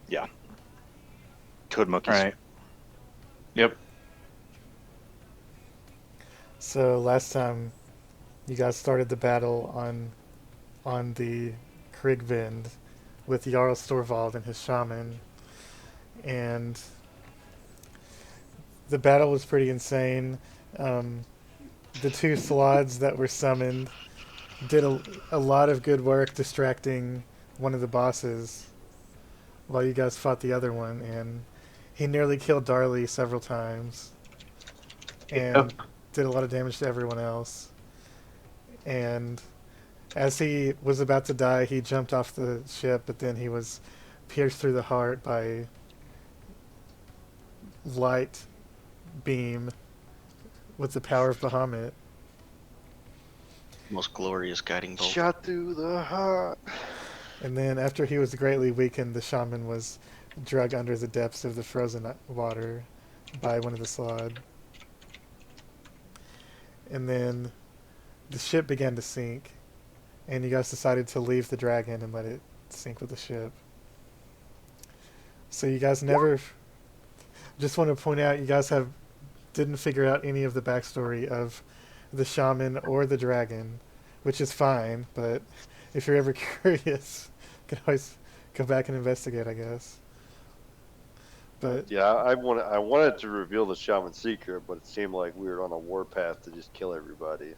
Yeah. Toad All monkeys. right. Yep. So last time you guys started the battle on the Krigvind with Jarl Storvald and his shaman, and the battle was pretty insane. Um, the two Slaads that were summoned did a lot of good work distracting one of the bosses while you guys fought the other one, and he nearly killed Darli several times and Yep. did a lot of damage to everyone else. And as he was about to die, he jumped off the ship, but then he was pierced through the heart by light beam with the power of Bahamut. Most glorious guiding bolt. Shot through the heart. And then, after he was greatly weakened, the shaman was dragged under the depths of the frozen water by one of the Slaad. And then the ship began to sink, and you guys decided to leave the dragon and let it sink with the ship. So you guys never. Just want to point out, you guys have didn't figure out any of the backstory of the shaman or the dragon, which is fine. But if you're ever curious, you can always come back and investigate, I guess. But Yeah, I wanted to reveal the shaman secret, but it seemed like we were on a warpath to just kill everybody.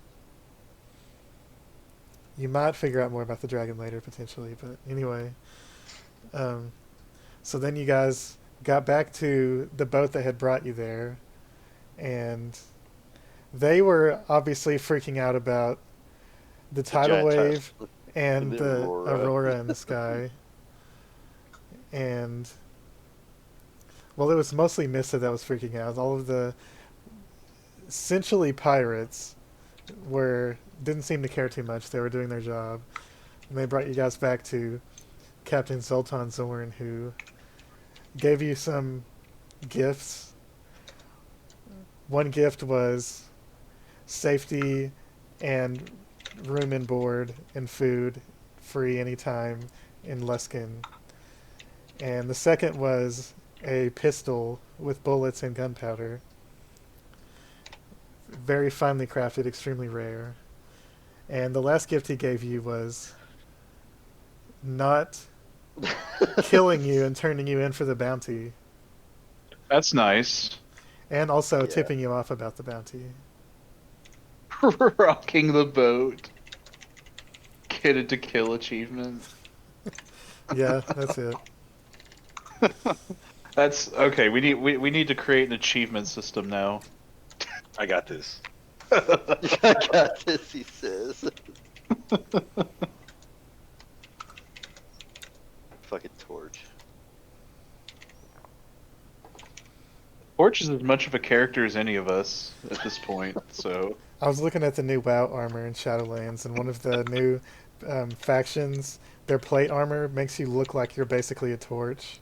you might figure out more about the dragon later, potentially. But anyway, um, so then you guys got back to the boat that had brought you there, and they were obviously freaking out about the The tidal giant wave tusk and and the the aurora. aurora in the sky. And well, it was mostly Missa that was freaking out. All of the essentially pirates were didn't seem to care too much. They were doing their job, and they brought you guys back to Captain Zoltan Zorn, who gave you some gifts. One gift was safety and room and board and food free anytime in Luskin. And the second was a pistol with bullets and gunpowder. Very finely crafted, extremely rare. And the last gift he gave you was not killing you and turning you in for the bounty, That's nice. and also Yeah. tipping you off about the bounty. Rocking the boat. Kitted to kill achievement. Yeah, that's it. That's okay. We need to create an achievement system now. I got this. I got this, he says. Fucking torch. Torch is as much of a character as any of us at this point, so I was looking at the new WoW armor in Shadowlands, and one of the new factions, their plate armor makes you look like you're basically a torch.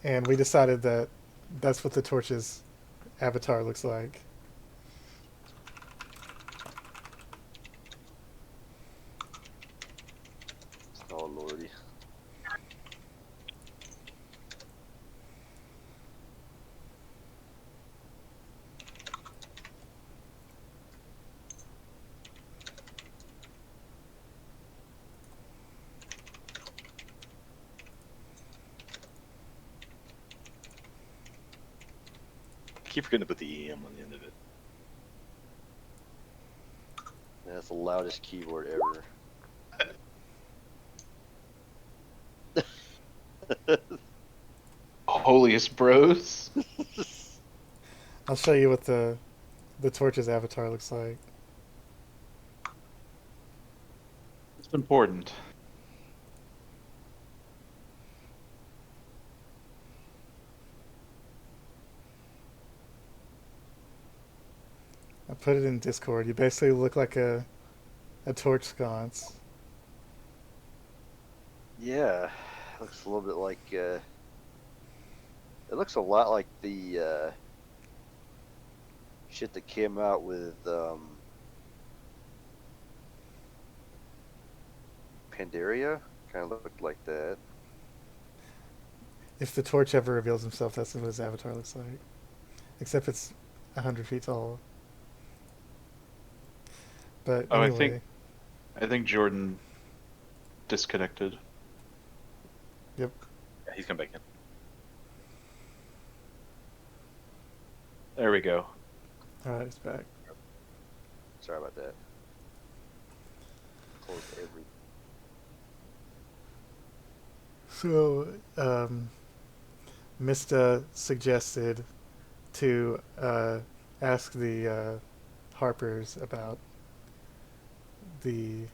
And we decided that that's what the torch's avatar looks like. Oh lordy. I keep forgetting to put the EM on the end of it. That's the loudest keyboard ever. holiest bros. I'll show you what the torch's avatar looks like. It's important. I put it in Discord. You basically look like a torch sconce. Yeah, looks a little bit like. It looks a lot like the shit that came out with Pandaria. Kind of looked like that. if the torch ever reveals himself, that's what his avatar looks like. Except it's 100 feet tall. But Oh, anyway, I think Jordan disconnected. yep. Yeah, he's come back in. There we go. All right, it's back. Sorry about that. Close every. So, Mista suggested to ask the Harpers about the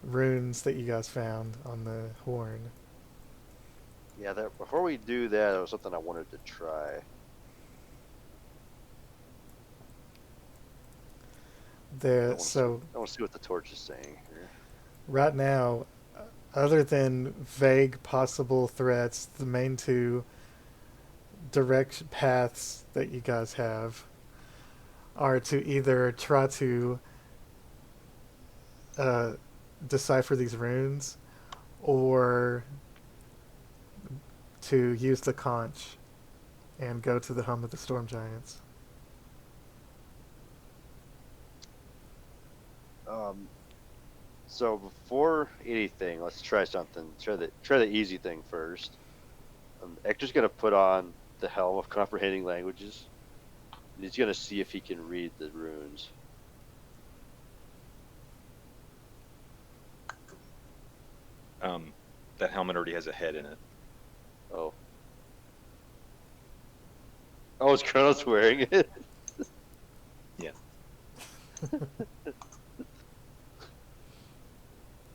runes that you guys found on the horn. Yeah, that before we do that, it was something I wanted to try. I want to see what the torch is saying here. Right now, other than vague possible threats, the main two direct paths that you guys have are to either try to decipher these runes or to use the conch and go to the home of the storm giants. So before anything, let's try something. Try the easy thing first. Ectur's gonna put on the helm of comprehending languages. And he's gonna see if he can read the runes. That helmet already has a head in it. Oh. Oh, is Kronos wearing it? Yeah.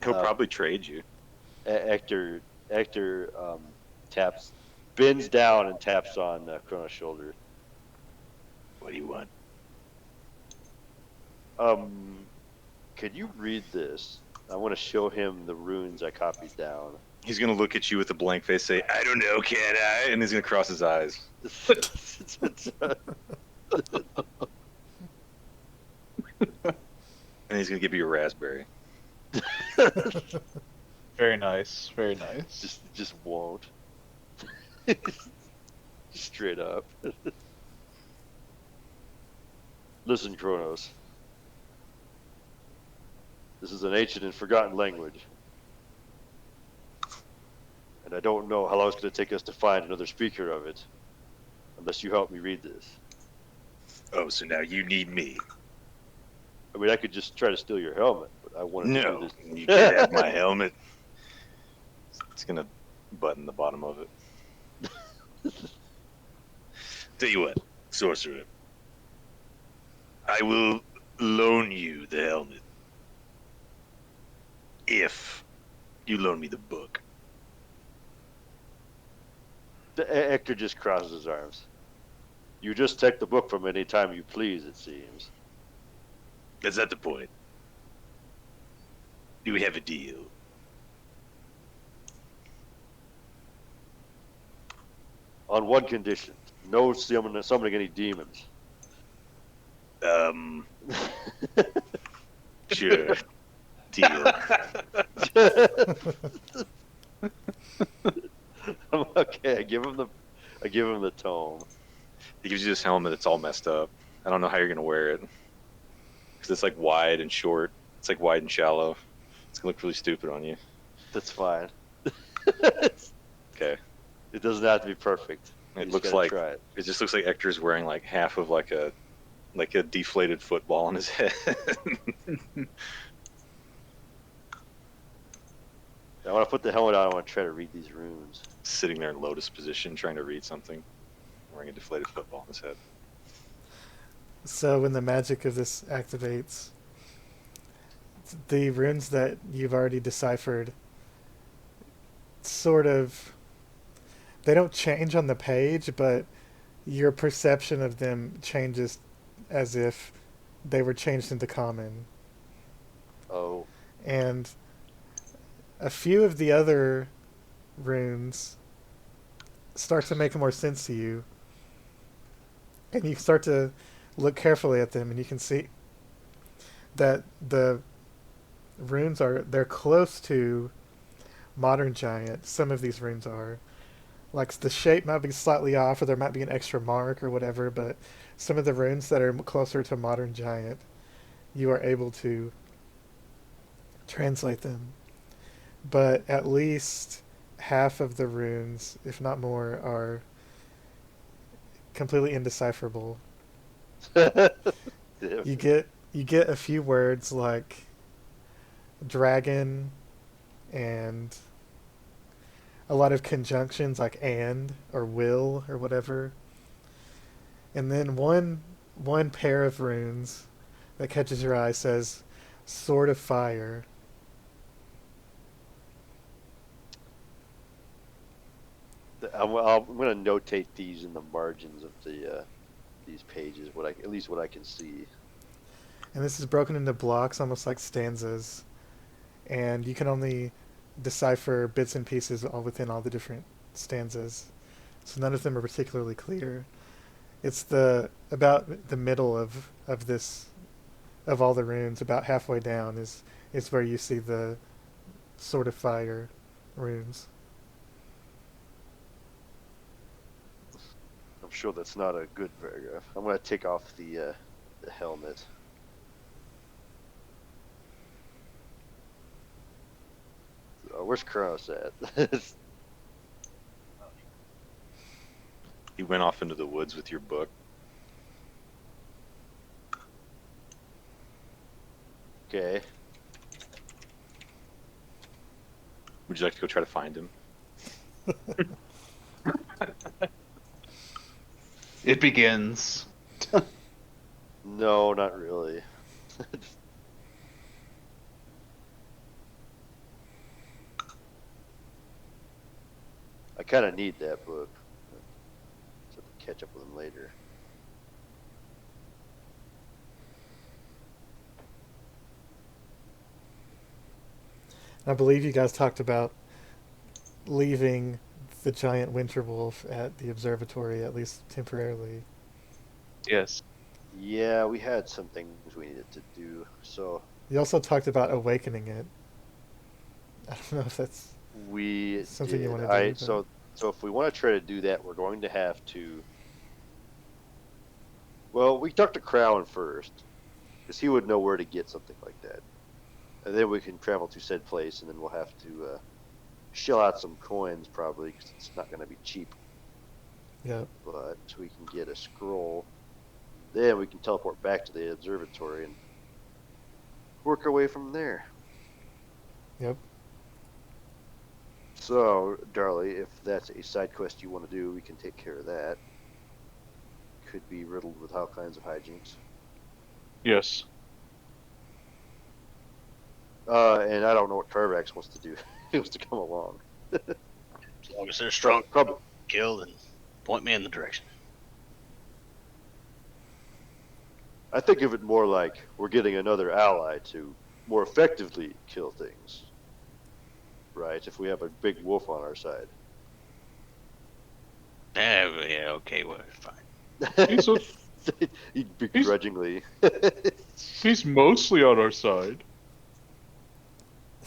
He'll probably trade you. Ectur taps, bends down and taps on Kronos' shoulder. What do you want? Could you read this? I want to show him the runes I copied down. He's gonna look at you with a blank face, say, "I don't know, can I?" And he's gonna cross his eyes. And he's gonna give you a raspberry. Very nice. Very nice. Just won't. Straight up. Listen, Kronos. This is an ancient and forgotten language. And I don't know how long it's going to take us to find another speaker of it. Unless you help me read this. Oh, so now you need me? I mean, I could just try to steal your helmet, but I wanted to do No, this. you can't have my helmet. It's gonna button the bottom of it. Tell you what, Sorcerer. I will loan you the helmet. If you loan me the book. Ectur just crosses his arms. You just take the book from any time you please, it seems. Is that the point? Do we have a deal? On one condition. No summoning any demons. Sure. Deal. Okay, I give him the tome. He gives you this helmet that's all messed up. I don't know how you're gonna wear it. Because it's like wide and short. It's like wide and shallow. It's gonna look really stupid on you. That's fine. Okay. It doesn't have to be perfect. It just looks like Ector's wearing like half of like a deflated football on his head. I want to put the helmet on. I want to try to read these runes. Sitting there in lotus position trying to read something. Wearing a deflated football on his head. So when the magic of this activates, the runes that you've already deciphered sort of, they don't change on the page, but your perception of them changes as if they were changed into common. Oh. And a few of the other runes start to make more sense to you. And you start to look carefully at them, and you can see that the runes they're close to modern giant. Some of these runes are. Like the shape might be slightly off, or there might be an extra mark or whatever, but some of the runes that are closer to modern giant, you are able to translate them. But at least half of the runes, if not more, are completely indecipherable. You get a few words like dragon and a lot of conjunctions like and or will or whatever. And then one pair of runes that catches your eye says sword of fire. I'm going to notate these in the margins of these pages. At least what I can see. And this is broken into blocks almost like stanzas. And you can only decipher bits and pieces all within all the different stanzas. So none of them are particularly clear. It's about the middle of this of all the runes, about halfway down is where you see the sword of fire runes. I'm sure that's not a good paragraph. I'm going to take off the helmet. Where's Kronos at? He went off into the woods with your book. Okay. Would you like to go try to find him? It begins. No, not really. I kind of need that book. So I can catch up with him later. I believe you guys talked about leaving the giant winter wolf at the observatory, at least temporarily. Yes. Yeah, we had some things we needed to do. So You also talked about awakening it. I don't know if that's we something did. you want to do. So if we want to try to do that, we're going to have to. Well, we talked to Crown first, because he would know where to get something like that, and then we can travel to said place, and then we'll have to shell out some coins probably, because it's not going to be cheap. Yeah. But we can get a scroll. Then we can teleport back to the observatory and work our way from there. Yep. So, Darli, if that's a side quest you want to do, we can take care of that. Could be riddled with all kinds of hijinks. Yes. And I don't know what Carvorax wants to do. He wants to come along. As long as they're strong, Prob- kill and point me in the direction. I think of it more like we're getting another ally to more effectively kill things. Right? If we have a big wolf on our side. Yeah, okay, well, fine. He's, He'd begrudgingly. he's mostly on our side.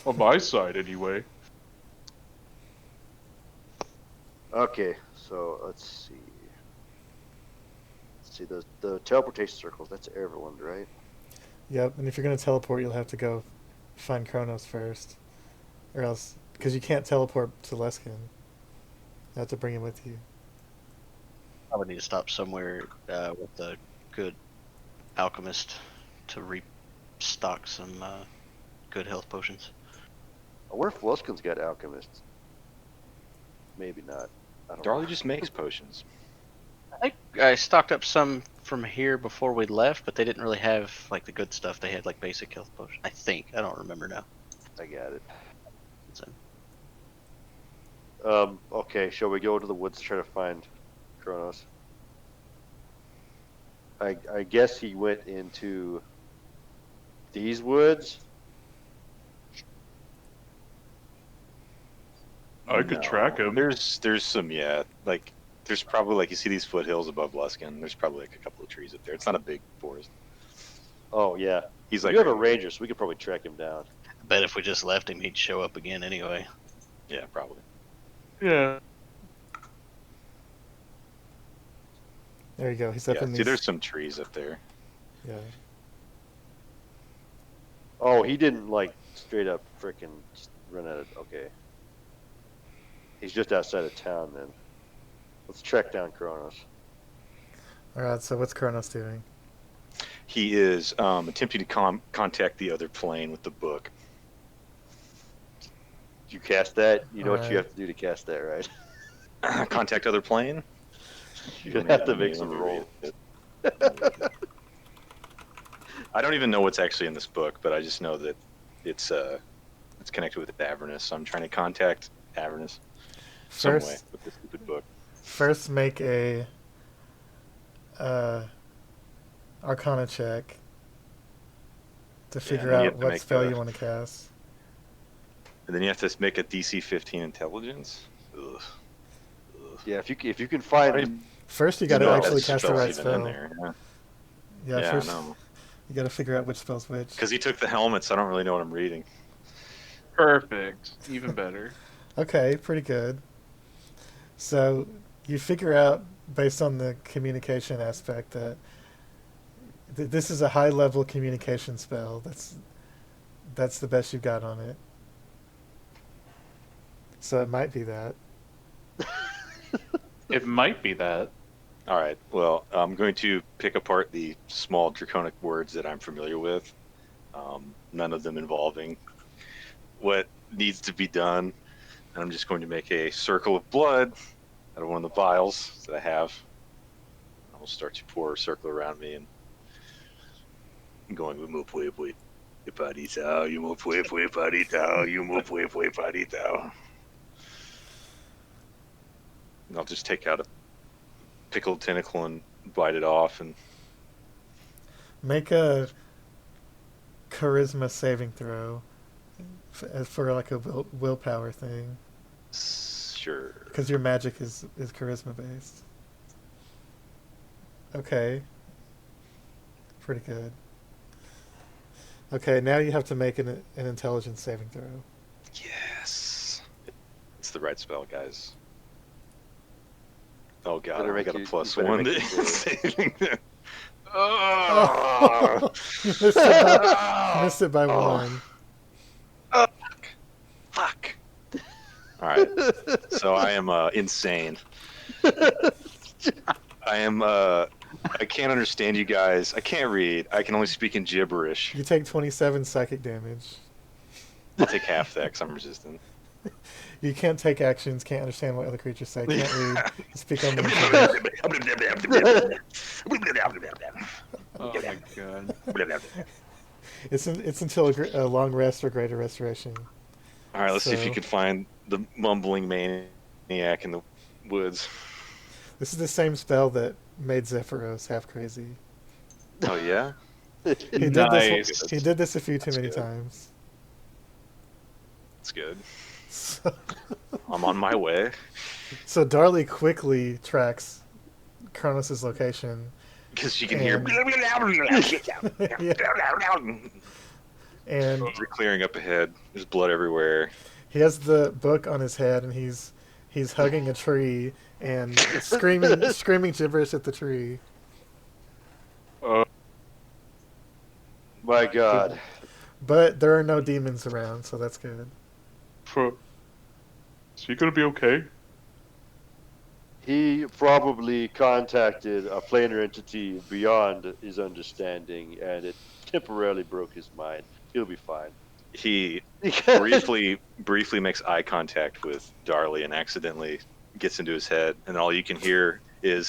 On my side, anyway. Okay, so let's see. Let's see, the teleportation circles, that's everyone, right? Yep. And if you're going to teleport, you'll have to go find Kronos first. Or else, because you can't teleport to Leskin. You have to bring him with you. I would need to stop somewhere with a good alchemist to restock some good health potions. I wonder if Luskin's got alchemists. Maybe not. I don't Darli know. just makes potions. I stocked up some from here before we left, but they didn't really have like the good stuff. They had like basic health potions. I think. I don't remember now. I got it. So, Okay, shall we go to the woods to try to find Kronos? I guess he went into these woods. I could track him. There's some, yeah, like there's probably, like, you see these foothills above Luskin. There's probably like a couple of trees up there. It's not a big forest. Oh yeah, He's like, you have a ranger, so we could probably track him down. I bet if we just left him, he'd show up again anyway. yeah, probably. Yeah. There you go. He's up Yeah, in see, these. there's some trees up there. Yeah. Oh, he didn't like straight up frickin' run out of. Okay. He's just outside of town then. Let's track down Kronos. All right. So what's Kronos doing? He is attempting to contact the other plane with the book. You cast that? You know what Alright. you have to do to cast that, right? Contact other plane? You're gonna have to make some Let me roll. read it. I don't even know what's actually in this book, but I just know that it's connected with Avernus, so I'm trying to contact Avernus some way First, with this stupid book. first make a Arcana check to figure and then you out have to what make spell a- you want to cast. And then you have to make a DC 15 intelligence. Ugh. Yeah, if you can find First, you got to No, actually that cast the spell's right even spell. in there. Yeah, Yeah, first I know. you got to figure out which spell's which. Because he took the helmet, so I don't really know what I'm reading. Perfect. Even better. Okay, pretty good. So you figure out based on the communication aspect that this is a high level communication spell. That's the best you've got on it. So it might be that. It might be that. All right. Well, I'm going to pick apart the small draconic words that I'm familiar with. None of them involving what needs to be done. And I'm just going to make a circle of blood out of one of the vials that I have. I will start to pour a circle around me and going with move way parita, you move way parita, you move way parita. And I'll just take out a pickled tentacle and bite it off and Make a charisma saving throw for like a willpower thing, sure. because your magic is charisma based. Okay. Pretty good. Okay, now you have to make an intelligence saving throw. Yes. It's the right spell, guys. Oh god, Better I make got a you- plus you better one make to you do it. saving throw. Oh, you missed it by, missed it by Oh. one. Fuck. Alright. So I am insane. I am I can't understand you guys. I can't read. I can only speak in gibberish. You take 27 psychic damage. I'll take half that because I'm resistant. You can't take actions, can't understand what other creatures say, can't read. You speak only in gibberish. Oh my god. It's until a long rest or greater restoration. All right, let's see if you So- can find the mumbling maniac in the woods. This is the same spell that made Zephyros half crazy. Oh yeah, He did Nice. this. He did this a few too That's many good. times. that's good. So, I'm on my way so Darli quickly tracks Kronos' location, because you can hear. and They're clearing up ahead. There's blood everywhere. he has the book on his head, and he's hugging a tree and screaming gibberish at the tree. My God. But there are no demons around, so that's good. Is he gonna be okay? He probably contacted a planar entity beyond his understanding, and it temporarily broke his mind. He'll be fine. He briefly makes eye contact with Darli and accidentally gets into his head, and all you can hear is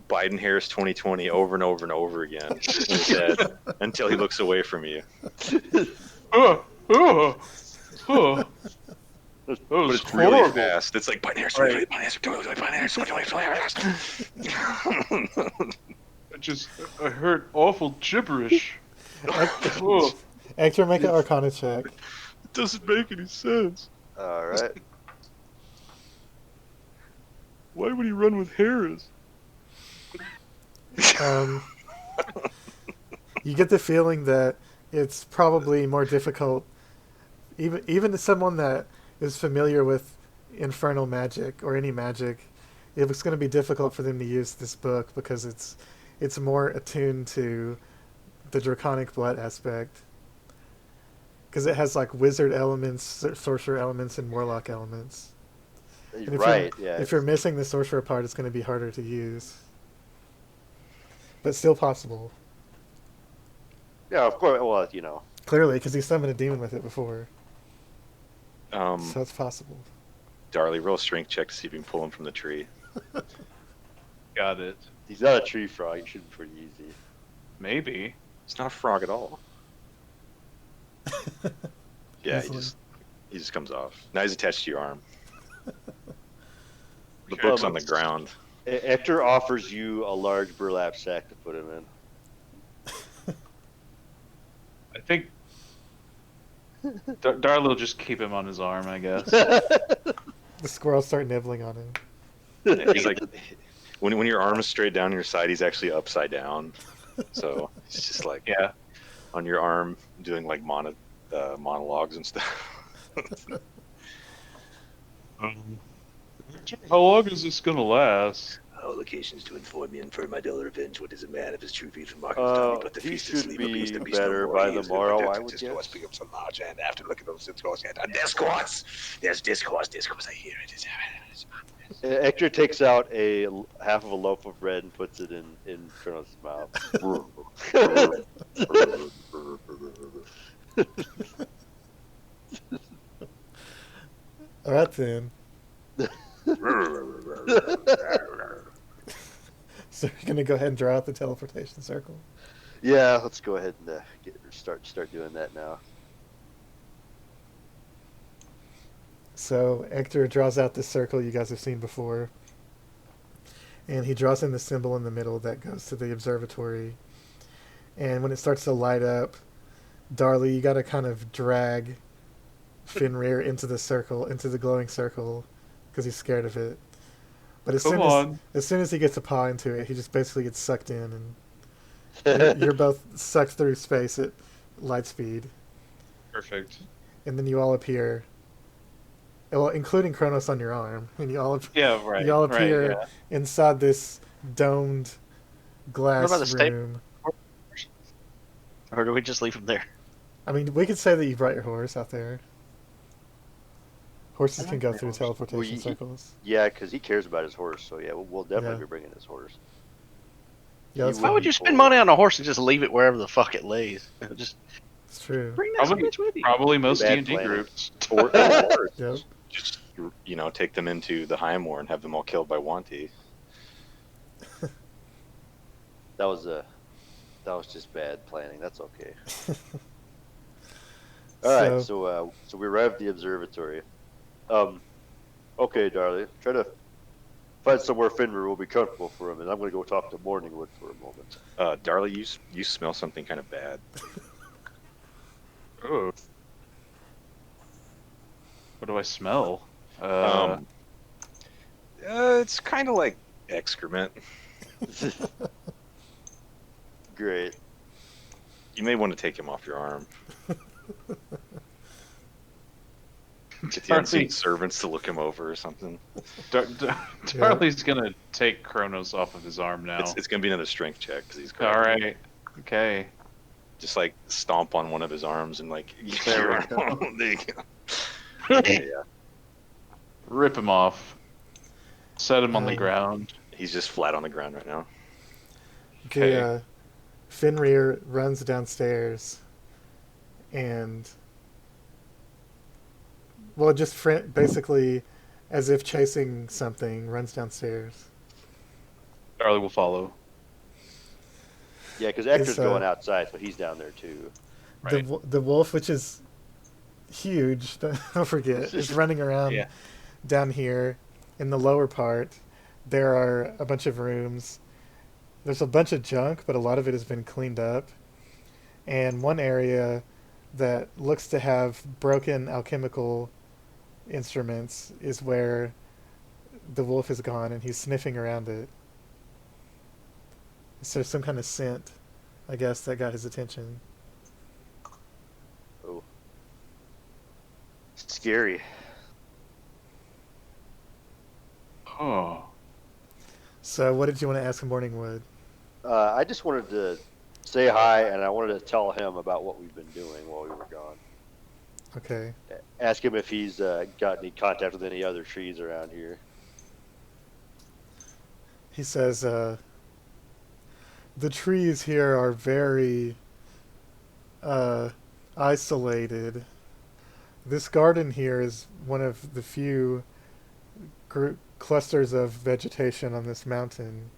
Biden Harris 2020 over and over and over again in his head until he looks away from you. Oh, oh, oh. That But was it's really horrible. fast. It's like Biden Harris 2020, Biden Harris 2020, Biden Harris 2020. I heard awful gibberish. Oh, Ectur, make an Arcana check. It doesn't make any sense. All right. Why would he run with Harris? You get the feeling that it's probably more difficult, even to someone that is familiar with infernal magic or any magic. it was going to be difficult for them to use this book because it's more attuned to the Draconic blood aspect. Because it has like wizard elements, sorcerer elements, and warlock elements. And Right, yeah. if you're missing the sorcerer part, it's going to be harder to use. But still possible. Yeah, of course. Well, you know. Clearly, because he summoned a demon with it before. Um, So it's possible. Darli, roll a strength check to see if you can pull him from the tree. Got it. He's not a tree frog. It should be pretty easy. Maybe. It's not a frog at all. Yeah, Easily. he just comes off. Now he's attached to your arm. The Okay. book's on the ground. Ectur offers you a large burlap sack to put him in. I think Darli will just keep him on his arm, I guess. The squirrels start nibbling on him. He's like, when your arm is straight down your side, he's actually upside down. So he's just like, Yeah. on your arm, doing like monologues and stuff. How long is this gonna last? All occasions to inform me and for my dull revenge. What is a man if his true feet from He should be better by the morrow, I would guess. Speak up so large, and after looking at those discourse, discourse. There's discourse. I hear it. Ectur takes out a half of a loaf of bread and puts it in Kronos' mouth. Alright then. So you're going to go ahead and draw out the teleportation circle. Yeah, let's go ahead and start doing that now. So Ectur draws out this circle you guys have seen before. And he draws in the symbol in the middle that goes to the observatory. And when it starts to light up, Darli, you got to kind of drag Fenrir into the circle, into the glowing circle, because he's scared of it. But as soon as he gets a paw into it, he just basically gets sucked in, and you're both sucked through space at light speed. Perfect. And then you all appear. Well, including Kronos on your arm, and you all Yeah, right. you all appear Right, inside this domed glass What about the room. Or do we just leave him there? I mean, we could say that you brought your horse out there. Horses can go through teleportation circles. Yeah, because he cares about his horse. So yeah, we'll definitely Yeah. be bringing his horse. Yeah, that's Why fine. would you spend money on a horse and just leave it wherever the fuck it lays? Just It's true. bring that Probably- bitch with you. Probably most Bad D&D planning. groups. Or Yep. just take them into the Highmoor and have them all killed by Wanty. That was just bad planning. That's okay. All right, so we arrived at the observatory. Okay, Darli, try to find somewhere Fenrir will be comfortable for him, and I'm going to go talk to Morningwood for a moment. Darli, you smell something kind of bad. Oh. What do I smell? It's kind of like excrement. Great. You may want to take him off your arm. Get the unseen servants to look him over or something. Darli's gonna take Kronos off of his arm now. It's going to be another strength check because he's All right. Okay. Just like stomp on one of his arms and like There we go. there you go. Yeah, Rip him off. Set him on the Um, ground. he's just flat on the ground right now. Okay. Fenrir runs downstairs and just basically as if chasing something, runs downstairs. Darli will follow. Yeah, because Ectur's Is, going outside, so he's down there too. Right. The wolf, which is huge, don't forget, is running around Yeah. down here in the lower part. There are a bunch of rooms. There's a bunch of junk, but a lot of it has been cleaned up. And one area that looks to have broken alchemical instruments is where the wolf is gone, and he's sniffing around it. So there's some kind of scent, I guess, that got his attention. Oh. Scary. Oh. So, what did you want to ask him, Morningwood? I just wanted to say hi, and I wanted to tell him about what we've been doing while we were gone. Okay. Ask him if he's got any contact with any other trees around here. He says, the trees here are very isolated. This garden here is one of the few clusters of vegetation on this mountain.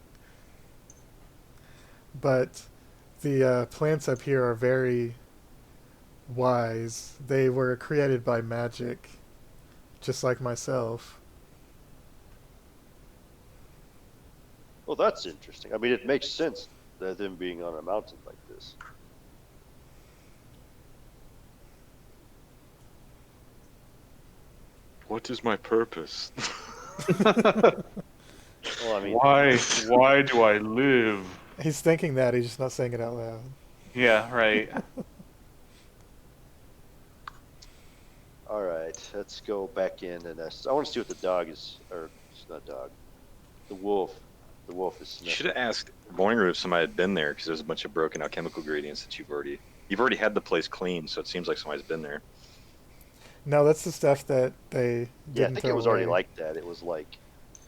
But the plants up here are very wise. They were created by magic, just like myself. Well, that's interesting. I mean, it makes sense that them being on a mountain like this. What is my purpose? Well, I mean, Why do I live? He's thinking that, he's just not saying it out loud. Yeah, right. all right, let's go back in and I want to see what the dog is, or it's not dog, the wolf. The wolf is You should sniffing. have asked Morning if somebody had been there, because there's a bunch of broken alchemical ingredients that you've already had the place clean, so it seems like somebody's been there. No, that's the stuff that they didn't Yeah, I think throw it was away. already like that. It was like,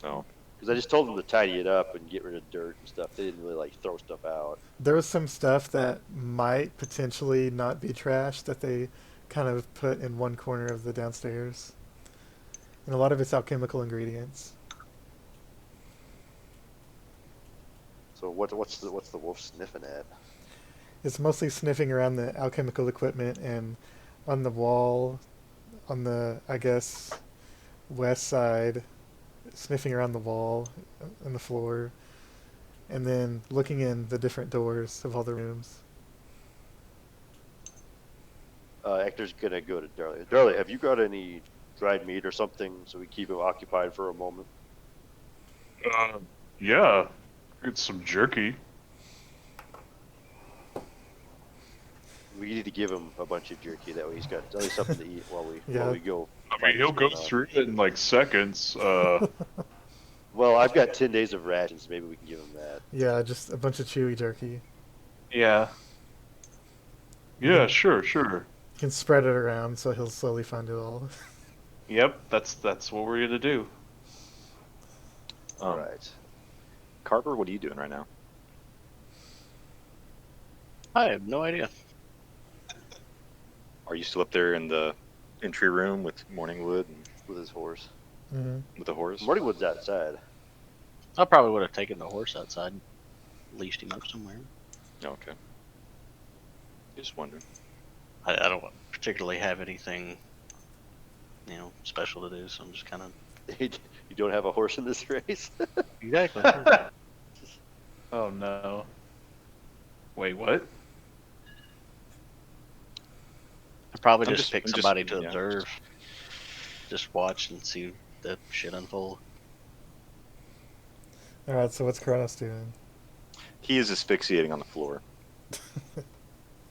Oh, because I just told them to tidy it up and get rid of dirt and stuff. They didn't really like throw stuff out. There was some stuff that might potentially not be trash that they kind of put in one corner of the downstairs. And a lot of it's alchemical ingredients. So what's the wolf sniffing at? It's mostly sniffing around the alchemical equipment and on the wall, on the, I guess, west side, sniffing around the wall and the floor, and then looking in the different doors of all the rooms. Ector's gonna go to Darli. Darli, have you got any dried meat or something so we keep him occupied for a moment? Yeah. It's some jerky. We need to give him a bunch of jerky. That way he's got at least something to eat while we Yeah. while we go. I mean, he'll go through it in like seconds. Well, I've got 10 days of rations. Maybe we can give him that. Yeah, just a bunch of chewy jerky. Yeah. Yeah, sure. You can spread it around so he'll slowly find it all. Yep, that's what we're gonna do. All right. Carver, what are you doing right now? I have no idea. Are you still up there in the entry room with Morningwood and With his horse. Hmm. with the horse? Morningwood's outside. I probably would have taken the horse outside, leashed him up somewhere. Oh, okay. Just wondering. I don't particularly have anything, special to do, so I'm just kind of You don't have a horse in this race? exactly. Oh no. Wait, what? I'd probably I'm just pick I'm somebody to yeah, observe, just watch and see the shit unfold. Alright, so what's Kronos doing? He is asphyxiating on the floor.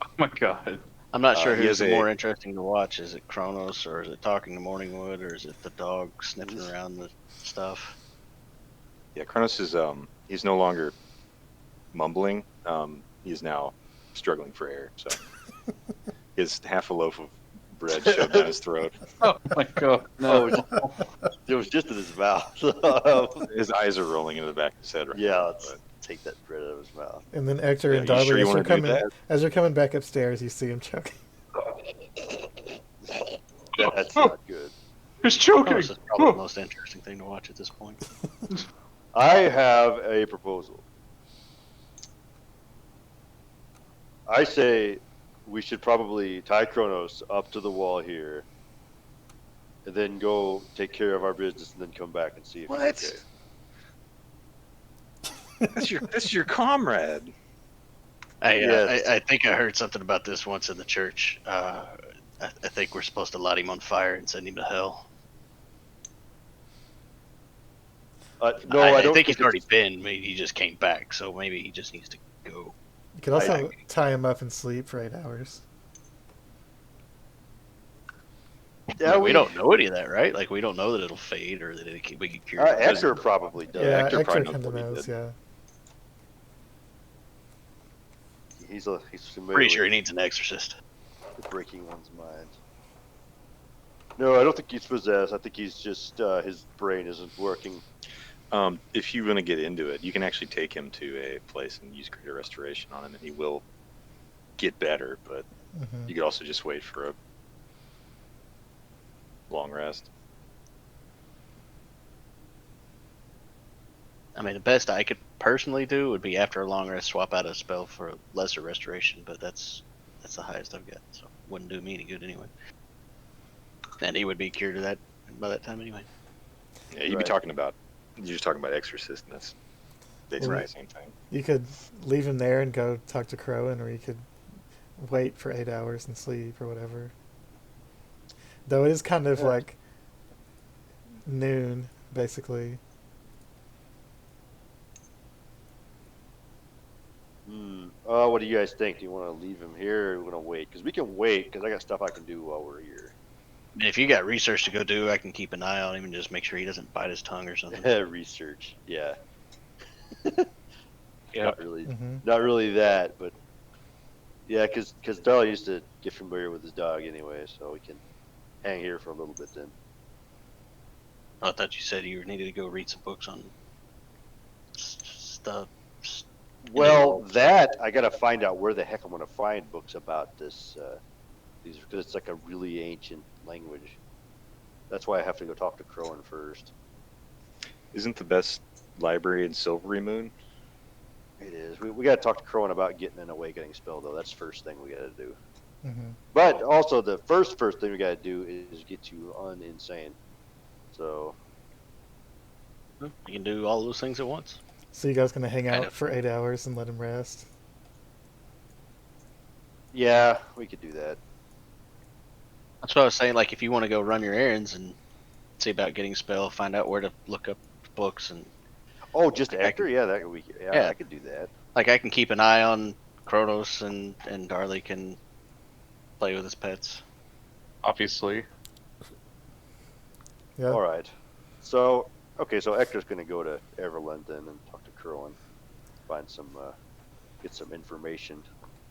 Oh my god. I'm not sure he who's has more interesting to watch. Is it Kronos, or is it talking to Morningwood, or is it the dog sniffing around the stuff? Yeah, Kronos is he's no longer mumbling. He's now struggling for air. So he has half a loaf of bread shoved down his throat. Oh my god. Oh, No. it was just in his mouth. His eyes are rolling into the back of his head right Yeah, now. let's take that bread out of his mouth. And then Ectur Yeah, and you Darli, sure you as, wanna you're do coming, that? as you're coming back upstairs, you see him choking. That's not good. He's choking. Kronos is probably the most interesting thing to watch at this point. I have a proposal. I say we should probably tie Kronos up to the wall here, and then go take care of our business, and then come back and see if What? he's okay. That's your comrade. Yes. I think I heard something about this once in the church. I think we're supposed to light him on fire and send him to hell. No, I don't think he's it's- already been. Maybe he just came back, so maybe he just needs to go. You could also I- tie him up and sleep for 8 hours. Yeah, we don't know any of that, right? Like we don't know that it'll fade or that we can cure it. Ectur probably does. Yeah, Ectur probably Ectur knows kind of what he knows. did. Yeah. He's familiar Pretty sure he with needs an exorcist. breaking one's mind. No, I don't think he's possessed. I think he's just his brain isn't working. If you want to get into it, you can actually take him to a place and use Greater Restoration on him, and he will get better. But Hmm. you could also just wait for a long rest. I mean, the best I could personally do would be after a long rest, swap out a spell for a lesser restoration, but that's the highest I've got, so wouldn't do me any good anyway. And he would be cured of that by that time anyway. Yeah, you'd be Right. talking about you're just talking about Exorcist, and that's basically Right. the same thing. You could leave him there and go talk to Crowan, or you could wait for 8 hours and sleep or whatever. Though it is kind of Yeah. like noon, basically. What do you guys think? Do you want to leave him here, or you want to wait? Because we can wait, because I got stuff I can do while we're here. I mean, if you got research to go do, I can keep an eye on him and just make sure he doesn't bite his tongue or something. Research, yeah. Yeah. Not really, Hmm. not really that, but yeah, because Darli used to get familiar with his dog anyway, so we can hang here for a little bit then. I thought you said you needed to go read some books on stuff. Well, that I gotta find out where the heck I'm gonna find books about this. These because it's like a really ancient language. That's why I have to go talk to Crowan first. Isn't the best library in Silvery Moon? It is. We gotta talk to Crowan about getting an awakening spell though. That's the first thing we gotta do. Hmm. But also the first thing we gotta do is get you uninsane. So You can do all those things at once. So you guys gonna hang Kind out of. for 8 hours and let him rest? yeah, we could do that. That's what I was saying. Like, if you want to go run your errands and see about getting spell, find out where to look up books, and Oh, just I Ectur? could- Yeah, that we. Yeah, Yeah. I could do that. like I can keep an eye on Kronos, and Darli can play with his pets. Obviously. Yeah. All right. So okay, so Ector's gonna go to Everland then and talk to Crowan, find some, get some information.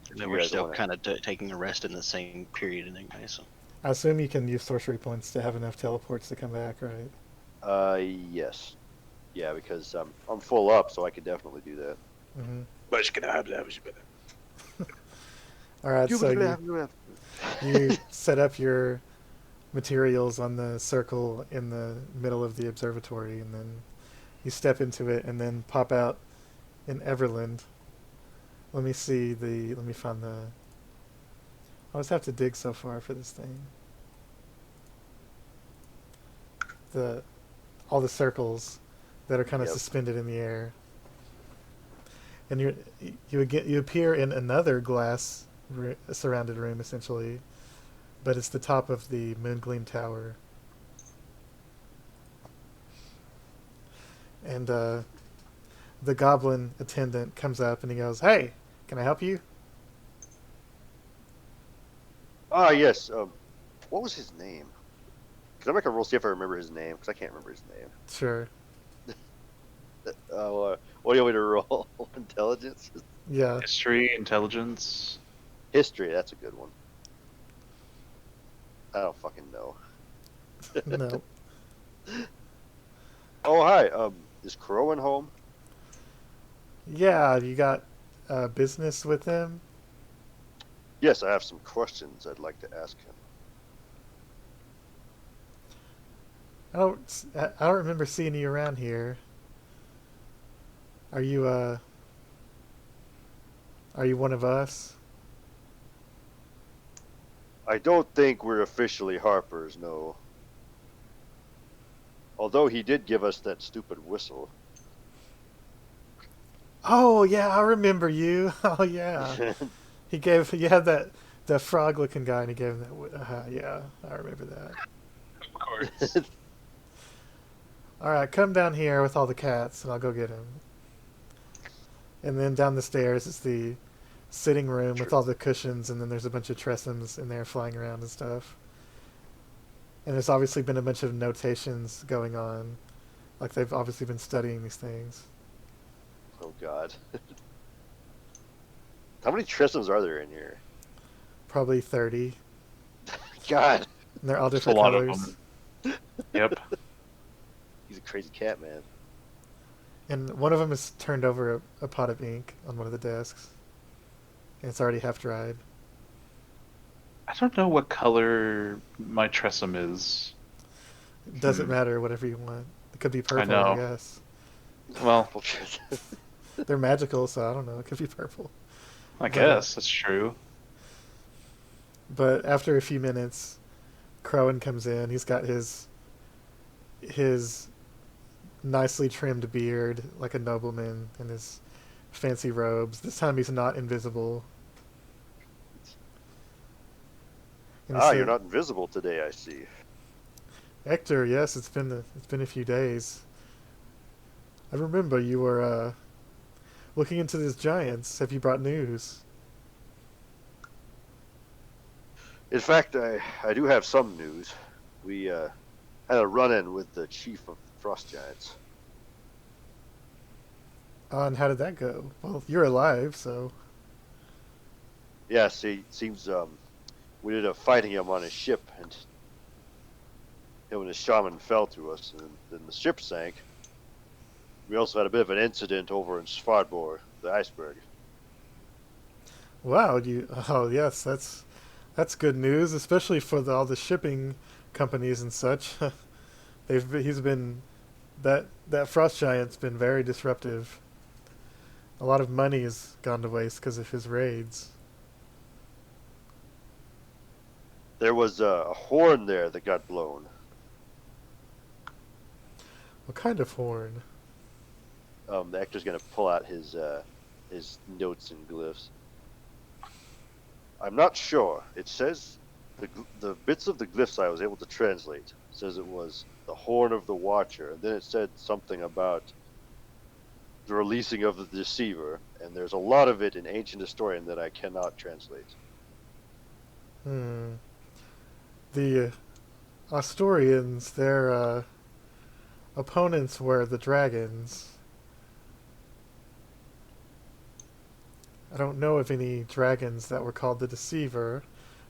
And then You we're guys still wanna- kind of taking a rest in the same period anyway. So I assume you can use sorcery points to have enough teleports to come back, right? Yes. Yeah, because I'm full up, so I could definitely do that. Hmm. But you can have that. All right, so you set up your materials on the circle in the middle of the observatory, and then you step into it, and then pop out in Everland. Let me find the. I always have to dig so far for this thing. All the circles that are kind of Yep. suspended in the air, and you appear in another glass surrounded room essentially, but it's the top of the Moongleam Tower. And the goblin attendant comes up and he goes, "Hey, can I help you?" Ah, yes. What was his name? Because I'm gonna roll see if I remember his name, because I can't remember his name. Sure. What do you want me to roll? Intelligence? Yeah. History, intelligence. History, that's a good one. I don't fucking know. No. Oh, hi. Is Crowan home? Yeah, you got business with him? Yes, I have some questions I'd like to ask him. I don't remember seeing you around here. Are you one of us? I don't think we're officially Harpers, no. Although he did give us that stupid whistle. Oh yeah, I remember you. Oh yeah. He gave the frog looking guy, and he gave him that. Yeah, I remember that. Of course. All right, come down here with all the cats, and I'll go get him. And then down the stairs is the sitting room with all the cushions, and then there's a bunch of tressums in there flying around and stuff. And there's obviously been a bunch of notations going on. Like, they've obviously been studying these things. Oh God. How many Tristams are there in here? Probably 30. God, And they're all It's a different lot of colors. them. Yep. he's a crazy cat, man. And one of them has turned over a pot of ink on one of the desks. And it's already half dried. I don't know what color my Tressum is. It doesn't matter, whatever you want. It could be purple, know. I guess. Well, Purple Tristam. They're magical, so I don't know. It could be purple. I guess that's true. But after a few minutes, Crowan comes in. He's got his nicely trimmed beard like a nobleman and his fancy robes. This time he's not invisible. And he Ah, said, you're not invisible today, I see. Ectur, yes, it's been a few days. I remember you were looking into these giants. Have you brought news? In fact, I do have some news. We had a run-in with the chief of Frost Giants. And how did that go? Well, you're alive, so Yes, he seems we ended up fighting him on his ship, and him and his shaman fell to us, and then the ship sank. We also had a bit of an incident over in Svardbor, the iceberg. wow. Oh yes, that's good news, especially for all the shipping companies and such. He's been that frost giant's been very disruptive. A lot of money has gone to waste because of his raids. There was a horn there that got blown. What kind of horn? The actor's gonna pull out his notes and glyphs. I'm not sure. It says the bits of the glyphs I was able to translate says it was the horn of the Watcher, and then it said something about the releasing of the Deceiver, and there's a lot of it in Ancient Historian that I cannot translate. The Asturians, their opponents were the dragons. I don't know of any dragons that were called the Deceiver,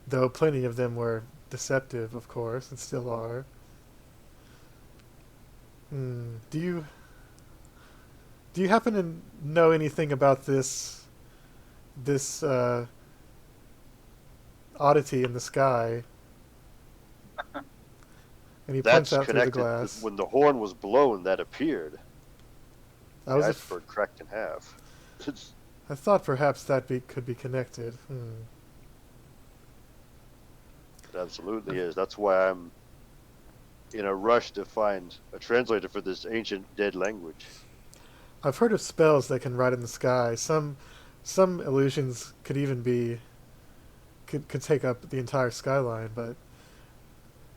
though plenty of them were deceptive, of course, and still are. Do you happen to know anything about this oddity in the sky? And he points That's out through the connected. glass. When the horn was blown, that appeared. That The was iceberg cracked in half. I thought perhaps that could be connected. It absolutely is. That's why I'm in a rush to find a translator for this ancient dead language. I've heard of spells that can write in the sky. Some illusions could even be could take up the entire skyline, but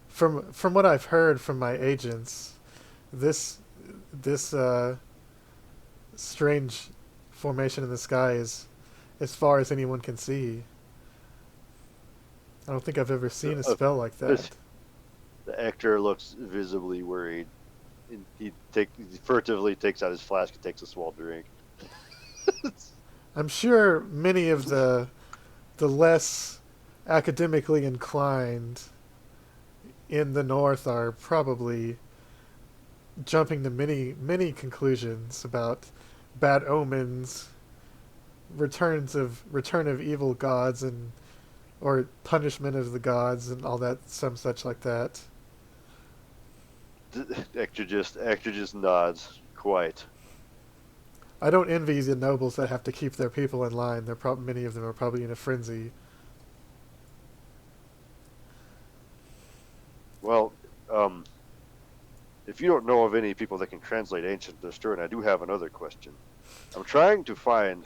from what I've heard from my agents, this strange formation in the sky is as far as anyone can see. I don't think I've ever seen a spell like that. The actor looks visibly worried. He furtively takes out his flask and takes a small drink. I'm sure many of the less academically inclined in the north are probably jumping to many conclusions about bad omens, return of evil gods, and or punishment of the gods and all that, some such like that. Actor just nods. Quite. I don't envy the nobles that have to keep their people in line. Many of them are probably in a frenzy. Well, if you don't know of any people that can translate Ancient Historian, I do have another question. I'm trying to find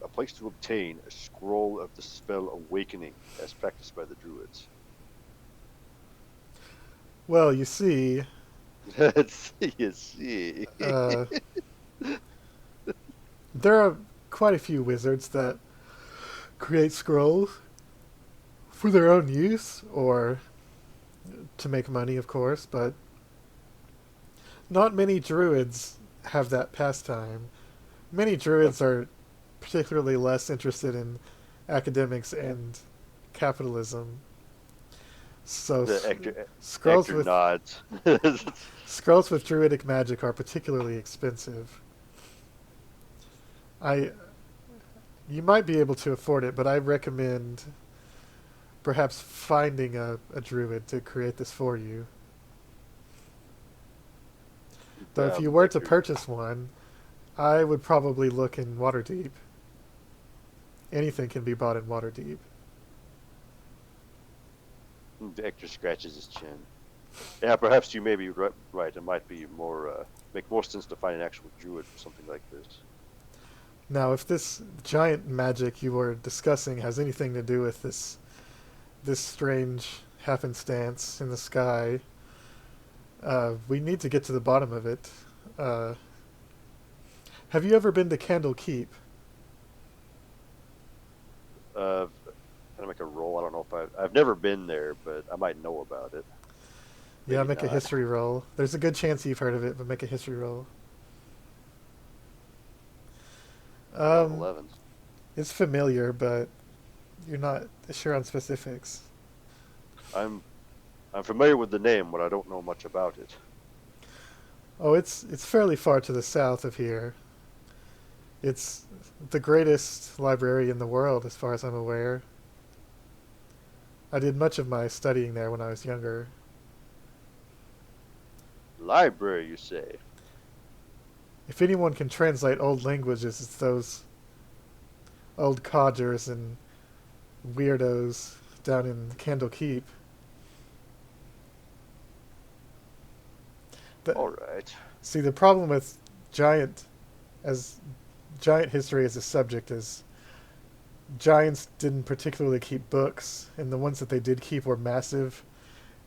a place to obtain a scroll of the spell Awakening as practiced by the Druids. Well, you see, You see. there are quite a few wizards that create scrolls for their own use, or to make money, of course, but not many druids have that pastime. Many druids are particularly less interested in academics and capitalism. So The Ectur, scrolls Ectur with nods. scrolls with druidic magic are particularly expensive. I You might be able to afford it, but I recommend perhaps finding a druid to create this for you. Though if you were to Ectur- purchase one, I would probably look in Waterdeep. Anything can be bought in Waterdeep. Ectur scratches his chin. Yeah, perhaps you may be right. It might be more make more sense to find an actual druid for something like this. Now, if this giant magic you were discussing has anything to do with this strange happenstance in the sky, we need to get to the bottom of it. Have you ever been to Candle Keep? Can I make a roll? I don't know if I've never been there, but I might know about it. Yeah, Maybe make a not. history roll. There's a good chance you've heard of it, but make a history roll. 11. It's familiar, but you're not sure on specifics. I'm familiar with the name, but I don't know much about it. Oh, it's fairly far to the south of here. It's the greatest library in the world, as far as I'm aware. I did much of my studying there when I was younger. Library, you say? If anyone can translate old languages, it's those old codgers and weirdos down in Candle Keep. All right. See, the problem with giant history as a subject is giants didn't particularly keep books, and the ones that they did keep were massive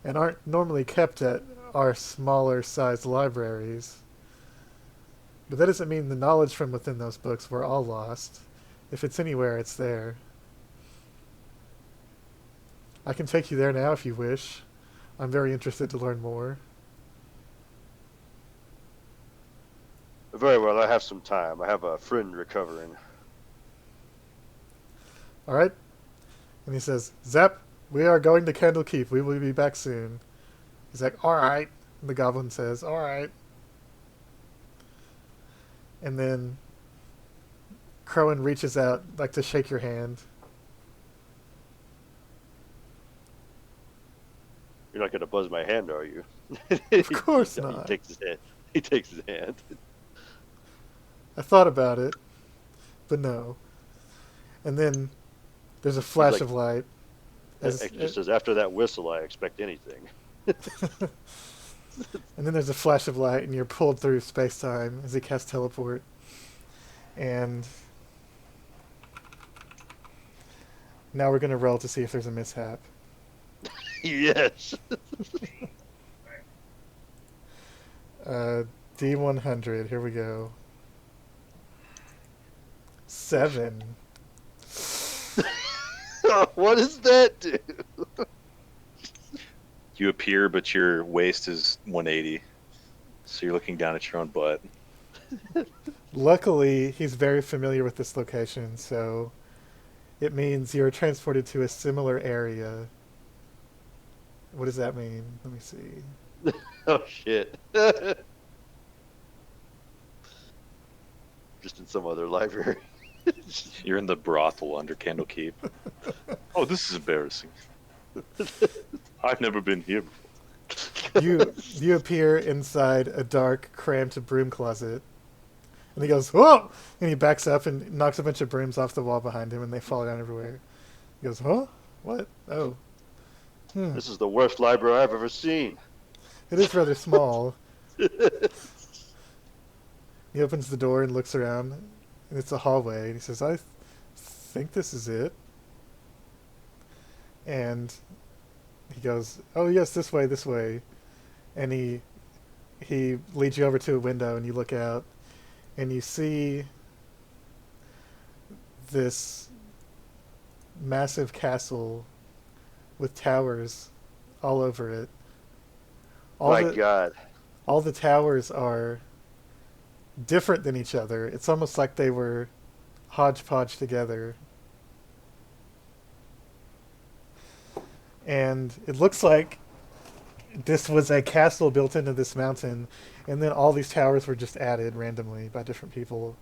and aren't normally kept at our smaller sized libraries. But that doesn't mean the knowledge from within those books were all lost. If it's anywhere, it's there. I can take you there now if you wish. I'm very interested to learn more. Very well, I have some time. I have a friend recovering. All right? And he says, Zep, we are going to Candle Keep. We will be back soon. He's like, all right. And the goblin says, all right. And then Crowan reaches out, like to shake your hand. You're not going to buzz my hand, are you? Of course He not. takes his hand. He takes his hand. I thought about it, but no. And then there's a flash like- of light. Ectur says, after that whistle, I expect anything. And then there's a flash of light, and you're pulled through space-time as he casts teleport. And now we're going to roll to see if there's a mishap. Yes. D100, here we go. 7. What does that do? You appear, but your waist is 180. So you're looking down at your own butt. Luckily, he's very familiar with this location, so it means you're transported to a similar area. What does that mean? Let me see. Oh, shit. Just in some other library. You're in the brothel under Candle Keep. Oh, this is embarrassing. I've never been here before. You appear inside a dark, cramped broom closet. And he goes, whoa! And he backs up and knocks a bunch of brooms off the wall behind him, and they fall down everywhere. He goes, huh? What? Oh. This is the worst library I've ever seen. It is rather small. He opens the door and looks around, and it's a hallway. And he says, I think this is it. And he goes, oh, yes, this way. And he leads you over to a window, and you look out, and you see this massive castle with towers all over it. My God. All the towers are different than each other. It's almost like they were hodgepodge together. And it looks like this was a castle built into this mountain, and then all these towers were just added randomly by different people.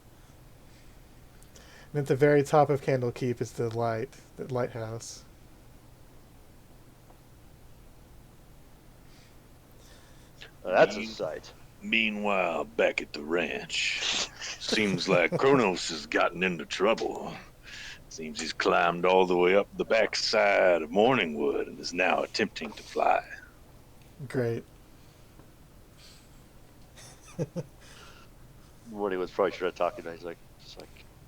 And at the very top of Candlekeep is the lighthouse. That's a sight. Meanwhile, back at the ranch, seems like Kronos has gotten into trouble. Seems he's climbed all the way up the backside of Morningwood and is now attempting to fly. Great. Morning was probably sure talking. He's like,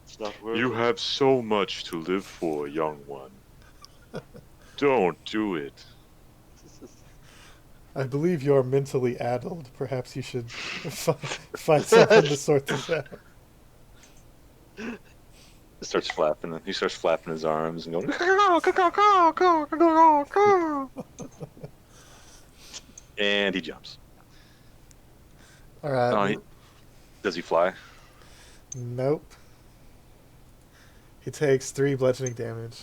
it's not worth You it. have so much to live for, young one. Don't do it. I believe you're mentally addled. Perhaps you should find someone to sort this out. Starts flapping. He starts flapping his arms and going. And he jumps. All right. Does he fly? Nope. He takes 3 bludgeoning damage.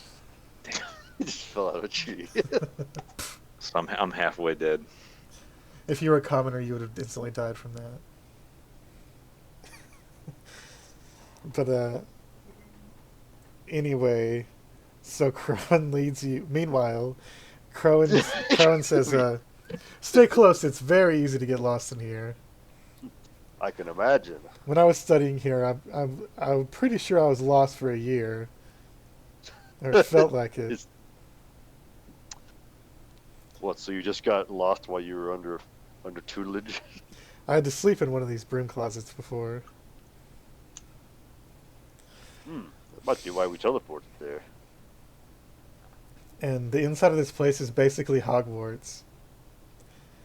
He just fell out of a tree. So I'm halfway dead. If you were a commoner, you would have instantly died from that. But anyway, so Crowan leads you. Meanwhile, Crowan says, "Stay close. It's very easy to get lost in here." I can imagine. When I was studying here, I'm pretty sure I was lost for a year, or it felt like it. What? So you just got lost while you were under tutelage? I had to sleep in one of these broom closets before. That might be why we teleported there. And the inside of this place is basically Hogwarts.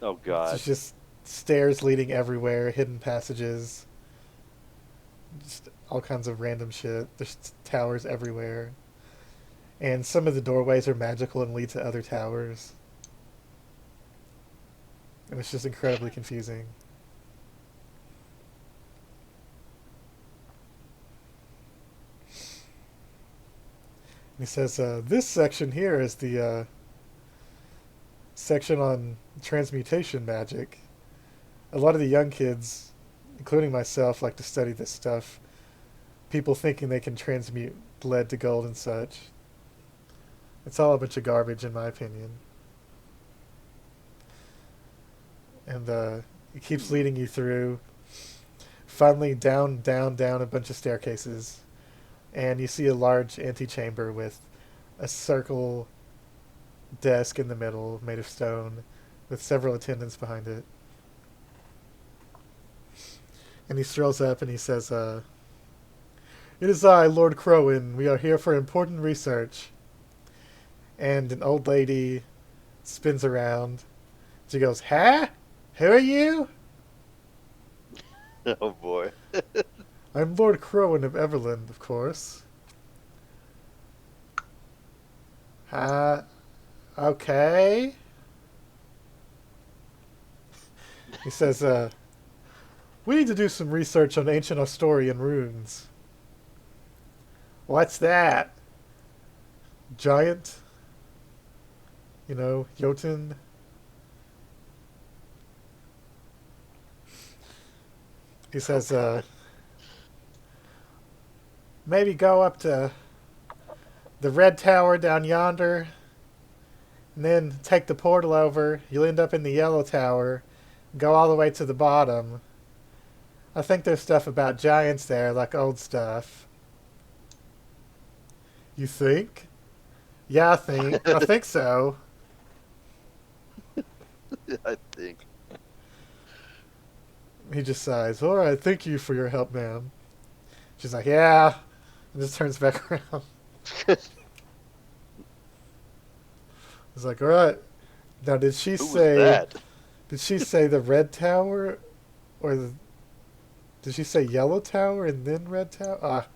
Oh God. It's just stairs leading everywhere, hidden passages, just all kinds of random shit. There's towers everywhere. And some of the doorways are magical and lead to other towers. And it's just incredibly confusing. And he says, this section here is the section on transmutation magic. A lot of the young kids, including myself, like to study this stuff. People thinking they can transmute lead to gold and such. It's all a bunch of garbage, in my opinion. And it keeps leading you through. Finally, down a bunch of staircases. And you see a large antechamber with a circle desk in the middle, made of stone, with several attendants behind it. And he strolls up and he says, "It is I, Lord Crowan. We are here for important research." And an old lady spins around. She goes, "Huh? Who are you?" Oh boy. "I'm Lord Crowan of Everland, of course." Okay. He says, "We need to do some research on ancient Asturian runes." "What's that?" "Giant? Jotun?" He says, "Maybe go up to the red tower down yonder, and then take the portal over. You'll end up in the yellow tower, go all the way to the bottom. I think there's stuff about giants there, like old stuff." "You think?" "Yeah, I think so." I think. He just sighs. "All right, thank you for your help, ma'am." She's like, "Yeah," and just turns back around. He's like, "All right. Now, did she Who was say? that? Did she say the red tower, or did she say yellow tower and then red tower?"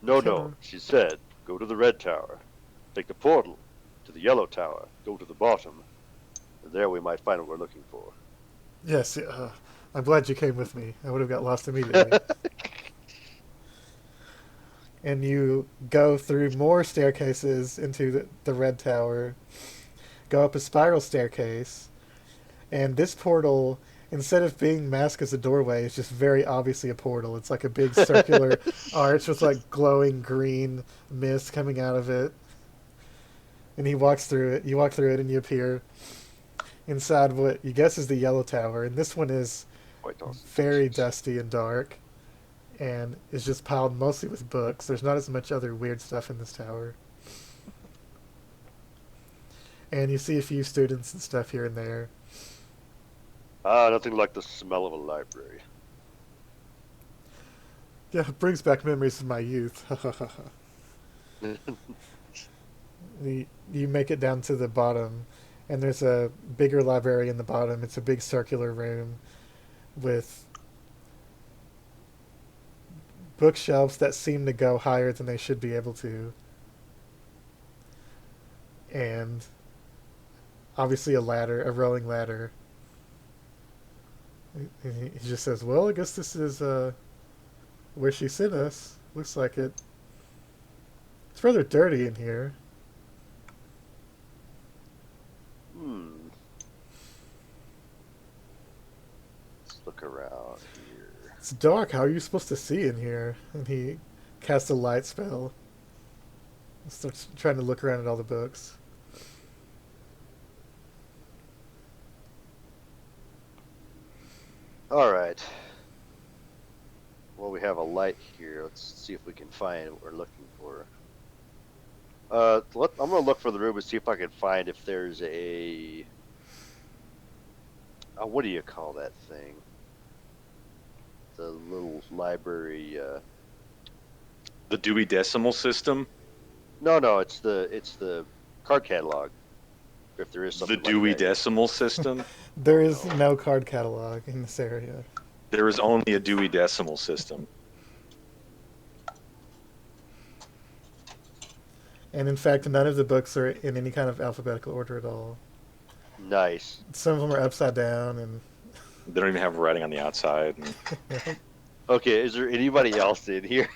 No. She said, go to the red tower. Take the portal to the yellow tower. Go to the bottom. there, we might find what we're looking for. Yes, I'm glad you came with me. I would have got lost immediately. And you go through more staircases into the red tower, go up a spiral staircase, and this portal, instead of being masked as a doorway, is just very obviously a portal. It's like a big circular arch with like glowing green mist coming out of it. And he walks through it. You walk through it, and you appear inside what you guess is the yellow tower. And this one is very dusty and dark, and is just piled mostly with books. There's not as much other weird stuff in this tower. And you see a few students and stuff here and there. Nothing like the smell of a library. Yeah, it brings back memories of my youth. You make it down to the bottom, and there's a bigger library in the bottom. It's a big circular room with bookshelves that seem to go higher than they should be able to. And obviously a ladder, a rolling ladder. And he just says, well, I guess this is where she sent us. Looks like it. It's rather dirty in here. Let's look around here. It's dark. How are you supposed to see in here? And he casts a light spell. Starts trying to look around at all the books. Alright. Well, we have a light here. Let's see if we can find what we're looking for. I'm going to look for the room and see if I can find if there's a... what do you call that thing? The little library... The Dewey Decimal System? No, it's the card catalog. If there is The something Dewey like that. Decimal System? There is no card catalog in this area. There is only a Dewey Decimal System. And in fact, none of the books are in any kind of alphabetical order at all. Nice. Some of them are upside down, and They don't even have writing on the outside. Okay, is there anybody else in here?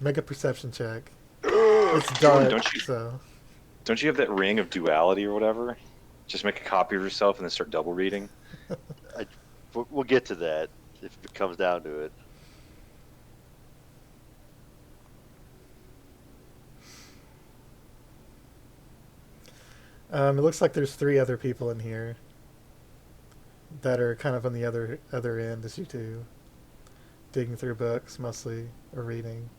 make a perception check. It's dark, so Don't you have that ring of duality or whatever? Just make a copy of yourself and then start double reading. We'll get to that if it comes down to it. it looks like there's 3 other people in here that are kind of on the other end as you two, digging through books mostly or reading.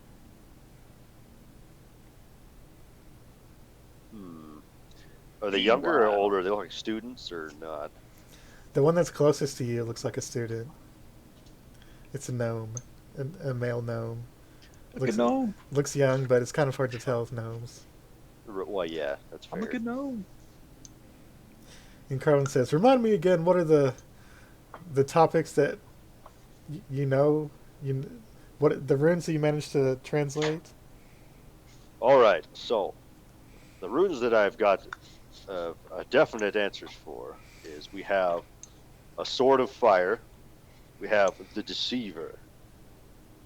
Are they younger or older? Are they like students or not? The one that's closest to you looks like a student. It's a gnome, a male gnome. Looks young, but it's kind of hard to tell with gnomes. Well, yeah, that's fair. I'm a good gnome. And Carlin says, "Remind me again. What are the topics that you know? What the runes that you managed to translate?" All right, so the runes that I've got definite answers for is we have a sword of fire, we have the deceiver,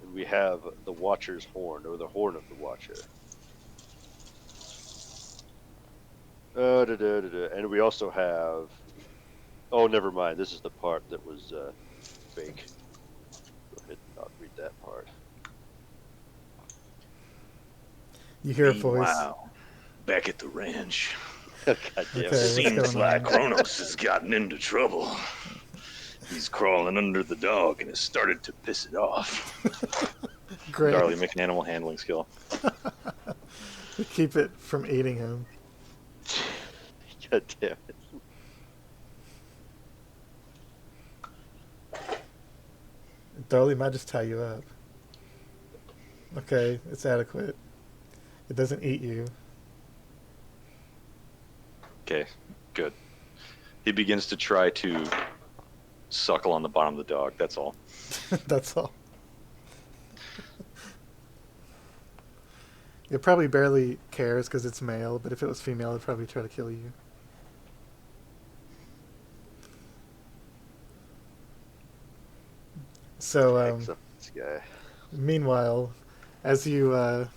and we have the watcher's horn, or the horn of the watcher. And we also have... Oh, never mind. This is the part that was fake. Go ahead and not read that part. You hear a voice. Wow. Back at the ranch. God damn Okay, it. Seems going like on? Kronos has gotten into trouble. He's crawling under the dog and has started to piss it off. Great. Darli, make an animal handling skill. Keep it from eating him. God damn it. Darli might just tie you up. Okay, it's adequate. It doesn't eat you. Okay, good. He begins to try to suckle on the bottom of the dog, that's all. That's all. It probably barely cares because it's male, but if it was female, it'd probably try to kill you. So, Except this guy. meanwhile, as you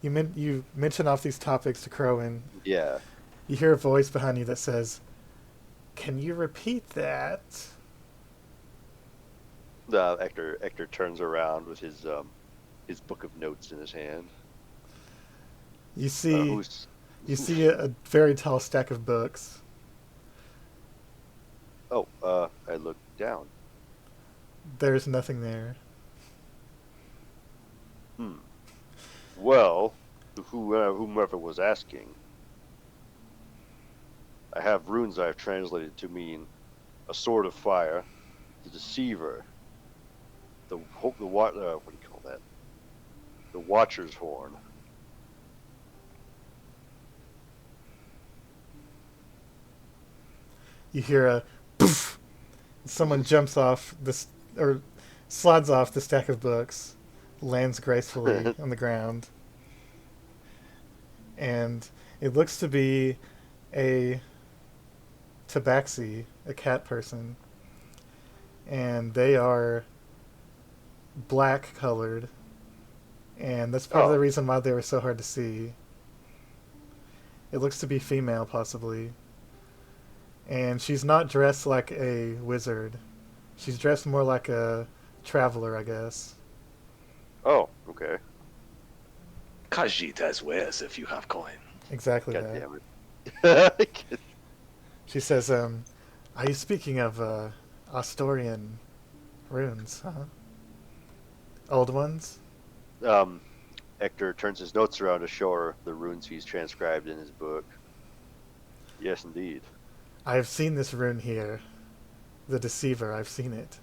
mention off these topics to Crowan, Yeah. you hear a voice behind you that says, "Can you repeat that?" Ectur turns around with his book of notes in his hand. You see, Who's you see a very tall stack of books. Oh, I look down. There's nothing there. Well, whomever was asking, I have runes I've translated to mean a sword of fire, the deceiver, what do you call that? The Watcher's horn. You hear a poof. Someone jumps off this or slides off the stack of books, lands gracefully on the ground, and it looks to be a tabaxi, a cat person, and they are black colored, and that's part of the reason why they were so hard to see. It looks to be female, possibly. And she's not dressed like a wizard. She's dressed more like a traveler, I guess. Oh, okay. Khajiit as wares if you have coin. Exactly God that. damn it. She says, are you speaking of Astorian runes, huh? Old ones? Ectur turns his notes around to show her the runes he's transcribed in his book. Yes, indeed. I've seen this rune here. The Deceiver, I've seen it.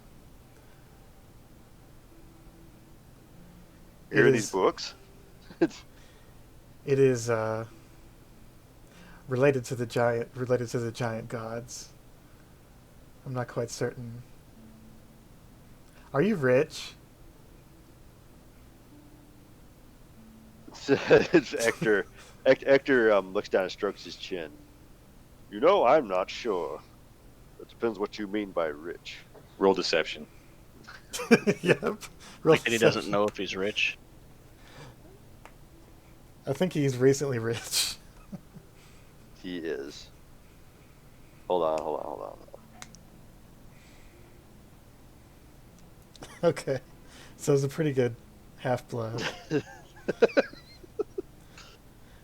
Here It in these is- books? It is related to the giant gods. I'm not quite certain. Are you rich? It's Ectur. Ectur looks down and strokes his chin. You know, I'm not sure. It depends what you mean by rich. Roll deception. Yep. Like that he doesn't know if he's rich. I think he's recently rich. He is. Hold on. Okay. So it's a pretty good half-blood.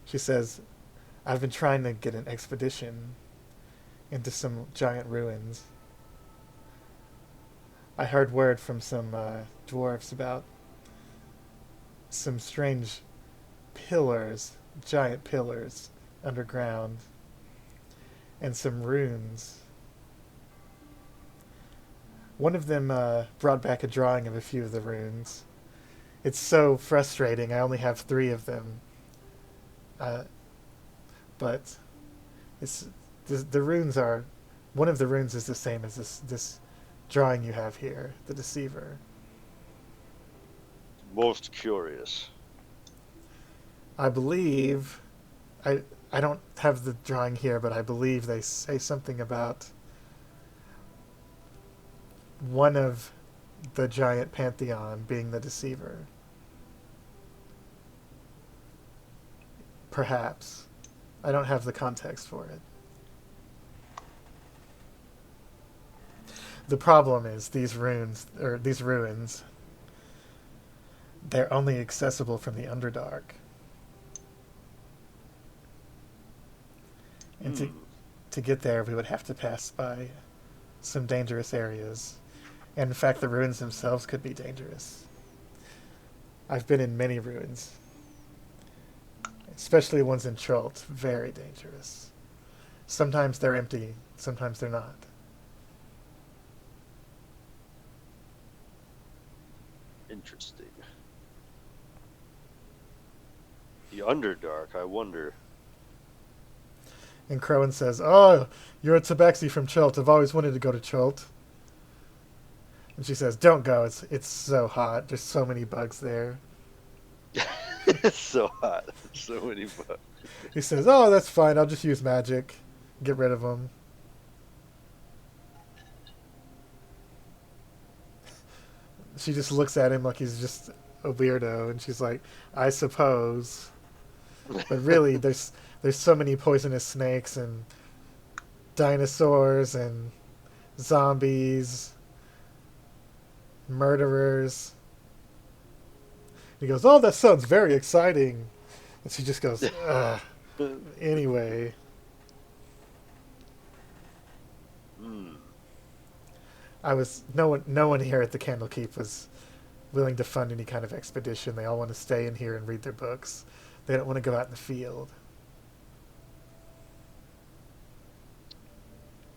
She says, I've been trying to get an expedition into some giant ruins. I heard word from some dwarves about some strange pillars, giant pillars underground, and some runes. One of them brought back a drawing of a few of the runes. It's so frustrating. I only have 3 of them. But it's the runes are. One of the runes is the same as this drawing you have here, the Deceiver. Most curious. I believe, I don't have the drawing here, but I believe they say something about one of the giant pantheon being the Deceiver. Perhaps. I don't have the context for it. The problem is these ruins, they're only accessible from the Underdark. And to get there, we would have to pass by some dangerous areas. And in fact, the ruins themselves could be dangerous. I've been in many ruins, especially ones in Chult. Very dangerous. Sometimes they're empty, sometimes they're not. Interesting. The Underdark, I wonder. And Crowan says, "Oh, you're a tabaxi from Chult. I've always wanted to go to Chult." And she says, "Don't go. It's so hot. There's so many bugs there." It's so hot. So many bugs. He says, "Oh, that's fine. I'll just use magic. Get rid of them." She just looks at him like he's just a weirdo, and she's like, "I suppose." But really, there's so many poisonous snakes and dinosaurs and zombies, murderers. He goes, "Oh, that sounds very exciting," and she just goes, "Ugh." Anyway, Hmm. no one here at the Candlekeep was willing to fund any kind of expedition. They all want to stay in here and read their books. They don't want to go out in the field.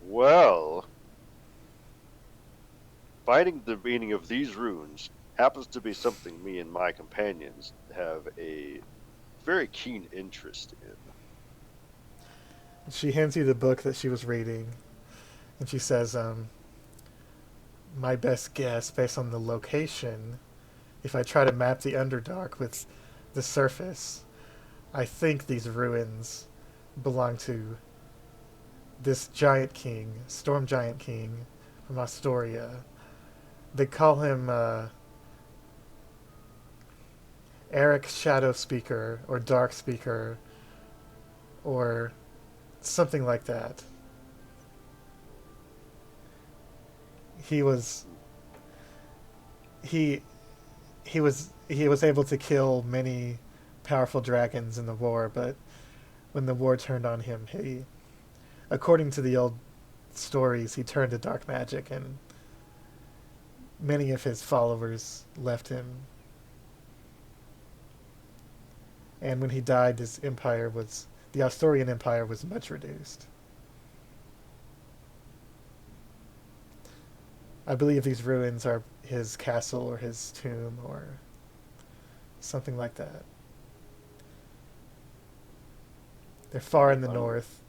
Well, finding the meaning of these runes happens to be something me and my companions have a very keen interest in. She hands you the book that she was reading, and she says, "My best guess, based on the location, if I try to map the Underdark with the surface, I think these ruins belong to this giant king, Storm Giant King from Astoria. They call him Eric Shadow Speaker or Dark Speaker or something like that. He was he he was able to kill many powerful dragons in the war, but when the war turned on him, he, according to the old stories, he turned to dark magic, and many of his followers left him. And when he died, his empire was the Asturian Empire was much reduced. I believe these ruins are his castle or his tomb or something like that. They're far in the north.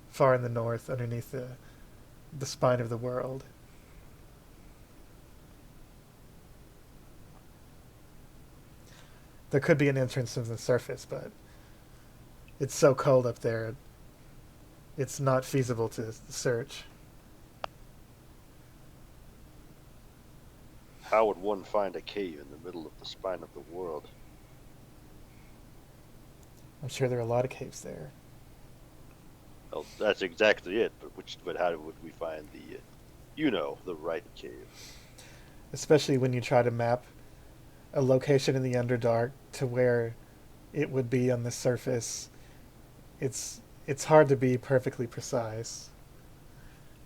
Far in the north, underneath the spine of the world. There could be an entrance from the surface, but it's so cold up there, it's not feasible to search. How would one find a cave in the middle of the spine of the world? I'm sure there are a lot of caves there. Well, that's exactly it. But how would we find the right cave? Especially when you try to map a location in the Underdark to where it would be on the surface. It's hard to be perfectly precise.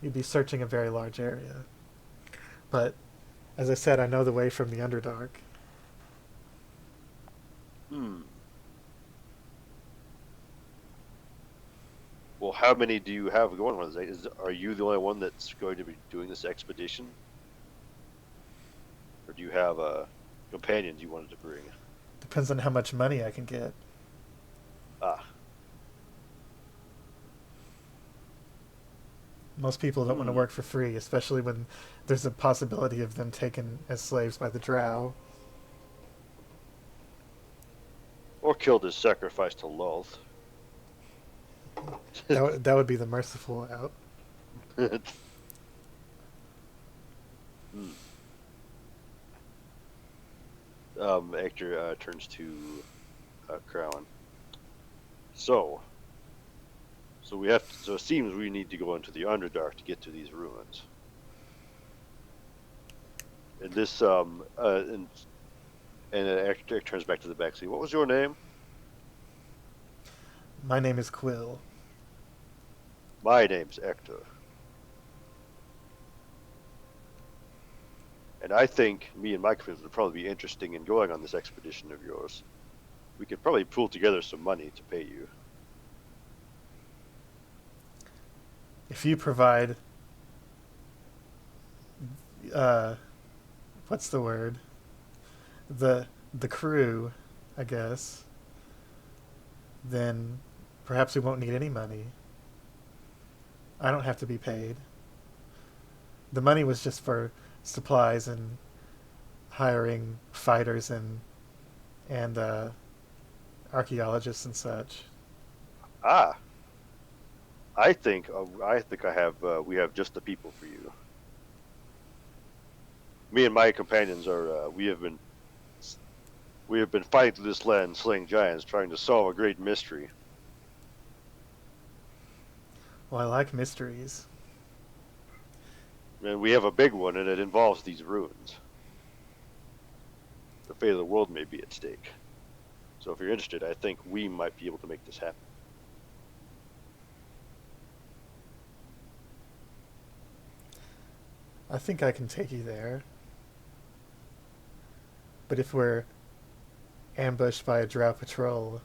You'd be searching a very large area. But as I said, I know the way from the Underdark. Well, how many do you have going on? Are you the only one that's going to be doing this expedition? Or do you have companions you wanted to bring? Depends on how much money I can get. Ah. Most people don't want to work for free, especially when there's a possibility of them taken as slaves by the Drow. Or killed as sacrifice to Lolth. That would be the merciful out. Ectur turns to Crowan. So it seems we need to go into the Underdark to get to these ruins. And this and Ectur turns back to the back seat. What was your name? My name is Quill. My name's Ectur. And I think me and my companions would probably be interested in going on this expedition of yours. We could probably pool together some money to pay you. If you provide, what's the word? The crew, I guess. Then perhaps we won't need any money. I don't have to be paid. The money was just for supplies and hiring fighters and archaeologists and such. Ah, I think we have just the people for you. Me and my companions are. We have been fighting through this land, slaying giants, trying to solve a great mystery. Well, I like mysteries. And we have a big one, and it involves these ruins. The fate of the world may be at stake. So if you're interested, I think we might be able to make this happen. I think I can take you there. But if we're ambushed by a drow patrol,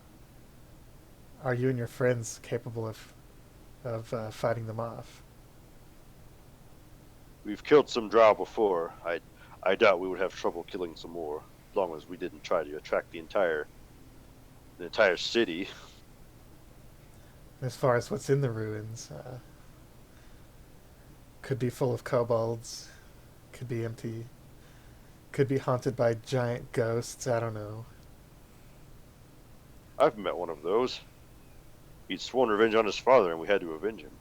are you and your friends capable of fighting them off? We've killed some drow before. I doubt we would have trouble killing some more, as long as we didn't try to attract the entire city. As far as what's in the ruins, could be full of kobolds, could be empty, could be haunted by giant ghosts. I don't know. I've met one of those. He'd sworn revenge on his father, and we had to avenge him.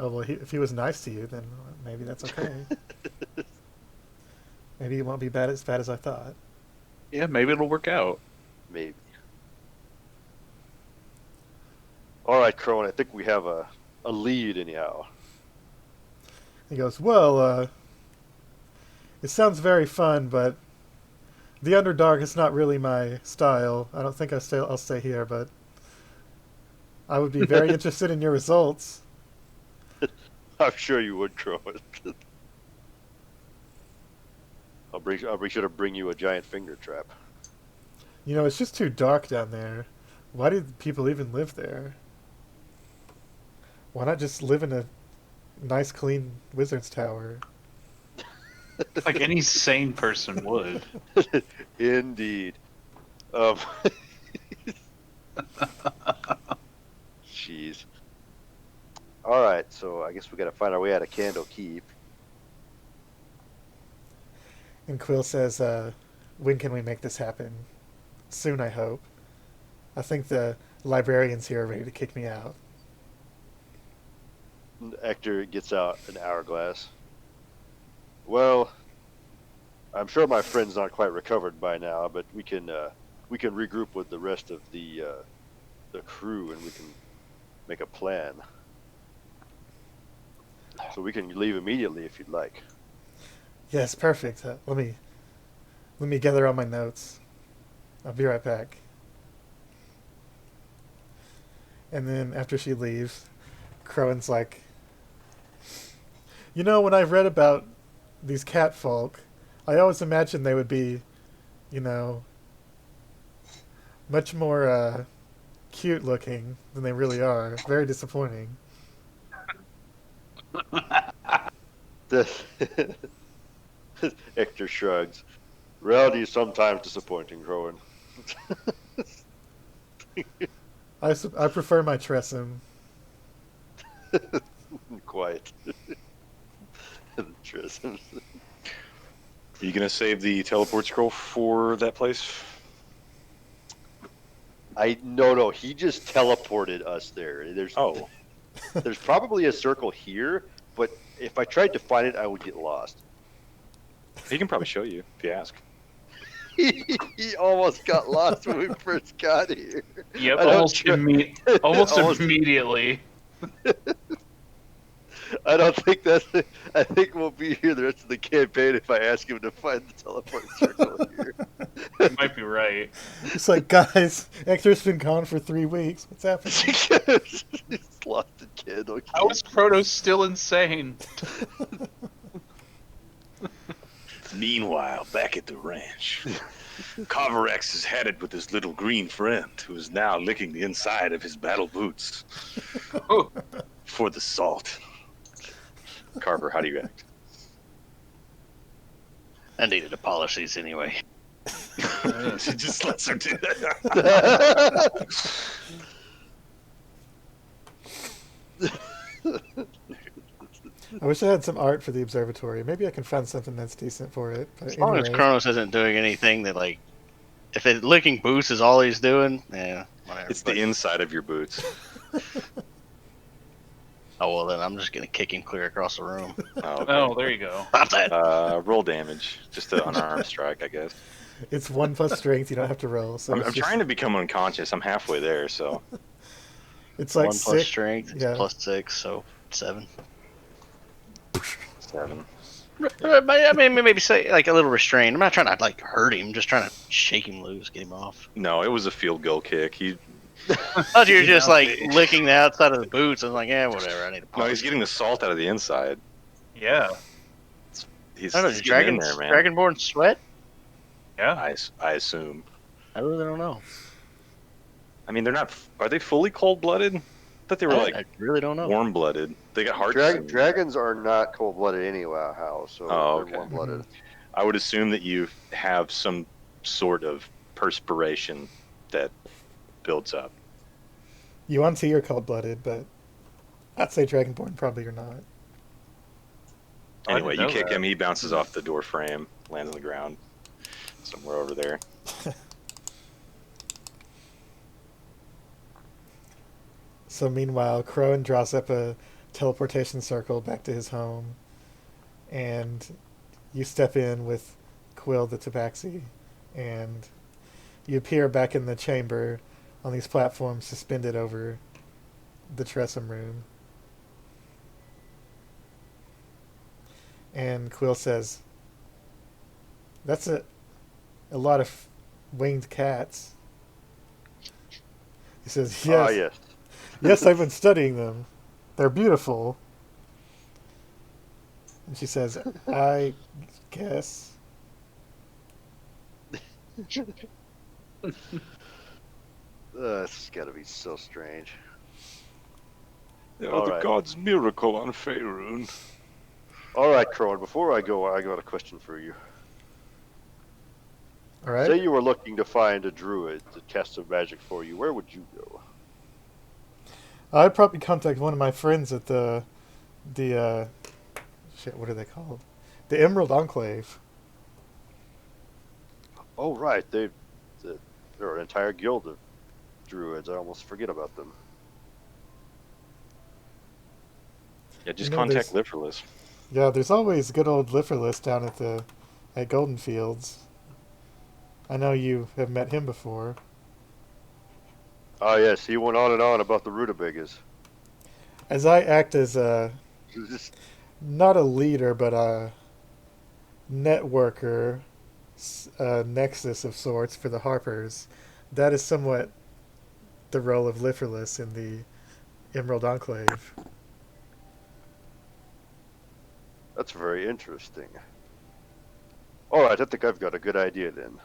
Oh well, if he was nice to you, then maybe that's okay. Maybe it won't be as bad as I thought. Yeah, maybe it'll work out. Maybe. All right, Crone, I think we have a lead anyhow. He goes, well, it sounds very fun, but the Underdark is not really my style. I don't think I'll stay here, but I would be very interested in your results. I'm sure you would, Crone. I'll be sure to bring you a giant finger trap. You know, it's just too dark down there. Why do people even live there? Why not just live in a nice, clean wizard's tower? Like any sane person would. Indeed. Jeez. All right, so I guess we got to find our way out of Candle Keep. And Quill says, when can we make this happen? Soon, I hope. I think the librarians here are ready to kick me out. Ectur gets out an hourglass. Well, I'm sure my friend's not quite recovered by now, but we can regroup with the rest of the crew, and we can make a plan. So we can leave immediately if you'd like. Yes, perfect. Let me gather all my notes. I'll be right back. And then after she leaves, Crowan's like, you know, when I've read about these cat folk, I always imagined they would be, you know, much more cute looking than they really are. Very disappointing. Ectur shrugs. Reality is sometimes disappointing, Crowan. I prefer my Tressum. Quite. Tressum. Are you gonna save the teleport scroll for that place? No. He just teleported us there. There's probably a circle here, but if I tried to find it, I would get lost. He can probably show you if you ask. He almost got lost when we first got here. Yep, almost immediately. I don't think I think we'll be here the rest of the campaign if I ask him to find the teleport circle here. You might be right. It's like, guys, Ectur's been gone for 3 weeks. What's happening? He's lost a kid. Okay. How is Kronos still insane? Meanwhile, back at the ranch, Carvorax is headed with his little green friend, who is now licking the inside of his battle boots for the salt. Carver, how do you act? I needed to polish these anyway. She just lets her do that. I wish I had some art for the observatory. Maybe I can find something that's decent for it. But As long as anyway. Kronos isn't doing anything that, like, if it licking boots is all he's doing, yeah, whatever. It's the inside of your boots. Oh well, then I'm just gonna kick him clear across the room. Oh, okay. Oh, there you go. Stop that! Roll damage. Just an unarmed strike, I guess. It's 1 plus strength. You don't have to roll. So I'm it's just, trying to become unconscious. I'm halfway there, so. It's like 1 plus 6. strength, Yeah. plus 6, so 7. 7. I mean, maybe say like a little restrained. I'm not trying to like hurt him. Just trying to shake him loose, get him off. No, it was a field goal kick. I thought you were just like licking the outside of the boots. I was like, yeah, whatever. I need to. No, he's getting the salt out of the inside. Yeah. He's, I don't know. he's Do getting in dragons, there, man. Dragonborn sweat? Yeah. I assume. I really don't know. I mean, they're not. Are they fully cold-blooded? I thought they were I really don't know. warm-blooded. They got hearts. Dragons are not cold-blooded anyway, so Oh, they're okay. warm-blooded. I would assume that you have some sort of perspiration that builds up. You want to see you're cold-blooded, but I'd say Dragonborn probably you're not. I Anyway, didn't you know kick that. him. He bounces off the door frame, lands on the ground, somewhere over there. So meanwhile, Crowan draws up a teleportation circle back to his home, and you step in with Quill the Tabaxi, and you appear back in the chamber on these platforms suspended over the Tressum room. And Quill says, "That's a lot of winged cats." He says, "Yes, Ah, yes. yes, I've been studying them. They're beautiful." And she says, "I guess." This got to be so strange. They are All the right. god's miracle on Faerun. All right, Crowan, before I got a question for you. All right. Say you were looking to find a druid to cast some magic for you. Where would you go? I'd probably contact one of my friends at the shit. What are they called? The Emerald Enclave. Oh, right. They're an entire guild of druids. I almost forget about them. Yeah, just You know, contact Liverless. Yeah, there's always good old Liverless down at Golden Fields. I know you have met him before. Oh, yes. He went on and on about the rutabagas. As I act as a Just not a leader, but a networker, a nexus of sorts for the Harpers, that is somewhat the role of Liverless in the Emerald Enclave. That's very interesting. All right, I think I've got a good idea then.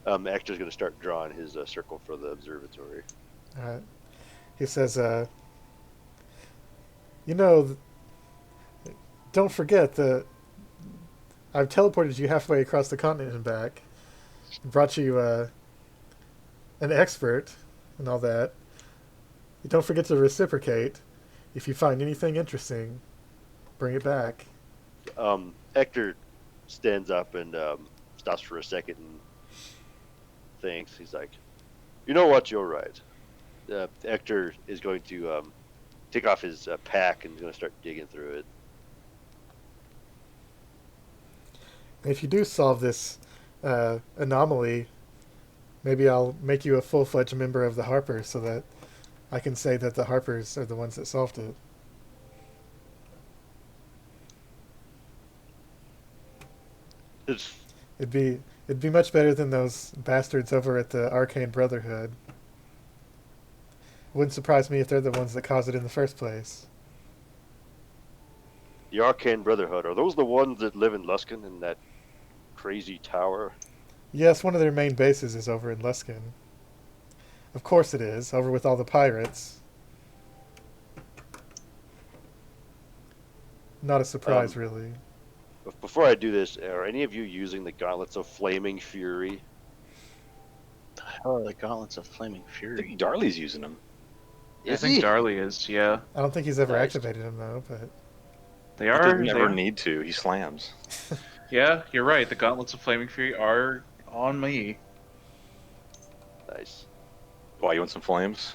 Ectur's going to start drawing his circle for the observatory. He says, "You know, don't forget that I've teleported you halfway across the continent and back, brought you an expert and all that. Don't forget to reciprocate. If you find anything interesting, bring it back." Ectur stands up and stops for a second and thinks. He's like, "You know what? You're right." Ectur is going to take off his pack and is going to start digging through it. If you do solve this anomaly, maybe I'll make you a full-fledged member of the Harpers so that I can say that the Harpers are the ones that solved it. It's, It'd be much better than those bastards over at the Arcane Brotherhood. Wouldn't surprise me if they're the ones that caused it in the first place. the Arcane Brotherhood. Are those the ones that live in Luskan in that crazy tower? Yes, one of their main bases is over in Luskan. Of course it is, over with all the pirates. Not a surprise, really. Before I do this, are any of you using the Gauntlets of Flaming Fury? The hell are the gauntlets of flaming I fury? think Darli's using them. I think Darli is, yeah. I don't think he's ever Nice. activated them, though, but... They He are. doesn't they ever are- need to. He slams. Yeah, you're right. The Gauntlets of Flaming Fury are on me. Nice. Why, you want some flames?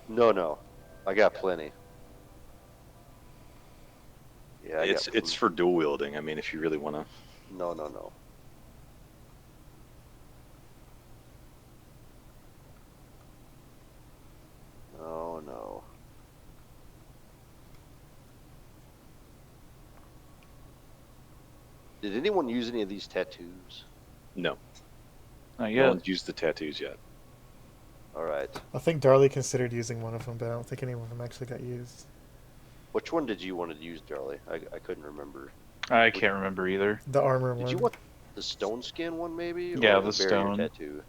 No, I got plenty. Yeah, I It's got it's for dual wielding. I mean, if you really want to. no, no, no. No, no. Did anyone use any of these tattoos? No, Not no yet. one's used the tattoos yet. All right. I think Darli considered using one of them, but I don't think any of them actually got used. Which one did you want to use, Darli? I couldn't remember. I can't remember either. The armor Did one. you want the stone skin one, maybe? Yeah, or the barrier stone. tattoo.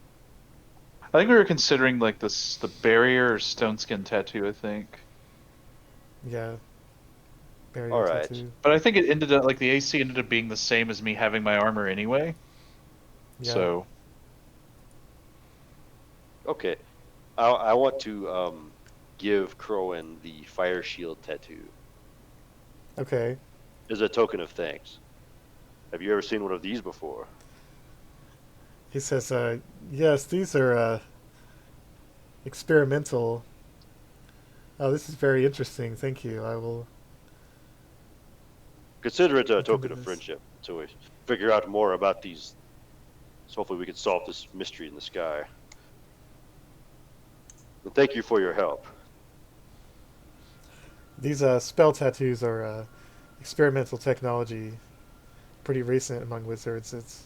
I think we were considering like the barrier or stone skin tattoo. I think, Yeah. Barrier All right. tattoo. but I think it ended up like the AC ended up being the same as me having my armor anyway. Yeah. So Okay. I want to give Crowan the fire shield tattoo Okay. as a token of thanks. Have you ever seen one of these before? He says, yes, these are experimental. Oh, this is very interesting. Thank you. I will. Consider it a Look token into of this. friendship, so we figure out more about these. So hopefully we can solve this mystery in the sky. And thank you for your help. These spell tattoos are experimental technology, pretty recent among wizards.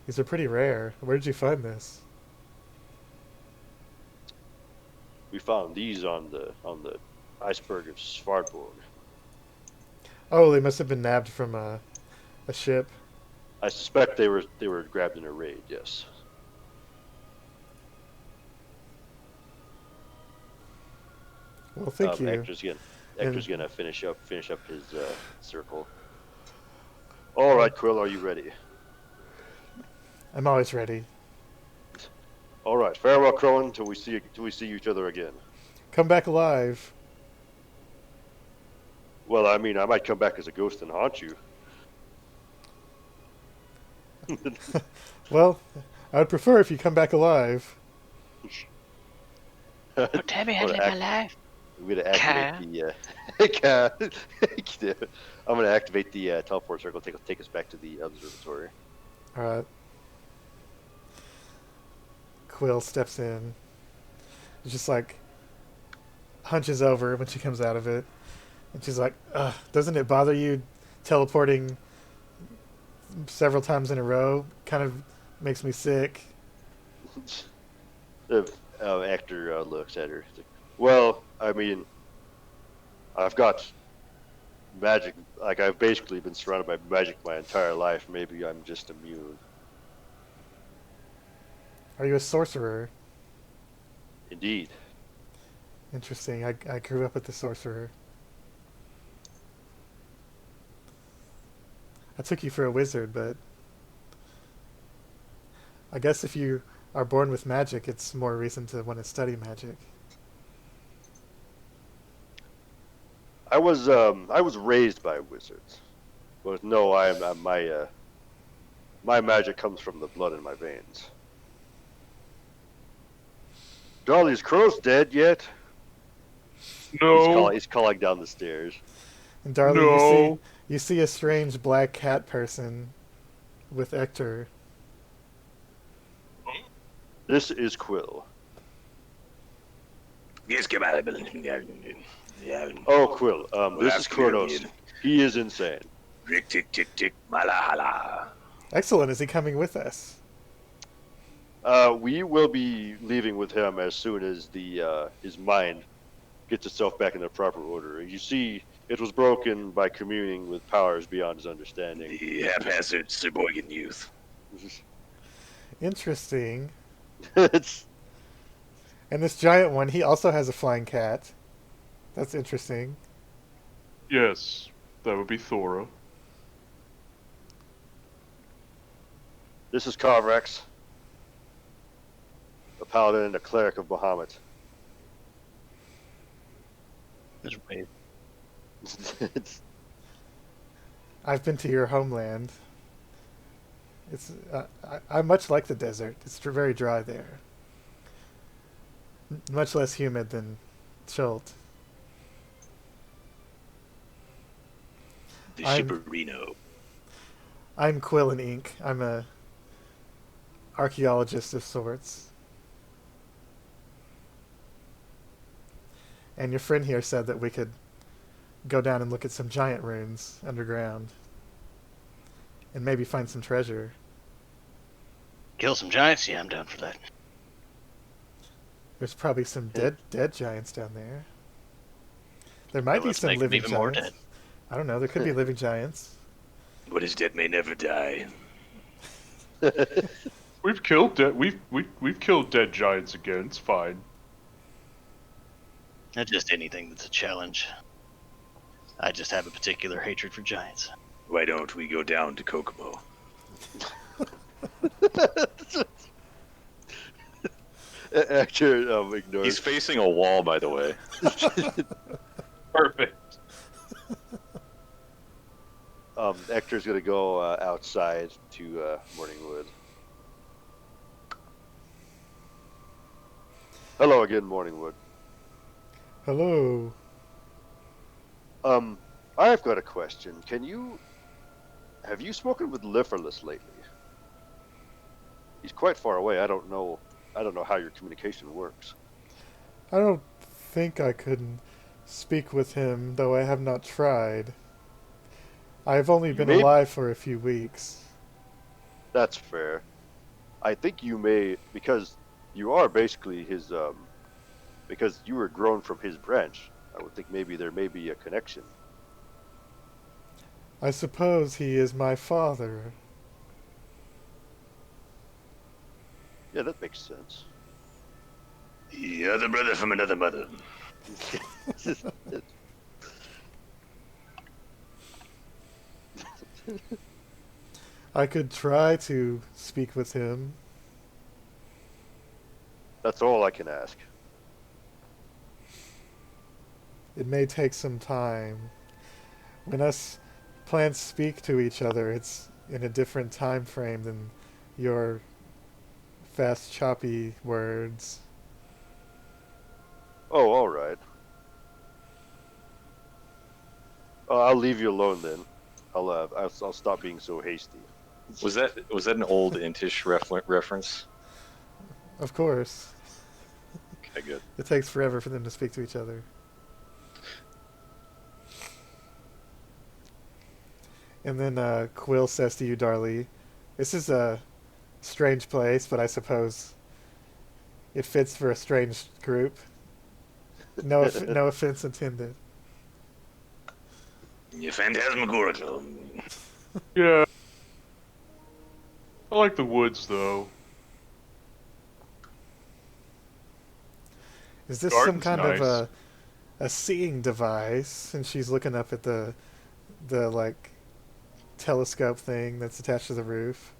These are pretty rare. Where did you find this? We found these on the iceberg of Svartborg. Oh, they must have been nabbed from a ship. I suspect they were grabbed in a raid. Yes. Well, thank you. Ectur's gonna finish up his circle. All right, Quill, are you ready? I'm always ready. All right, farewell, Crowan, till we see each other again. Come back alive. Well, I mean, I might come back as a ghost and haunt you. Well, I would prefer if you come back alive. Oh, tell me how to live my life. I'm gonna activate the. I'm gonna activate the teleport circle. Take us back to the observatory. Alright. Quill steps in. Just like hunches over when she comes out of it. And she's like, ugh, doesn't it bother you teleporting several times in a row? Kind of makes me sick. The actor looks at her. He's like, well, I mean, I've got magic. Like I've basically been surrounded by magic my entire life. Maybe I'm just immune. Are you a sorcerer? Indeed. Interesting. I grew up with the sorcerer. I took you for a wizard, but I guess if you are born with magic, it's more reason to want to study magic. I was raised by wizards, but no, my magic comes from the blood in my veins. Darli, is Kronos dead yet? no, He's calling down the stairs. And Darli, No. you see a strange black cat person with Ectur. This is Quill. Yes, come out. Oh, Quill. This is Kronos. He is insane. Rick, tick, tick, tick, malahala. Excellent. Is he coming with us? We will be leaving with him as soon as his mind gets itself back in the proper order. You see, it was broken by communing with powers beyond his understanding. The haphazard Sheboygan youth. Interesting. It's And this giant one, he also has a flying cat. That's interesting. yes, that would be Thora. This is Carvorax, a paladin and a cleric of Bahamut. There's way. It's, I've been to your homeland. It's I much like the desert. It's very dry there. Much less humid than Chult. The I'm- Shipperino. I'm Quill and Ink. I'm a archaeologist of sorts. And your friend here said that we could go down and look at some giant runes underground. And maybe find some treasure. Kill some giants? Yeah, I'm down for that. There's probably some dead giants down there. There might be Let's some make them living even more giants. dead. I don't know. There could be living giants. What is dead may never die. We've killed we've killed dead giants again. It's fine. Not just anything that's a challenge. I just have a particular hatred for giants. Why don't we go down to Kokomo? Ectur ignores. He's facing a wall, by the way. Perfect. Ectur's gonna go outside to Morningwood. Hello again, Morningwood. Hello. I've got a question. Have you spoken with Liferless lately? He's quite far away. I don't know how your communication works. I don't think I could speak with him, though I have not tried. I've only been Maybe- alive for a few weeks. That's fair. I think you may, because you are basically his, because you were grown from his branch. I would think maybe there may be a connection. I suppose he is my father. Yeah, that makes sense. The other brother from another mother. I could try to speak with him. That's all I can ask. It may take some time. When us plants speak to each other, it's in a different time frame than your fast, choppy words. Oh, all right. I'll leave you alone then. I'll stop being so hasty. Was that an old Intish reference? Of course. Okay, good. It takes forever for them to speak to each other. And then Quill says to you, Darli, this is a strange place, but I suppose it fits for a strange group. No offense intended. You phantasmagorical. Yeah. I like the woods though. Is this some Garden's kind nice. of a seeing device? And she's looking up at the like telescope thing that's attached to the roof.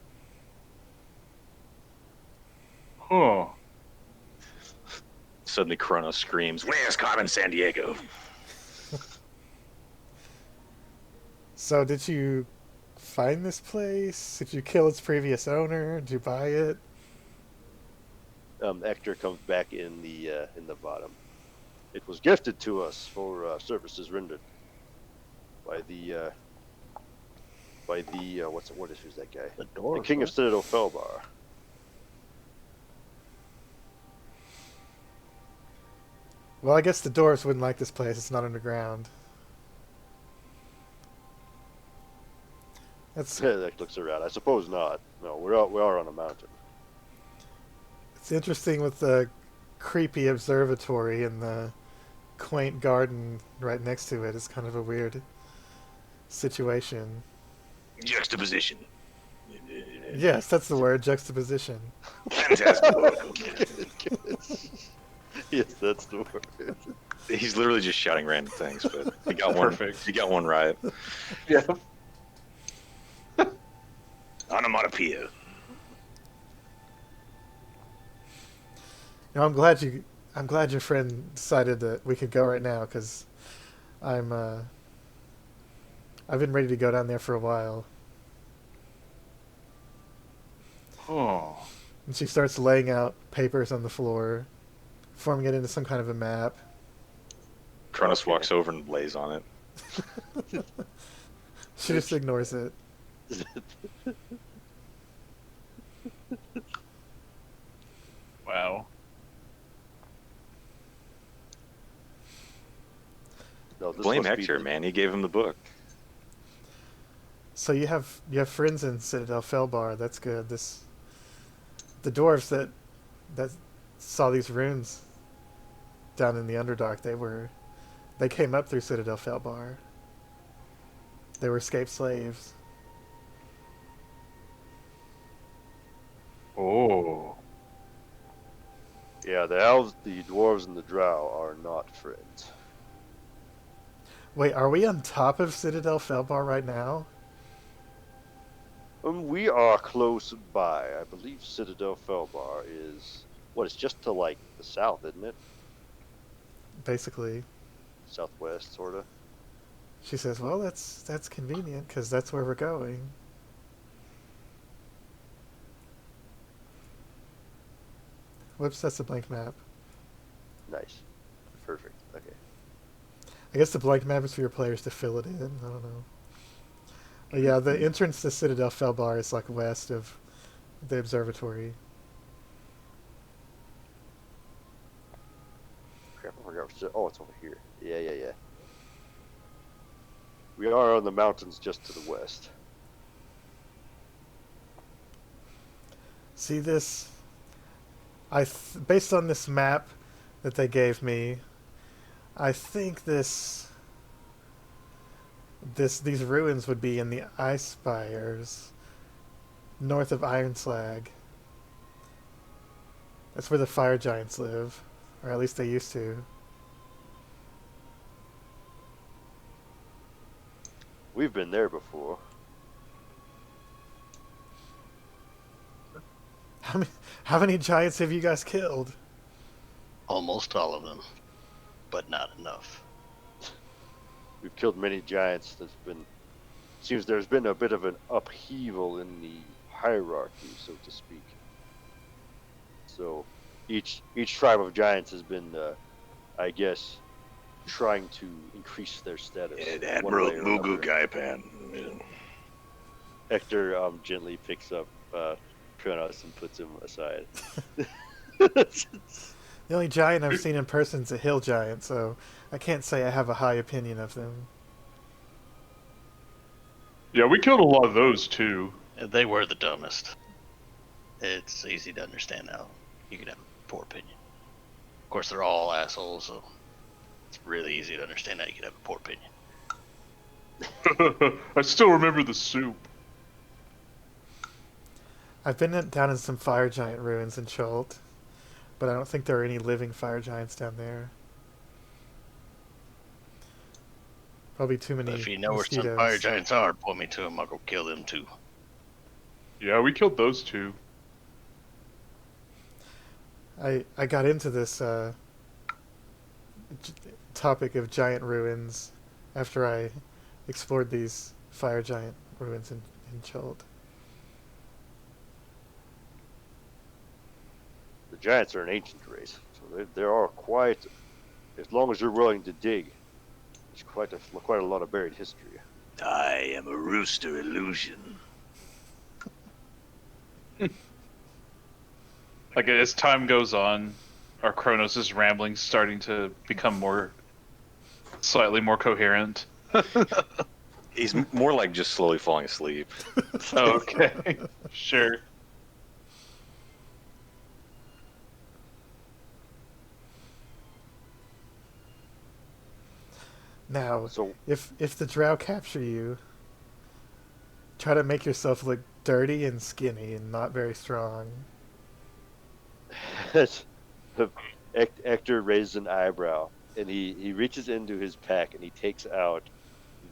Huh. Suddenly, Kronos screams, Where's Carmen San Diego? So did you find this place? Did you kill its previous owner? Did you buy it? Ectur comes back in the bottom. It was gifted to us for services rendered by the who's that guy? The door. The King of Citadel Felbar. Well, I guess the dwarves wouldn't like this place. It's not underground. That's That looks around. I suppose not. No, we are on a mountain. It's interesting with the creepy observatory and the quaint garden right next to it. It's kind of a weird situation. Juxtaposition. Yes, that's the word, juxtaposition. Phantasmagorical. Yes, that's the word. he's literally just shouting random things, but he got one. Perfect. He got one right. Yeah. Onomatopoeia. No, I'm glad your friend decided that we could go right now because I've been ready to go down there for a while. Oh. And she starts laying out papers on the floor, forming it into some kind of a map. Kronos Okay. walks over and lays on it. She just ignores it. Wow. No, this Blame must be Ectur, the- man. He gave him the book. So you have friends in Citadel Felbar. That's good. The dwarves that saw these runes down in the Underdark. They came up through Citadel Felbar. They were escaped slaves. Oh. Yeah, the elves, the dwarves, and the drow are not friends. Wait, are we on top of Citadel Felbar right now? We are close by. I believe Citadel Felbar is it's just to like the south, isn't it? Basically, Southwest, sort of. she says, "Well, that's convenient because that's where we're going." Whoops, that's a blank map. Nice, perfect. Okay. I guess the blank map is for your players to fill it in. I don't know. But yeah, the entrance to Citadel Felbar is like west of the observatory. Crap, I forgot. Oh, it's over here. Yeah. We are on the mountains just to the west. See this? Based on this map that they gave me, I think these ruins would be in the Ice Spires, north of Iron Slag. That's where the fire giants live, or at least they used to. We've been there before. How many giants have you guys killed? Almost all of them, but not enough. We've killed many giants. Seems there's been a bit of an upheaval in the hierarchy, so to speak. So each tribe of giants has been, I guess, trying to increase their status. And one Admiral way or Mugu another. Gaipan. Ectur gently picks up Kronos and puts him aside. The only giant I've seen in person is a hill giant, so I can't say I have a high opinion of them. Yeah, we killed a lot of those too. They were the dumbest. It's easy to understand now. You could have a poor opinion. Of course, they're all assholes, so it's really easy to understand how you could have a poor opinion. I still remember the soup. I've been down in some fire giant ruins in Chult, but I don't think there are any living fire giants down there. Probably too many If you know where mosquitoes. some fire giants are, point me to them. I'll go kill them too. Yeah, we killed those two. I got into this topic of giant ruins after I explored these fire giant ruins in Chult. The giants are an ancient race, so they are quite. As long as you're willing to dig, there's quite a lot of buried history. I am a rooster illusion. Like, as time goes on, our Kronos' ramblings starting to become slightly more coherent. He's more like just slowly falling asleep. Okay, sure. Now, So if the drow capture you, try to make yourself look dirty and skinny and not very strong. Ectur raises an eyebrow, and he reaches into his pack and he takes out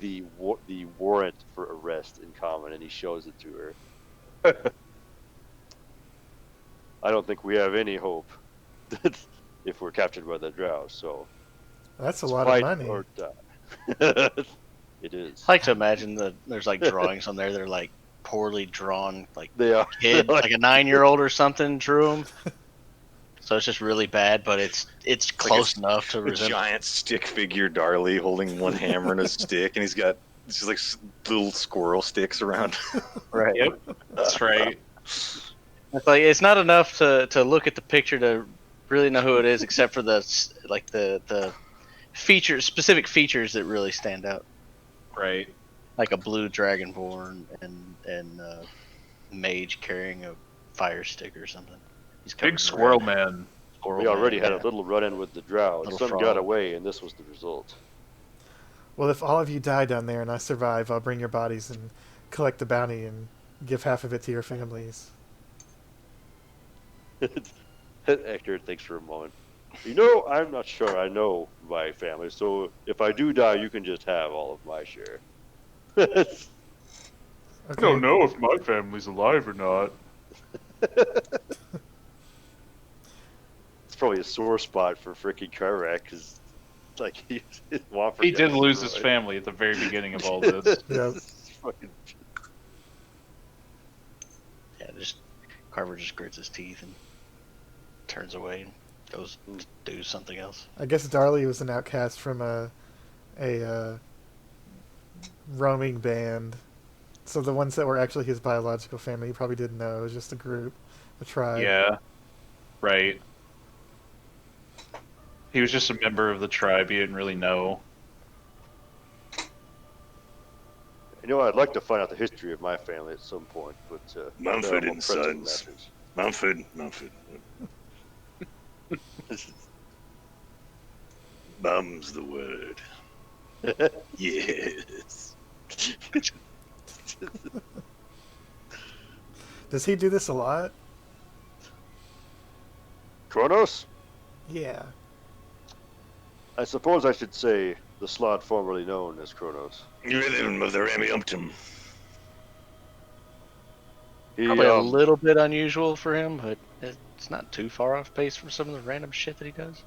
the warrant for arrest in common, and he shows it to her. I don't think we have any hope if we're captured by the drow. So That's a it's lot of fight money. or die. It is. I like to imagine that there's like drawings on there that are like poorly drawn, like They are. kid, like a 9-year-old or something drew them. So it's just really bad, but it's close enough to A resemble. giant stick figure Darli holding one hammer and a stick, and he's got It's just like little squirrel sticks around. Right. Yep, that's right. It's like it's not enough to look at the picture to really know who it is, except for the features, specific features that really stand out, Right. like a blue dragonborn and mage carrying a fire stick or something. He's covered Big in squirrel red. man. Squirrel We already man, had yeah. a little run-in with the drow. Little Some got frog. away, and this was the result. Well, if all of you die down there and I survive, I'll bring your bodies and collect the bounty and give half of it to your families. Ectur thinks for a moment. You know, I'm not sure I know my family, so if I do die, you can just have all of my share. It's I don't know if my family's alive or not. probably a sore spot for freaking Carvorax, because like He did lose his family. family at the very beginning of all this. Yep. Fucking Yeah, just Carver just grits his teeth and turns away and goes to do something else. I guess Darli was an outcast from a roaming band. So the ones that were actually his biological family, he probably didn't know. It was just a group, a tribe. Yeah. Right. He was just a member of the tribe. He didn't really know. You know, I'd like to find out the history of my family at some point, but Mumford there are more and pressing Sons. matters. Mumford. Mum's the word. Yes. Does he do this a lot? Kronos? Yeah. I suppose I should say the Slaad formerly known as Kronos. Rhythm of the Ramiumptum. He, Probably a little bit unusual for him, but it's not too far off base from some of the random shit that he does.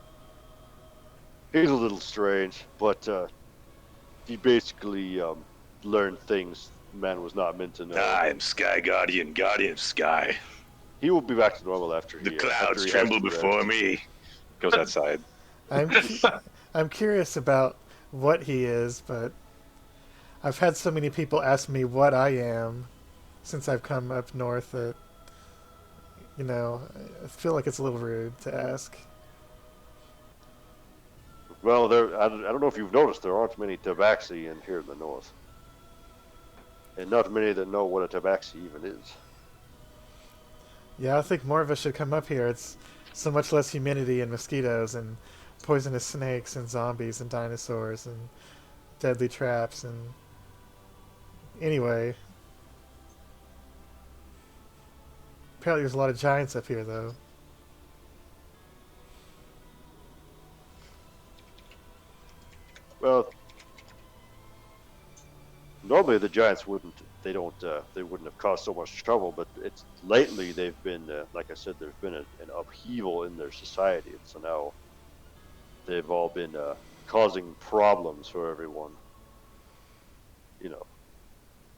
he's a little strange, but he basically learned things man was not meant to know. I am Sky Guardian, Guardian of Sky. He will be back to normal after The he, clouds after he has tremble to before rest. me. Goes outside. I'm curious about what he is, but I've had so many people ask me what I am since I've come up north that, you know, I feel like it's a little rude to ask. Well, I don't know if you've noticed, there aren't many tabaxi in here in the north. And not many that know what a tabaxi even is. Yeah, I think more of us should come up here. It's so much less humidity and mosquitoes and poisonous snakes and zombies and dinosaurs and deadly traps and... Anyway. Apparently there's a lot of giants up here, though. Well, normally the giants wouldn't have caused so much trouble, but it's lately they've been, like I said, there's been an upheaval in their society, and so now they've all been causing problems for everyone. You know,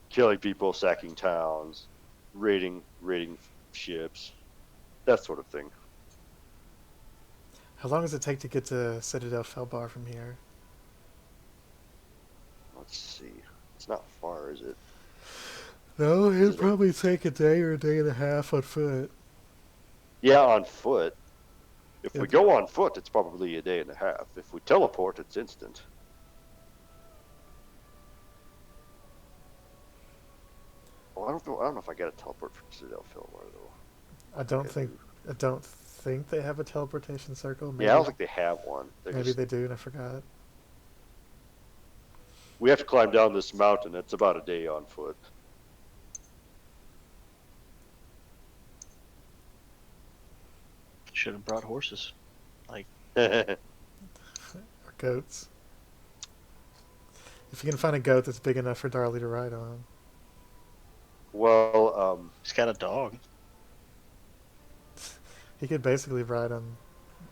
killing people, sacking towns, raiding ships, that sort of thing. How long does it take to get to Citadel Felbar from here? Let's see. It's not far, is it? No, it'd probably take a day or a day and a half on foot. Yeah, on foot. If we Yeah. go on foot, it's probably a day and a half. If we teleport, it's instant. Well, I don't know if I got a teleport from Citadel Fillmore though. I don't think they have a teleportation circle. Maybe, Yeah, I don't think they have one. maybe they do, and I forgot. We have to climb down this mountain. It's about a day on foot. Should have brought horses. Or goats. If you can find a goat that's big enough for Darli to ride on. Well, He's got a dog. He could basically ride on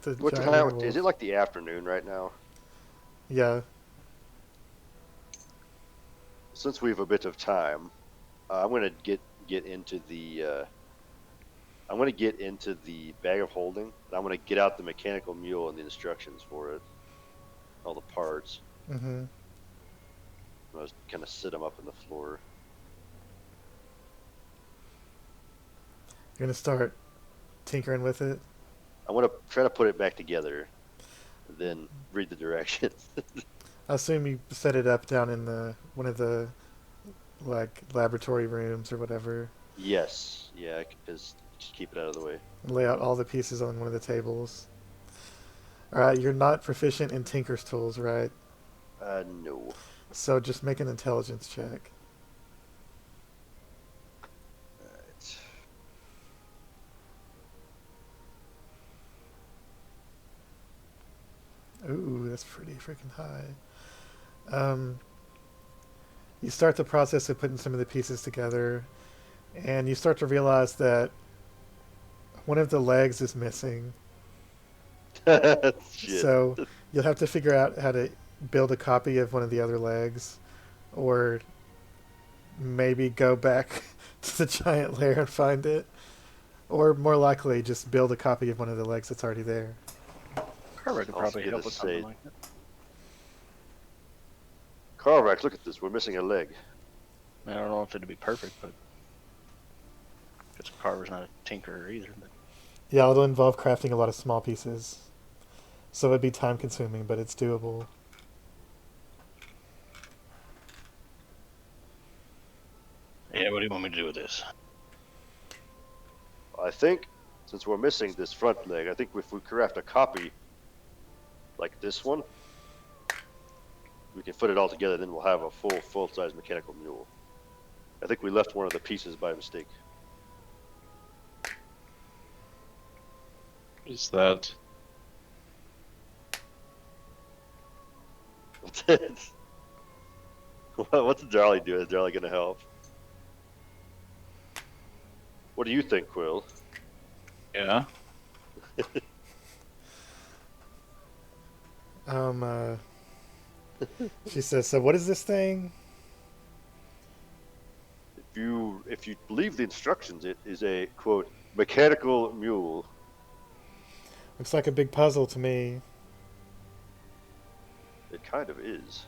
the what giant time werewolf. is it? Like the afternoon right now? Yeah. Since we have a bit of time, I'm gonna get into the bag of holding. And I'm gonna get out the mechanical mule and the instructions for it, all the parts. Mm-hmm. I was kind of sit them up in the floor. You're gonna start tinkering with it. I want to try to put it back together, then read the directions. I assume you set it up down in the one of the like laboratory rooms or whatever. Yes, yeah, because just keep it out of the way. And lay out all the pieces on one of the tables. Alright, you're not proficient in Tinker's tools, right? No. So just make an intelligence check. Alright. Ooh, that's pretty freaking high. You start the process of putting some of the pieces together, and you start to realize that one of the legs is missing. Shit. So you'll have to figure out how to build a copy of one of the other legs, or maybe go back to the giant lair and find it, or more likely just build a copy of one of the legs that's already there. Carver could I was probably gonna help with say- something like that. Carvorax, look at this. We're missing a leg. I don't know if it'd be perfect, but because Carver's not a tinkerer either. But Yeah, it'll involve crafting a lot of small pieces, so it'd be time consuming, but it's doable. yeah, what do you want me to do with this? I think, since we're missing this front leg, I think if we craft a copy like this one, we can put it all together, then we'll have a full-size mechanical mule. I think we left one of the pieces by mistake. Is that What's Darli doing? Is Darli gonna help? What do you think, Quill? yeah? She says, so what is this thing? If you believe the instructions, it is a quote mechanical mule. Looks like a big puzzle to me. It kind of is.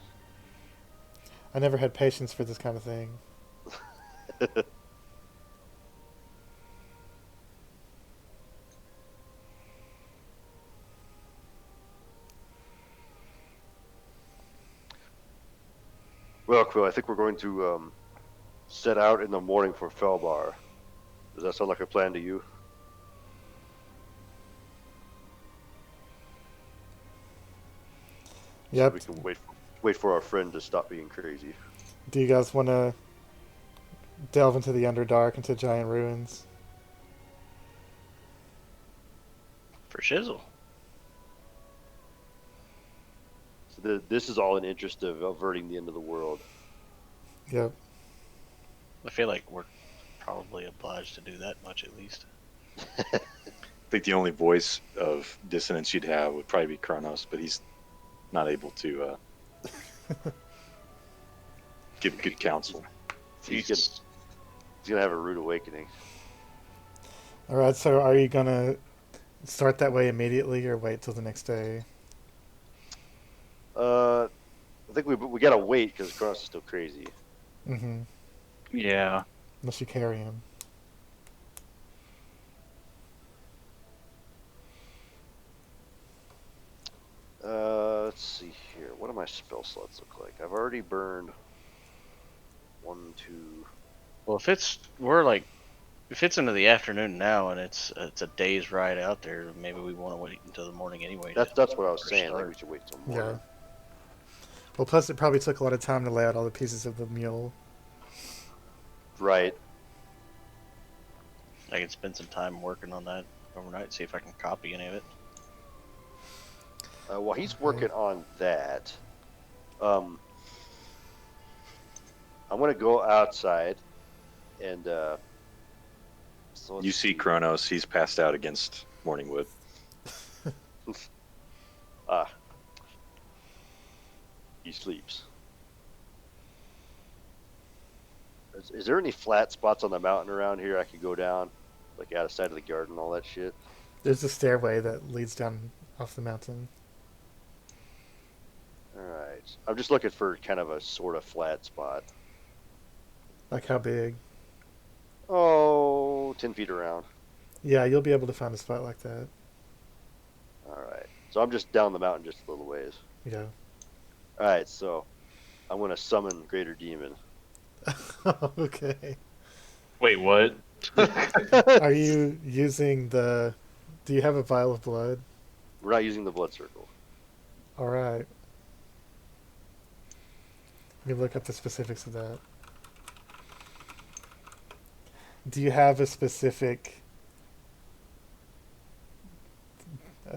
I never had patience for this kind of thing. Well, Quill, I think we're going to set out in the morning for Felbar. Does that sound like a plan to you? Yep. So we can wait for our friend to stop being crazy. Do you guys want to delve into the Underdark, into giant ruins? For shizzle. So this is all in interest of averting the end of the world. Yep. I feel like we're probably obliged to do that much at least. I think the only voice of dissonance you'd have would probably be Kronos, but he's not able to give good counsel. He's gonna have a rude awakening. Alright, so are you going to start that way immediately or wait till the next day? I think we gotta wait because Kronos is still crazy. Mm-hmm. Yeah. Unless you carry him. Let's see here. What do my spell slots look like? I've already burned 1, 2. Well, if it's into the afternoon now and it's a day's ride out there, maybe we want to wait until the morning anyway. That's what I was for saying. Like start. we should wait till morning. Yeah. Well, plus it probably took a lot of time to lay out all the pieces of the mule. Right. I can spend some time working on that overnight, see if I can copy any of it. While he's working on that, I'm gonna go outside and. So let's You see Kronos, he's passed out against Morningwood. He sleeps. Is there any flat spots on the mountain around here I could go down, like out of sight of the garden, all that shit? There's a stairway that leads down off the mountain. Alright. I'm just looking for kind of a sort of flat spot. Like how big? Oh, 10 feet around. Yeah, you'll be able to find a spot like that. Alright. So I'm just down the mountain just a little ways. Yeah. Alright, so I'm going to summon Greater Demon. Okay. Wait, what? Are you using the... Do you have a vial of blood? We're not using the blood circle. Alright. Let me look up the specifics of that. Do you have a specific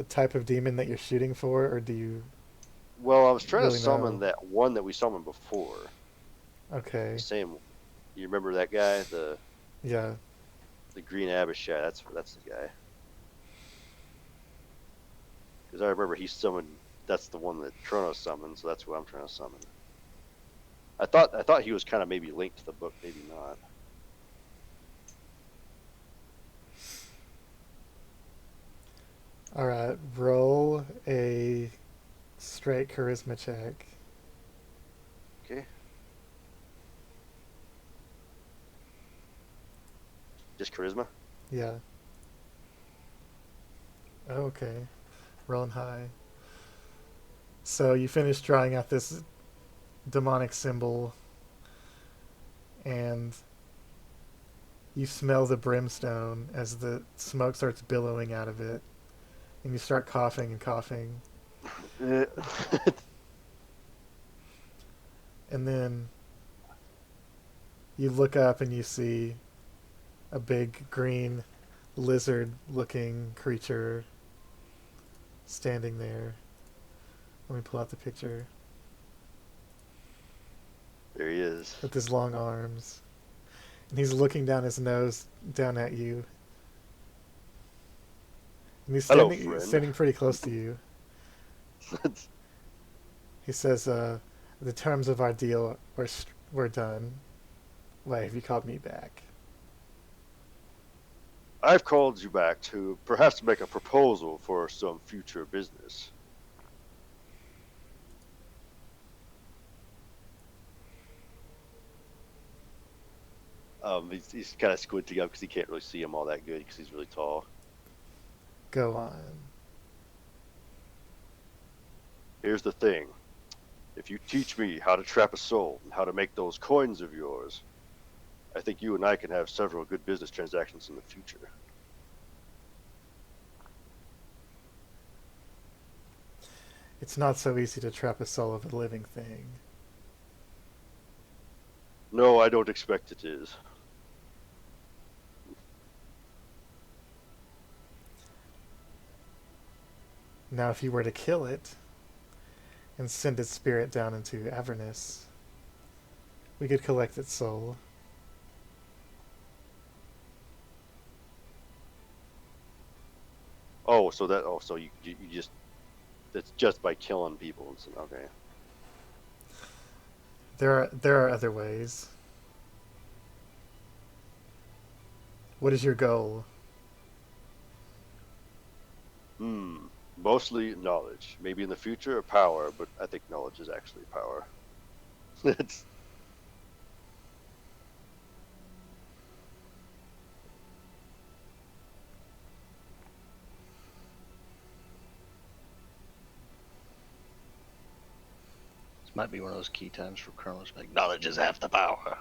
type of demon that you're shooting for, or do you... Well, I was trying Really to summon no. that one that we summoned before. Okay. The same. You remember that guy? Yeah. The green Abishai. That's the guy. Because I remember he summoned. That's the one that Kronos summoned. So that's what I'm trying to summon. I thought he was kind of maybe linked to the book, maybe not. Alright, roll a straight charisma check. Okay. Just charisma. Yeah. Okay. Rolling high. So you finish drawing out this demonic symbol, and you smell the brimstone as the smoke starts billowing out of it, and you start coughing and coughing, and then you look up and you see a big green lizard-looking creature standing there. Let me pull out the picture. There he is. With his long arms. And he's looking down his nose down at you. And he's Hello, standing, friend. standing pretty close to you. He says, the terms of our deal were done. Why have you called me back? I've called you back to perhaps make a proposal for some future business. He's kind of squinting up because he can't really see him all that good because he's really tall. Go on. Here's the thing. If you teach me how to trap a soul and how to make those coins of yours, I think you and I can have several good business transactions in the future. It's not so easy to trap a soul of a living thing. No, I don't expect it is. Now, if you were to kill it and send its spirit down into Avernus, we could collect its soul. Oh, so you just, that's just by killing people and stuff. Okay. There are other ways. What is your goal? Mostly knowledge. Maybe in the future power, but I think knowledge is actually power. It's This might be one of those key times for Kronos. Like, knowledge is half the power.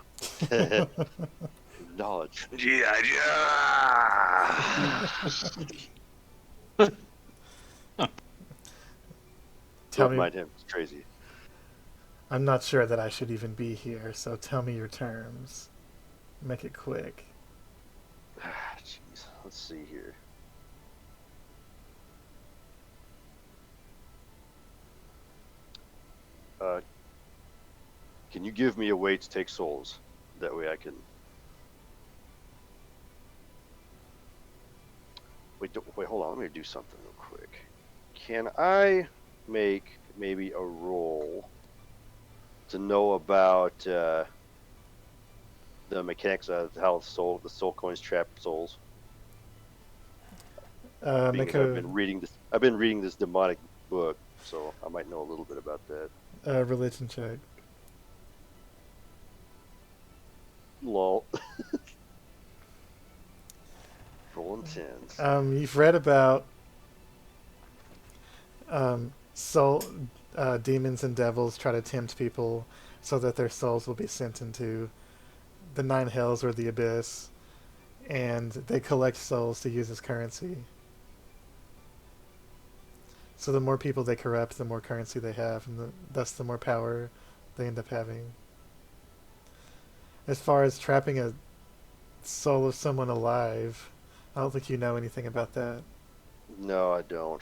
knowledge. Yeah. Tell Don't me, mind him. It's crazy. I'm not sure that I should even be here, so tell me your terms. Make it quick. Jeez. Let's see here. Can you give me a way to take souls? That way I can. Wait, hold on. Let me do something real quick. Can I make maybe a roll to know about the mechanics of how the soul coins trap souls? Being Make as a I've been reading this demonic book, so I might know a little bit about that. Religion check. Lol. Rolling tens. You've read about soul demons and devils try to tempt people so that their souls will be sent into the nine hells or the abyss, and they collect souls to use as currency. So the more people they corrupt, the more currency they have, and thus the more power they end up having. As far as trapping a soul of someone alive, I don't think you know anything about that. No, I don't.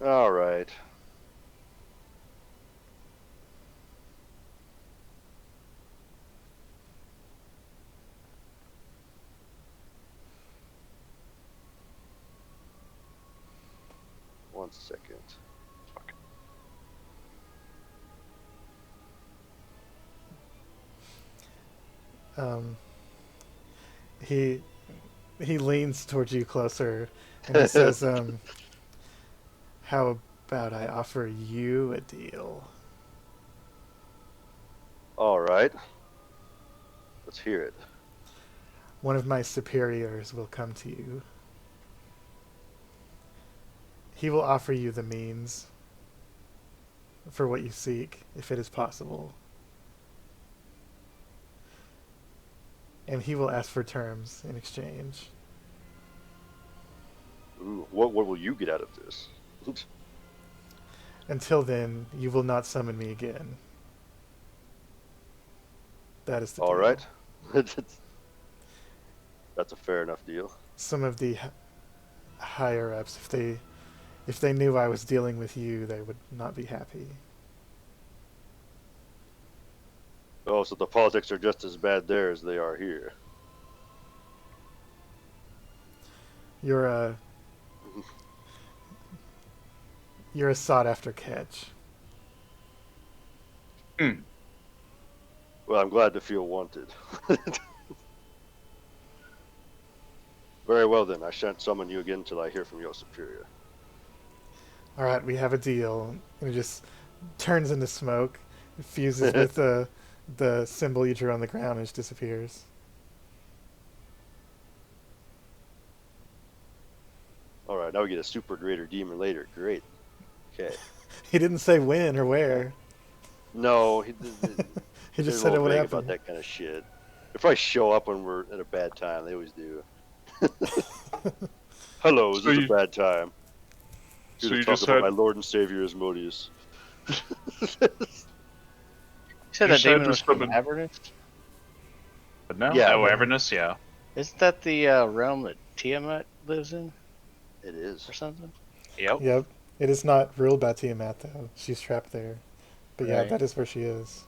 All right. One second. Um, he leans towards you closer, and he says, "How about I offer you a deal?" All right. Let's hear it. One of my superiors will come to you. He will offer you the means for what you seek, if it is possible. And he will ask for terms in exchange. Ooh, what will you get out of this? Until then, you will not summon me again. That is the All deal. right. That's a fair enough deal. Some of the higher ups, if they knew I was dealing with you, they would not be happy. Oh, so the politics are just as bad there as they are here. You're a sought after catch. Well, I'm glad to feel wanted. Very well then, I shan't summon you again until I hear from your superior. All right, we have a deal. And it just turns into smoke, it fuses with the symbol you drew on the ground, and just disappears. All right, now we get a super greater demon later. Great. Okay. He didn't say when or where. No, He just said it would happen. about that kind of shit. They probably show up when we're at a bad time. They always do. Hello, is So this you- a bad time? So Here to you talk just about had my Lord and Savior Asmodeus. You said You that said demon to was from summon- Avernus? But now, Yeah, oh, but- Avernus, yeah. Isn't that the realm that Tiamat lives in, It is. or something? Yep. Yep. It is not ruled by Tiamat, though. She's trapped there. But yeah, Right. that is where she is.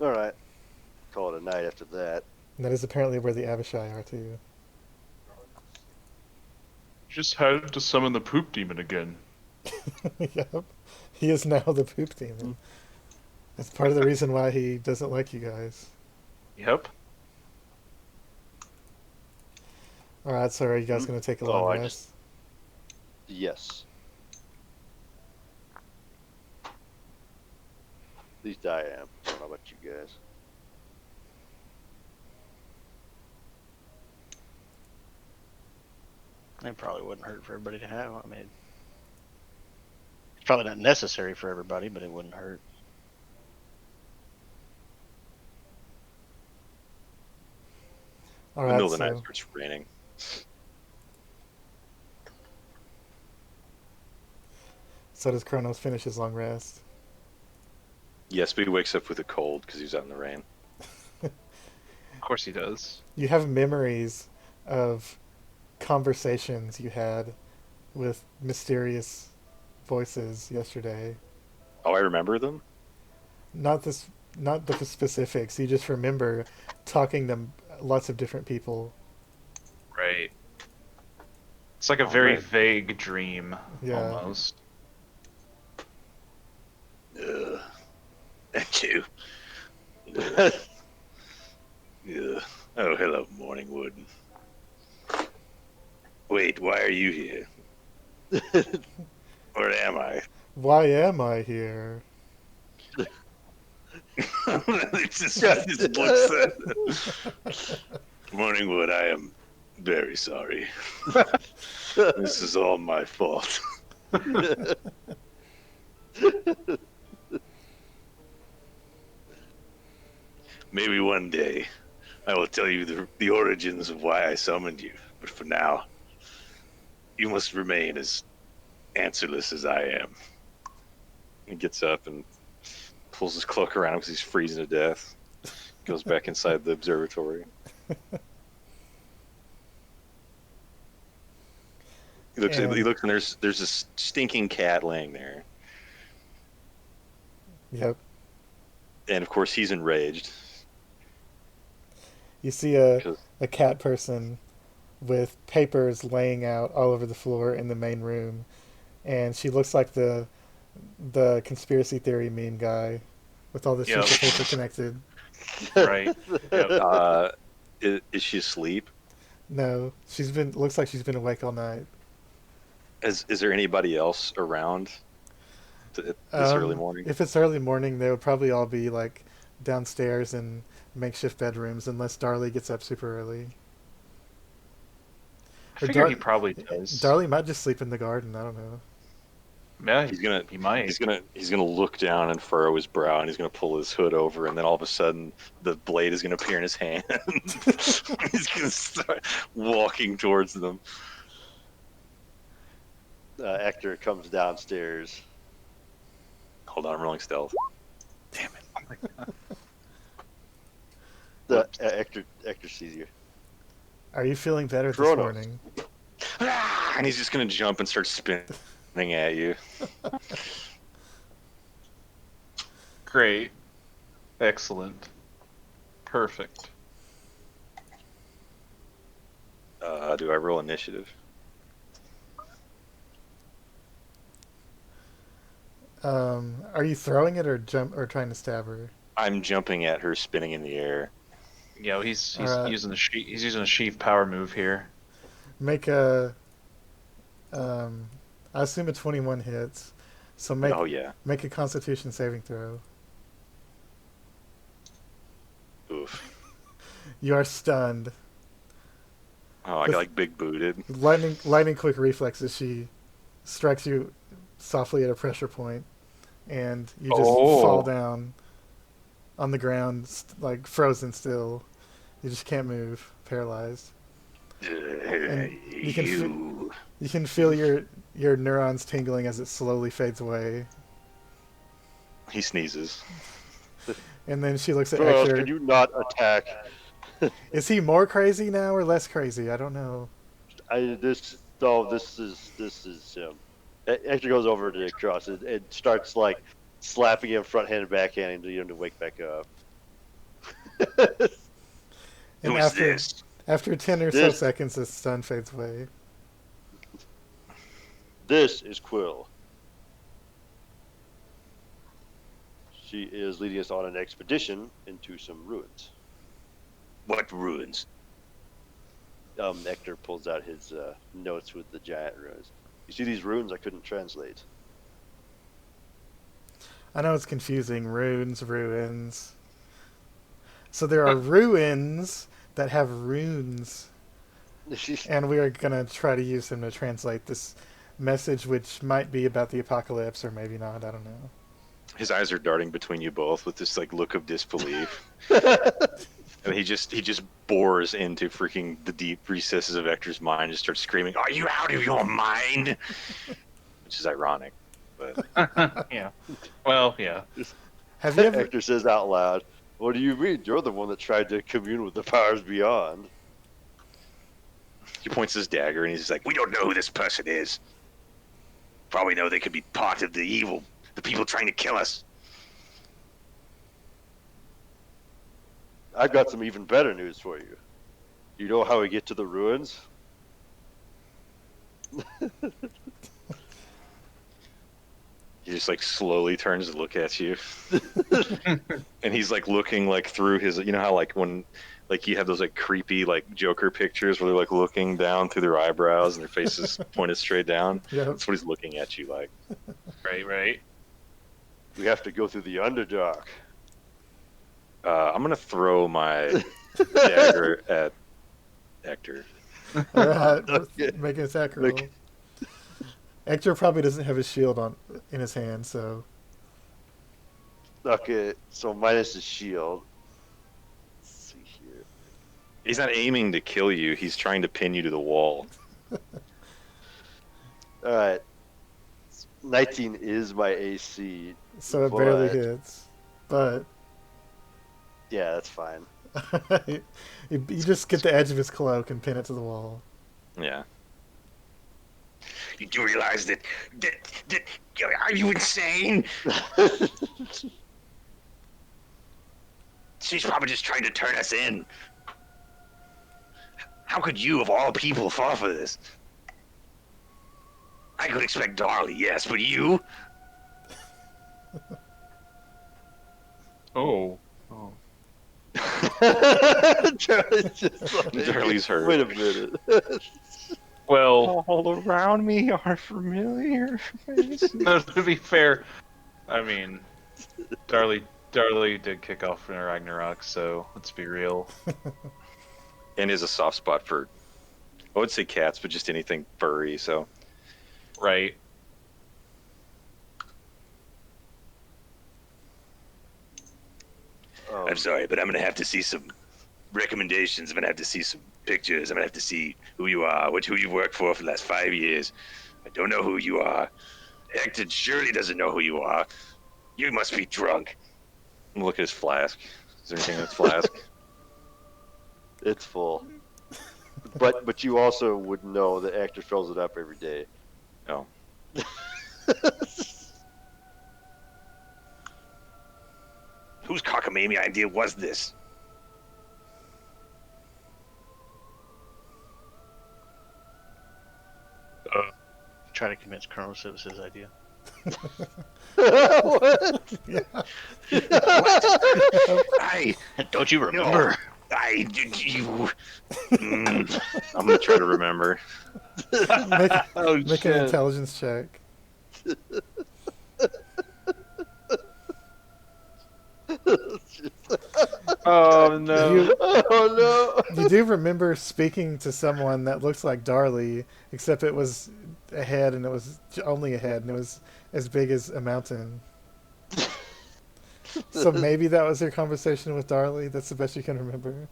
All right. Call it a night after that. And that is apparently where the Abishai are, too. Just had to summon the poop demon again. Yep. He is now the poop demon. That's part of the reason why he doesn't like you guys. Yep. Alright, so are you guys going to take a long I rest? Yes. At least I am. I don't know about you guys. It probably wouldn't hurt for everybody to have. I mean, it's probably not necessary for everybody, but it wouldn't hurt. In the Alright, middle of the night, so it starts raining. does Kronos finish his long rest. Yes, but he wakes up with a cold because he was out in the rain. Of course he does. You have memories of conversations you had with mysterious voices yesterday. Oh, I remember them? Not the specifics. You just remember talking to lots of different people. Right. It's like a Oh, very right. vague dream, Yeah. almost. Thank you. Yeah. Oh, hello, Morningwood. Wait, why are you here? Where am I? Why am I here? It just looks at Morningwood, I am very sorry. This is all my fault. Maybe one day I will tell you the origins of why I summoned you. But for now, you must remain as answerless as I am. He gets up and pulls his cloak around him because he's freezing to death. Goes back inside the observatory. He looks and there's this stinking cat laying there. Yep. And of course he's enraged. You see a cat person with papers laying out all over the floor in the main room, and she looks like the conspiracy theory meme guy with all the sheets of paper connected. Right. Yep. Is she asleep? No, looks like she's been awake all night. Is there anybody else around this early morning? If it's early morning, they would probably all be like downstairs in makeshift bedrooms, unless Darli gets up super early. I figure he probably does. Darli might just sleep in the garden. I don't know. Yeah, he might. He's gonna look down and furrow his brow, and he's gonna pull his hood over, and then all of a sudden the blade is gonna appear in his hand. He's gonna start walking towards them. Ectur comes downstairs. Hold on, I'm rolling stealth. Damn it. Ectur sees you. Are you feeling better Kronos. this morning? And he's just gonna jump and start spinning at you. Great. Excellent. Perfect. Do I roll initiative? Are you throwing it or trying to stab her? I'm jumping at her, spinning in the air. Yeah, he's Alright. using he's using a sheath power move here. Make a I assume a 21 hits. So make a Constitution saving throw. Oof. You are stunned. Oh, I got like big booted. Lightning quick reflexes. She strikes you softly at a pressure point, and you just fall down on the ground, like frozen still. You just can't move, paralyzed. And you can feel your neurons tingling as it slowly fades away. He sneezes. And then she looks at Kronos, Ectur. can you not attack? Is he more crazy now or less crazy? I don't know. This is him. Ectur goes over to Kronos and starts like slapping him front hand and backhand to get him to wake back up. And Who is this? after 10 or so seconds, the sun fades away. This is Quill. She is leading us on an expedition into some ruins. What ruins? Ectur pulls out his notes with the giant ruins. You see these runes I couldn't translate. I know it's confusing. Ruins. So there are ruins that have runes, and we are going to try to use them to translate this message, which might be about the apocalypse or maybe not. I don't know. His eyes are darting between you both with this like look of disbelief. And he just bores into freaking the deep recesses of Ectur's mind and just starts screaming, "Are you out of your mind?" Which is ironic, but Yeah. Well, yeah. Have you ever? Ectur says out loud, "What do you mean? You're the one that tried to commune with the powers beyond." he points his dagger and he's just like, We don't know who this person is. Probably know they could be part of the people trying to kill us. I've got some even better news for you. You know how we get to the ruins? he just like slowly turns to look at you. And he's like looking like through his, you know how like when Like you have those like creepy like Joker pictures where they're like looking down through their eyebrows and their faces pointed straight down. Yep. That's what he's looking at you like. Right. We have to go through the Underdark. I'm gonna throw my dagger at Ectur. Alright, Okay. make an attack roll. Make- Ectur probably doesn't have his shield in his hand, so Okay, so minus his shield. Let's see here. He's not aiming to kill you. He's trying to pin you to the wall. Alright. 19 is my AC. so it barely But- hits. But Yeah, that's fine. you just get the edge of his cloak and pin it to the wall. Yeah. You do realize that are you insane? She's probably just trying to turn us in. How could you, of all people, fall for this? I could expect Darli, yes, but you? Oh. Charlie's just like, Darli's hurt. Wait a minute. Well, All around me are familiar faces. no, to be fair, I mean, Darli did kick off in Ragnarok, so let's be real. And is a soft spot for, I would say cats, but just anything furry. So Right. I'm sorry, but I'm gonna have to see some recommendations. I'm gonna have to see some pictures. I'm gonna have to see who you are, who you've worked for the last 5 years. I don't know who you are. Ectur surely doesn't know who you are. You must be drunk. look at his flask. Is there anything in his flask? It's full. But you also would know that Ectur fills it up every day. No. Whose cockamamie idea was this? Try to convince Kronos it was his idea. What? I Don't you remember? did you. I'm gonna try to remember. Make, Oh, make an intelligence check. Oh no. You, Oh you do remember speaking to someone that looked like Darli, except it was a head, and it was only a head, and it was as big as a mountain. So maybe that was your conversation with Darli. That's the best you can remember.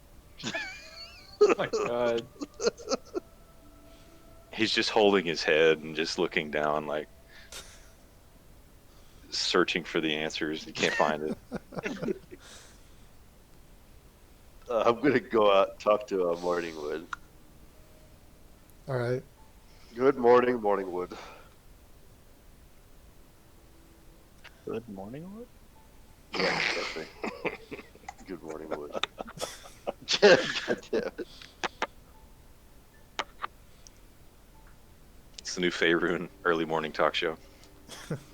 Oh my god. He's just holding his head and just looking down, like searching for the answers. He can't find it. I'm gonna go out and talk to Morningwood. All right. Good morning, Morningwood. Good morning, Wood. Yeah, definitely. Good morning, Wood. God damn it. It's the new Faerun early morning talk show.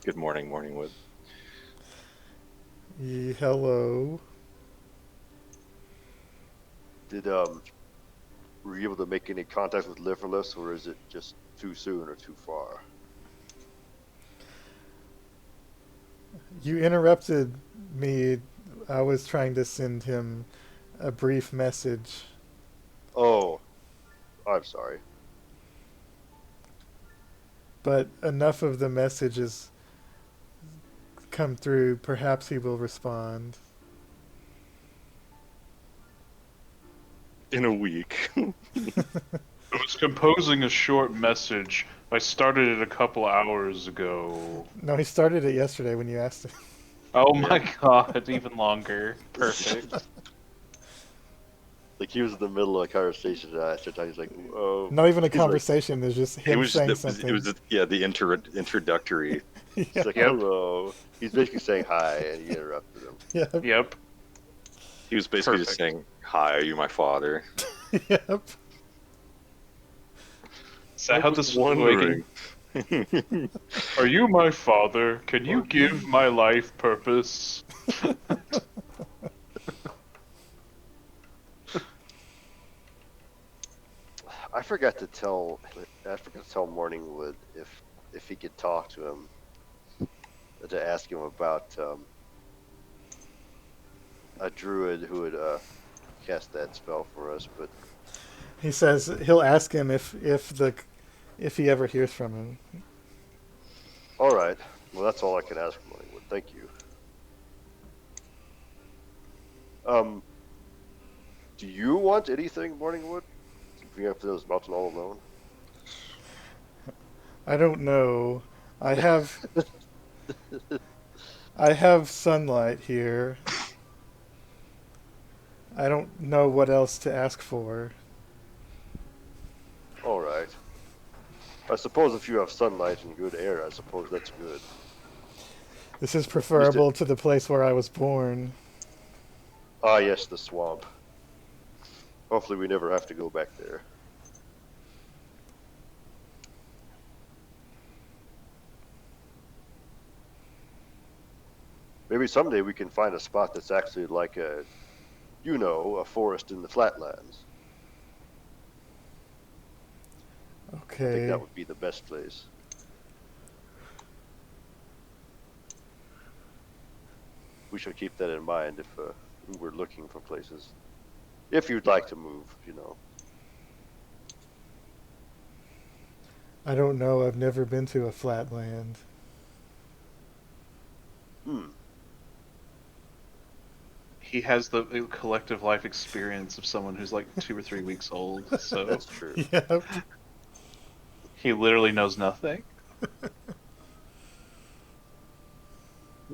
Good morning, Morningwood. Hello. Did were you able to make any contact with Liverless, or is it just too soon or too far? You interrupted me. I was trying to send him a brief message. Oh, I'm sorry. But enough of the messages come through. Perhaps he will respond. In a week. I was composing a short message. I started it a couple hours ago. No, he started it yesterday when you asked him. Oh my god, even longer. Perfect. Like he was in the middle of a conversation, and I started talking. He's like, "Oh, Not even a He's like- conversation. There's just It him was saying the, something. it was the, yeah the introductory. yeah. he's like, hello." He's basically saying hi, and you interrupted him. Yep. Yep. He was basically just Perfect. saying, "Hi, are you my father?" Yep. Is that how this was working? Are you my father? Can you give my life purpose? forgot to tell Morningwood if he could talk to him, to ask him about a druid who would cast that spell for us. But He says he'll ask him if he ever hears from him. all right, well that's all I can ask Morningwood. Thank you. Do you want anything, Morningwood? Bring up to those mountain all alone. I don't know. I have sunlight here. I don't know what else to ask for. All right. I suppose if you have sunlight and good air, I suppose that's good. This is preferable to the place where I was born. Ah, yes, the swamp. Hopefully we never have to go back there. Maybe someday we can find a spot that's actually like a forest in the flatlands. I think Okay. that would be the best place. We should keep that in mind if we're looking for places. If you'd like to move, I don't know. I've never been to a flatland. He has the collective life experience of someone who's like 2 or 3 weeks old, so That's true. Yep. he literally knows nothing.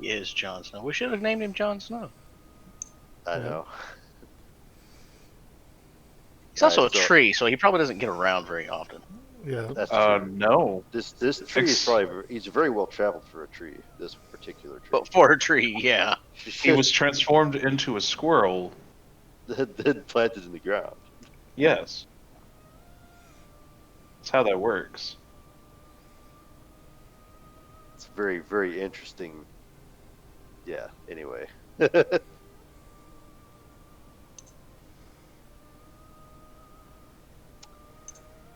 He is Jon Snow. We should have named him Jon Snow. I Yeah. know. He's also a Alright, so tree, so he probably doesn't get around very often. Yeah. That's true. No. This tree is he's very well traveled for a tree. This particular tree. But for a tree, yeah. He was transformed into a squirrel. then planted in the ground. Yes. That's how that works. It's very, very interesting. Yeah. Anyway.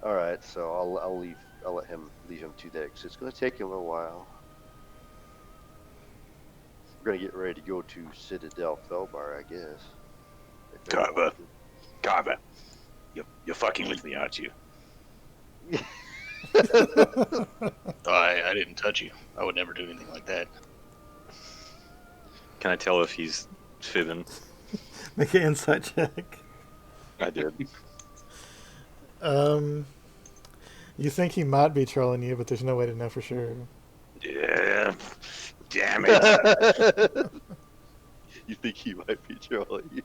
All right. So I'll let him leave him to that because it's going to take him a while. We're going to get ready to go to Citadel Felbar, I guess. If everyone Carver. wants to- Carver, you're fucking with me, aren't you? I didn't touch you. I would never do anything like that. Can I tell if he's fibbing? Make an insight check. I did. You think he might be trolling you, but there's no way to know for sure. Yeah. Damn it. You think he might be trolling you?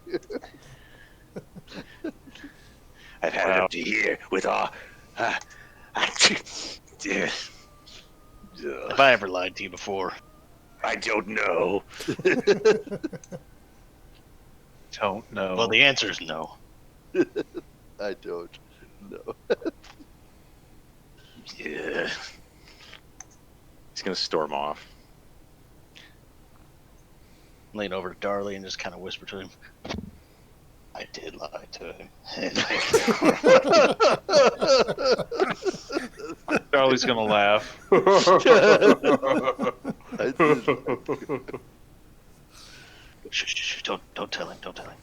I've had it up to here with all. Have I ever lied to you before? I don't know. Don't know. Well, the answer is no. I don't know. Yeah. He's gonna storm off. Lean over to Darli and just kind of whisper to him. I did lie to him. Charlie's gonna laugh. I did. Shh, don't tell him, don't tell him.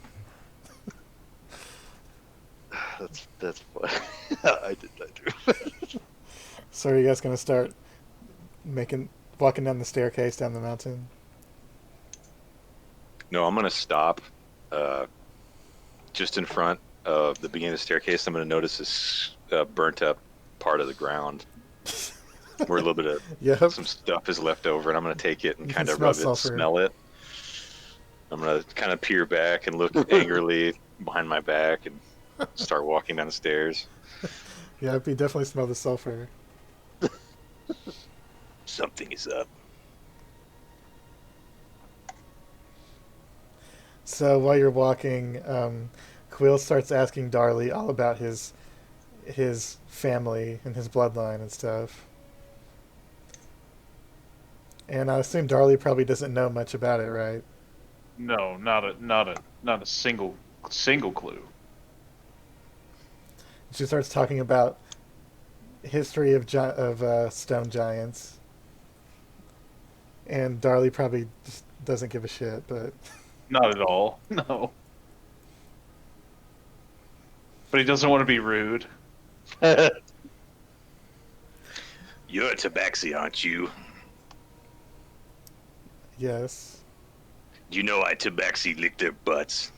That's funny. I did that too. So are you guys gonna start walking down the staircase down the mountain? No, I'm gonna stop just in front of the beginning of the staircase. I'm gonna notice this burnt up part of the ground where a little bit of Yep. some stuff is left over, and I'm gonna take it and You kind can of smell rub it, sulfur. smell it. I'm gonna kind of peer back and look angrily behind my back and start walking down the stairs. Yep, you definitely smell the sulfur. Something is up. So while you're walking, Quill starts asking Darli all about his family and his bloodline and stuff. And I assume Darli probably doesn't know much about it, right? No, not a single clue. She starts talking about history of stone giants, and Darli probably just doesn't give a shit. But Not at all. No. But he doesn't want to be rude. You're a tabaxi, aren't you? yes, You know I tabaxi lick their butts.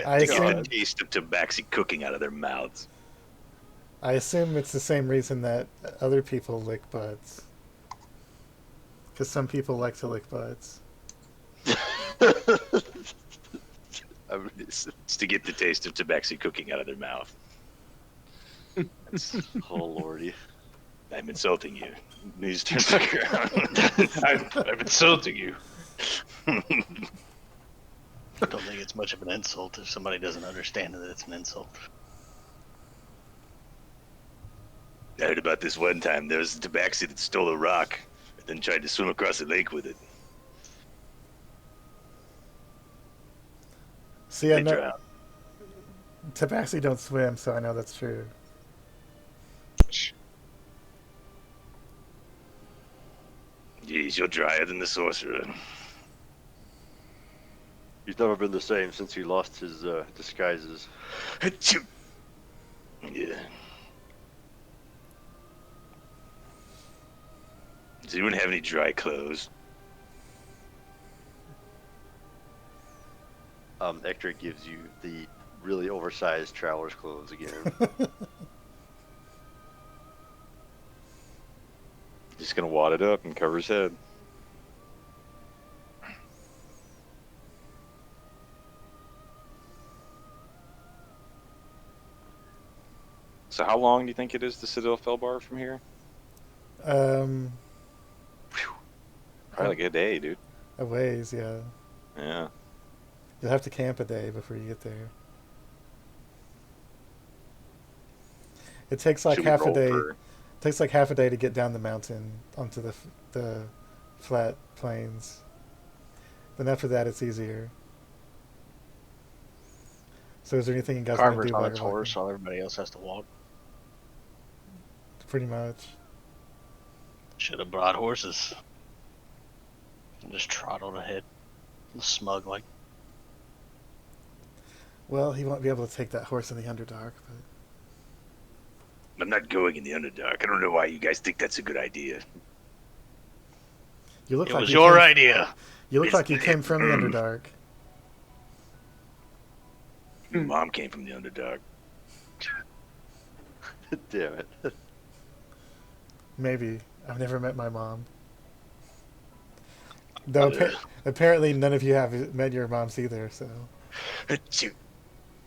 I To get assume the taste of tabaxi cooking out of their mouths. it's the same reason that other people lick butts, because some people like to lick butts. I mean, it's, It's to get the taste of tabaxi cooking out of their mouth. oh lordy. I'm insulting you. He just turns back around. I'm insulting you. I don't think it's much of an insult if somebody doesn't understand that it's an insult. I heard about this one time. There was a tabaxi that stole a rock and then tried to swim across the lake with it. See, I They know drowned. tabaxi don't swim, so I know that's true. Jeez, you're drier than the sorcerer. He's never been the same since he lost his disguises. Achoo. Yeah. Does anyone have any dry clothes? Ectur gives you the really oversized traveler's clothes again. Just gonna wad it up and cover his head. So how long do you think it is to Citadel Felbar from here? Um, Probably like a day, dude. a ways, yeah. Yeah. You'll have to camp a day before you get there. It takes like Should we half a roll day. for- Takes like half a day to get down the mountain onto the flat plains. Then after that, it's easier. So is there anything you guys want to Carver's do on while its you're horse, walking? while everybody else has to walk. Pretty much. Should have brought horses. Just trot on ahead. Smug like. Well, he won't be able to take that horse in the Underdark, but I'm not going in the Underdark. I don't know why you guys think that's a good idea. you look It like was you your came, idea. You look like you came from the Underdark. Your mom came from the Underdark. Damn it. Maybe. I've never met my mom. Though apparently none of you have met your moms either, so. Achoo.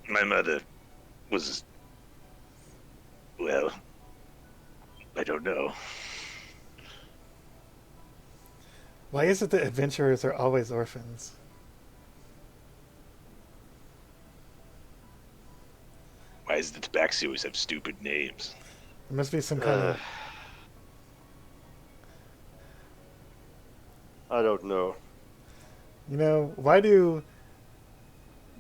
My mother was, well, I don't know. Why is it that adventurers are always orphans? Why does the tabaxi always have stupid names? There must be some kind of. I don't know. You know, why do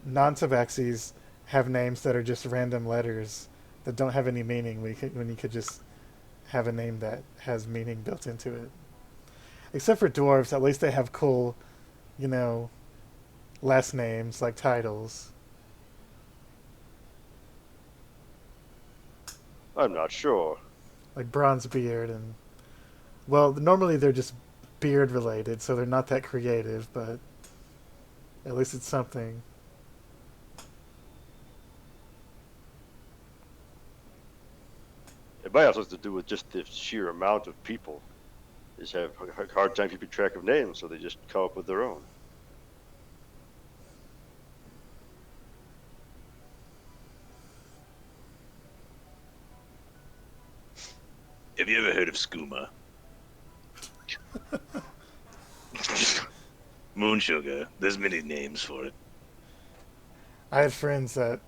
non-tabaxis have names that are just random letters that don't have any meaning when you could just have a name that has meaning built into it? Except for dwarves, at least they have cool, you know, last names like titles. I'm not sure. Like Bronzebeard and... Well, normally they're just beard related, so they're not that creative, but at least it's something. It might have something to do with just the sheer amount of people. They just have a hard time keeping track of names, so they just come up with their own. Have you ever heard of skooma? Moon sugar. There's many names for it. I had friends that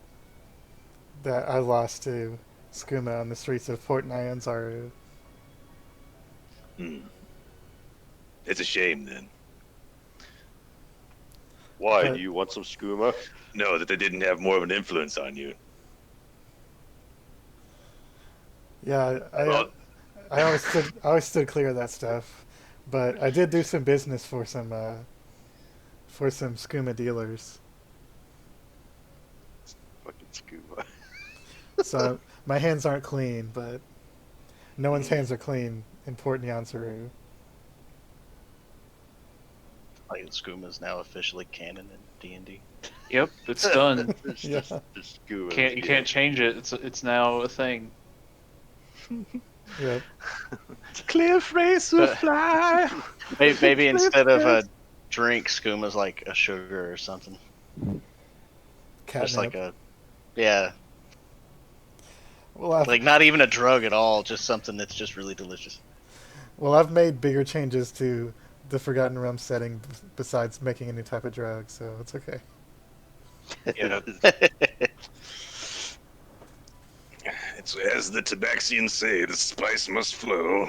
I lost to skooma on the streets of Port Nyanzaru. Hmm. It's a shame then. Why? But- Do you want some skooma? No, that they didn't have more of an influence on you. Yeah, Well, I always stood clear of that stuff, but I did do some business for some skooma dealers. Fucking skooma. So my hands aren't clean, but no one's hands are clean in Port Nyansaru. Like skooma is now officially canon in D&D. Yep, it's done. It's Yeah. just skooma. You can't change it. It's now a thing. Yep. Cliff racer fly. Maybe instead of a drink, skooma's like a sugar or something. Just like Catnip. yeah, Well, I've like not even a drug at all, just something that's just really delicious. I've made bigger changes to the Forgotten Realms setting besides making any type of drug, so it's okay. Yeah. It's as the Tabaxians say, the spice must flow.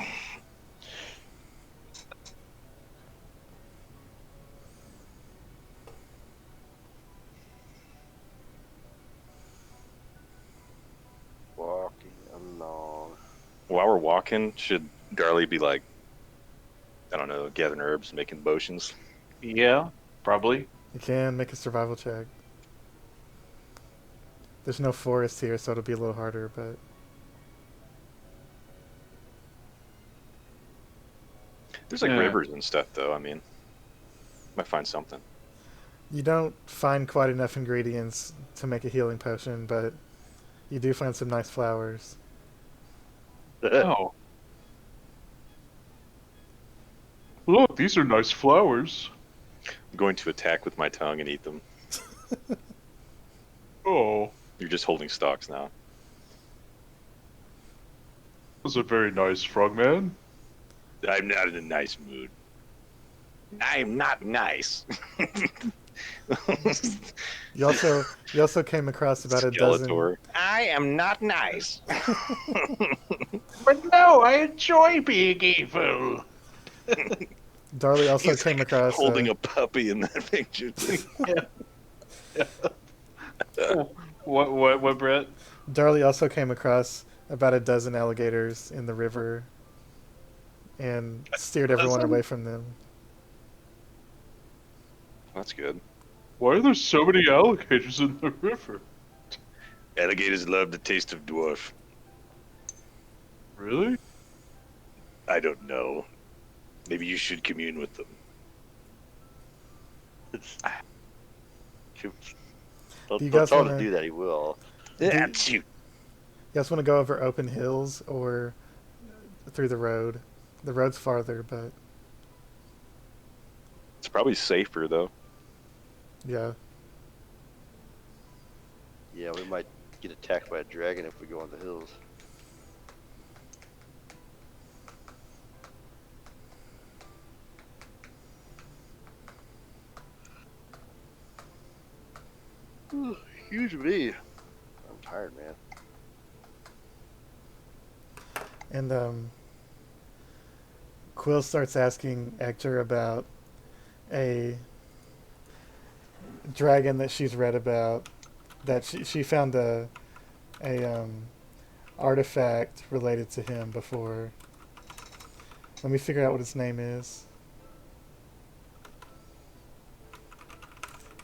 Walking along. While we're walking, should Darli be like, I don't know, gathering herbs, making potions? Yeah, probably. You can make a survival check. There's no forest here, so it'll be a little harder, but There's like Yeah. rivers and stuff, though. I mean, might find something. you don't find quite enough ingredients to make a healing potion, but you do find some nice flowers. Oh. Look, these are nice flowers. I'm going to attack with my tongue and eat them. Oh, You're just holding stalks now. those are very nice, Frogman. I'm not in a nice mood. I'm not nice. You also came across about a dozen. Skeletor. I am not nice. But no, I enjoy being evil. Darli also He's came like across holding a puppy in that picture. Too. What, Brett? Darli also came across about a dozen alligators in the river and steered everyone Dozen? away from them. That's good. Why are there so many alligators in the river? Alligators love the taste of dwarf. Really? I don't know. Maybe you should commune with them. Don't, You don't guys tell him wanna- to do that. He will. Yeah, shoot. You guys want to go over open hills or through the road? The road's farther, but It's probably safer, though. yeah. Yeah, we might get attacked by a dragon if we go on the hills. Huge me. I'm tired, man. And Quill starts asking Ectur about a dragon that she's read about, that she found a artifact related to him before. Let me figure out what its name is.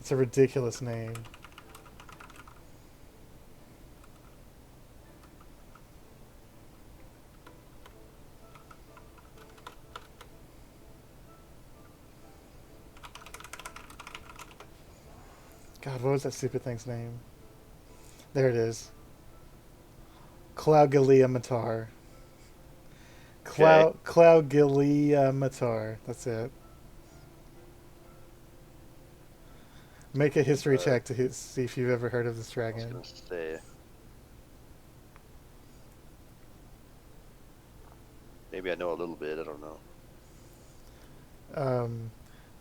It's a ridiculous name. God, what was that stupid thing's name? There it is. Cloudgalia Matar. Cloudgalia Matar. That's it. Make a history check to see if you've ever heard of this I was dragon. gonna say. Maybe I know a little bit. I don't know.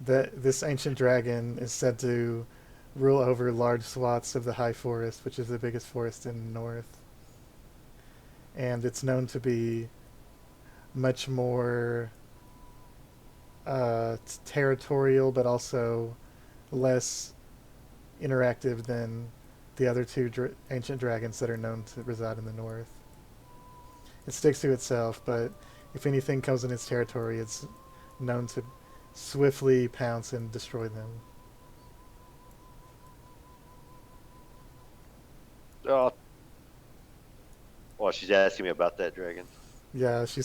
This ancient dragon is said to rule over large swaths of the High Forest, which is the biggest forest in the north. And it's known to be much more territorial, but also less interactive than the other two ancient dragons that are known to reside in the north. It sticks to itself, but if anything comes in its territory, it's known to swiftly pounce and destroy them. Oh, well, she's asking me about that dragon. Yeah, she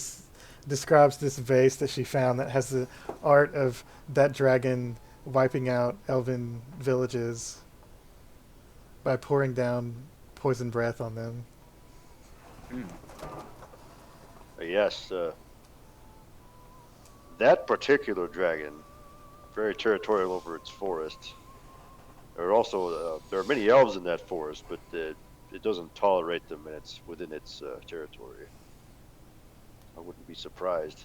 describes this vase that she found that has the art of that dragon wiping out elven villages by pouring down poison breath on them. Yes, that particular dragon, very territorial over its forest. There are many elves in that forest, but it doesn't tolerate them, and it's within its territory. I wouldn't be surprised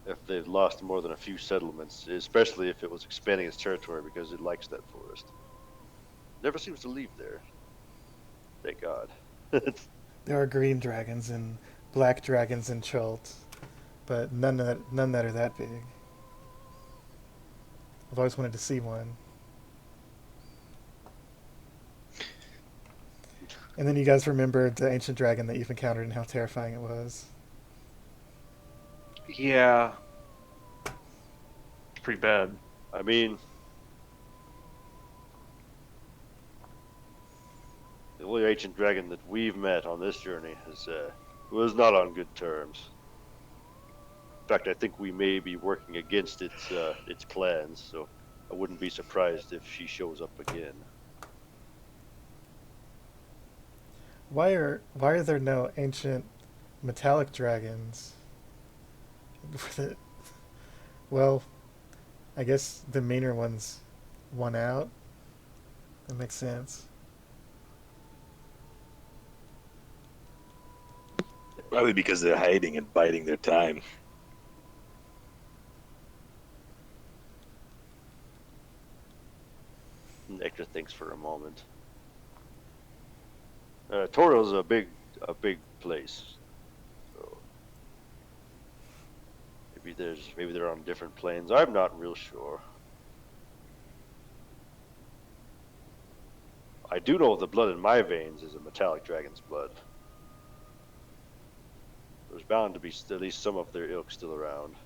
if they've lost more than a few settlements, especially if it was expanding its territory because it likes that forest. Never seems to leave there. Thank God. There are green dragons and black dragons in Chult, but none that are that big. I've always wanted to see one. And then you guys remembered the ancient dragon that you've encountered and how terrifying it was. Yeah. It's pretty bad. I mean, the only ancient dragon that we've met on this journey was not on good terms. In fact, I think we may be working against its plans, so I wouldn't be surprised if she shows up again. Why are there no ancient metallic dragons? Well, I guess the meaner ones won out. That makes sense. Probably because they're hiding and biding their time. Ectur thinks for a moment. Toro's a big place. So maybe they're on different planes. I'm not real sure. I do know the blood in my veins is a metallic dragon's blood. There's bound to be at least some of their ilk still around.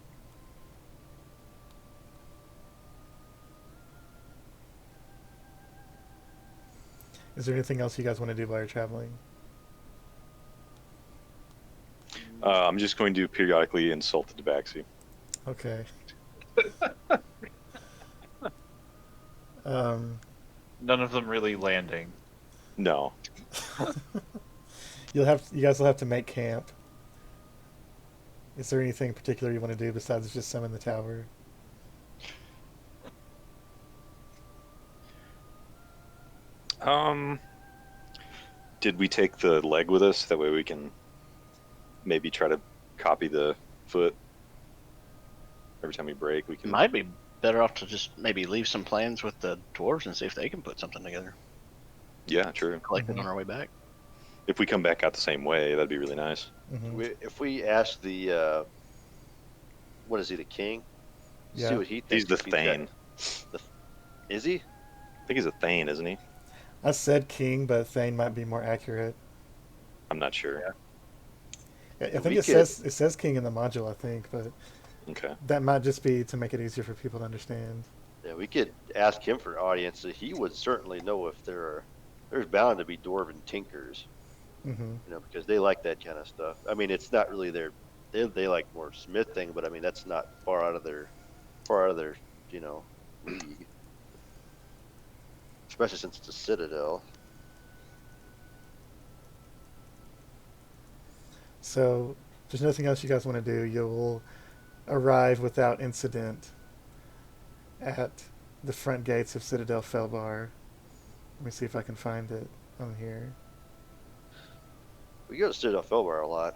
Is there anything else you guys want to do while you're traveling? I'm just going to periodically insult the Tabaxi. Okay. None of them really landing. No. You guys will have to make camp. Is there anything particular you want to do besides just summon the tower? Did we take the leg with us? That way we can maybe try to copy the foot. Every time we break, we can. Might be better off to just maybe leave some plans with the dwarves and see if they can put something together. Yeah, true. Collect it on our way back. If we come back out the same way, that'd be really nice. Mm-hmm. If we ask the, what is he, the king? Yeah. See what he thinks. He's the if got- Thane. Is he? I think he's a Thane, isn't he? I said king, but Thane might be more accurate. I'm not sure. I think We it could- says king in the module, I think, but Okay. that might just be to make it easier for people to understand. Yeah, we could ask him for an audience. So he would certainly know if there's bound to be dwarven tinkers, Mm-hmm. because they like that kind of stuff. I mean, it's not really they like more smithing, but I mean that's not far out of their league. Especially since it's a citadel. So, if there's nothing else you guys want to do, you'll arrive without incident at the front gates of Citadel Felbar. Let me see if I can find it on here. We go to Citadel Felbar a lot.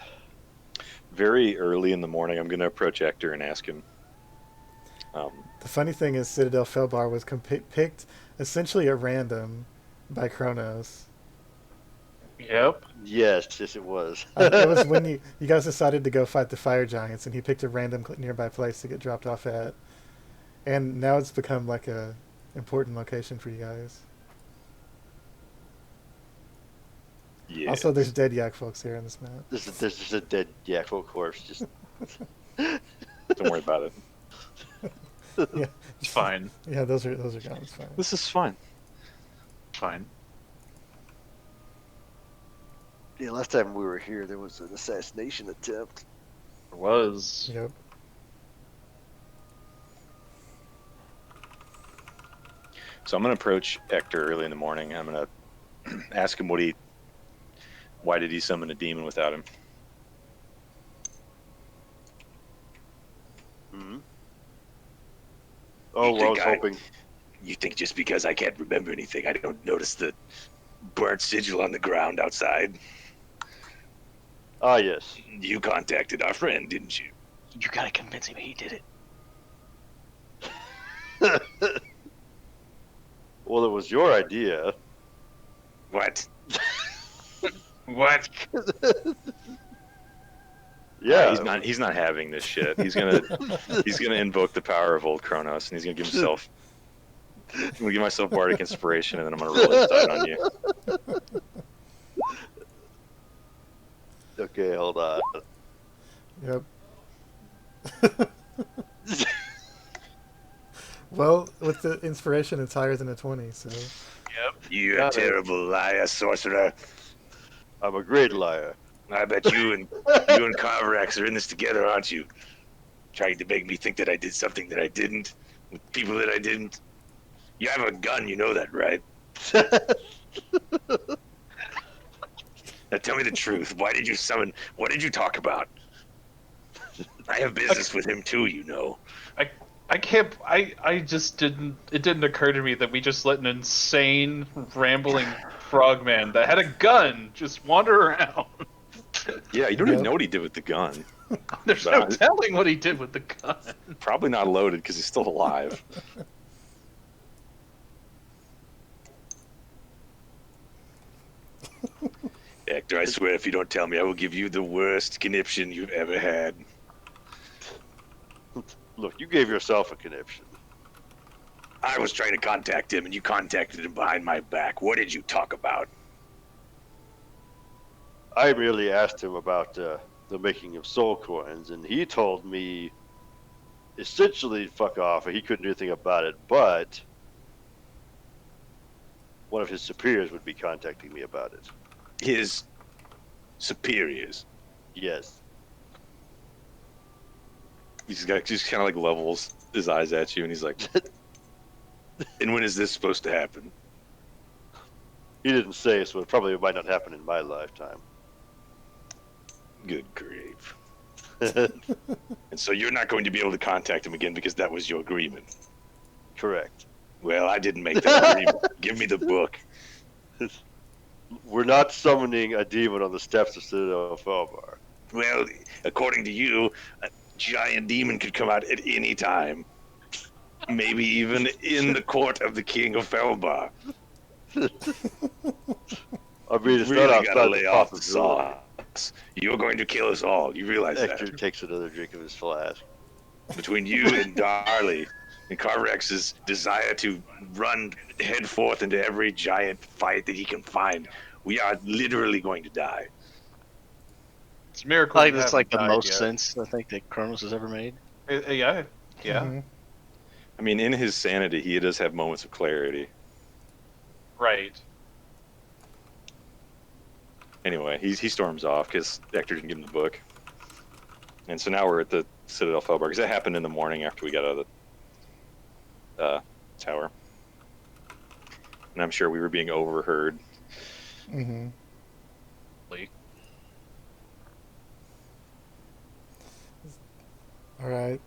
Very early in the morning, I'm going to approach Ectur and ask him. The funny thing is, Citadel Felbar was picked essentially at random by Kronos. Yep. Yes, it was. It was when you guys decided to go fight the fire giants, and he picked a random nearby place to get dropped off at. And now it's become like a important location for you guys. Yeah. Also, there's dead yak folks here on this map. There's just a dead Yakko corpse. Just Don't worry about it. Yeah, It's fine. yeah, those are gone. It's fine. This is fine. Fine. yeah. Last time we were here, there was an assassination attempt. There was. Yep. So I'm gonna approach Ectur early in the morning. I'm gonna ask him why did he summon a demon without him? Mm-hmm. Oh, You well, I was think hoping. You think just because I can't remember anything, I don't notice the burnt sigil on the ground outside? Ah, yes. You contacted our friend, didn't you? You gotta convince him he did it. Well, it was your idea. What? What? Yeah. He's not having this shit. He's gonna invoke the power of old Kronos, and he's gonna give himself. I'm gonna give myself bardic inspiration, and then I'm gonna roll inside on you. Okay, hold on. Yep. Well, with the inspiration, it's higher than a 20. So You a Got it. terrible liar, sorcerer. I'm a great liar. I bet you and Carvorax are in this together, aren't you? Trying to make me think that I did something that I didn't, with people that I didn't. You have a gun, you know that, right? Now tell me the truth. Why did you summon? What did you talk about? I have business with him too, you know. I can't. I just didn't. It didn't occur to me that we just let an insane, rambling frogman that had a gun just wander around. Yeah, you don't even know what he did with the gun. There's But no I- telling what he did with the gun. Probably not loaded because he's still alive. Ectur, I swear if you don't tell me, I will give you the worst conniption you've ever had. Look, you gave yourself a conniption. I was trying to contact him, and you contacted him behind my back. What did you talk about? I merely asked him about the making of soul coins, and he told me essentially fuck off, and he couldn't do anything about it, but one of his superiors would be contacting me about it. His superiors. Yes. He's just kind of like levels his eyes at you, and he's like, And when is this supposed to happen? He didn't say, so it probably might not happen in my lifetime. Good grief. And so you're not going to be able to contact him again because that was your agreement. Correct. Well, I didn't make that agreement. Give me the book. We're not summoning a demon on the steps of Citadel Felbar. Well, according to you, a giant demon could come out at any time. Maybe even in the court of the king of Felbar. I mean, it's Really not gotta outside lay the off the possibility. sauce. You're going to kill us all. You realize Ectur that? takes another drink of his flask. Between you and Darli and Carvorex's desire to run headforth into every giant fight that he can find, we are literally going to die. It's a miracle. Like we that's haven't like the died most yet. sense I think that Kronos has ever made. Yeah. Yeah. Mhm. I mean, in his sanity, he does have moments of clarity. Right. Anyway, he storms off because Ectur didn't give him the book. And so now we're at the Citadel Felbar, because that happened in the morning after we got out of the tower. And I'm sure we were being overheard. Mhm. All right.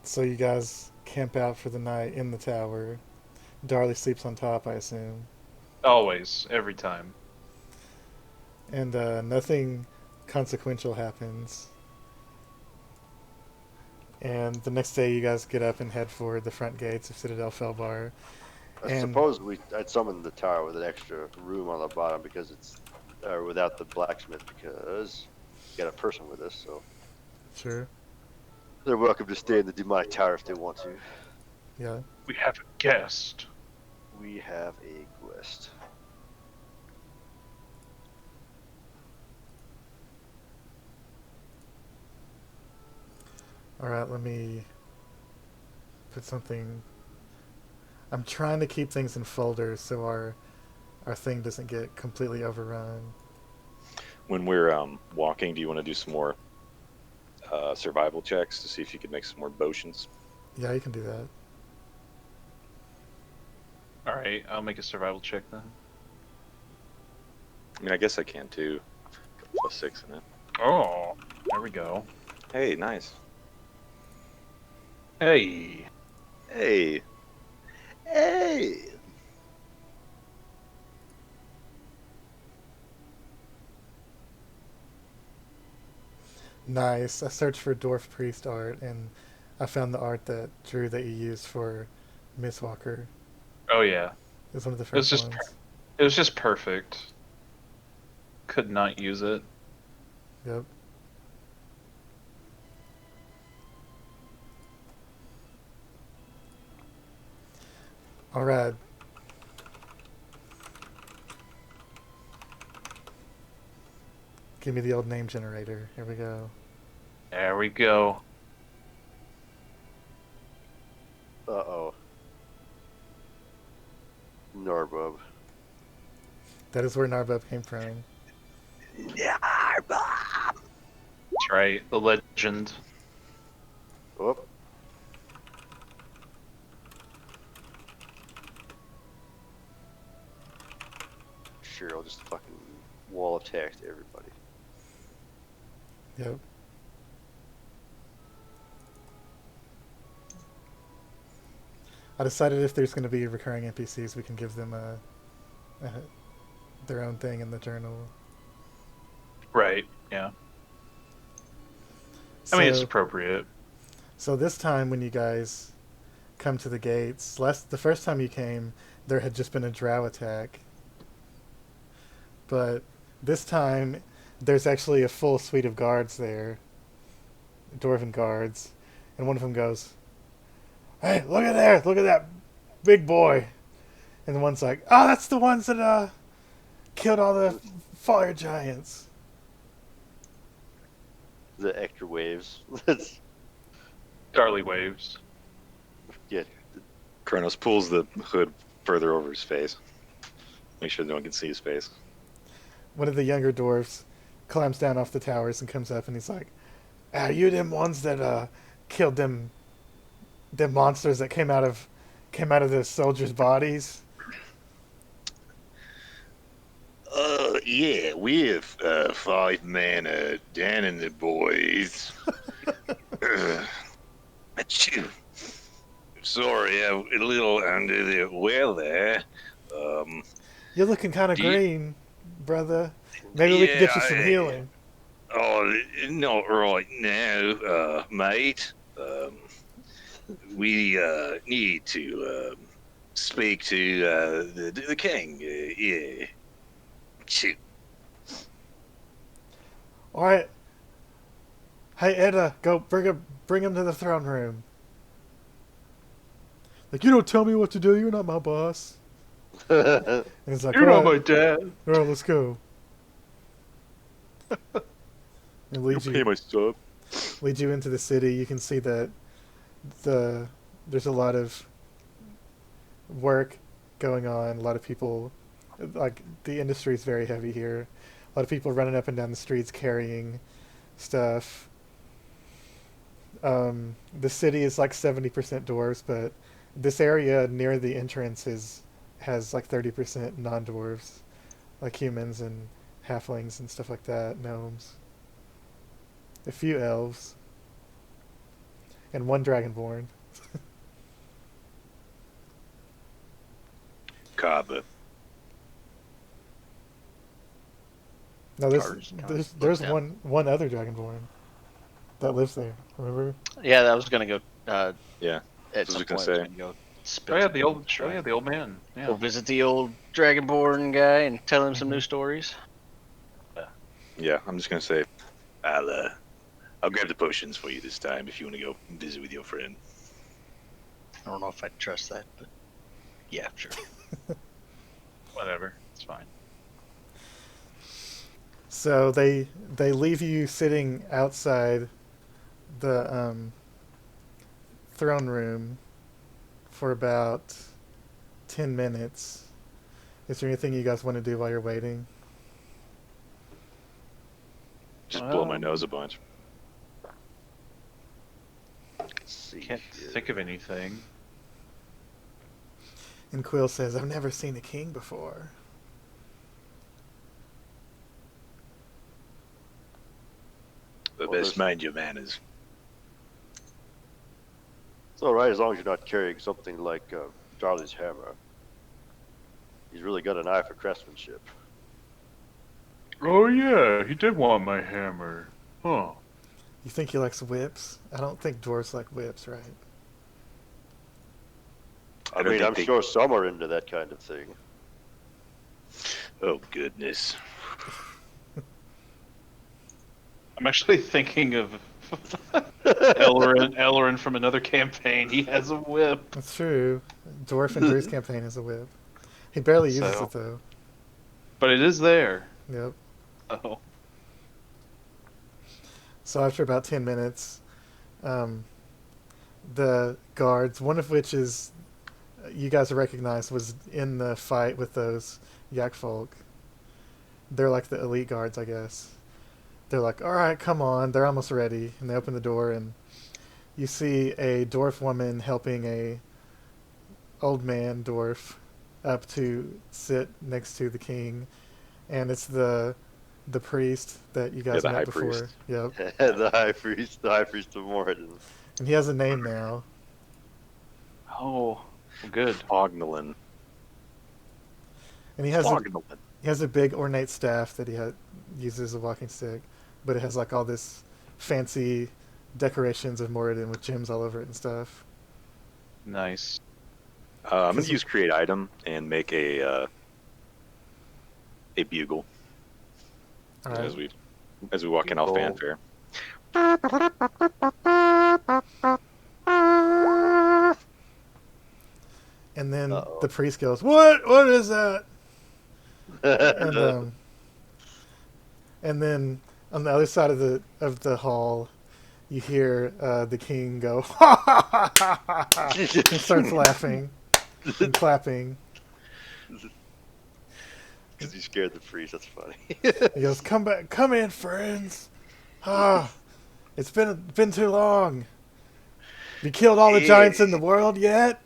So you guys camp out for the night in the tower. Darli sleeps on top, I assume. Always. Every time. And nothing consequential happens. And the next day, you guys get up and head for the front gates of Citadel Felbar. I And- suppose I'd summon the tower with an extra room on the bottom because it's without the blacksmith because we got a person with us, so Sure. they're welcome to stay in the demonic tower if they want to. Yeah. We have a guest. We have a quest. Alright, let me put something. I'm trying to keep things in folders so our thing doesn't get completely overrun. When we're walking, do you want to do some more survival checks to see if you can make some more potions? Yeah, you can do that. All right, I'll make a survival check then. I mean, I guess I can too. +6 in it. Oh, there we go. Hey, nice. Hey. Hey. Hey. Nice. I searched for dwarf priest art and I found the art that Drew that you used for Mistwalker. Oh yeah. It was one of the It was first just ones. it was just perfect. Could not use it. Yep. Alright. Give me the old name generator. Here we go. There we go. Uh-oh. Narbub. That is where Narbub came from. That's right. The legend. Oh. Sure, I'll just fucking wall attack to everybody. Yep. I decided if there's going to be recurring NPCs, we can give them their own thing in the journal. Right. Yeah. I mean, it's So- appropriate. So this time, when you guys come to the gates, the first time you came, there had just been a drow attack. But this time, there's actually a full suite of guards there, dwarven guards, and one of them goes, "Hey, look at there! Look at that big boy!" And the one's like, "Oh, that's the ones that killed all the fire giants." The Ectur waves. Darli waves. Yeah. Kronos pulls the hood further over his face. Make sure no one can see his face. One of the younger dwarfs climbs down off the towers and comes up and he's like, "Ah, you them ones that killed them monsters that came out of the soldiers' bodies?" Yeah, we have 5 men down in the boys. Achoo. Sorry, I'm a little under the well there. You're looking kind of Do you- green, brother. Maybe we can get you some Yeah, healing. Oh, not right now, mate. We need to speak to the king. Yeah. Shoot. All right. Hey, Edda, go bring him to the throne room. Like, you don't tell me what to do. You're not my boss. And he's like, You're not "All my right, dad. all right, let's go." And leads you my sub. leads you into the city. You can see that there's a lot of work going on. A lot of people, like the industry is very heavy here. A lot of people running up and down the streets carrying stuff. The city is like 70% dwarves, but this area near the entrance has like 30% non-dwarves, like humans and halflings and stuff like that, gnomes. A few elves. And one dragonborn. Kaba. No, Cards kinda there's looked down. one other dragonborn that lives there. Remember? Yeah, I was gonna go. Yeah. At I some was gonna point, I was say. gonna go. Spit Oh yeah, some the old. Oh shrine. yeah, the old man. Go Yeah. visit the old Dragonborn guy and tell him some Mhm. new stories. Yeah, I'm just gonna say, I'll grab the potions for you this time if you want to go visit with your friend. I don't know if I'd trust that, but yeah, sure. Whatever, it's fine. So they leave you sitting outside the throne room for about 10 minutes. Is there anything you guys want to do while you're waiting? Just blow my nose a bunch. Let's see. Can't here. think of anything. And Quill says, I've never seen a king before. But Well, best there's- mind your manners. It's alright as long as you're not carrying something like Darli's hammer. He's really got an eye for craftsmanship. Oh yeah, he did want my hammer. Huh. You think he likes whips? I don't think dwarves like whips, right? I don't mean, think I'm they- sure some are into that kind of thing. Oh goodness. I'm actually thinking of Elrond from another campaign. He has a whip. That's true. Dwarf in Drew's campaign is a whip. He barely uses So- it, though. But it is there. Yep. Oh. So after about 10 minutes, the guards, one of which is you guys recognize was in the fight with those yak folk. They're like the elite guards, I guess. They're like, all right, come on. They're almost ready. And they open the door, and you see a dwarf woman helping a old man dwarf up to sit next to the king. And it's the priest that you guys the met high before. priest. Yep. the high priest of Moradin. And he has a name now. Oh, good. Fognolin. And he has Fognolin. a big ornate staff that he uses as a walking stick, but it has like all this fancy decorations of Moradin with gems all over it and stuff. Nice. I'm gonna use create item and make a bugle All right. as we walk in all Bugle. fanfare. And then Uh-oh. the priest goes, "What? What is that?" And then on the other side of the hall, you hear the king go, "Ha ha ha ha ha ha!" and starts laughing and clapping. Because you scared the priest. That's funny. He goes, "Come back, come in, friends. Ah, it's been too long. You killed all the giants in the world yet?"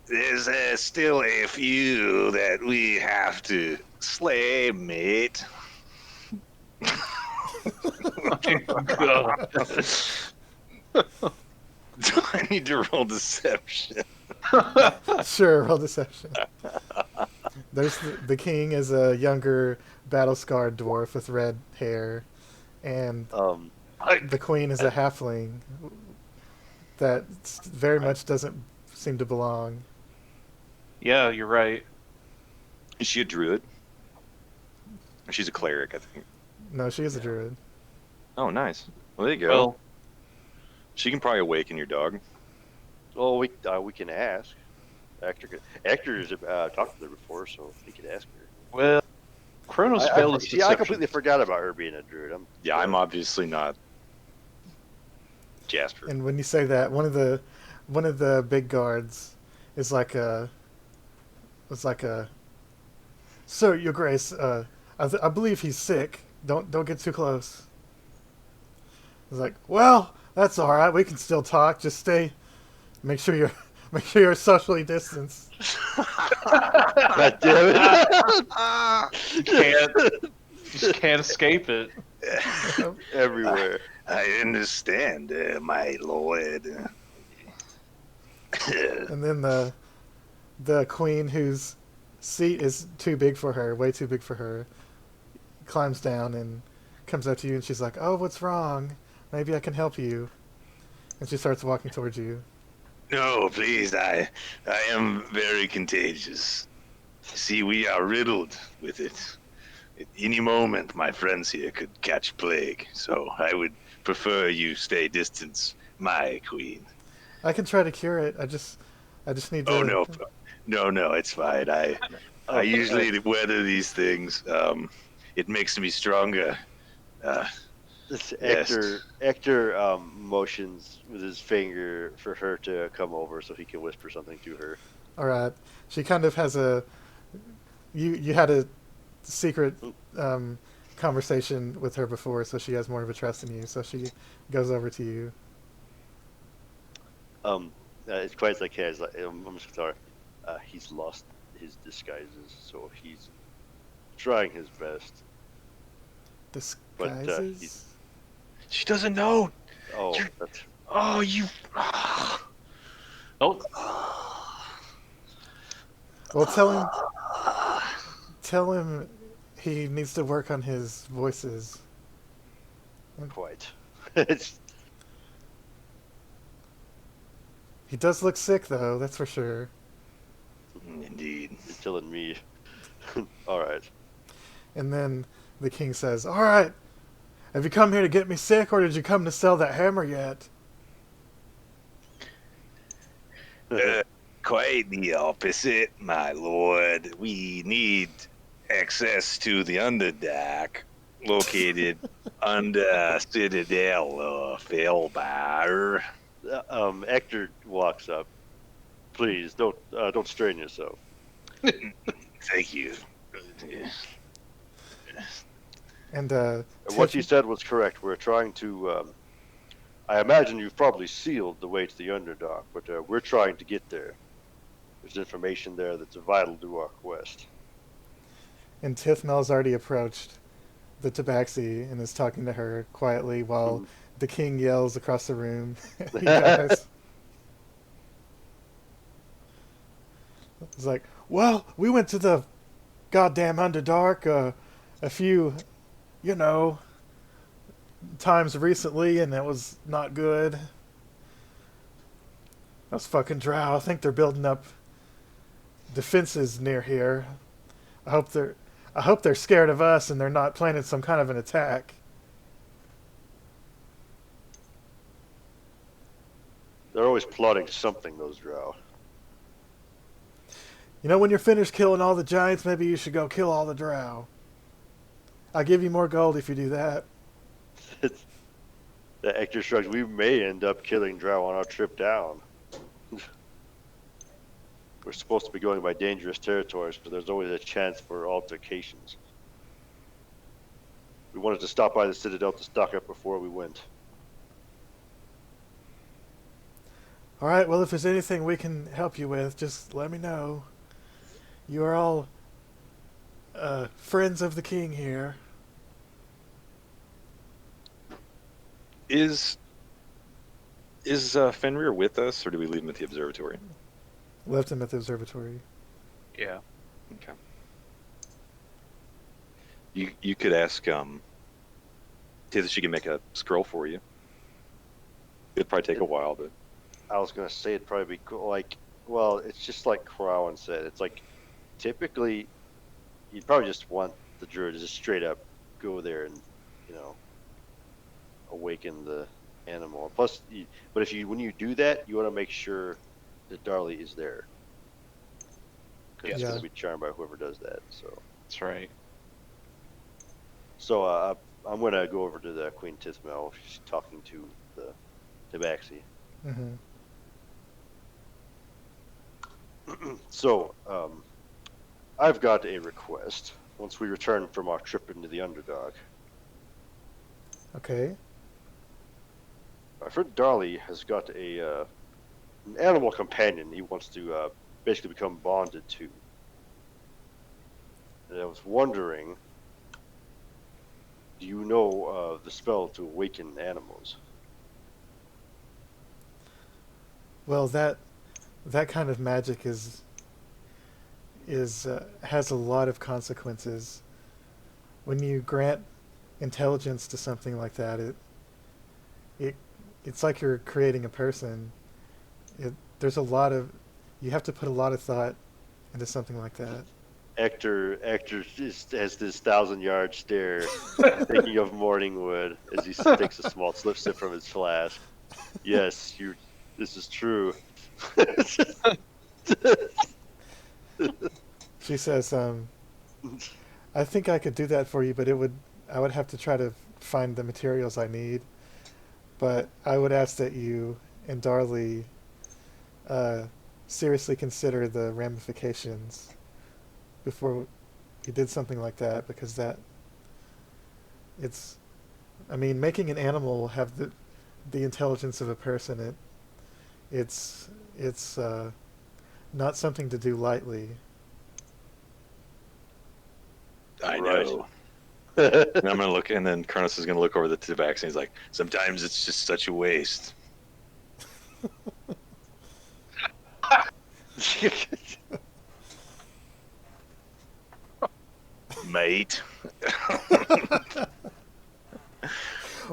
There's still a few that we have to slay, mate. God. Do I need to roll deception? Sure, roll deception. There's the king is a younger, battle-scarred dwarf with red hair, and the queen is a halfling that very much doesn't seem to belong. Yeah, you're right. Is she a druid? She's a cleric, I think. No, she is a druid. Oh, nice. Well, there you go. Well, She can probably awaken your dog. Well, we can ask. Ectur's talked to her before, so we could ask her. well, Kronos failed his I deception. completely forgot about her being a druid. Yeah, I'm obviously not Jasper. And when you say that, one of the big guards is like a "Sir, Your Grace, I believe he's sick. Don't get too close." It's like, "Well, that's all right. We can still talk. Just make sure you're socially distanced." God damn it! Just can't escape it. Everywhere. I understand, my lord. And then the queen, whose seat is too big for her, way too big for her, climbs down and comes up to you, and she's like, "Oh, what's wrong? Maybe I can help you." And she starts walking towards you. No, please, I am very contagious. See, we are riddled with it. At any moment, my friends here could catch plague, so I would prefer you stay distance, my queen. I can try to cure it. I just need to. Oh no, it's fine. I usually weather these things. It makes me stronger. Uh, This Yes. Ectur motions with his finger for her to come over so he can whisper something to her. All right. She kind of has a. You had a secret conversation with her before, so she has more of a trust in you. So she goes over to you. It's quite as I can. It's like, I'm just sorry. He's lost his disguises, so he's trying his best. Disguises. she doesn't know. Oh, You're- that's Oh, you. Oh, Well, tell him he needs to work on his voices. quite. It's He does look sick, though. That's for sure. Indeed. you're killing me. All right. And then the king says, "All right, have you come here to get me sick, or did you come to sell that hammer yet?" Quite the opposite, my lord. We need access to the Underdark, located under Citadel of Felbar. Ectur walks up. Please don't strain yourself. Thank you. And What you said was correct. We're trying to. I imagine you've probably sealed the way to the Underdark, but we're trying to get there. There's information there that's vital to our quest. And Tithmel's already approached the Tabaxi and is talking to her quietly while the king yells across the room. He dies. It's like, well, we went to the goddamn Underdark a few, times recently, and it was not good. Those fucking drow. I think they're building up defenses near here. I hope they're scared of us and they're not planning some kind of an attack. They're always plotting something, those drow. When you're finished killing all the giants, maybe you should go kill all the drow. I'll give you more gold if you do that. The Ectur shrugs. We may end up killing drow on our trip down. We're supposed to be going by dangerous territories, but there's always a chance for altercations. We wanted to stop by the Citadel to stock up before we went. All right, well, if there's anything we can help you with, just let me know. You are all friends of the king here. Is Fenrir with us, or do we leave him at the observatory? Left him at the observatory. yeah. Okay. You could ask Tiz if she can make a scroll for you. It'd probably take a while, but I was gonna say it'd probably be cool. It's just like Crowan said. It's like typically you'd probably just want the druid to just straight up go there and awaken the animal. Plus, but when you do that, you want to make sure that Darli is there, because it's Yeah. gonna be charmed by whoever does that. That's right. So I'm gonna go over to the Queen Tithmel. She's talking to the Tabaxi. Mm-hmm. So, I've got a request. Once we return from our trip into the Underdark, Okay. my friend Darli has got an animal companion he wants to basically become bonded to. And I was wondering, do you know the spell to awaken animals? Well, that kind of magic is has a lot of consequences. When you grant intelligence to something like that, it's like you're creating a person. There's a lot of you have to put a lot of thought into something like that. Ectur just has this 1,000-yard stare, thinking of Morningwood as he takes a small sip from his flask. Yes, This is true. She says, I think I could do that for you, but I would have to try to find the materials I need. But I would ask that you and Darli seriously consider the ramifications before you did something like that, because making an animal have the intelligence of a person, it's not something to do lightly. I Right. know. And I'm gonna look, and then Kronos is gonna look over the Tabax, and he's like, "Sometimes it's just such a waste." Mate.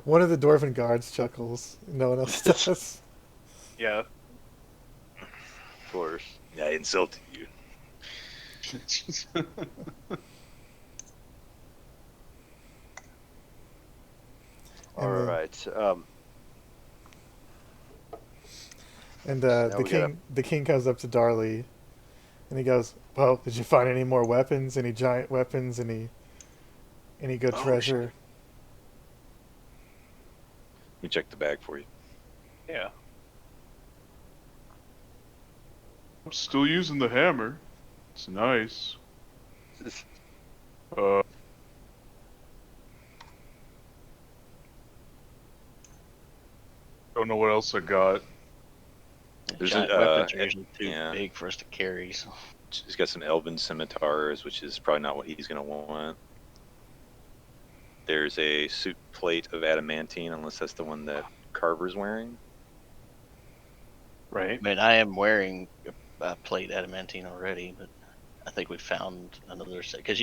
One of the dwarven guards chuckles. No one else does. Yeah. Of course. I insulted you. All then- right. And Now the we gotta- king comes up to Darli, and he goes, "Well, did you find any more weapons? Any giant weapons? Any good Oh, treasure?" Let me check the bag for you. Yeah. I'm still using the hammer. It's nice. Don't know what else I got. There's Giant a, weapons are usually too yeah. big for us to carry. So. He's got some elven scimitars, which is probably not what he's gonna want. There's a suit plate of adamantine, unless that's the one that Carver's wearing. Right. I mean, I am wearing a plate adamantine already, but I think we found another set because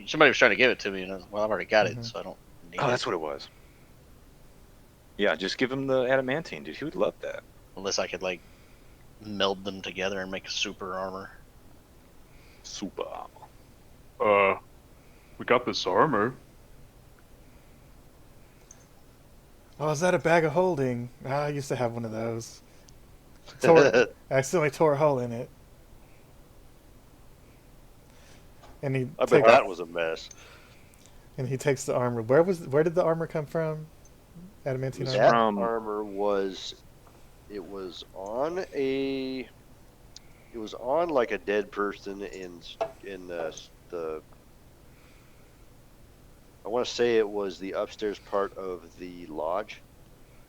somebody was trying to give it to me, and I was, well, I've already got Mhm. it, so I don't need Oh, it. that's what it was. Yeah, just give him the adamantine, dude. He would love that. Unless I could like meld them together and make a super armor. Super. We got this armor. Oh, is that a bag of holding? I used to have one of those. I accidentally tore a hole in it. And he I bet that was a mess. takes the armor. Where did the armor come from? Adamantine That armor. From- armor was on like a dead person in the I want to say it was the upstairs part of the lodge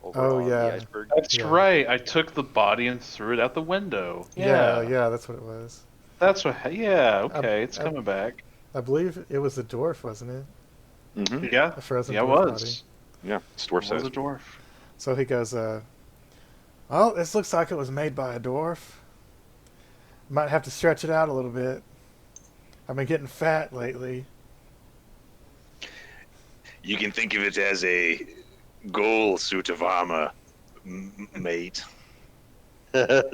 over Oh, on yeah. the iceberg. That's Yeah. right. I took the body and threw it out the window. Yeah, that's what it was. That's what. Yeah. Okay, it's I- coming back. I believe it was a dwarf, wasn't it? Mm-hmm. Yeah. A frozen Yeah, it dwarf was. Yeah, it's dwarf It was size. a dwarf. So he goes, "Well, this looks like it was made by a dwarf. Might have to stretch it out a little bit. I've been getting fat lately." You can think of it as a gold suit of armor, mate. What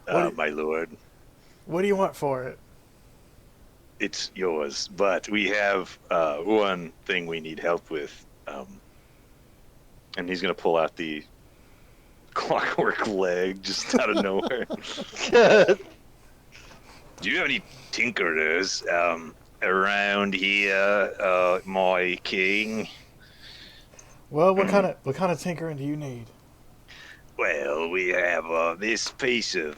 do- My lord. "What do you want for it?" It's yours, but we have one thing we need help with. And he's going to pull out the clockwork leg just out of nowhere. Do you have any tinkerers around here, my king? "Well, what kind of tinkering do you need?" Well, we have this piece of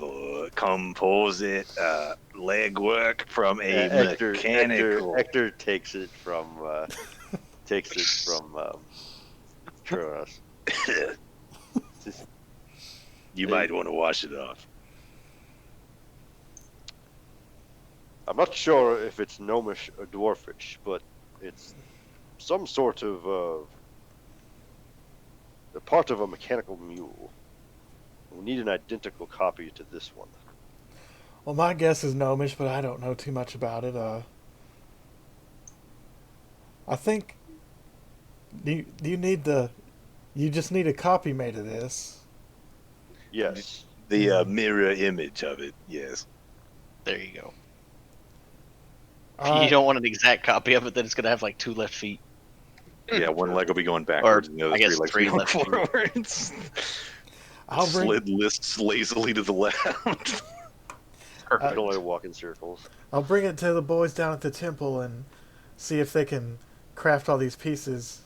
composite legwork from a mechanical. Ectur takes it from Kronos. You might want to wash it off. I'm not sure if it's gnomish or dwarfish, but it's some sort of a part of a mechanical mule. We need an identical copy to this one. "Well, my guess is gnomish, but I don't know too much about it. I think you just need a copy made of this." Yes. The mirror image of it, yes. There you go. Uh, You don't want an exact copy of it, then it's gonna have like 2 left feet. Yeah, one leg will be going backwards, and the other I guess three legs three will be left going feet. forwards. I'll bring. Slid lists lazily to the left. You Perfect. don't want to walk in circles. I'll bring it to the boys down at the temple and see if they can craft all these pieces.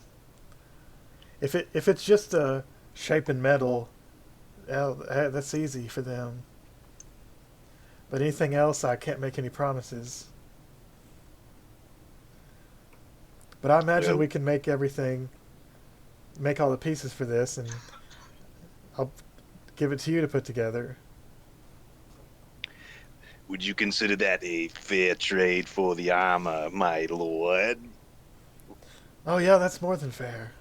If it's just a shape in metal, that's easy for them. But anything else, I can't make any promises. But I imagine Well- we can make everything, make all the pieces for this, and I'll give it to you to put together. Would you consider that a fair trade for the armor, my lord? Oh yeah, that's more than fair.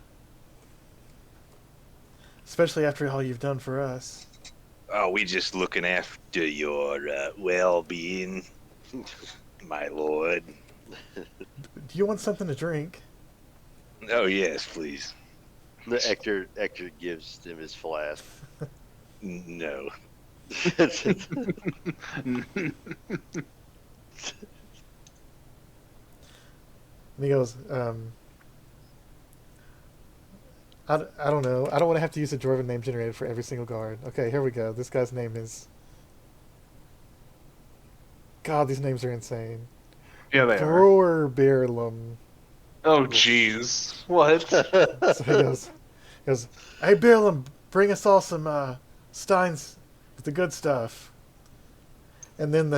Especially after all you've done for us. Are we just looking after your well-being, my lord? Do you want something to drink? Oh yes, please. The Ectur gives him his flask. No. And he goes, I don't know. I don't want to have to use a Dwarven name generated for every single guard. Okay, here we go. This guy's name is... God, these names are insane. Yeah, they are. Broerbirlum. Oh, jeez. What? So he goes, hey, Birlum, bring us all some steins with the good stuff. And then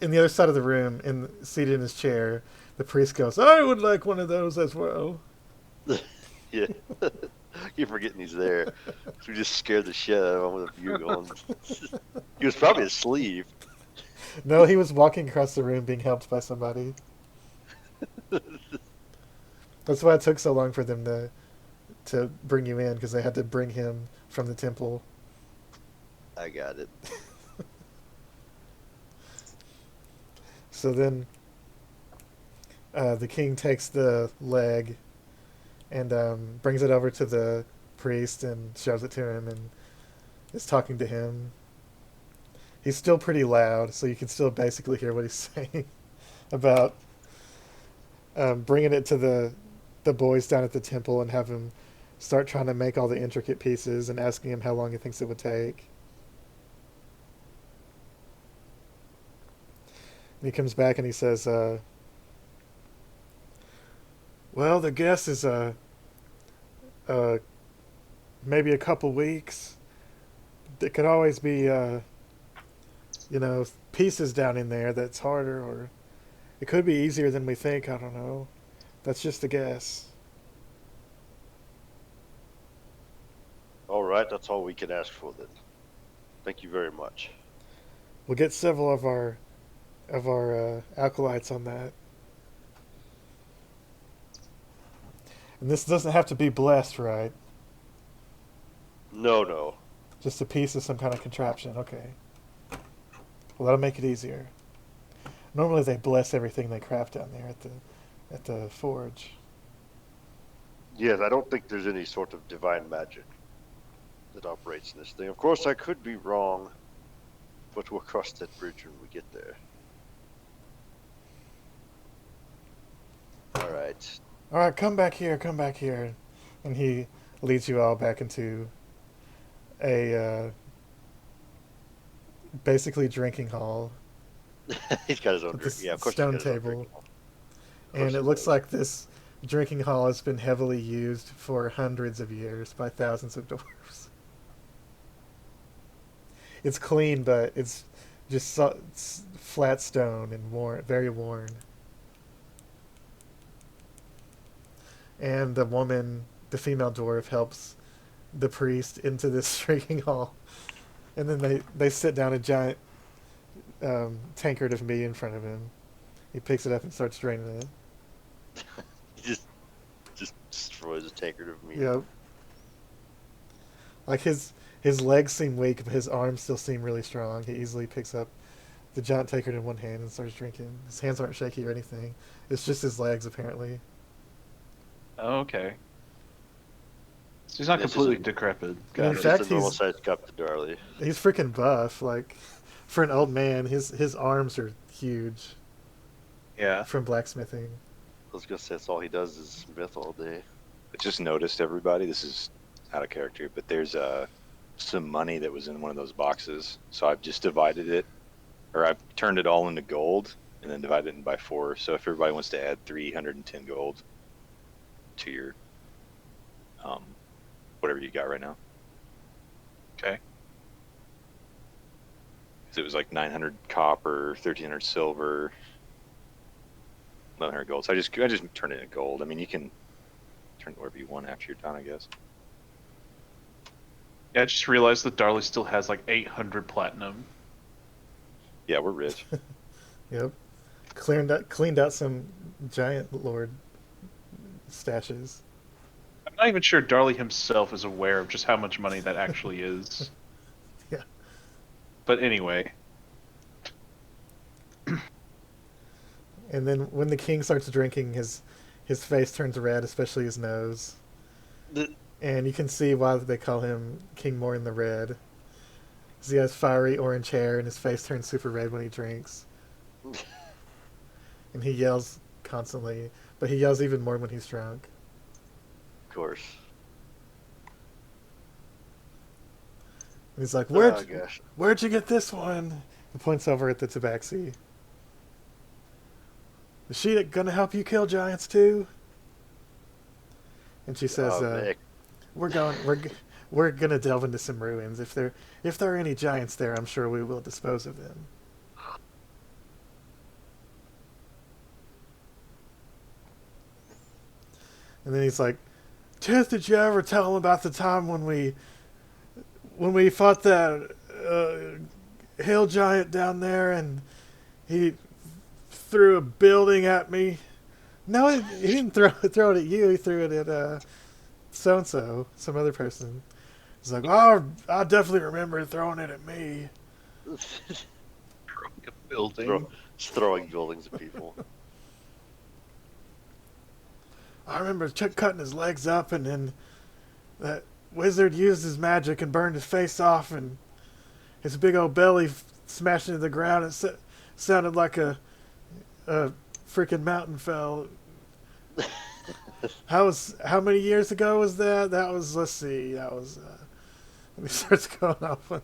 in the other side of the room, seated in his chair, the priest goes, I would like one of those as well. Yeah. Keep forgetting he's there. We just scared the shit out of him with a bugle. He was probably asleep. No, he was walking across the room being helped by somebody. That's why it took so long for them to bring you in, because they had to bring him from the temple. I got it. So then the king takes the leg and brings it over to the priest and shows it to him and is talking to him. He's still pretty loud, so you can still basically hear what he's saying about bringing it to the boys down at the temple and have him start trying to make all the intricate pieces and asking him how long he thinks it would take. And he comes back and he says, well, the guess is maybe a couple weeks. There could always be pieces down in there that's harder, or it could be easier than we think. I don't know. That's just a guess. All right, that's all we can ask for then. Thank you very much. We'll get several of our acolytes on that. And this doesn't have to be blessed, right? No. Just a piece of some kind of contraption. Okay. Well, that'll make it easier. Normally they bless everything they craft down there at the forge. Yes, I don't think there's any sort of divine magic that operates in this thing. Of course, I could be wrong, but we'll cross that bridge when we get there. All right. All right, come back here. And he leads you all back into a basically drinking hall. He's got his own With drink. this Yeah, of course. stone he's got his own table. drink. And he it looks does. like this drinking hall has been heavily used for hundreds of years by thousands of dwarves. It's clean, but it's just it's flat stone and worn, very worn. And the female dwarf, helps the priest into this drinking hall. And then they sit down a giant tankard of mead in front of him. He picks it up and starts draining it. He just destroys a tankard of meat. Yep. Like his legs seem weak, but his arms still seem really strong. He easily picks up the giant tankard in one hand and starts drinking. His hands aren't shaky or anything. It's just his legs, apparently. Oh, okay. So he's not This completely isn't- decrepit. In Got It's it. fact, just a normal he's- sized cup to Darli. He's freaking buff. Like, for an old man, his arms are huge Yeah. from blacksmithing. I was gonna say that's all he does is smith all day. I just noticed, everybody, this is out of character, but there's some money that was in one of those boxes, so I've just divided it, or I've turned it all into gold and then divided it by 4. So if everybody wants to add 310 gold to your whatever you got right now. Okay. Because it was like 900 copper, 1300 silver, 1100 gold. So I just turned it into gold. I mean, you can turn it wherever you want after you're done, I guess. Yeah, I just realized that Darli still has like 800 platinum. Yeah, we're rich. Yep. Cleaned out some giant lord stashes. I'm not even sure Darli himself is aware of just how much money that actually is. Yeah. But anyway. And then when the king starts drinking, his face turns red, especially his nose. And you can see why they call him King Morin the Red. 'Cause he has fiery orange hair and his face turns super red when he drinks. And he yells constantly, but he yells even more when he's drunk. Of course. And he's like, Oh, gosh. Where'd you get this one? He points over at the tabaxi. Is she gonna help you kill giants too? And she says, Oh, we're gonna delve into some ruins. If there are any giants there, I'm sure we will dispose of them. And then he's like, Tith, did you ever tell him about the time when we fought that hill giant down there and he threw a building at me? No, he didn't throw it at you. He threw it at so-and-so, some other person. He's like, oh, I definitely remember throwing it at me. Building. Just throwing buildings at people. I remember cutting his legs up, and then that wizard used his magic and burned his face off, and his big old belly smashed into the ground. It sounded like a freaking mountain fell. How many years ago was that? That was, let's see, that was, and he starts going off on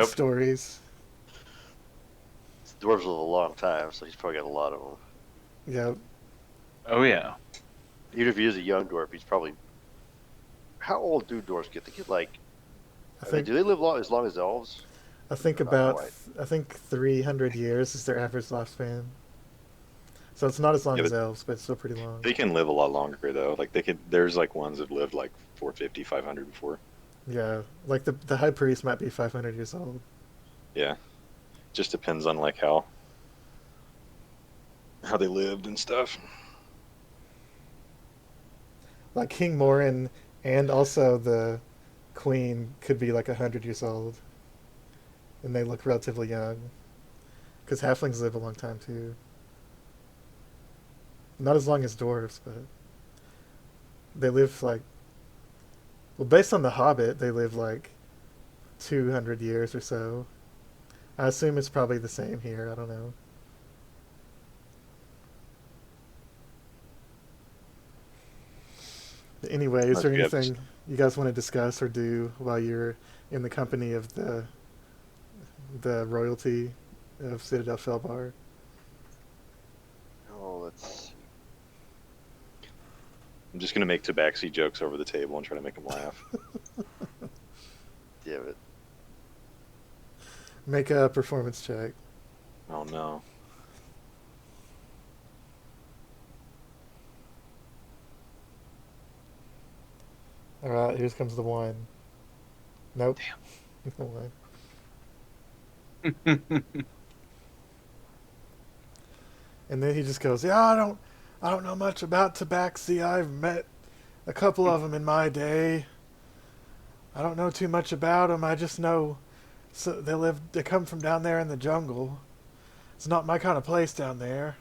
stories. Dwarves live a long time, so he's probably got a lot of them. Yep. Oh, yeah. Even if he is a young dwarf, he's probably... How old do dwarves get? They get like... do they live as long as elves? I think 300 years is their average lifespan. So it's not as long as elves, but it's still pretty long. They can live a lot longer though. Like there's like ones that lived like 450, 500 before. Yeah, like the high priest might be 500 years old. Yeah, just depends on like how they lived and stuff. Like King Morin and also the queen could be like 100 years old, and they look relatively young. Because halflings live a long time too. Not as long as dwarves, but they live like... Well, based on The Hobbit, they live like 200 years or so. I assume it's probably the same here. I don't know. Anyway, is there anything you guys want to discuss or do while you're in the company of the royalty of Citadel Felbar? Oh, let's see. I'm just gonna make tabaxi jokes over the table and try to make them laugh. Damn it. Make a performance check. Oh no. Alright, here comes the one. Nope. Damn. No way. And then he just goes, yeah, I don't know much about tabaxi. I've met a couple of them in my day. I don't know too much about them. I just know they come from down there in the jungle. It's not my kind of place down there.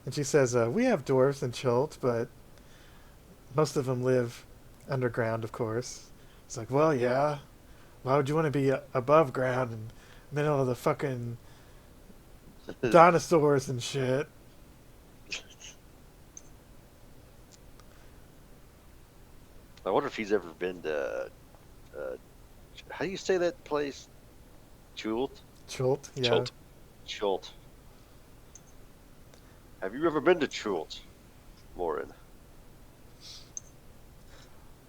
And she says, we have dwarves in Chult, but most of them live underground, of course. It's like, well, yeah. Why would you want to be above ground in the middle of the fucking dinosaurs and shit? I wonder if he's ever been to. How do you say that place? Chult? Chult, yeah. Chult. Chult. Have you ever been to Chult, Lauren?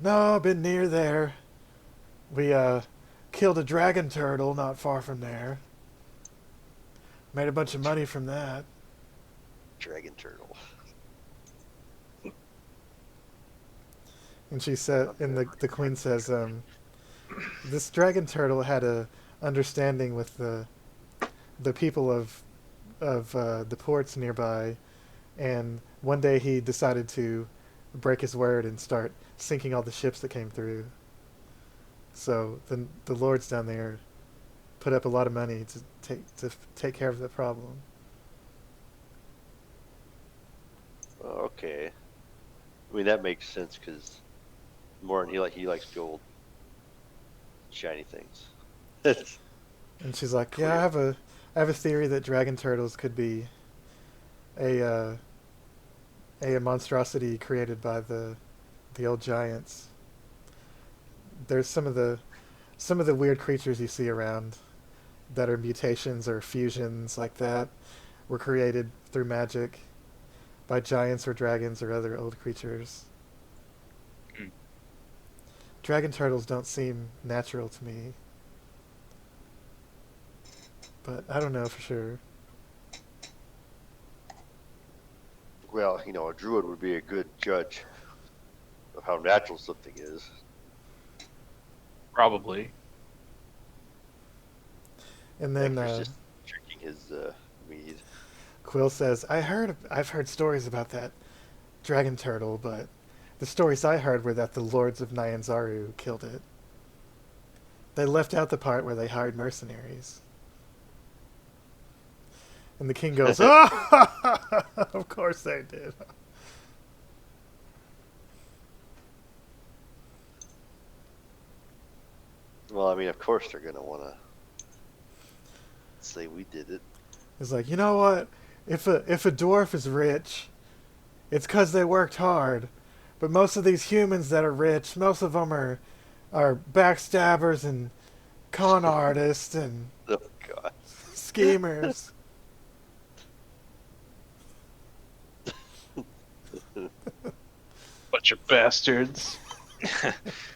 No, I've been near there. We killed a dragon turtle not far from there. Made a bunch of money from that. Dragon turtle. And she said, and the queen says, this dragon turtle had a understanding with the people of the ports nearby, and one day he decided to break his word and start sinking all the ships that came through. So the lords down there put up a lot of money to take care of the problem. Okay. I mean, that makes sense because Lauren, he likes gold, shiny things. And she's like, "Yeah, I have a theory that dragon turtles could be a monstrosity created by the old giants. There's some of the weird creatures you see around that are mutations or fusions like that were created through magic by giants or dragons or other old creatures. Mm. Dragon turtles don't seem natural to me, but I don't know for sure." Well, a druid would be a good judge of how natural something is. Probably. And then Hector's just drinking his mead. Quill says, I've heard stories about that dragon turtle, but the stories I heard were that the lords of Nyanzaru killed it. They left out the part where they hired mercenaries." And the king goes, "Oh, of course they did." Well, I mean, of course they're gonna want to say we did it. It's like, you know what? If a dwarf is rich, it's because they worked hard. But most of these humans that are rich, most of them are backstabbers and con artists and Oh God. schemers. Bunch of bastards. I'm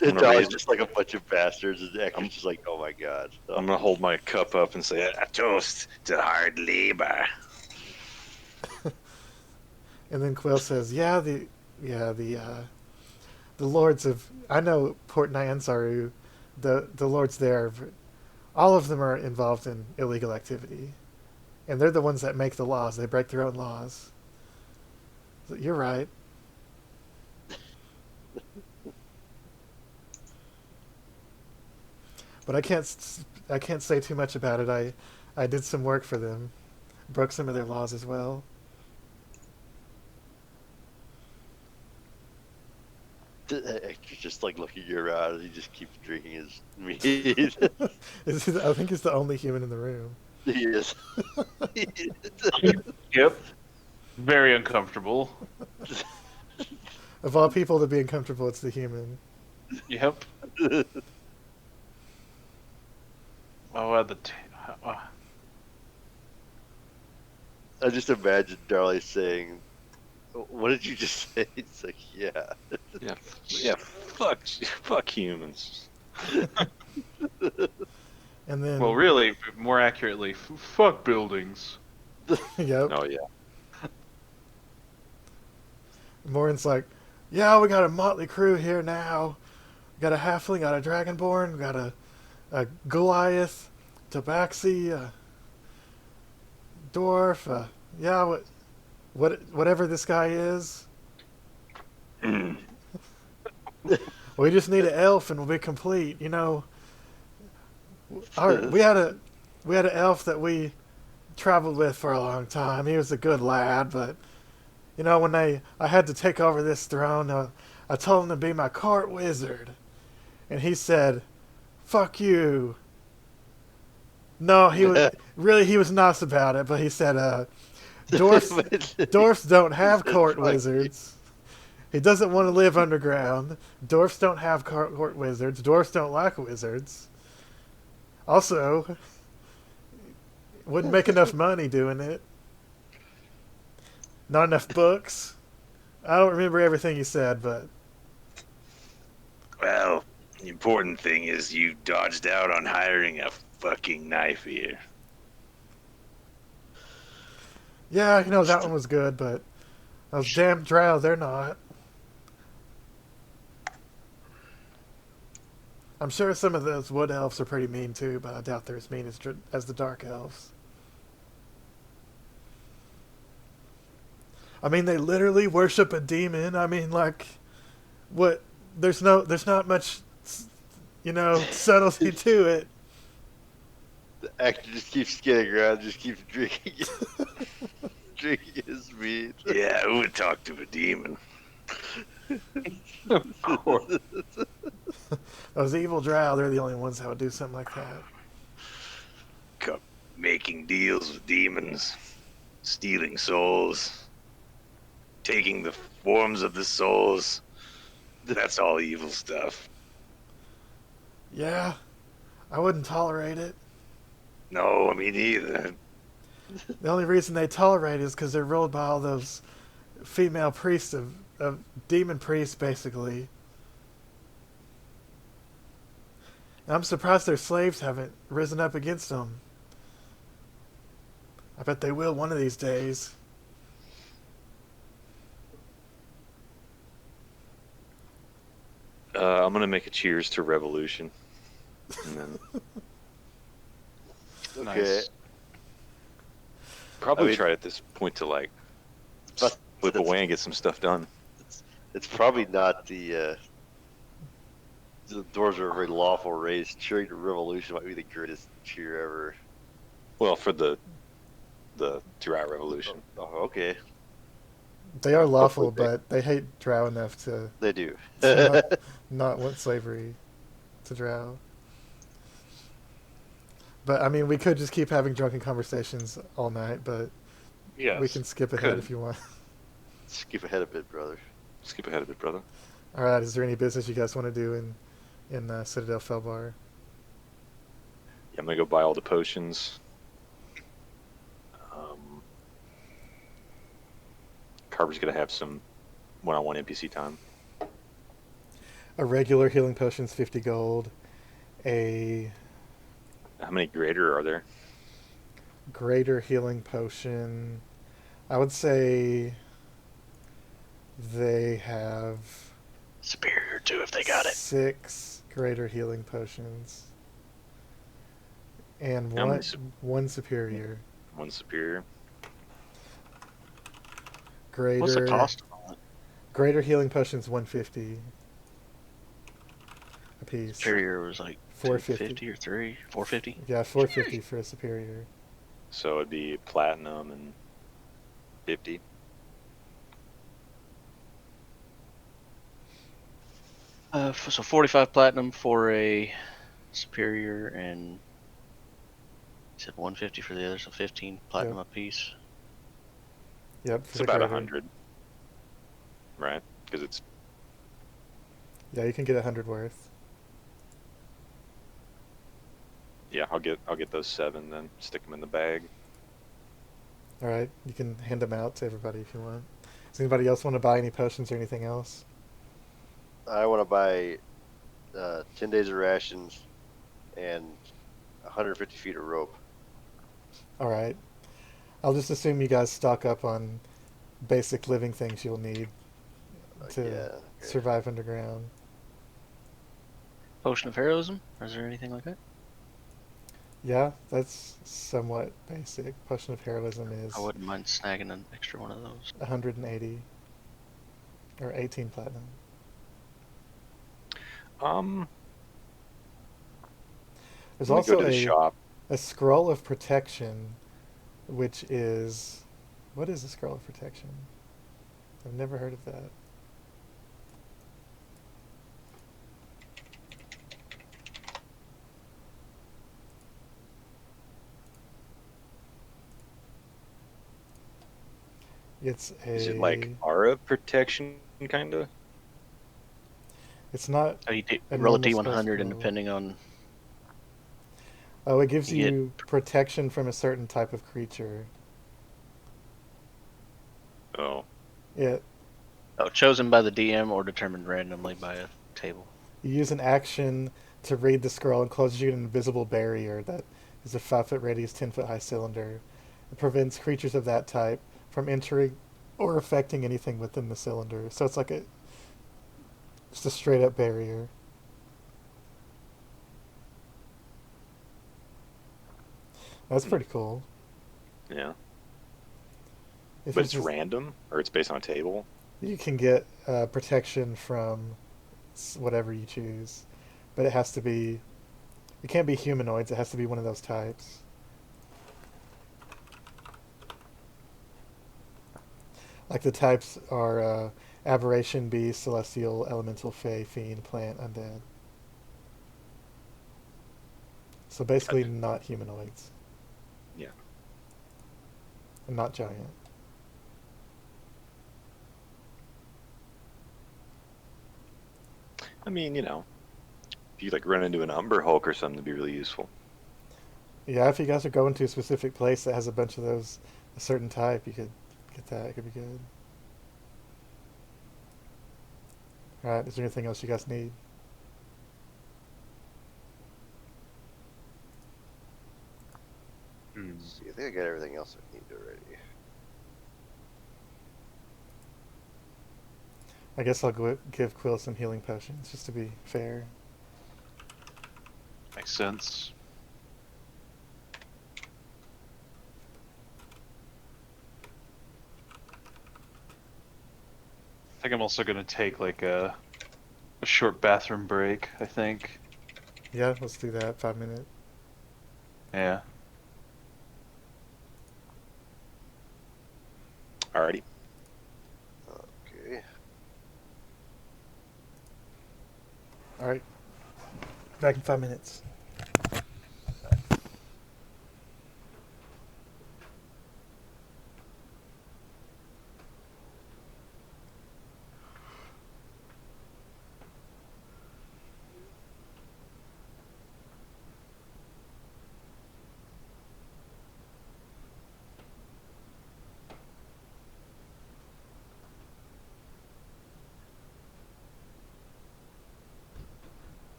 gonna Darli's raise- just like a bunch of bastards, and Hector's just like, oh my God. I'm gonna hold my cup up and say a toast to hard labor. And then Quill says, the lords of, I know Port Nyanzaru, the lords there, all of them are involved in illegal activity. And they're the ones that make the laws. They break their own laws. So you're right. But I can't say too much about it. I did some work for them. Broke some of their laws as well. Hector's just like looking around, and he just keeps drinking his mead. I think he's the only human in the room. He is. Yep. Very uncomfortable. Of all people to be uncomfortable, it's the human. Yep. Oh, I just imagine Darli saying, "What did you just say?" It's like, yeah. Yeah, fuck humans. And then, well, really, more accurately, fuck buildings. yep. Oh yeah. Morin's like, yeah, we got a motley crew here now. We got a halfling, got a dragonborn, we got a Goliath, tabaxi, a dwarf, whatever this guy is. We just need an elf and we'll be complete. We had an elf that we traveled with for a long time. He was a good lad, but when I had to take over this throne, I told him to be my court wizard, and he said, "Fuck you." No, he was nice about it, but he said, dwarfs don't have court wizards. He doesn't want to live underground. Dwarfs don't have court wizards. Dwarfs don't like wizards. Also, wouldn't make enough money doing it. Not enough books. I don't remember everything you said, but Well, the important thing is you dodged out on hiring a fucking knife here. yeah, you know, that one was good, but those damn drow, they're not. I'm sure some of those wood elves are pretty mean too, but I doubt they're as mean as the dark elves. I mean, they literally worship a demon. I mean, like, what? There's not much, you know, subtlety to it. The actor just keeps getting around, just keeps drinking, drinking his meat. Yeah, who would talk to a demon? Of course. Those evil drow, they're the only ones that would do something like that. Making deals with demons, stealing souls, taking the forms of the souls. That's all evil stuff. Yeah, I wouldn't tolerate it. No, me neither. The only reason they tolerate it is because they're ruled by all those female priests of demon priests, basically. And I'm surprised their slaves haven't risen up against them. I bet they will one of these days. I'm gonna make a cheers to revolution, and then Okay. Nice. probably I mean- try at this point to like But flip that's- away and get some stuff done. It's probably not the dwarves are a very lawful race. Cheering the revolution might be the greatest cheer ever. Well, for the Drow revolution. Oh, okay. They are lawful, Hopefully but they hate drow enough to They do. not want slavery to drow. But, I mean, we could just keep having drunken conversations all night, but Yes. we can skip ahead could. if you want. Skip ahead a bit, brother. Skip ahead a bit, brother. All right, is there any business you guys want to do in Citadel Felbar? Yeah, I'm gonna go buy all the potions. Carver's gonna have some one-on-one NPC time. A regular healing potion's 50 gold. A How many greater are there? greater healing potion, I would say they have Superior too, if they got it. 6 greater healing potions. And How many one superior. One superior. Greater What's the cost of all that? Greater healing potions 150 a piece. Superior was like 450. 250 or 450. Yeah, 450 for a superior. So it'd be platinum and 50. So 45 platinum for a superior, and you said 150 for the other, so 15 platinum Yep. apiece. Yep, for It's the about greater. 100, right? Because it's Yeah, you can get 100 worth. yeah. I'll get those 7, then stick them in the bag. All right, you can hand them out to everybody if you want. Does anybody else want to buy any potions or anything else? I want to buy 10 days of rations and 150 feet of rope. All right. I'll just assume you guys stock up on basic living things you'll need to Yeah. Okay. survive underground. Potion of heroism? Or is there anything like that? Yeah, that's somewhat basic. Potion of heroism is I wouldn't mind snagging an extra one of those. 180 or 18 platinum. There's Let me go also to the shop. a scroll of protection, which is what is a scroll of protection? I've never heard of that. It's Is it like a. aura protection, kind of? It's not So you a roll a normal spell D100, and scroll. depending on Oh, it gives you get you protection from a certain type of creature. Oh, Yeah, chosen by the DM or determined randomly by a table. you use an action to read the scroll and closes you an invisible barrier that is a 5 foot radius, 10 foot high cylinder. It prevents creatures of that type from entering or affecting anything within the cylinder. So it's like a just a straight up barrier. That's pretty cool. yeah. If But it's it's just, random, or it's based on a table. you can get protection from whatever you choose, but it has to be. It can't be humanoids. It has to be one of those types. Like the types are aberration, beast, celestial, elemental, fey, fiend, plant, undead. So basically, Gotcha. not humanoids Yeah. and not giant. I mean, if you like run into an Umber Hulk or something, it'd be really useful. Yeah, if you guys are going to a specific place that has a bunch of those, a certain type, you could get that. It could be good. All right. Is there anything else you guys need? Let's see, I think I got everything else I need already. I guess I'll give Quill some healing potions just to be fair. Makes sense. I think I'm also gonna take like a short bathroom break. I think. Yeah, let's do that. 5 minutes. Yeah. Alrighty. Okay. All right. Back in 5 minutes.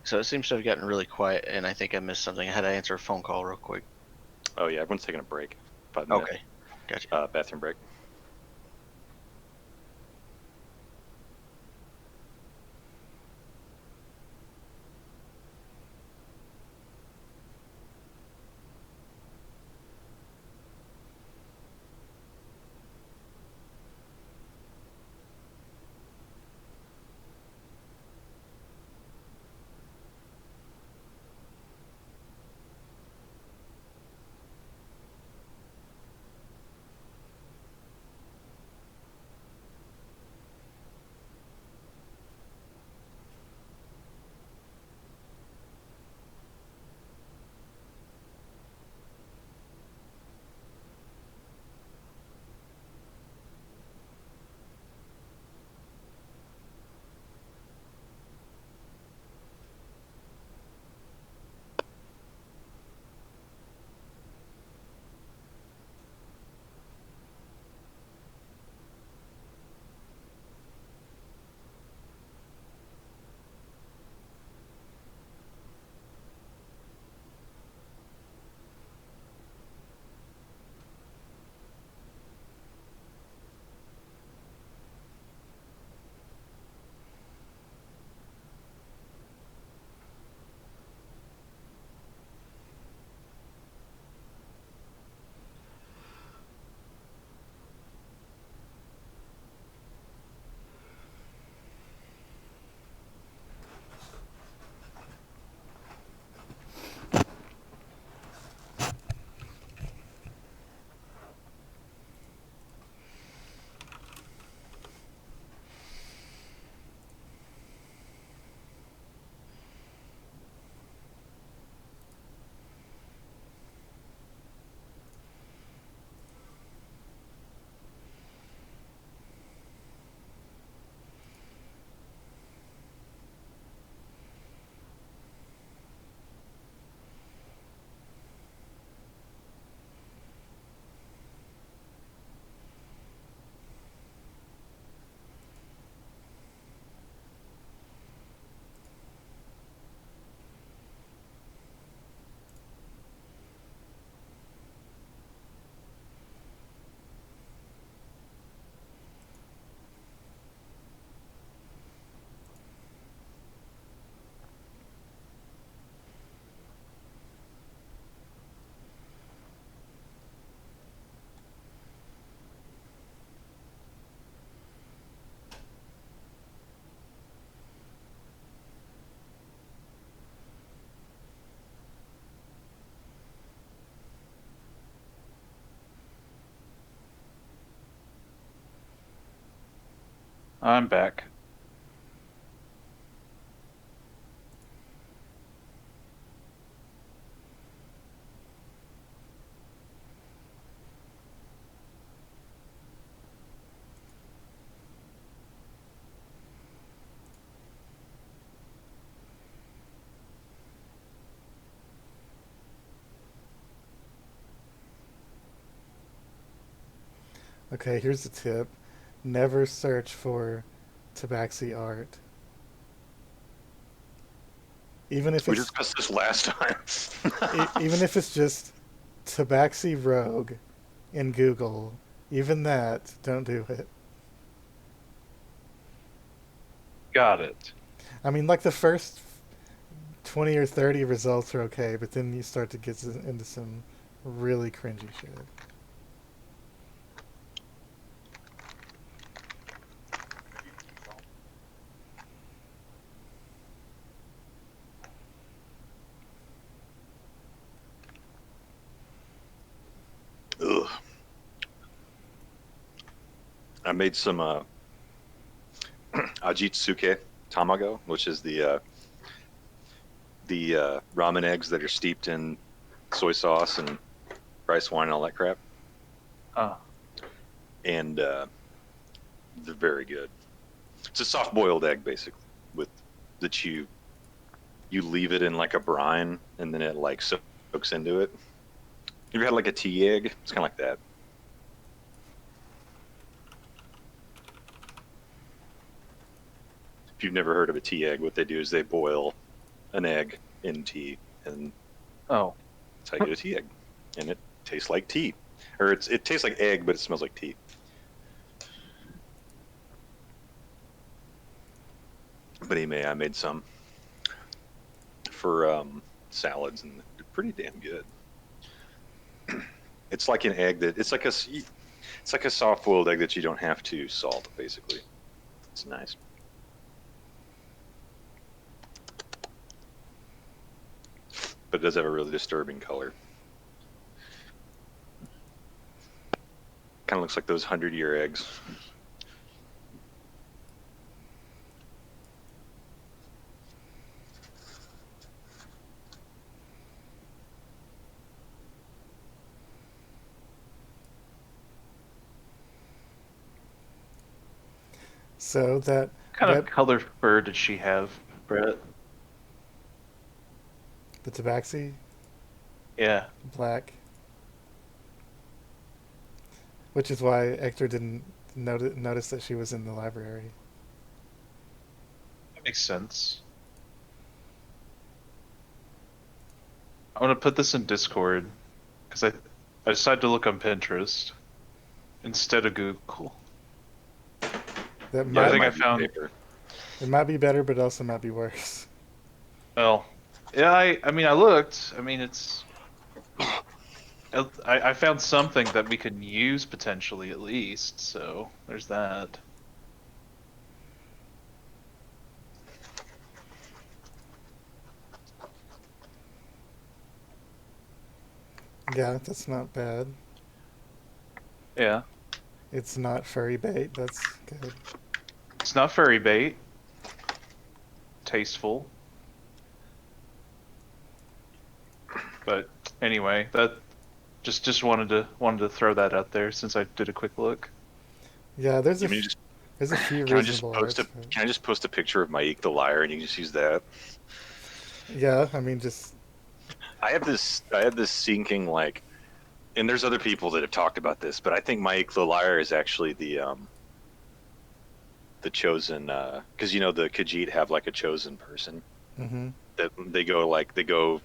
So it seems to have gotten really quiet, and I think I missed something. I had to answer a phone call real quick. Oh yeah, everyone's taking a break. 5 minute Okay, gotcha. bathroom break. I'm back. Okay, here's a tip. Never search for Tabaxi art. Even if We it's discussed this last time. even if it's just Tabaxi Rogue in Google, even that, don't do it. Got it. I mean, like the first 20 or 30 results are okay, but then you start to get into some really cringy shit. Ugh. I made some Ajitsuke tamago, which is the ramen eggs that are steeped in soy sauce and rice wine and all that crap. And they're very good. It's a soft-boiled egg, basically, with that you leave it in like a brine, and then it like soaks into it. You ever had like a tea egg? It's kind of like that. If you've never heard of a tea egg, what they do is they boil an egg in tea, and Oh. that's how you get a tea egg. And it tastes like tea. Or it tastes like egg, but it smells like tea. But anyway, I made some for salads, and they're pretty damn good. It's like an egg it's like a soft-boiled egg that you don't have to salt, basically. It's nice. But it does have a really disturbing color. Kind of looks like those 100-year eggs. So that What kind of red, color fur did she have, Brett? the Tabaxi, Yeah. black. Which is why Ectur didn't notice that she was in the library. That makes sense. I'm gonna put this in Discord because I decided to look on Pinterest instead of Google. That Yeah, I might, think I might be found. paper. it might be better, but also might be worse. Well, yeah. I mean, I looked. I mean, it's. I found something that we could use potentially at least. So there's that. Yeah, that's not bad. Yeah. It's not furry bait. That's good. It's not furry bait. Tasteful. But anyway, that just wanted to throw that out there since I did a quick look. Yeah, there's a Can you just there's a few can I just reasonable post arts. can I just post a picture of Mike the liar, and you can just use that? Yeah, I mean, just I have this sinking, like, and there's other people that have talked about this, but I think Mike the liar is actually the chosen, because you know the Khajiit have like a chosen person hmm that they go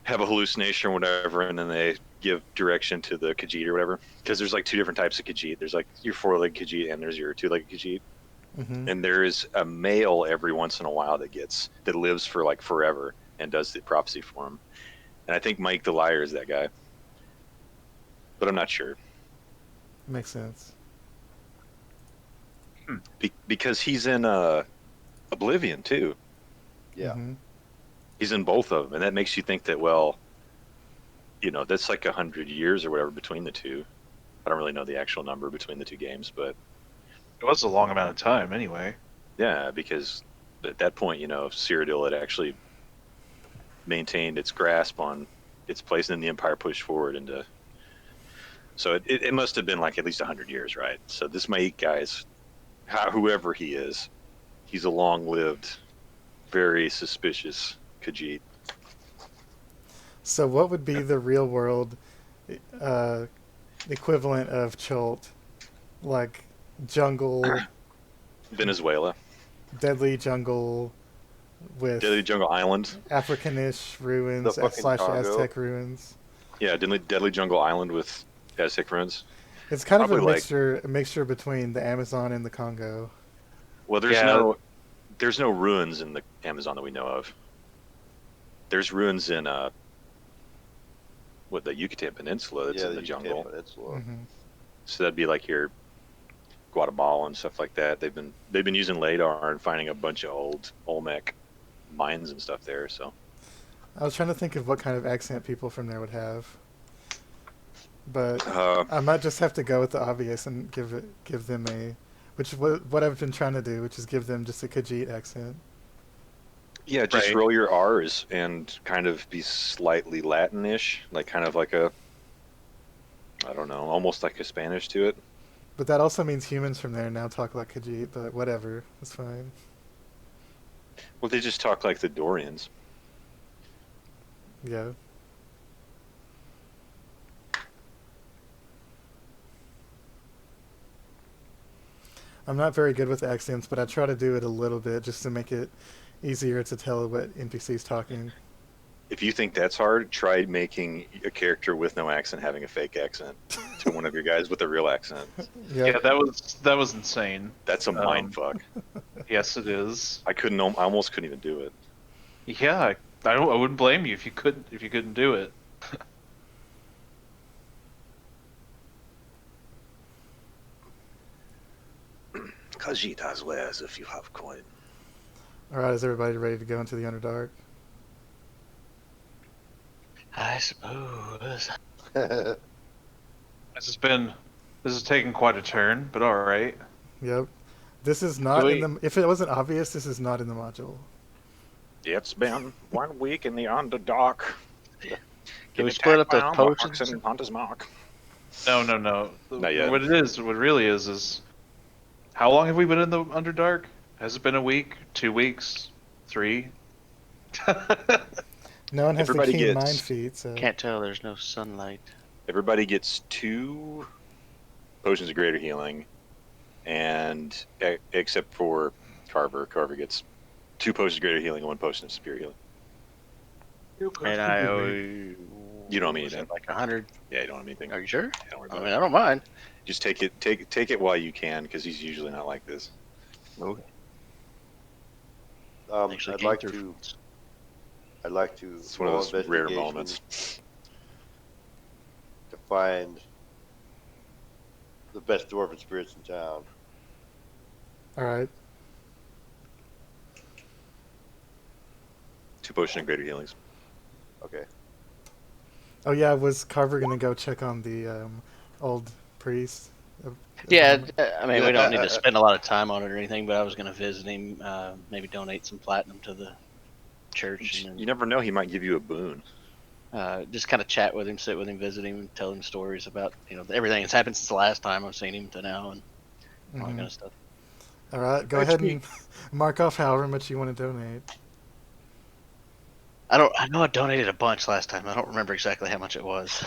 have a hallucination or whatever, and then they give direction to the Khajiit or whatever. Because there's like two different types of Khajiit. There's like your four-legged Khajiit, and there's your two-legged Khajiit. hmm And there is a male every once in a while that lives for like forever and does the prophecy for him. And I think Mike the liar is that guy, but I'm not sure. makes sense. Because he's in Oblivion too. Yeah. hmm He's in both of them, and that makes you think that, well, you know, that's like 100 years or whatever between the two. I don't really know the actual number between the two games, but It was a long amount of time, anyway. Yeah, because at that point, Cyrodiil had actually maintained its grasp on its place, and then the Empire pushed forward into. So it must have been like at least 100 years, right? So this Maik guy's, whoever he is, he's a long-lived, very suspicious Khajiit. So what would be the real world equivalent of Chult? Like jungle, Venezuela. deadly jungle with Deadly Jungle Island. Africanish ruins The fucking slash Congo. Aztec ruins. Yeah, Deadly Jungle Island with Aztec ruins. It's kind of Probably a mixture between the Amazon and the Congo. Well, there's no ruins in the Amazon that we know of. There's ruins in the Yucatan Peninsula. That's in the Yucatan jungle. Peninsula. Hmm. So that'd be like your Guatemala and stuff like that. They've been using LADAR and finding a bunch of old Olmec mines and stuff there. So I was trying to think of what kind of accent people from there would have, but I might just have to go with the obvious and give them what I've been trying to do, which is give them just a Khajiit accent. yeah, just Right. roll your R's and kind of be slightly Latinish, like kind of like I don't know, almost like a Spanish to it. But that also means humans from there now talk like Khajiit, but whatever, it's fine. Well, they just talk like the Dorians. Yeah. I'm not very good with accents, but I try to do it a little bit just to make it easier to tell what NPC's talking. If you think that's hard, try making a character with no accent having a fake accent to one of your guys with a real accent. Yeah, that was insane. That's a mind fuck. Yes, it is. I almost couldn't even do it. Yeah, I wouldn't blame you if you couldn't do it. Khajiit as well as if you have coin. Alright, is everybody ready to go into the Underdark? I suppose. This has taken quite a turn, but all right. Yep. This is not Do in the... If it wasn't obvious, this is not in the module. It's been 1 week in the Underdark. Can we split up the potions? And Hunter's Mark. No. Not yet. What really is how long have we been in the Underdark? Has it been a week? 2 weeks? 3? No one has Everybody the keen gets- mind feat, so... Can't tell. There's no sunlight. Everybody gets 2 potions of greater healing, and except for Carver. Carver gets 2 potions of greater healing and 1 potion of superior healing. And I owe You don't mean was it anything. like 100. Yeah, you don't have anything. Are you sure? Don't worry I about mean, it. I don't mind. Just take it while you can, because he's usually not like this. Okay. Actually, I'd came like through. to It's one of roll those rare investigation moments. to find the best dwarven spirits in town. Alright. 2 potion of greater healings. Okay. Oh yeah, was Carver gonna go check on the old priest? Yeah, I mean, we don't need to spend a lot of time on it or anything, but I was going to visit him, maybe donate some platinum to the church, and You never know, he might give you a boon. then just kind of chat with him, sit with him, visit him, tell him stories about, everything that's happened since the last time I've seen him to now, and all that kind of stuff. Alright, go ahead and mark off however much you want to donate. I know I donated a bunch last time. I don't remember exactly how much it was.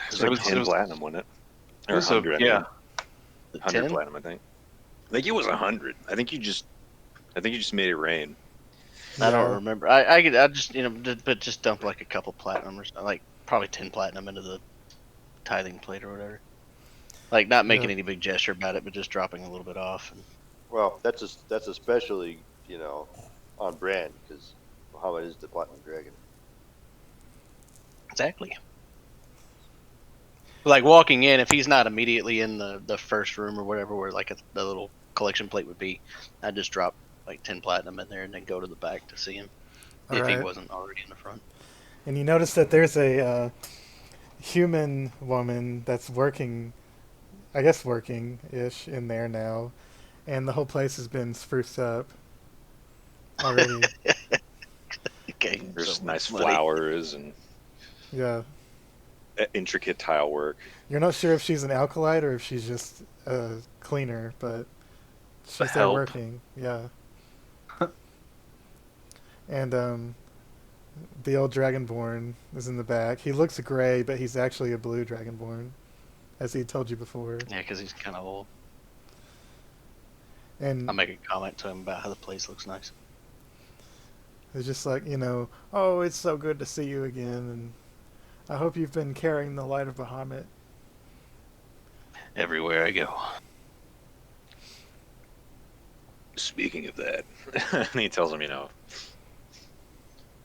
It's like was- 10 it was- platinum, wasn't it? It Or was 100, yeah. 100 10? platinum, I think. I think it was 100. I think you just made it rain. I don't Yeah. remember. I just but just dump like a couple platinum or something, like probably 10 platinum into the tithing plate or whatever. Like not making Yeah. any big gesture about it, but just dropping a little bit off. And Well, that's especially on brand because Muhammad is the platinum dragon. exactly. Like walking in, if he's not immediately in the first room or whatever, where like the little collection plate would be, I'd just drop like 10 platinum in there and then go to the back to see him if he Alright. wasn't already in the front. And you notice that there's a human woman that's working, I guess working-ish in there now. and the whole place has been spruced up already. Okay, There's so nice money. flowers and Yeah. intricate tile work. You're not sure if she's an alkalite or if she's just a cleaner, but she's there help. working. Yeah. And the old Dragonborn is in the back. He looks gray, but he's actually a blue Dragonborn, as he told you before. Yeah, because he's kind of old. And I'll make a comment to him about how the place looks nice. it's just like, oh, it's so good to see you again, and I hope you've been carrying the light of Bahamut. Everywhere I go. Speaking of that, and he tells him,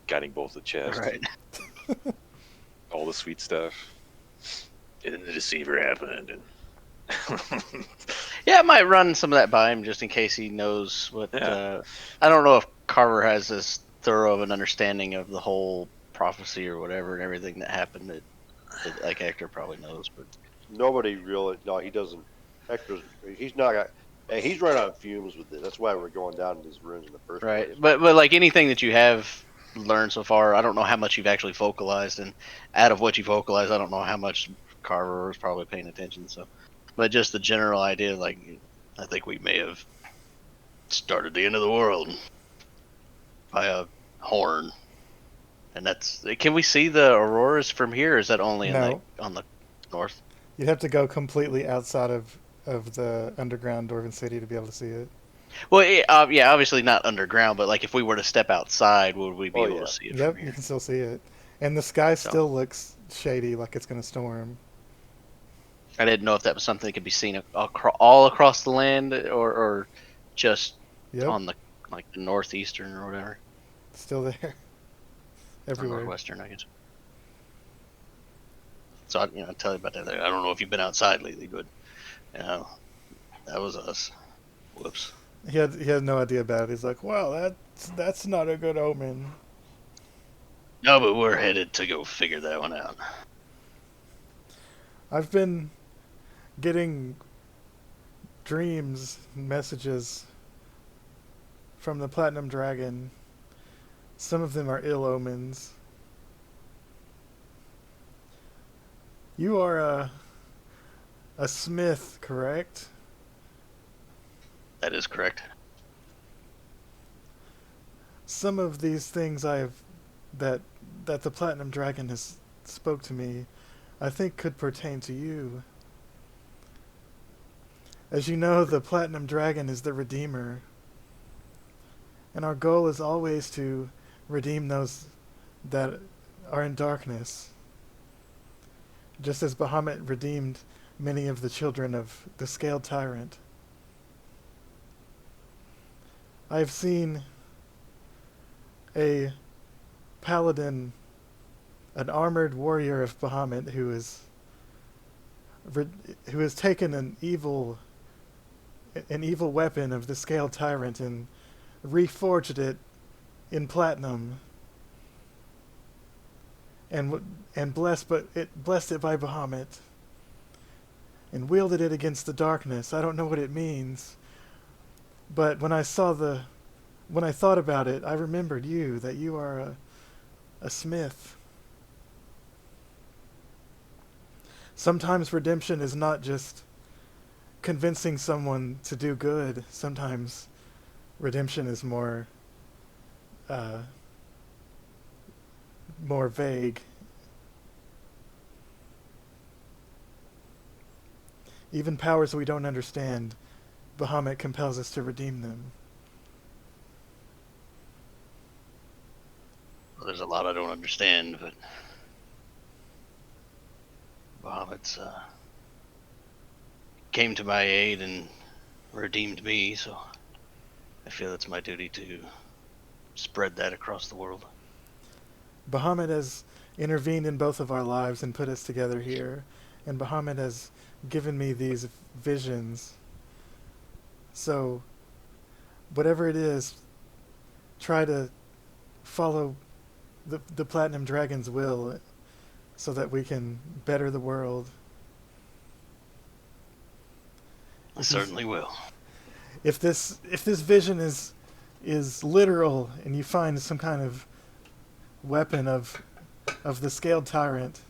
guiding both the chest, Right. all the sweet stuff. And then the deceiver happened, and Yeah, I might run some of that by him just in case he knows what. Yeah. I don't know if Carver has this thorough of an understanding of the whole prophecy or whatever and everything that happened that like Ectur probably knows, but Nobody really. No, he doesn't. Hector's. He's not. And he's right on fumes with it. That's why we're going down in these rooms in the first right. place. But like anything that you have learned so far, I don't know how much you've actually vocalized, and out of what you vocalized, I don't know how much Carver was probably paying attention. So, but just the general idea, like I think we may have started the end of the world by a horn, and that's. Can we see the auroras from here? Or is that only No. on the north? You'd have to go completely outside of the underground Dwarven city to be able to see it. Well, yeah, obviously not underground, but like if we were to step outside, would we be Oh, able yeah. to see it Yep, from you here? can still see it. And the sky So- still looks shady, like it's going to storm. I didn't know if that was something that could be seen all across the land, or just Yep, on the northeastern or whatever, still there. or Everywhere. northwestern, I guess. So I tell you about that. I don't know if you've been outside lately, but that was us. Whoops. He had no idea about it. He's like, well, that's not a good omen. No, but we're headed to go figure that one out. I've been getting dreams, messages from the Platinum Dragon. Some of them are ill omens. You are a smith, correct? That is correct. Some of these things that the Platinum Dragon has spoke to me, I think could pertain to you. As you know, the Platinum Dragon is the Redeemer. And our goal is always to redeem those that are in darkness. Just as Bahamut redeemed many of the children of the Scaled Tyrant. I have seen a paladin, an armored warrior of Bahamut who has taken an evil weapon of the Scaled Tyrant and reforged it in platinum, and blessed it by Bahamut, and wielded it against the darkness. I don't know what it means, but when I thought about it, I remembered you, that you are a smith. Sometimes redemption is not just convincing someone to do good. Sometimes redemption is more vague. Even powers we don't understand, Bahamut compels us to redeem them. Well, there's a lot I don't understand, but Bahamut's came to my aid and redeemed me, so I feel it's my duty to spread that across the world. Bahamut has intervened in both of our lives and put us together here, and Bahamut has given me these visions. So, whatever it is, try to follow the Platinum Dragon's will so that we can better the world. I certainly will. if this vision is literal and you find some kind of weapon of the scaled tyrant,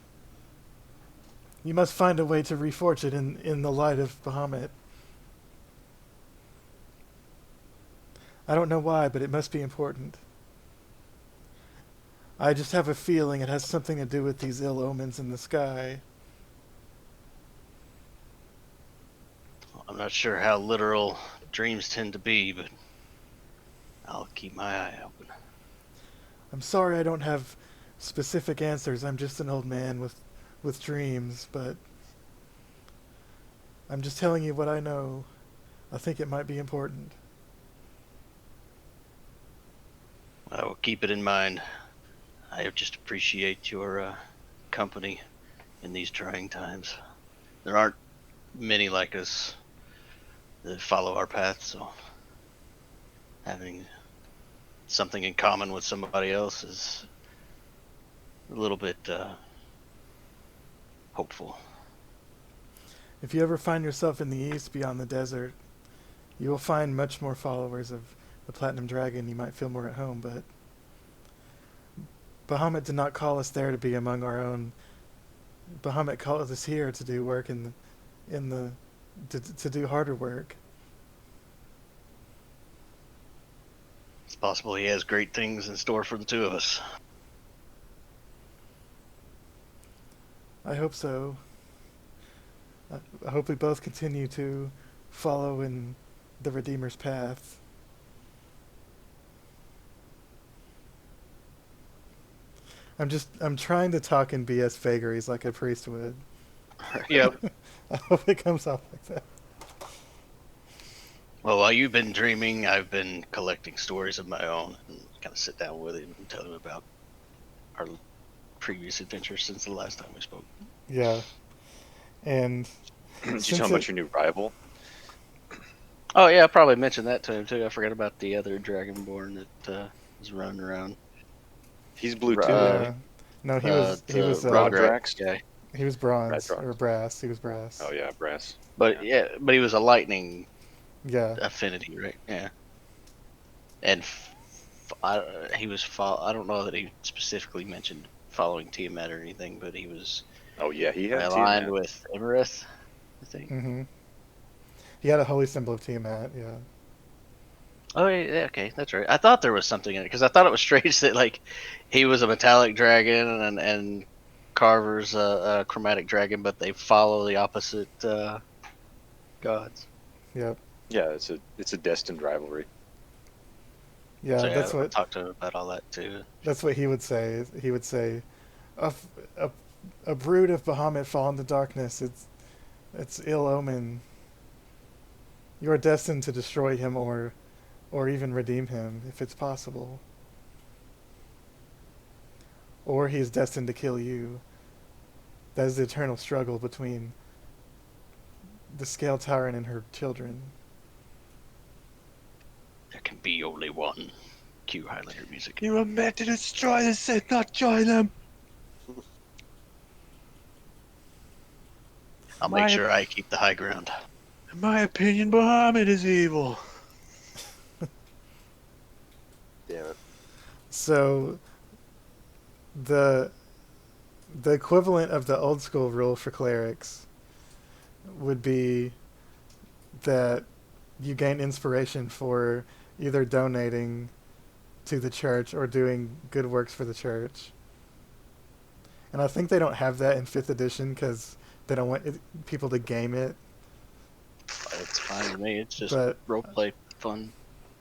you must find a way to reforge it in the light of Bahamut. I don't know why, but it must be important. I just have a feeling it has something to do with these ill omens in the sky. I'm not sure how literal dreams tend to be, but I'll keep my eye open. I'm sorry I don't have specific answers. I'm just an old man with dreams, but I'm just telling you what I know. I think it might be important. I will keep it in mind. I just appreciate your company in these trying times. There aren't many like us that follow our path, so having something in common with somebody else is a little bit hopeful. If you ever find yourself in the east beyond the desert, you will find much more followers of the Platinum Dragon. You might feel more at home, but Bahamut did not call us there to be among our own. Bahamut called us here to do work to do harder work. It's possible he has great things in store for the two of us. I hope so. I hope we both continue to follow in the Redeemer's path. I'm trying to talk in BS vagaries like a priest would. Yep. I hope it comes off like that. Well, while you've been dreaming, I've been collecting stories of my own and kind of sit down with him and tell him about our previous adventures since the last time we spoke. Yeah. And Did you tell him about your new rival? Oh yeah, I probably mentioned that to him too. I forgot about the other Dragonborn that is running around. He's blue too. yeah. No, he was Rodrax guy. he was bronze Red or brass. He was brass. Oh yeah, brass. But but he was a lightning Yeah. affinity, right? Yeah. And he was I don't know that he specifically mentioned following Tiamat or anything, but he was Oh yeah, he had aligned Tiamat. with Emerith, I think. Mhm. He had a holy symbol of Tiamat. Yeah. Oh yeah, okay, that's right. I thought there was something in it because I thought it was strange that like he was a metallic dragon and Carver's a chromatic dragon, but they follow the opposite gods. Yep. Yeah, it's a destined rivalry. Yeah. So, That's I what talked to him about all that too. That's what he would say. He would say, a brood of Bahamut fall into darkness. It's ill omen. You are destined to destroy him or even redeem him, if it's possible. Or he is destined to kill you. That is the eternal struggle between the Scale Tyrant and her children. There can be only one. Cue Highlander music. You were meant to destroy the Sith, not join them. I'll make sure I keep the high ground. In my opinion, Bahamut is evil. Damn it. So the equivalent of the old school rule for clerics would be that you gain inspiration for either donating to the church or doing good works for the church. And I think they don't have that in 5th edition because they don't want people to game it. It's fine with me. It's just But roleplay fun.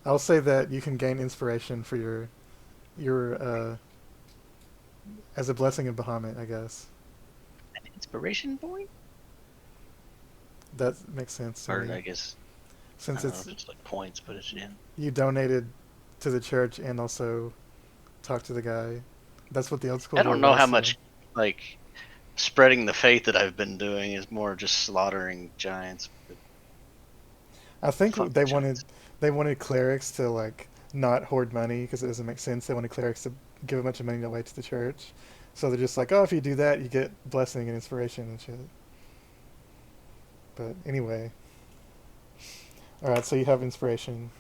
I'll say that you can gain inspiration for your as a blessing of Bahamut, I guess. An inspiration point? That makes sense to Or me. I guess Since I don't know it's if it's like points, but it's you donated to the church and also talked to the guy. That's what the old school. I don't rule know was, how so- much like spreading the faith that I've been doing is more just slaughtering giants. But I think fuck they the wanted giants. they wanted clerics to like not hoard money because it doesn't make sense. They wanted clerics to give a bunch of money away to the church, so they're just like, oh, if you do that, you get blessing and inspiration and shit. But anyway, Alright, so you have inspiration.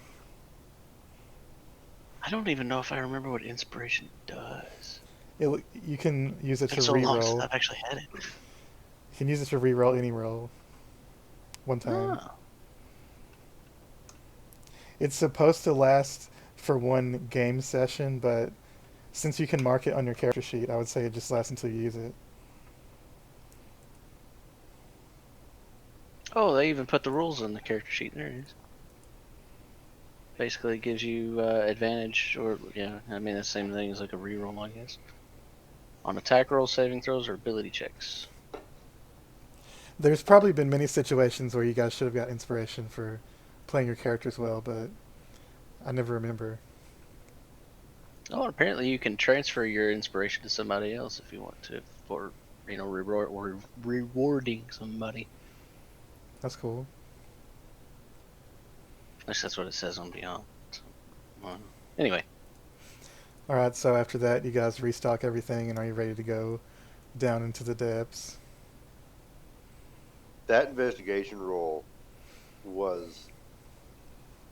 I don't even know if I remember what inspiration does. You can use it It's to been so long since reroll. I've actually had it. You can use it to reroll any roll. One time. Oh. It's supposed to last for one game session, but since you can mark it on your character sheet, I would say it just lasts until you use it. Oh, they even put the rules in the character sheet. There it is. Basically, it gives you advantage, or yeah, I mean the same thing as like a reroll, I guess. On attack rolls, saving throws, or ability checks. There's probably been many situations where you guys should have got inspiration for playing your characters well, but I never remember. Oh, and apparently you can transfer your inspiration to somebody else if you want to, for rewarding somebody. That's cool. At least that's what it says on Beyond. So, anyway, Alright, so after that, you guys restock everything, and are you ready to go down into the depths? That investigation roll was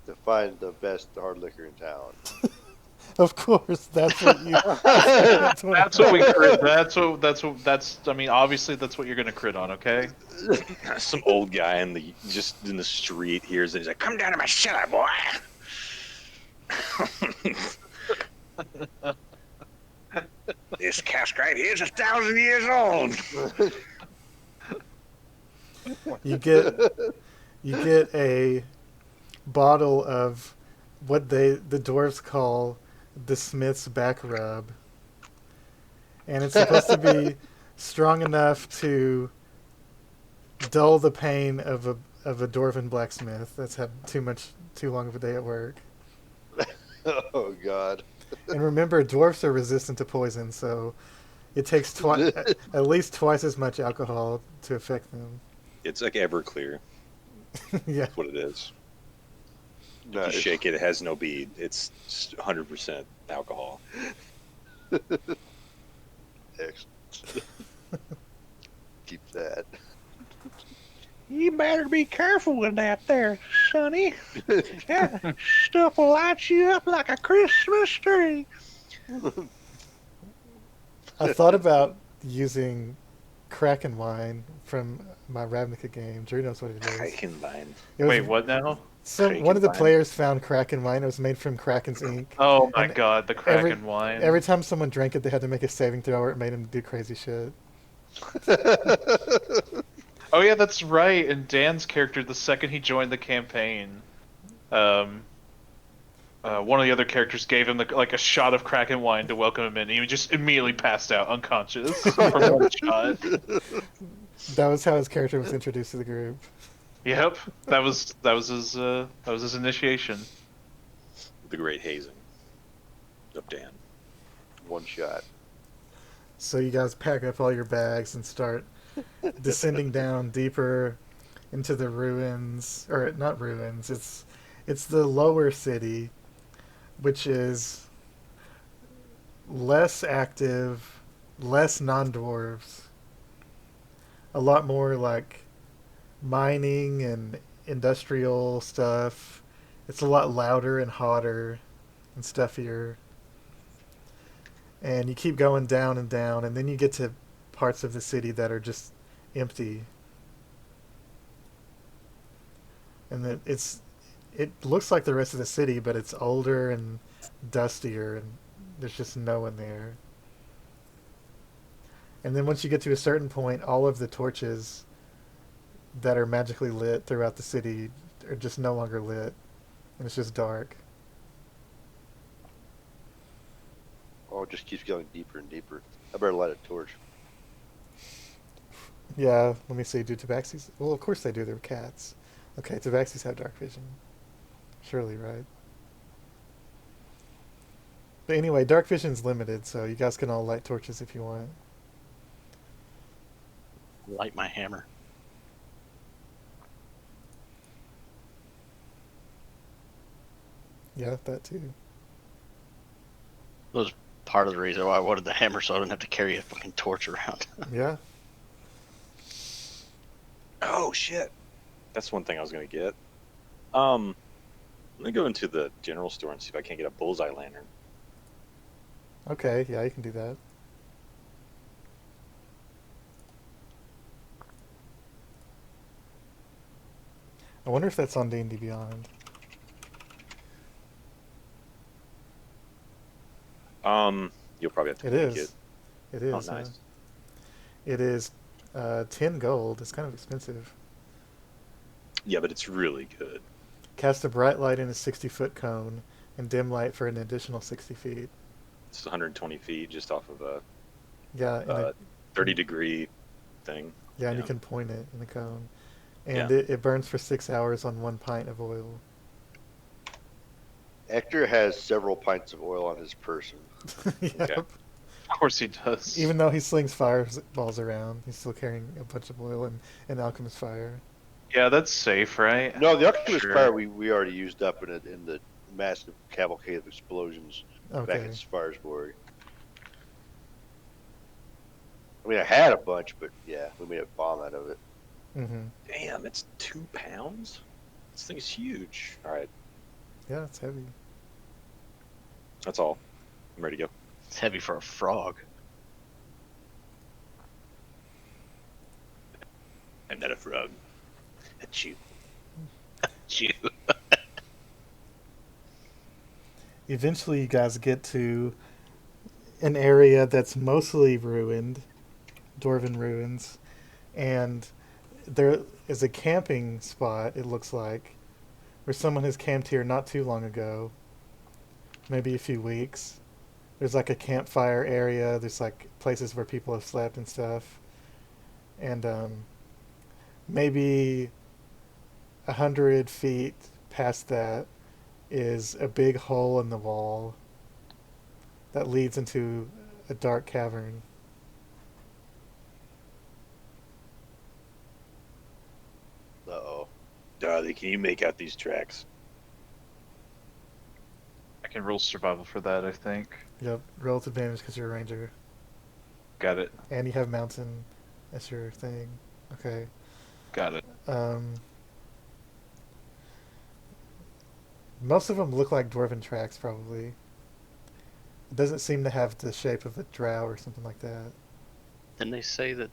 to find the best hard liquor in town. Of course, that's what you. That's what we crit. That's. I mean, obviously, that's what you're gonna crit on. Okay. Some old guy in the street hears it. He's like, "Come down to my cellar, boy." This cask right here is 1,000 years old. You get a bottle of what the dwarves call the Smith's back rub, and it's supposed to be strong enough to dull the pain of a dwarven blacksmith that's had too long of a day at work. Oh God! And remember, dwarves are resistant to poison, so it takes at least twice as much alcohol to affect them. It's like Everclear. Yeah. That's what it is. Nice. You shake it, it has no bead. It's 100% alcohol. Excellent. Keep that. You better be careful with that there, sonny. That stuff will light you up like a Christmas tree. I thought about using Kraken wine from my Ravnica game. Drew knows what it is. Krakenwein. It was, Wait, what now? one of the Kraken wine? players found Kraken wine. It was made from Kraken's ink. Oh my And God, the Kraken wine. Every time someone drank it, they had to make a saving throw, or it made them do crazy shit. Oh yeah, that's right. And Dan's character, the second he joined the campaign, one of the other characters gave him a shot of Kraken wine to welcome him in. And he just immediately passed out unconscious from one shot. That was how his character was introduced to the group. Yep, that was his initiation. The Great Hazing of Dan. One shot. So you guys pack up all your bags and start descending down deeper into the ruins, or not ruins. It's the lower city, which is less active, less non-dwarves, a lot more like mining and industrial stuff. It's a lot louder and hotter and stuffier. And you keep going down and down, and then you get to parts of the city that are just empty. And then it looks like the rest of the city, but it's older and dustier, and there's just no one there. And then once you get to a certain point, all of the torches that are magically lit throughout the city are just no longer lit, and it's just dark. Oh, it just keeps going deeper and deeper. I better light a torch. Yeah, let me see. Do tabaxis? Well, of course they do. They're cats. Okay, tabaxis have dark vision. Surely, right? But anyway, dark vision's limited, so you guys can all light torches if you want. light my hammer. Yeah, that too. That was part of the reason why I wanted the hammer, so I didn't have to carry a fucking torch around. Yeah. Oh shit! That's one thing I was gonna get. Let me go into the general store and see if I can't get a bullseye lantern. Okay, yeah, you can do that. I wonder if that's on D&D Beyond. You'll probably have to It make is. It is. Oh, nice. It is 10 gold. It's kind of expensive. Yeah, but it's really good. Cast a bright light in a 60-foot cone and dim light for an additional 60 feet. It's 120 feet just off of a Yeah, and 30-degree thing. yeah, and yeah. you can point it in the cone. And Yeah. it burns for 6 hours on 1 pint of oil. Ectur has several pints of oil on his person. Yep. Okay. Of course he does. Even though he slings fireballs around, he's still carrying a bunch of oil and alchemist fire. Yeah, that's safe, right? No, the alchemist Sure. fire we already used up in the massive cavalcade of explosions back Okay. at Sparsborg. I mean, I had a bunch, but yeah, we made a bomb out of it. Mm-hmm. Damn, it's 2 pounds? This thing is huge. All right, Yeah, it's heavy. that's all. I'm ready to go. It's heavy for a frog. I'm not a frog. That's you. Jew. Eventually, you guys get to an area that's mostly ruined, dwarven ruins, and there is a camping spot, it looks like, where someone has camped here not too long ago, maybe a few weeks. There's like a campfire area, there's like places where people have slept and stuff, and maybe 100 feet past that is a big hole in the wall that leads into a dark cavern. Uh-oh. Darli, can you make out these tracks? I can roll survival for that, I think. Yep, relative advantage because you're a ranger. Got it. And you have mountain as your thing. Okay. Got it. Most of them look like dwarven tracks, probably. It doesn't seem to have the shape of a drow or something like that. Didn't they say that?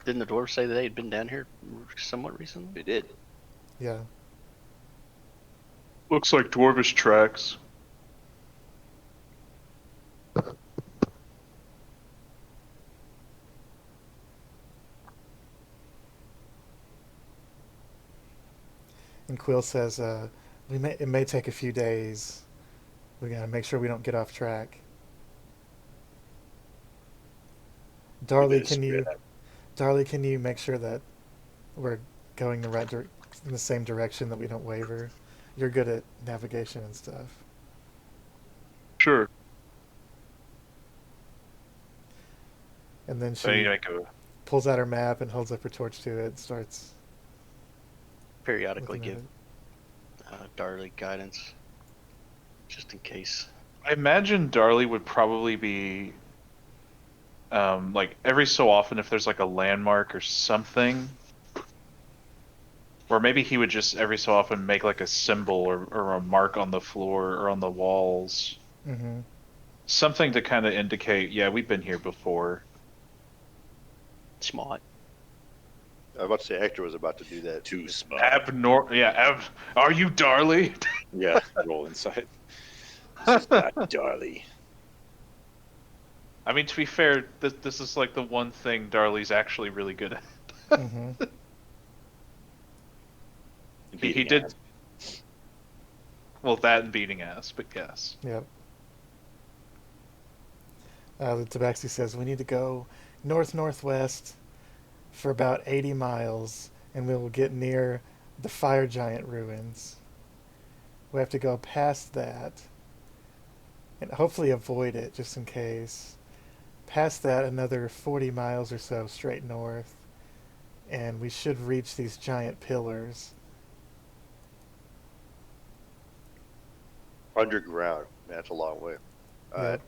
Didn't the dwarves say that they had been down here somewhat recently? We did. Yeah. Looks like dwarvish tracks. And Quill says, it may take a few days. We gotta make sure we don't get off track. Darli, can you make sure that we're going the right in the same direction, that we don't waver? You're good at navigation and stuff. Sure. And then So you she make a pulls out her map and holds up her torch to it and starts Periodically looking at give it. Darli guidance, just in case. I imagine Darli would probably be, like every so often if there's like a landmark or something, or maybe he would just every so often make like a symbol or a mark on the floor or on the walls, Mm-hmm. something to kind of indicate, yeah, we've been here before. Smart. I was about to say Ectur was about to do that. Too smart. Are you Darli? Yeah, roll inside. This is not Darli. I mean, to be fair, this is like the one thing Darli's actually really good at. Mm-hmm. He did. Well, that and beating ass, but yes. Yep. The Tabaxi says we need to go north-northwest for about 80 miles, and we will get near the fire giant ruins. We have to go past that, and hopefully avoid it, just in case. Past that, another 40 miles or so straight north, and we should reach these giant pillars. Underground. Man, that's a long way. Yep.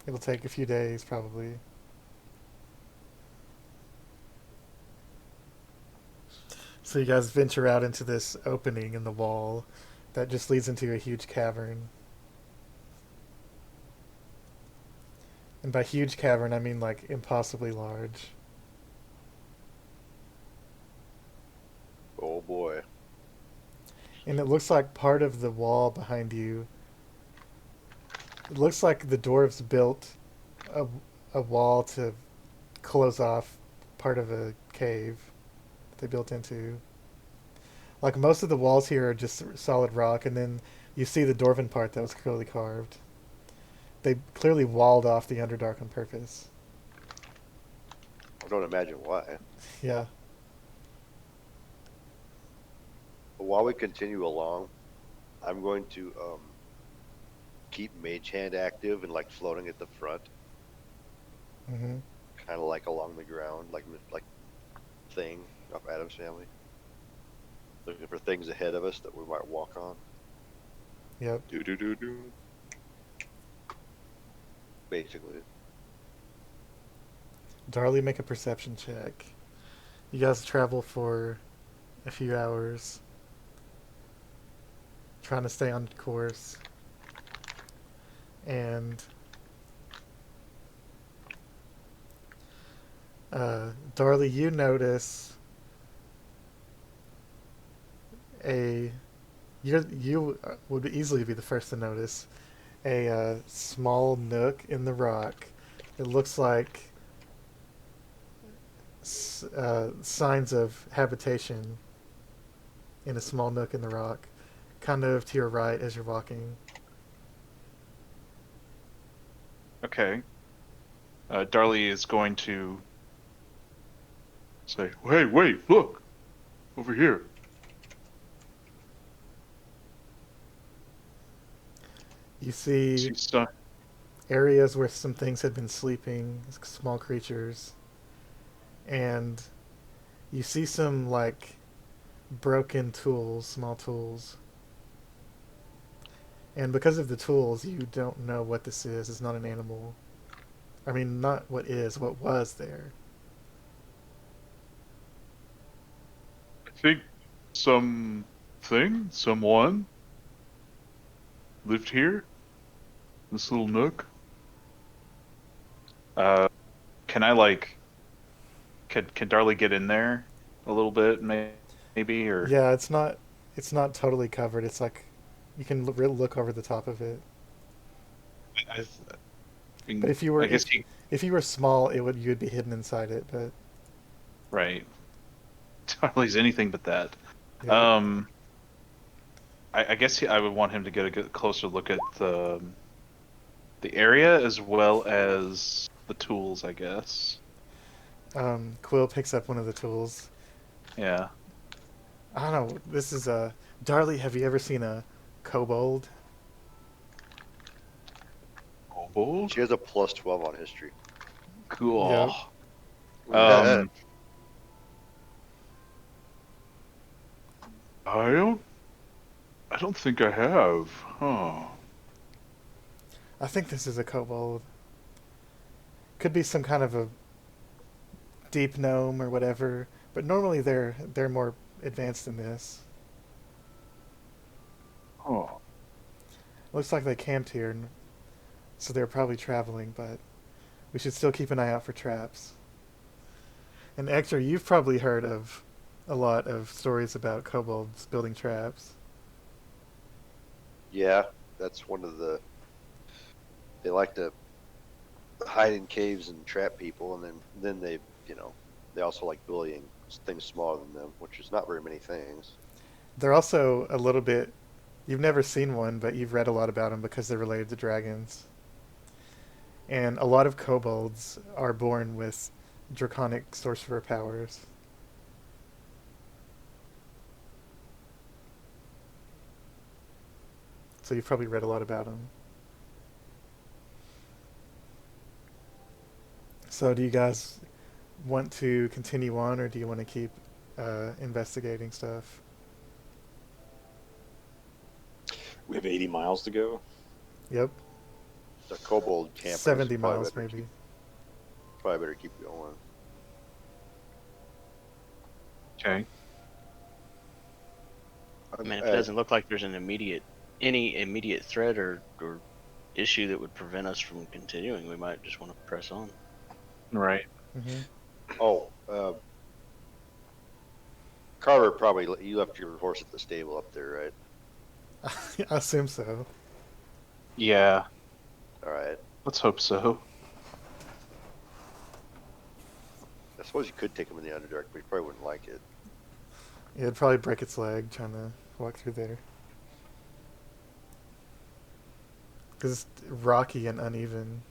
It'll take a few days, probably. So So you guys venture out into this opening in the wall that just leads into a huge cavern. And by huge cavern, I mean like impossibly large. Oh boy. And it looks like part of the wall behind you. It looks like the dwarves built a wall to close off part of a cave they built into. Like most of the walls here are just solid rock, and then you see the dwarven part that was clearly carved. They clearly walled off the Underdark on purpose. I don't imagine why. Yeah. But while we continue along, I'm going to keep Mage Hand active and like floating at the front, Mm-hmm. kind of like along the ground, like thing of Adam's family, looking for things ahead of us that we might walk on. Yep. Do do do do. Basically, Darli, make a perception check. You guys travel for a few hours, trying to stay on course. And Darli, you notice you would easily be the first to notice a small nook in the rock. It looks like signs of habitation in a small nook in the rock, kind of to your right as you're walking. Okay. Darli is going to say, "Hey, wait, look! Over here." You see She's stuck. areas where some things had been sleeping, small creatures, and you see some like broken tools, small tools. And because of the tools, you don't know what this is. It's not an animal. I mean, not what is, what was there. I think someone lived here. This little nook. Can I Can Darli get in there a little bit, maybe, or? Yeah, it's not totally covered. It's like you can look over the top of it. I mean, But if you were I guess if you were small, you would be hidden inside it. But right. Darli's anything but that. yeah. I guess I would want him to get a closer look at the area as well as the tools, I guess. Quill picks up one of the tools. Yeah. I don't know. This is a Darli. Have you ever seen a kobold? Kobold? she has a +12 on history. Cool. Yep. I don't think I have. Huh. I think this is a kobold. Could be some kind of a deep gnome or whatever, but normally they're more advanced than this. Oh. Looks like they camped here, so they're probably traveling, but we should still keep an eye out for traps. And Ectur, you've probably heard of a lot of stories about kobolds building traps. Yeah, that's one of the. They like to hide in caves and trap people, and then they, they also like bullying things smaller than them, which is not very many things. They're also a little bit. You've never seen one, but you've read a lot about them because they're related to dragons. And a lot of kobolds are born with draconic sorcerer powers. So you've probably read a lot about them. So do you guys want to continue on, or do you want to keep investigating stuff? We have 80 miles to go. Yep. The kobold campers 70 probably miles, better maybe. Probably better keep going. Okay. I mean, if it doesn't look like there's any immediate threat or issue that would prevent us from continuing, we might just want to press on. Right. Hmm. Oh, Carver probably you left your horse at the stable up there, right? I assume so. Yeah. All right. Let's hope so. I suppose you could take him in the Underdark, but you probably wouldn't like it. Yeah, it'd probably break its leg trying to walk through there. Because it's rocky and uneven.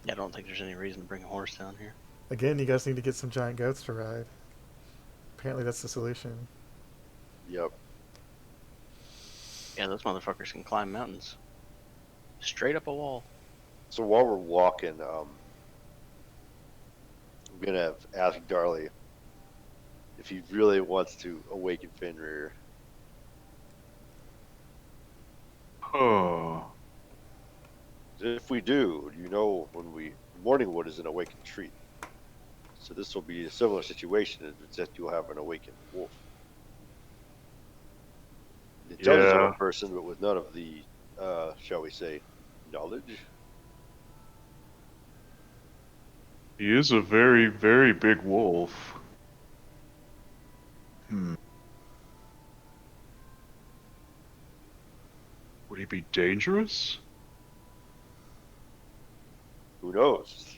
Yeah, I don't think there's any reason to bring a horse down here. Again, you guys need to get some giant goats to ride. Apparently that's the solution. Yep. Yeah, those motherfuckers can climb mountains. Straight up a wall. So while we're walking, I'm gonna ask Darli if he really wants to awaken Fenrir. Oh. If we do, you know, Morningwood is an awakened tree. So this will be a similar situation, except you'll have an awakened wolf. The intelligence of a person, but with none of the, shall we say, knowledge. He is a very, very big wolf. Would he be dangerous? Who knows?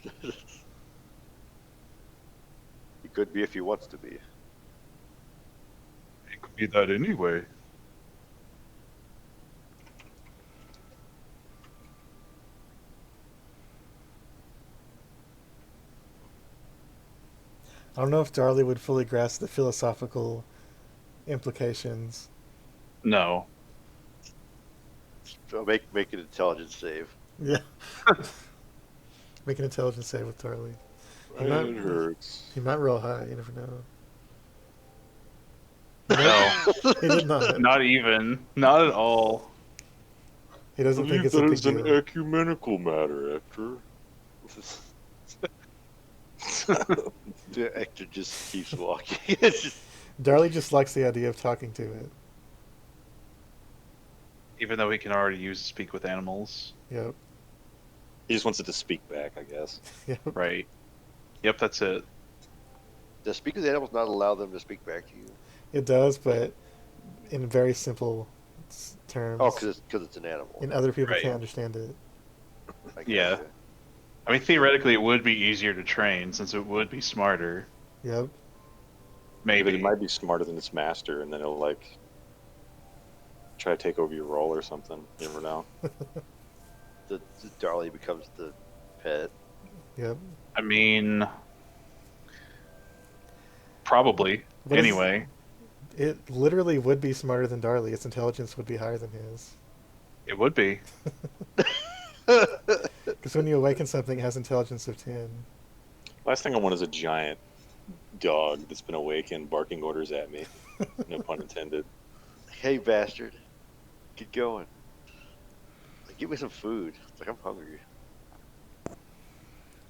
He could be if he wants to be. He could be that anyway. I don't know if Darli would fully grasp the philosophical implications. No. So make an intelligence save. Yeah. Make an intelligence save with Darli. It hurts. He might roll high, you never know. No. He did not. Not even. Not at all. He doesn't think it's a big deal. ecumenical matter, Ectur. Ectur just keeps walking. It's just, Darli just likes the idea of talking to it. Even though he can already use speak with animals. Yep. He just wants it to speak back, I guess. Yep. Right. Yep, that's it. does speak with animals not allow them to speak back to you? It does, but in very simple terms. Oh, because it's an animal. And other people Right. can't understand it. I Yeah. gotcha. I mean, theoretically, it would be easier to train since it would be smarter. Yep. But Maybe. it might be smarter than its master, and then it'll, like, try to take over your role or something. You never know. The Darli becomes the pet. Yep. I mean, probably. What is- Anyway, It literally would be smarter than Darli. Its intelligence would be higher than his. it would be. Because when you awaken something, it has intelligence of 10. Last thing I want is a giant dog that's been awakened barking orders at me. No pun intended. Hey, bastard. Get going. Like, give me some food. It's like, I'm hungry.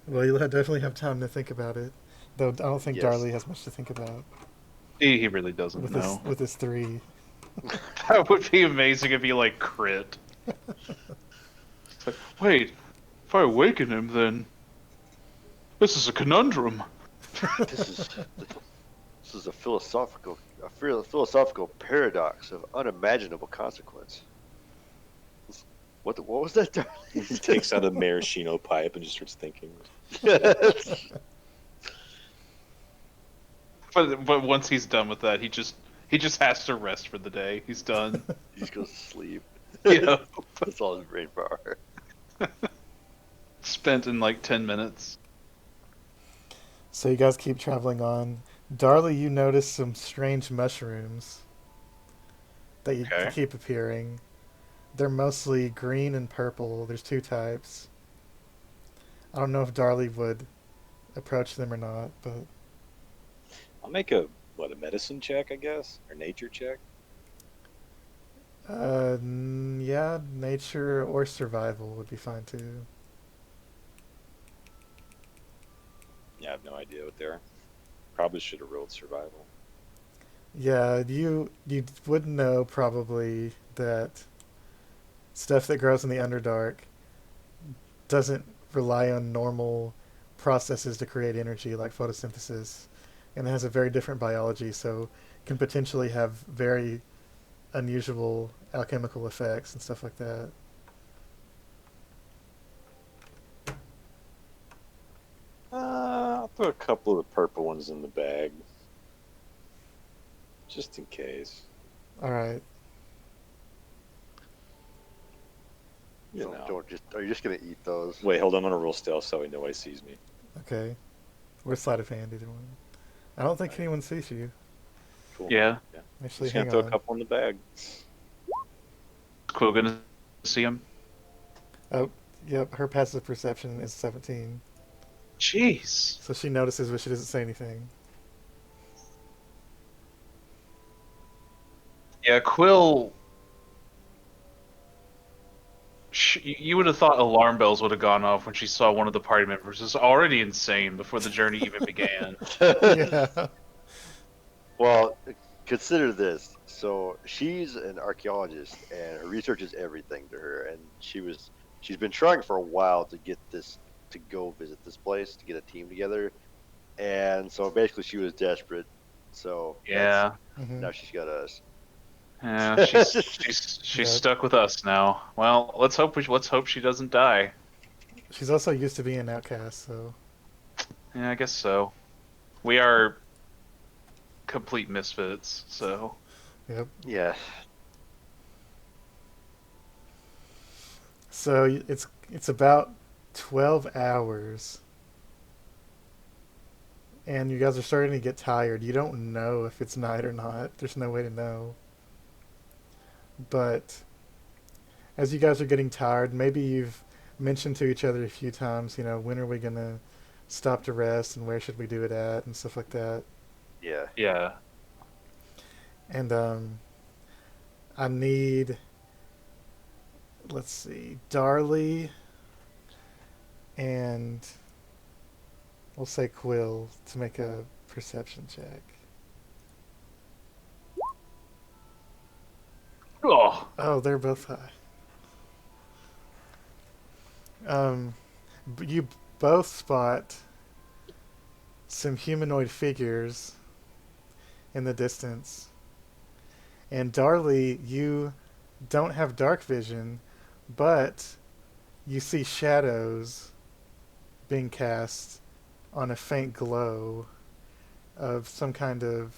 Well, you'll definitely have time to think about it. Though I don't think Yes. Darli has much to think about He really doesn't with know. with his 3. That would be amazing if he, like, crit. It's like, wait, if I awaken him, then this is a conundrum. This is a philosophical paradox of unimaginable consequence. What was that, Darli? He takes out a maraschino pipe and just starts thinking. But once he's done with that, he just has to rest for the day. He's done. He just goes to sleep. Yeah. That's all his brain power. Spent in like 10 minutes. So you guys keep traveling on. Darli, you notice some strange mushrooms that you Okay. keep appearing. They're mostly green and purple. There's 2 types. I don't know if Darli would approach them or not, but I'll make a medicine check, I guess, or nature check. yeah, nature or survival would be fine too. Yeah, I have no idea what they are. Probably should have rolled survival. Yeah, you would know probably that stuff that grows in the Underdark doesn't rely on normal processes to create energy like photosynthesis, and it has a very different biology, so can potentially have very unusual alchemical effects and stuff like that. I'll throw a couple of the purple ones in the bag, just in case. All right. You So know. don't just. Are you just gonna eat those? Wait, hold on. I'm gonna roll stealth so nobody sees me. Okay. We're sleight of hand either one. I don't think anyone sees you. Cool. Yeah. Actually, Just gonna hang throw on. a couple in the bag. Quill gonna see him. Oh, yep. Her passive perception is 17, Jeez. so she notices, but she doesn't say anything. Yeah, Quill. You would have thought alarm bells would have gone off when she saw one of the party members was already insane before the journey even began. Yeah. Well, consider this. So she's an archaeologist, and her research is everything to her. And she's been trying for a while to get this to go visit this place to get a team together. And so basically, she was desperate. So Yeah. Mhm. now she's got us. Yeah, she's Yeah. stuck with us now. Well, let's hope she doesn't die. She's also used to being an outcast, so Yeah, I guess so. We are complete misfits, so yep. Yeah. So it's about 12 hours, and you guys are starting to get tired. You don't know if it's night or not. There's no way to know. But as you guys are getting tired, maybe you've mentioned to each other a few times, when are we gonna stop to rest and where should we do it at and stuff like that. Yeah. yeah. And I need, let's see, Darli and we'll say Quill to make a perception check. Oh, Oh, they're both high. You both spot some humanoid figures in the distance. And Darli, you don't have dark vision, but you see shadows being cast on a faint glow of some kind of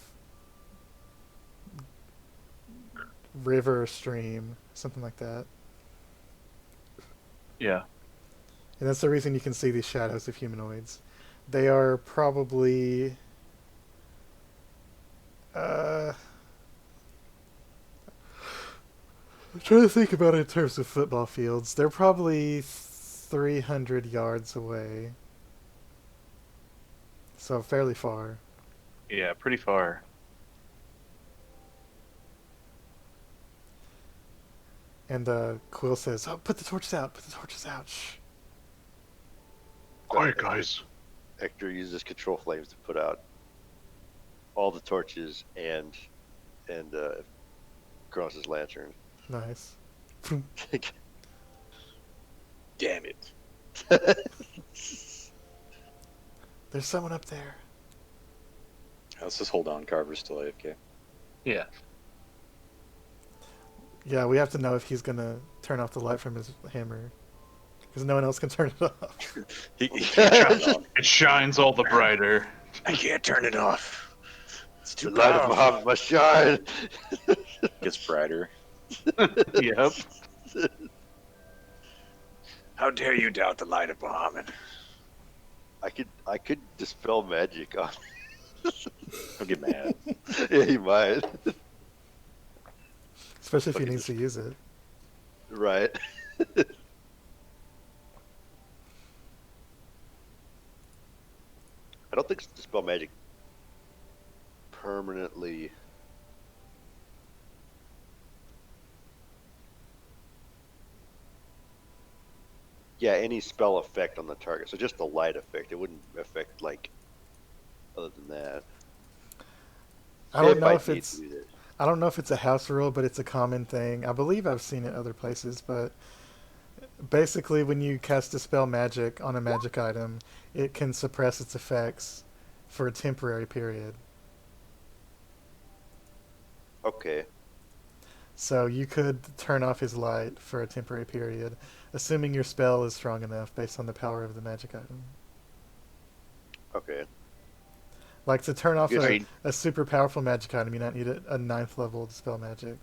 river or stream, something like that. yeah. And that's the reason you can see these shadows of humanoids. They are probably I'm trying to think about it in terms of football fields. They're probably 300 yards away. So fairly far. Yeah, pretty far. And Quill says, "Oh, put the torches out. Put the torches out. Shh." Quiet, guys. Ectur uses control flames to put out all the torches and Kronos' lantern. Nice. Damn it. There's someone up there. Let's just hold on. Carver's still AFK. Yeah. Yeah, we have to know if he's gonna turn off the light from his hammer, because no one else can turn it off. He can't turn it off. It shines all the brighter. I can't turn it off. It's The too light of powerful. Muhammad must shine. Gets brighter. Yep. How dare you doubt the light of Muhammad? I could dispel magic on. He'll get mad. Yeah, he might. Especially if he Fucking needs to use it. Right. I don't think dispel magic permanently. Yeah, any spell effect on the target. So just the light effect. It wouldn't affect like other than that. I don't It know might if be it's to do that. I don't know if it's a house rule, but it's a common thing. I believe I've seen it other places, but basically when you cast Dispel Magic on a magic item, it can suppress its effects for a temporary period. Okay. So you could turn off his light for a temporary period, assuming your spell is strong enough based on the power of the magic item. Okay. Like to turn off Good. a super powerful magic item, you not need a ninth level Dispel Magic.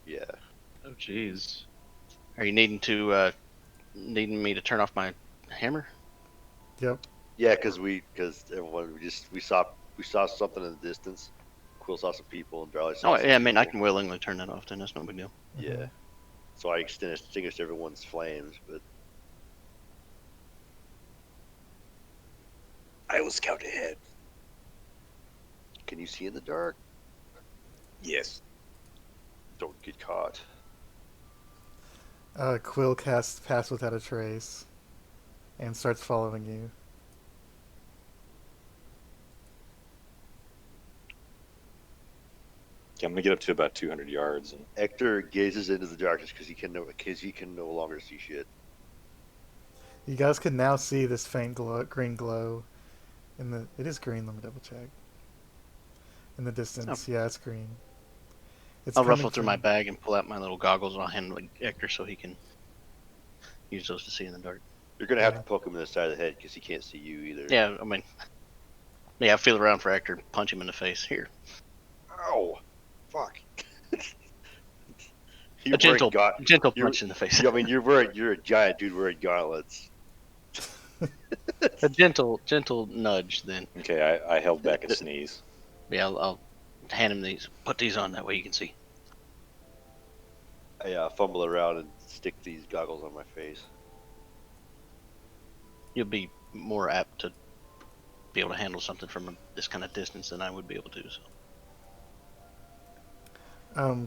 Yeah. Oh, jeez. Are you needing me to turn off my hammer? Yep. Yeah, because everyone we saw something in the distance. Quill saw some people and Darli saw Oh some yeah, I mean I people. can willingly turn that off. Then that's no big deal. Yeah. So I extinguished everyone's flames, but I will scout ahead. can you see in the dark? Yes. Don't get caught. Quill casts Pass Without a Trace and starts following you. Okay, I'm gonna get up to about 200 yards, and Ectur gazes into the darkness because he can no longer see shit. You guys can now see this faint green glow in the. It is green. Let me double check. In the distance, yeah, it's green. It's I'll coming ruffle through my from- bag and pull out my little goggles, and I'll hand them to Ector so he can use those to see in the dark. You're gonna have Yeah. to poke him in the side of the head because he can't see you either. Yeah, I mean, yeah, I feel around for Ector, punch him in the face. Here, Ow! Fuck. a gentle you're- punch in the face. I mean, you're a giant dude wearing gauntlets. A gentle nudge. Then, okay, I held back a sneeze. yeah, I'll hand him these. Put these on that way you can see. I fumble around and stick these goggles on my face. You'll be more apt to be able to handle something from this kind of distance than I would be able to. So.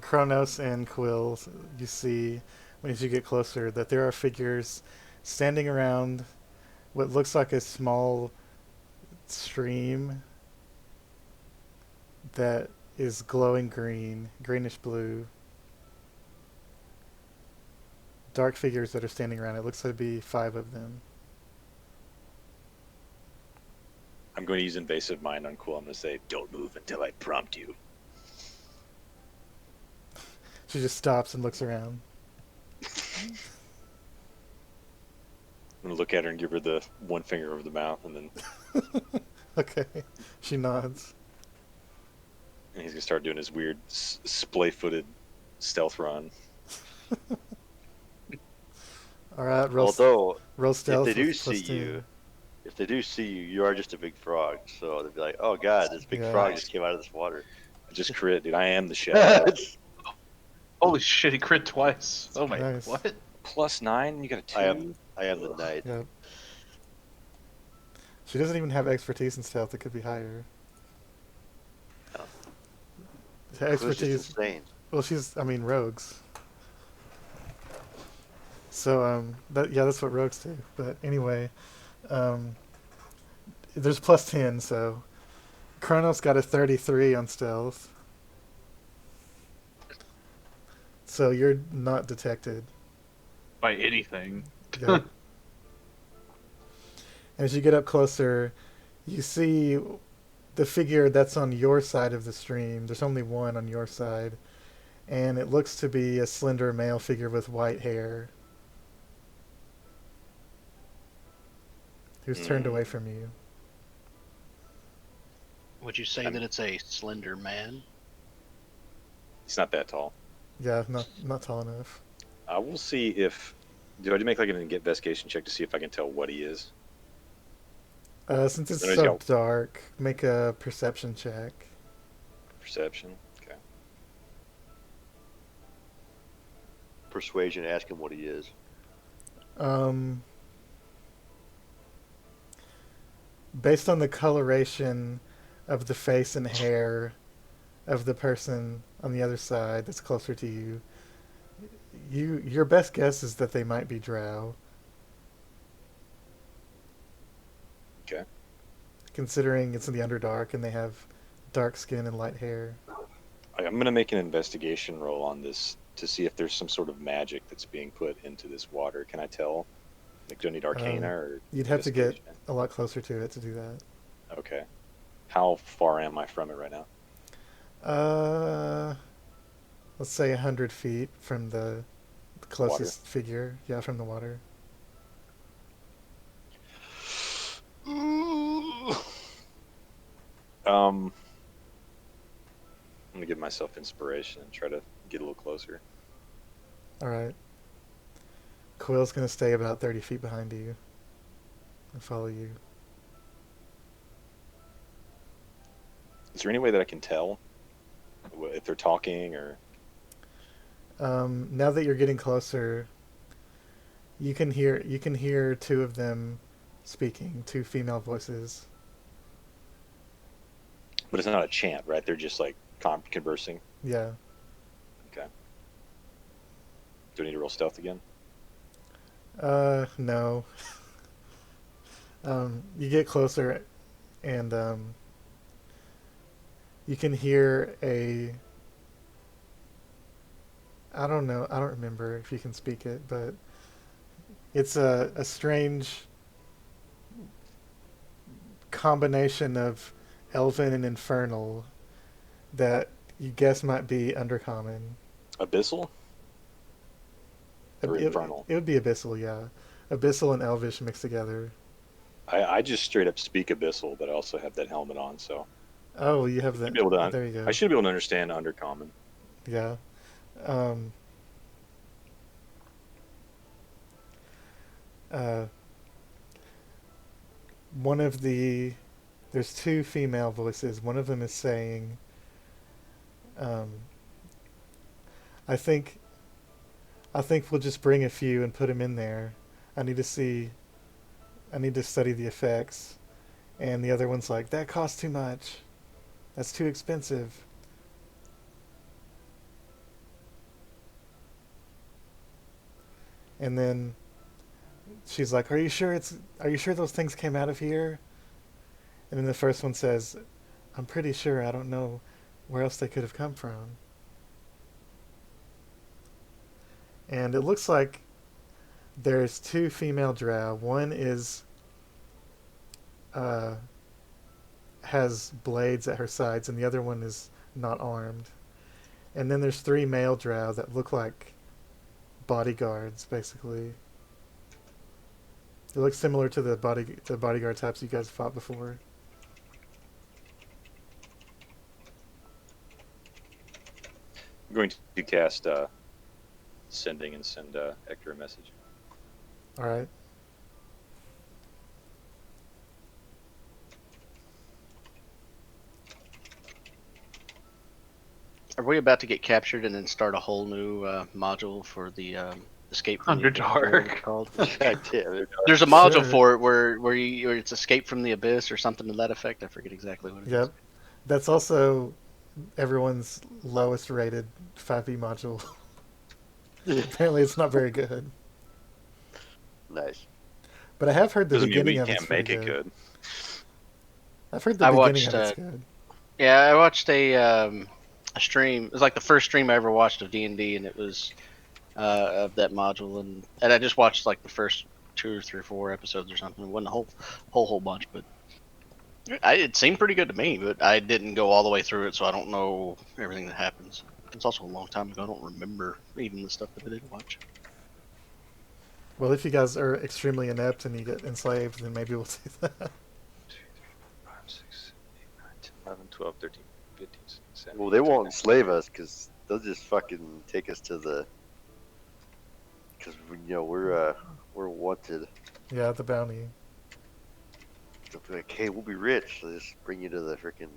Kronos and Quill, you see, as you get closer, that there are figures standing around what looks like a small stream that is glowing green, greenish blue. Dark figures that are standing around. It looks to be 5 of them. I'm going to use invasive mind on Quill. I'm going to say, "Don't move until I prompt you." She just stops and looks around. I'm going to look at her and give her the one finger over the mouth, and then Okay. She nods. and he's going to start doing his weird splay-footed stealth run. Alright, Although, roll if stealth they do with see +2. you, you are just a big frog. So they'll be like, "Oh God, this big Yeah. frog just came out of this water." I just crit, dude. I am the shadow. Holy shit, he crit twice. Oh my, Nice. what? +9, you got a 2. I am the knight. Yep. She doesn't even have expertise in stealth. It could be higher. Oh. Her It's just expertise. insane. Well, rogues. So, that's what rogues do. But anyway, there's +10, so Kronos got a 33 on stealth. So you're not detected. By anything. Yeah. As you get up closer, you see the figure that's on your side of the stream. There's only one on your side. And it looks to be a slender male figure with white hair. Who's turned away from you. Would you say that it's a slender man? He's not that tall. Yeah, not tall enough. I will see if... Do I make like an investigation check to see if I can tell what he is? Since it's There you so go. dark, make a perception check. Perception? Okay. Persuasion. Ask him what he is. Based on the coloration of the face and hair of the person on the other side that's closer to you, your best guess is that they might be drow. Okay. Considering it's in the Underdark and they have dark skin and light hair. I'm going to make an investigation roll on this to see if there's some sort of magic that's being put into this water. Can I tell? Like, do I need Arcana or You'd have to get investigation? a lot closer to it to do that. Okay. How far am I from it right now? Let's say 100 feet from the closest figure. Yeah, from the water. I'm gonna give myself inspiration and try to get a little closer. All right. Quill's gonna stay about 30 feet behind you and follow you. Is there any way that I can tell if they're talking or? Now that you're getting closer, you can hear two of them speaking, two female voices. But it's not a chant, right? They're just like conversing. Yeah. Okay. Do I need to roll stealth again? No. You get closer, and you can hear a. I don't know. I don't remember if you can speak it, but it's a strange combination of elven and infernal that you guess might be undercommon. Abyssal? Or infernal? It would be abyssal, yeah. Abyssal and elvish mixed together. I just straight up speak abyssal, but I also have that helmet on, so. Oh, you have that. There you go. I should be able to understand undercommon. Yeah. There's two female voices. One of them is saying, I think we'll just bring a few and put them in there. I need to study the effects. And the other one's like, that costs too much. That's too expensive. And then she's like, are you sure those things came out of here? And then the first one says, I'm pretty sure. I don't know where else they could have come from. And it looks like there's two female drow. One has blades at her sides, and the other one is not armed. And then there's three male drow that look like bodyguards, basically. They look similar to the bodyguard types you guys fought before. I'm going to cast sending and send Ectur a message. All right. Are we about to get captured and then start a whole new module for the escape from the Underdark. Abyss, whatever it's called? God damn it. There's a module Sure. for it where it's escape from the abyss or something to that effect. I forget exactly what it is. Yep. That's also everyone's lowest rated 5e module. Apparently it's not very good. Nice. But I have heard the Doesn't mean we beginning of it's can't make pretty it good. I've heard the I beginning watched, of it's good. Yeah, I watched a stream. It was like the first stream I ever watched of D&D, and it was of that module, and I just watched like the first 2 or 3 or 4 episodes or something. It wasn't a whole bunch, but it seemed pretty good to me. But I didn't go all the way through it, so I don't know everything that happens. It's also a long time ago. I don't remember even the stuff that I did watch. Well, if you guys are extremely inept and you get enslaved, then maybe we'll do that. 2, 3, 4, 5, 6, 7, 8, 9, 10, 11, 12, 13, 15, 16, 17. Well, they won't enslave us because they'll just fucking take us to the. Because we're wanted. Yeah, the bounty. They'll be like, hey, we'll be rich. So just bring you to the freaking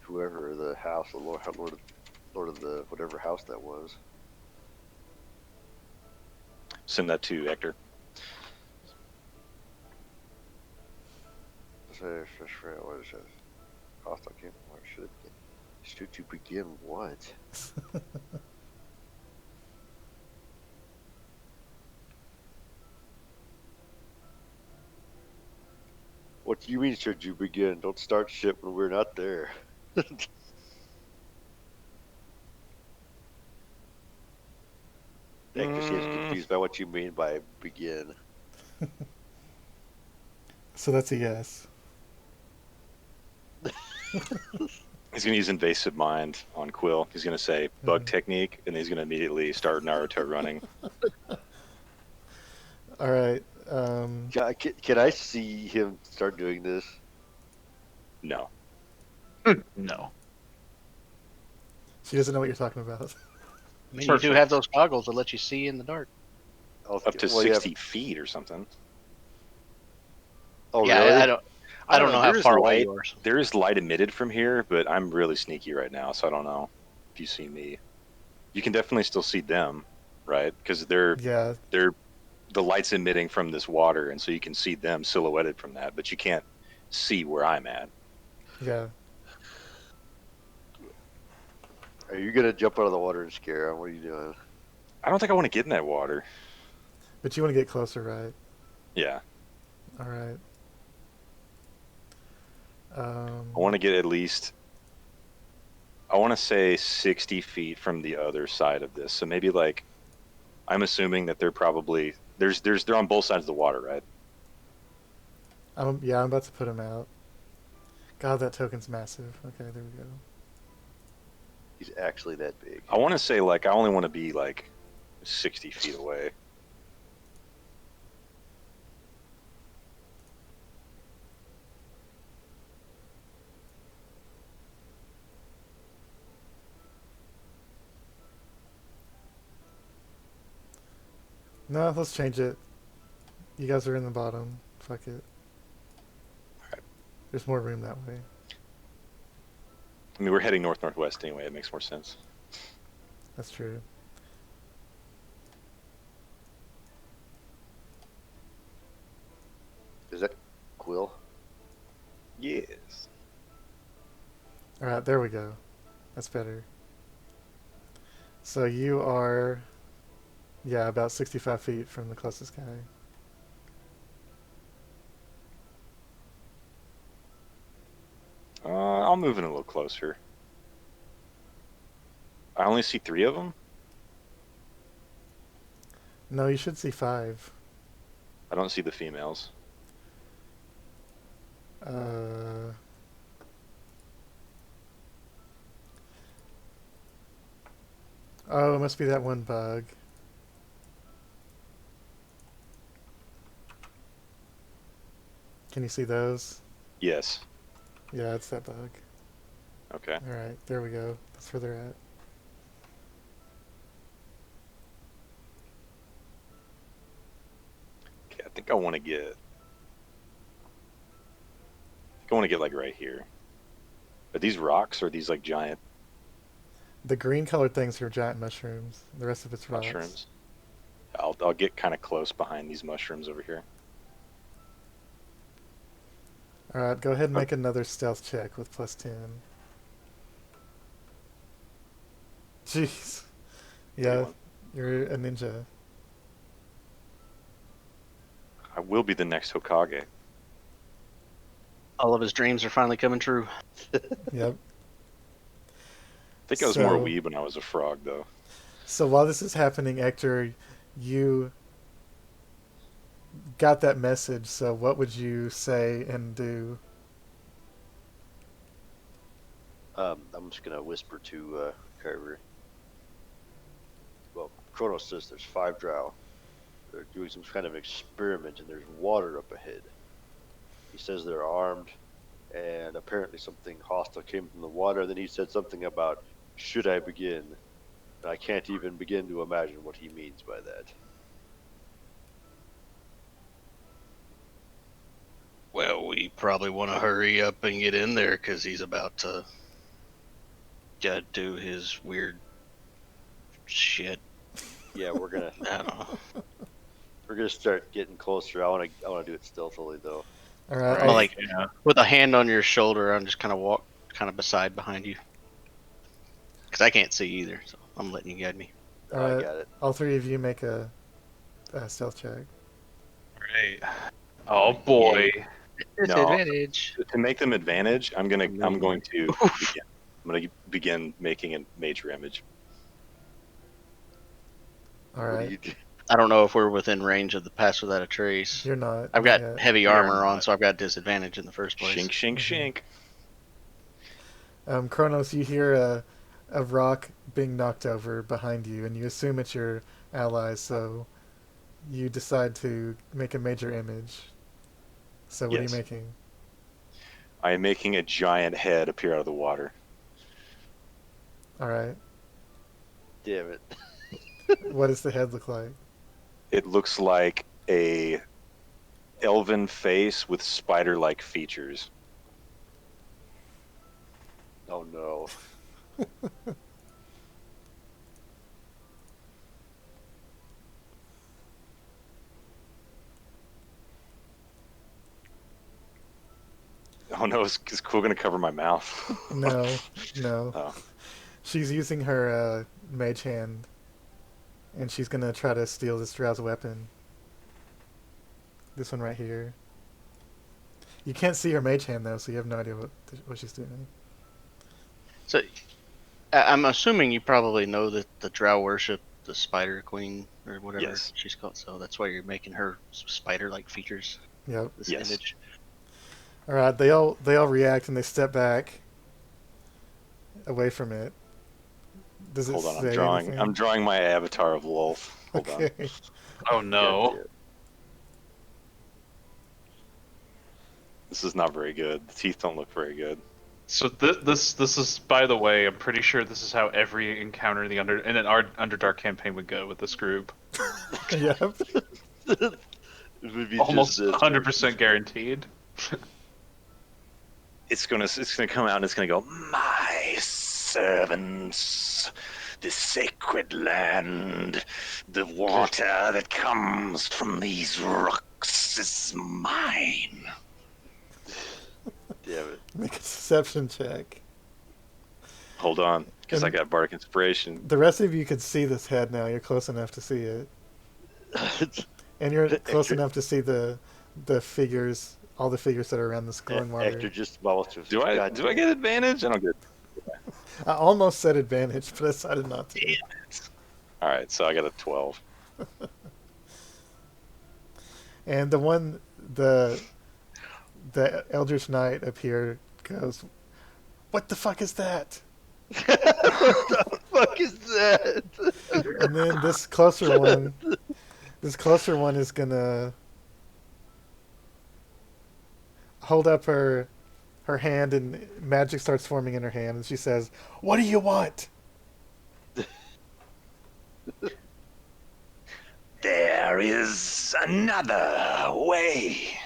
whoever the house, the Lord of the whatever house that was. Send that to Ectur. What is it? Hostile camp. What should it be? Shoot to begin what? What do you mean, should you begin? Don't start shit when we're not there. Ectur seems confused by what you mean by begin. So that's a yes. He's going to use Invasive Mind on Quill. He's going to say bug technique, and he's going to immediately start Naruto running. All right. Can I see him start doing this? No. No. She doesn't know what you're talking about. I mean, you do have those goggles that let you see in the dark. Up to 60 feet or something. Oh, Yeah, really? I don't know how There's far away light- you are. So. There is light emitted from here, but I'm really sneaky right now, so I don't know if you see me. You can definitely still see them, right? Because Yeah. the light's emitting from this water, and so you can see them silhouetted from that, but you can't see where I'm at. Yeah. Are you gonna jump out of the water and scare him? What are you doing? I don't think I want to get in that water. But you want to get closer, right? Yeah. All right. I want to get at least, I want to say 60 feet from the other side of this. So maybe like, I'm assuming that they're probably, they're on both sides of the water, right? I'm about to put him out. God, that token's massive. Okay, there we go. He's actually that big. I want to say like, I only want to be like 60 feet away. No, let's change it. You guys are in the bottom. Fuck it. Alright. There's more room that way. I mean, we're heading north-northwest anyway. It makes more sense. That's true. Is that Quill? Yes. Alright, there we go. That's better. So you are, yeah, about 65 feet from the closest guy. I'll move in a little closer. I only see 3 of them. No, you should see 5. I don't see the females. Oh, it must be that one bug. Can you see those? Yes. Yeah, it's that bug. Okay. Alright, there we go. That's where they're at. Okay, I think I want to get. I want to get like right here. Are these rocks or are these like giant The green colored things are giant mushrooms. The rest of it's rocks. mushrooms? I'll get kind of close behind these mushrooms over here. Alright, go ahead and make another stealth check with +10. Jeez. Yeah, 31. you're a ninja. I will be the next Hokage. All of his dreams are finally coming true. Yep. I think I was more a So- weeb when I was a frog, though. So while this is happening, Ectur, you got that message, so what would you say and do? I'm just gonna whisper to Carver. Well, Kronos says there's 5 drow. They're doing some kind of experiment, and there's water up ahead. He says they're armed, and apparently something hostile came from the water. Then he said something about, "Should I begin?" And I can't even begin to imagine what he means by that. Well, we probably want to hurry up and get in there because he's about to do his weird shit. Yeah, we're gonna I don't know. start getting closer. I wanna do it stealthily though. Alright, Well, like with a hand on your shoulder, I'm just kind of walk beside behind you because I can't see either. So I'm letting you guide me. I alright, got it. all 3 of you make a stealth check. Right. Oh boy. Disadvantage. To make them advantage, I'm going to Oof. begin making a major image. All What do right. you do? I don't know if we're within range of the pass without a trace. You're not. I've got yet. heavy You're armor on, not. so I've got disadvantage in the first place. Shink, shink, shink. Kronos, you hear a rock being knocked over behind you, and you assume it's your allies, so you decide to make a major image. So what are Yes. you making? I am making a giant head appear out of the water. All right. Damn it. What does the head look like? It looks like a elven face with spider-like features. Oh no. Oh no, is Quill going to cover my mouth? No, no. Oh. She's using her mage hand, and she's gonna try to steal this drow's weapon. This one right here. You can't see her mage hand though, so you have no idea what she's doing. So, I'm assuming you probably know that the Drow worship the Spider Queen or whatever Yes. she's called. So that's why you're making her spider-like features. Yep. This Yes. image. All right. They all react and they step back away from it. Does it Hold on, say anything? I'm drawing my avatar of Lolth. Hold on. Okay. Oh no. Gotcha. This is not very good. The teeth don't look very good. So this is, by the way, I'm pretty sure this is how every encounter in an Underdark campaign would go with this group. Yep. It would be Almost just this. 100% guaranteed. It's gonna come out and it's gonna go, my servants, the sacred land, the water that comes from these rocks is mine. Damn it. Make a deception check. Hold on, because I And- got bardic inspiration. The rest of you could see this head now. You're close enough to see it, and you're close enough to see the figures, all the figures that are around this glowing water. Ectur just almost to. Do I get advantage? I don't get. I almost said advantage, but I decided not to. All right, so I got a 12. And the Eldritch Knight up here goes, "What the fuck is that?" What the fuck is that? And then this closer one is gonna hold up her hand, and magic starts forming in her hand, and she says, "What do you want?" There is another way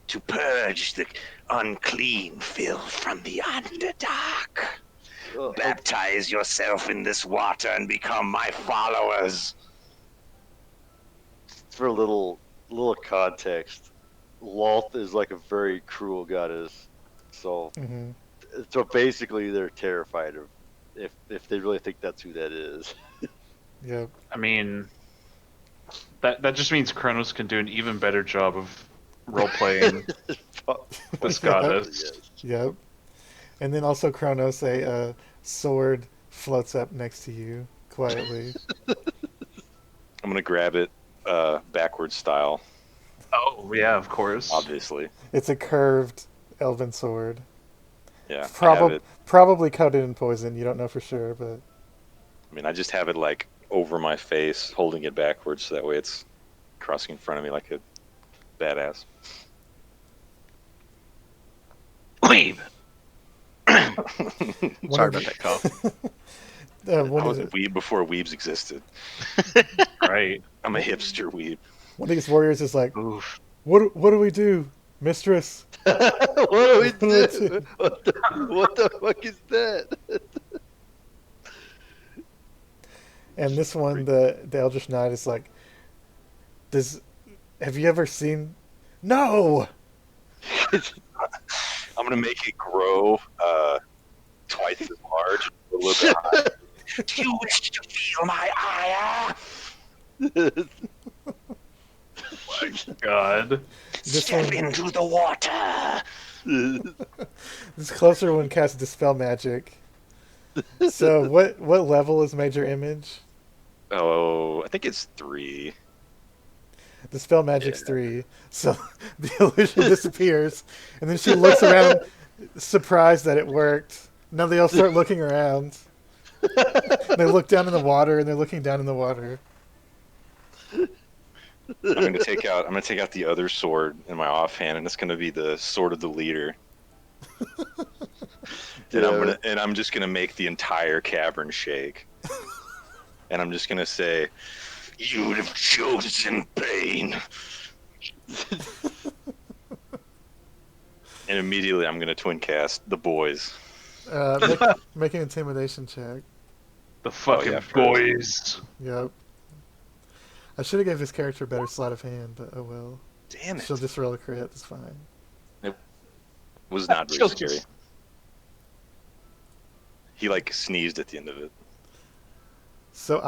to purge the unclean filth from the Underdark. Baptize yourself in this water and become my followers. For a little context, Lolth is like a very cruel goddess. So Mm-hmm. so basically they're terrified of if they really think that's who that is. Yep. I mean, that just means Kronos can do an even better job of role-playing this goddess. Yes. Yep. And then also Kronos, a sword floats up next to you quietly. I'm going to grab it backward style, Oh yeah, of course. obviously. It's a curved elven sword. Yeah, I have it. Probably coated in poison. You don't know for sure, but I mean, I just have it like over my face, holding it backwards, so that way it's crossing in front of me like a badass. Weeb. One Sorry of about that cough. I one, was of a weeb before weebs existed. Right. I'm a hipster weeb. one of these warriors is like, Oof. What do we do, mistress?" What do we do? do? What the fuck is that? And this one, the Eldritch Knight is like, have you ever seen? No. I'm gonna make it grow twice as large, a little bit higher. Do you wish to feel my ire? God. This Step one, into the water. this closer one casts Dispel Magic. So what level is Major Image? Oh, I think it's 3. Dispel Magic's Yeah. 3. So the illusion disappears, and then she looks around, surprised that it worked. Now they all start looking around. They look down in the water, and they're looking down in the water. I'm gonna take out the other sword in my offhand, and it's gonna be the sword of the leader. And I'm just gonna make the entire cavern shake. And I'm just gonna say, "You have chosen pain." And immediately I'm gonna twin cast the boys. Make an intimidation check. The fucking yeah, first. boys. Yep. I should have gave his character a better sleight of hand, but oh well. Damn it! She'll just roll a crit. It's fine. Was not very She'll scary. just- He like sneezed at the end of it. So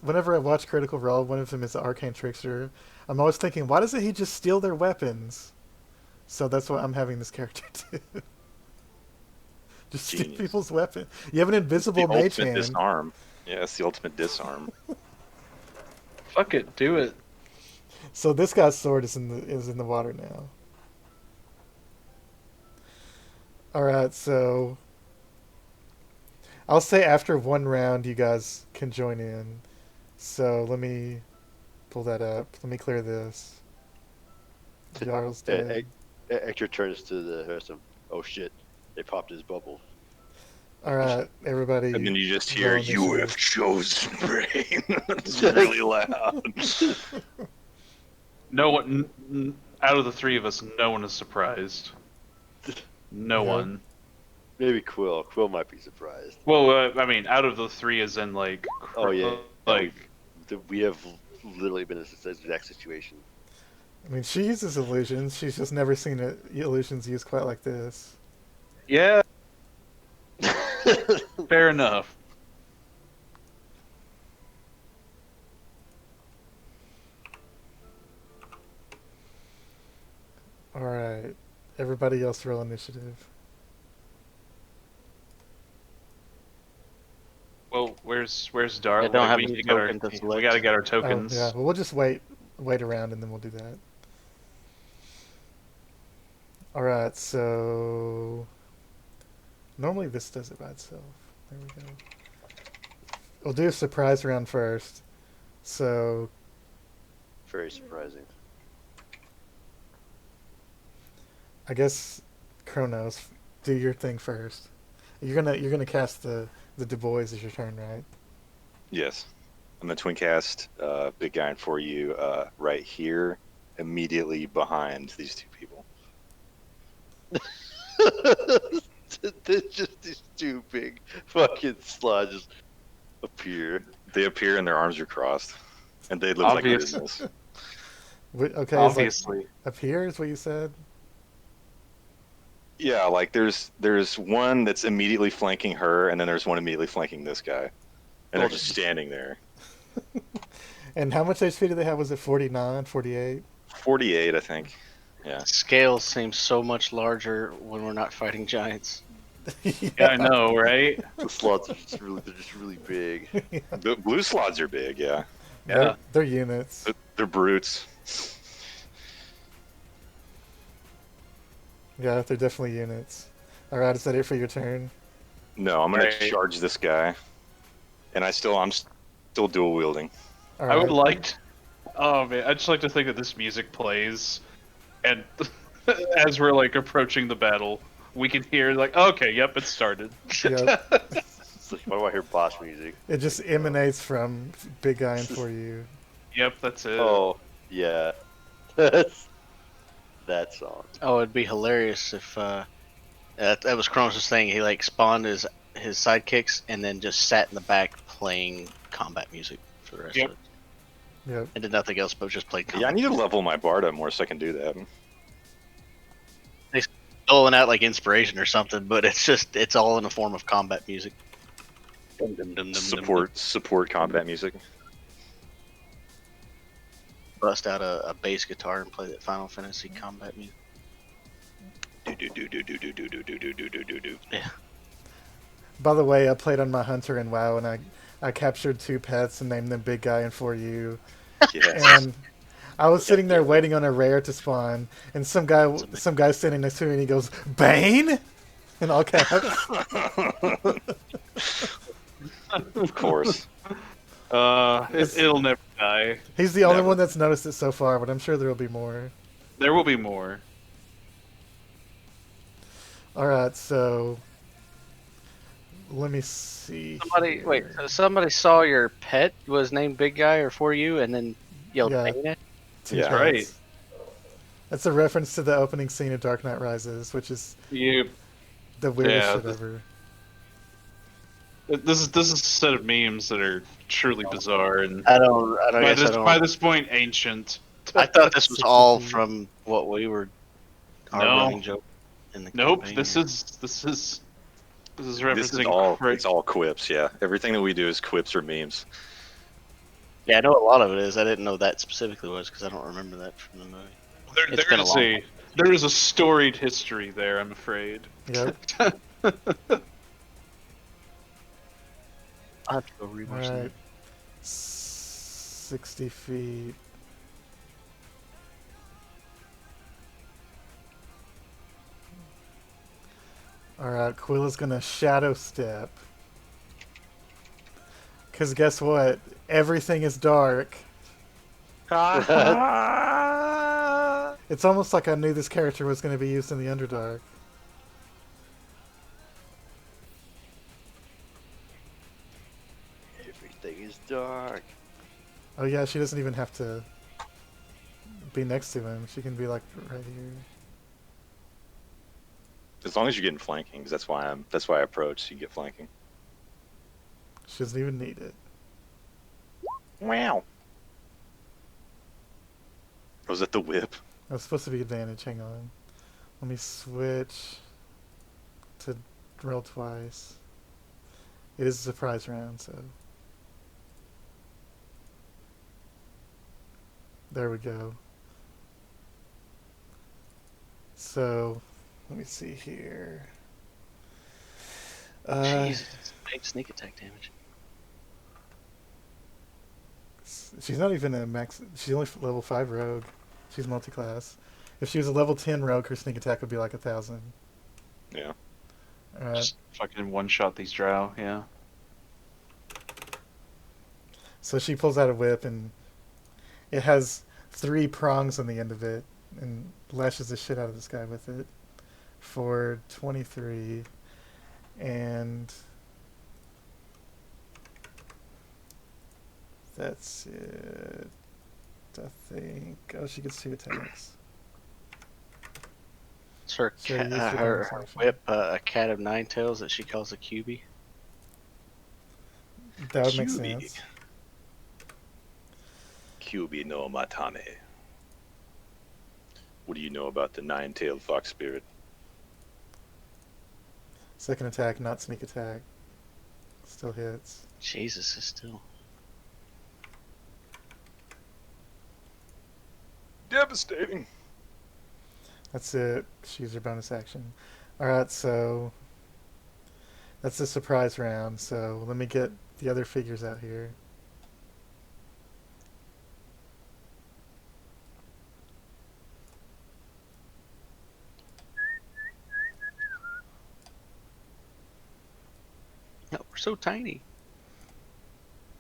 whenever I watch Critical Role, one of them is the Arcane Trickster. I'm always thinking, why doesn't he just steal their weapons? So that's what I'm having this character do. Just steal Genius. people's weapon. You have an invisible The mage ultimate hand. disarm. Yeah, it's the ultimate disarm. Fuck it, do it. So this guy's sword is in the water now. All right, so I'll say after one round, you guys can join in. So let me pull that up. Let me clear this. Jarl's dead. Ectur turns to the rest of them. Oh shit! They popped his bubble. All right, everybody. And then you just hear, roll "You initiative. have chosen pain." It's really loud. No one, out of the three of us, no one is surprised. No Yeah. one. Maybe Quill. Quill might be surprised. Well, I mean, out of the three, as in like, Oh, yeah. like We have literally been in this exact situation. I mean, she uses illusions. She's just never seen illusions used quite like this. yeah, fair enough. All right, everybody else roll initiative. Well, where's Darli? I don't have we any need to get our, token to we select. gotta get our Oh, tokens. yeah. Well, we'll just wait around and then we'll do that. All right, so normally this does it by itself. There we go. We'll do a surprise round first. So Very surprising. I guess Kronos, do your thing first. You're gonna cast the Du Bois as your turn, right? Yes. I'm gonna twin cast big guy for you right here, immediately behind these two people. There's just these two big fucking Slaad just appear. They appear and their arms are crossed, and they look like Obvious. business. Okay, it's like Obviously. up here is what you said. Yeah, like there's one that's immediately flanking her, and then there's one immediately flanking this guy, and they're just standing there. And how much HP do they have? Was it 49, 48? 48, I think. Yeah. Scale seems so much larger when we're not fighting giants. Yeah, I know, right? The slots are they're just really big. The blue slots are big. Yeah. Yeah. They're units. They're brutes. Yeah, they're definitely units. All right, is that it for your turn? No, I'm gonna Right. charge this guy, and I'm still dual wielding. All I would right. like to, oh man, I'd just like to think that this music plays, and as we're like approaching the battle, we can hear like, okay, yep, it started. Yep. It's like, why do I hear boss music? It just emanates from Big Guy and for you. Yep, that's it. Oh, yeah. That's that song. Oh, it'd be hilarious if that was Kronos' thing. He like spawned his sidekicks and then just sat in the back playing combat music for the rest Yep. of it, Yep. and did nothing else but just play. Yeah, I need to level my Barda more so I can do that. doling out like inspiration or something, but it's all in the form of combat music. Dum, dum, dum, dum, dum, Support combat music. bust out a bass guitar and play that Final Fantasy combat music. Do. Yeah. By the way, I played on my hunter in WoW, and I captured 2 pets and named them Big Guy and For You. Yes. And I was sitting there waiting on a rare to spawn, and some guy standing next to me, and he goes, "Bane," in all caps. Of course. It'll never die. He's the only Never. one that's noticed it so far, but I'm sure there will be more. There will be more. All right, so let me see. So somebody saw your pet was named Big Guy or For You, and then yelled Yeah. Bane at? Yeah. Pets. Right. That's a reference to the opening scene of Dark Knight Rises, which is You. the weirdest Yeah, shit this- ever. This is a set of memes that are truly bizarre and I don't. by this point ancient. I thought this was all 60. from what we were. Our No. running joke. In the Nope. campaign. This is referencing. This is all. cra- It's all quips. Yeah. Everything that we do is quips or memes. Yeah, I know a lot of it is. I didn't know that specifically was because I don't remember that from the movie. It's been a long there is a storied history there. I'm afraid. Yep. I'll have to go read more. All some- right. 60 feet. Alright, Quilla's gonna shadow step. Because guess what? Everything is dark. It's almost like I knew this character was going to be used in the Underdark. Everything is dark. Oh yeah, she doesn't even have to be next to him. She can be like right here. As long as you're getting flanking, because that's why I approach. So you get flanking. She doesn't even need it. Wow. Was that the whip? That was supposed to be advantage. Hang on. Let me switch to roll twice. It is a surprise round, so. There we go. So, let me see here. Jesus, that's big sneak attack damage. She's not even a max. She's only level 5 rogue. She's multi-class. If she was a level 10 rogue, her sneak attack would be like 1,000. Yeah. Alright. Just fucking one shot these drow. Yeah. So she pulls out a whip, and it has 3 prongs on the end of it, and lashes the shit out of this guy with it for 23. And that's it, I think. Oh, she gets 2 attacks. It's her, So use your her bonus action. whip, a cat of 9 tails that she calls a QB. That would make QB. sense. QB no Matane. What do you know about the 9-tailed fox spirit? Second attack, not sneak attack. Still hits. Jesus, is still. Devastating. That's it. She used her bonus action. Alright, so that's the surprise round. So let me get the other figures out here. No, we're so tiny.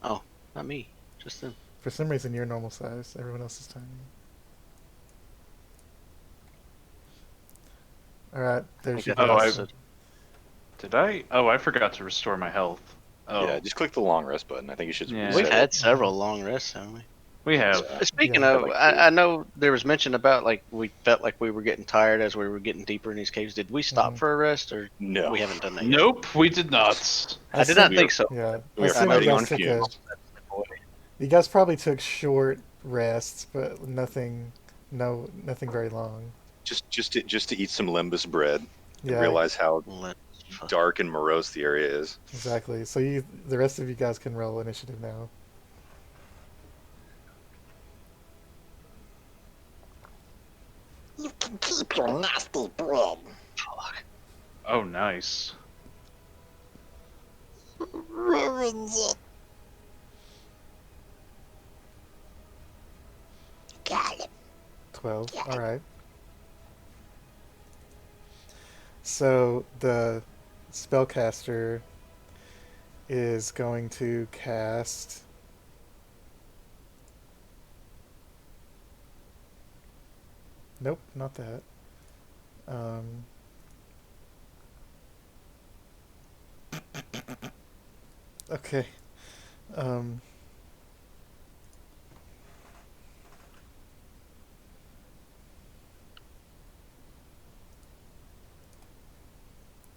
Oh, not me. Just them. For some reason, you're normal size. Everyone else is tiny. Alright, there's your Okay, Oh, bonus. Did I? Oh, I forgot to restore my health. Oh, Yeah, just click the long rest button. I think you should. Yeah. reset We've it. had several long rests, haven't we? we have. Speaking Yeah. of, Like I know there was mention about like we felt like we were getting tired as we were getting deeper in these caves. Did we stop Mhm. for a rest, or No. we haven't done that yet? Nope, we did not. I did not We think were- so. Yeah, We I were assume you fighting guys on took fumes. you guys probably took short rests, but nothing very long. Just to eat some limbus bread Yeah, and realize how Let's fuck. dark and morose the area is. exactly. So the rest of you guys can roll initiative now. Keep your nasty bread. Fuck. Oh, nice. Ruins it. Got it. 12. All right. So the spellcaster is going to cast Nope, not that. Okay. Um,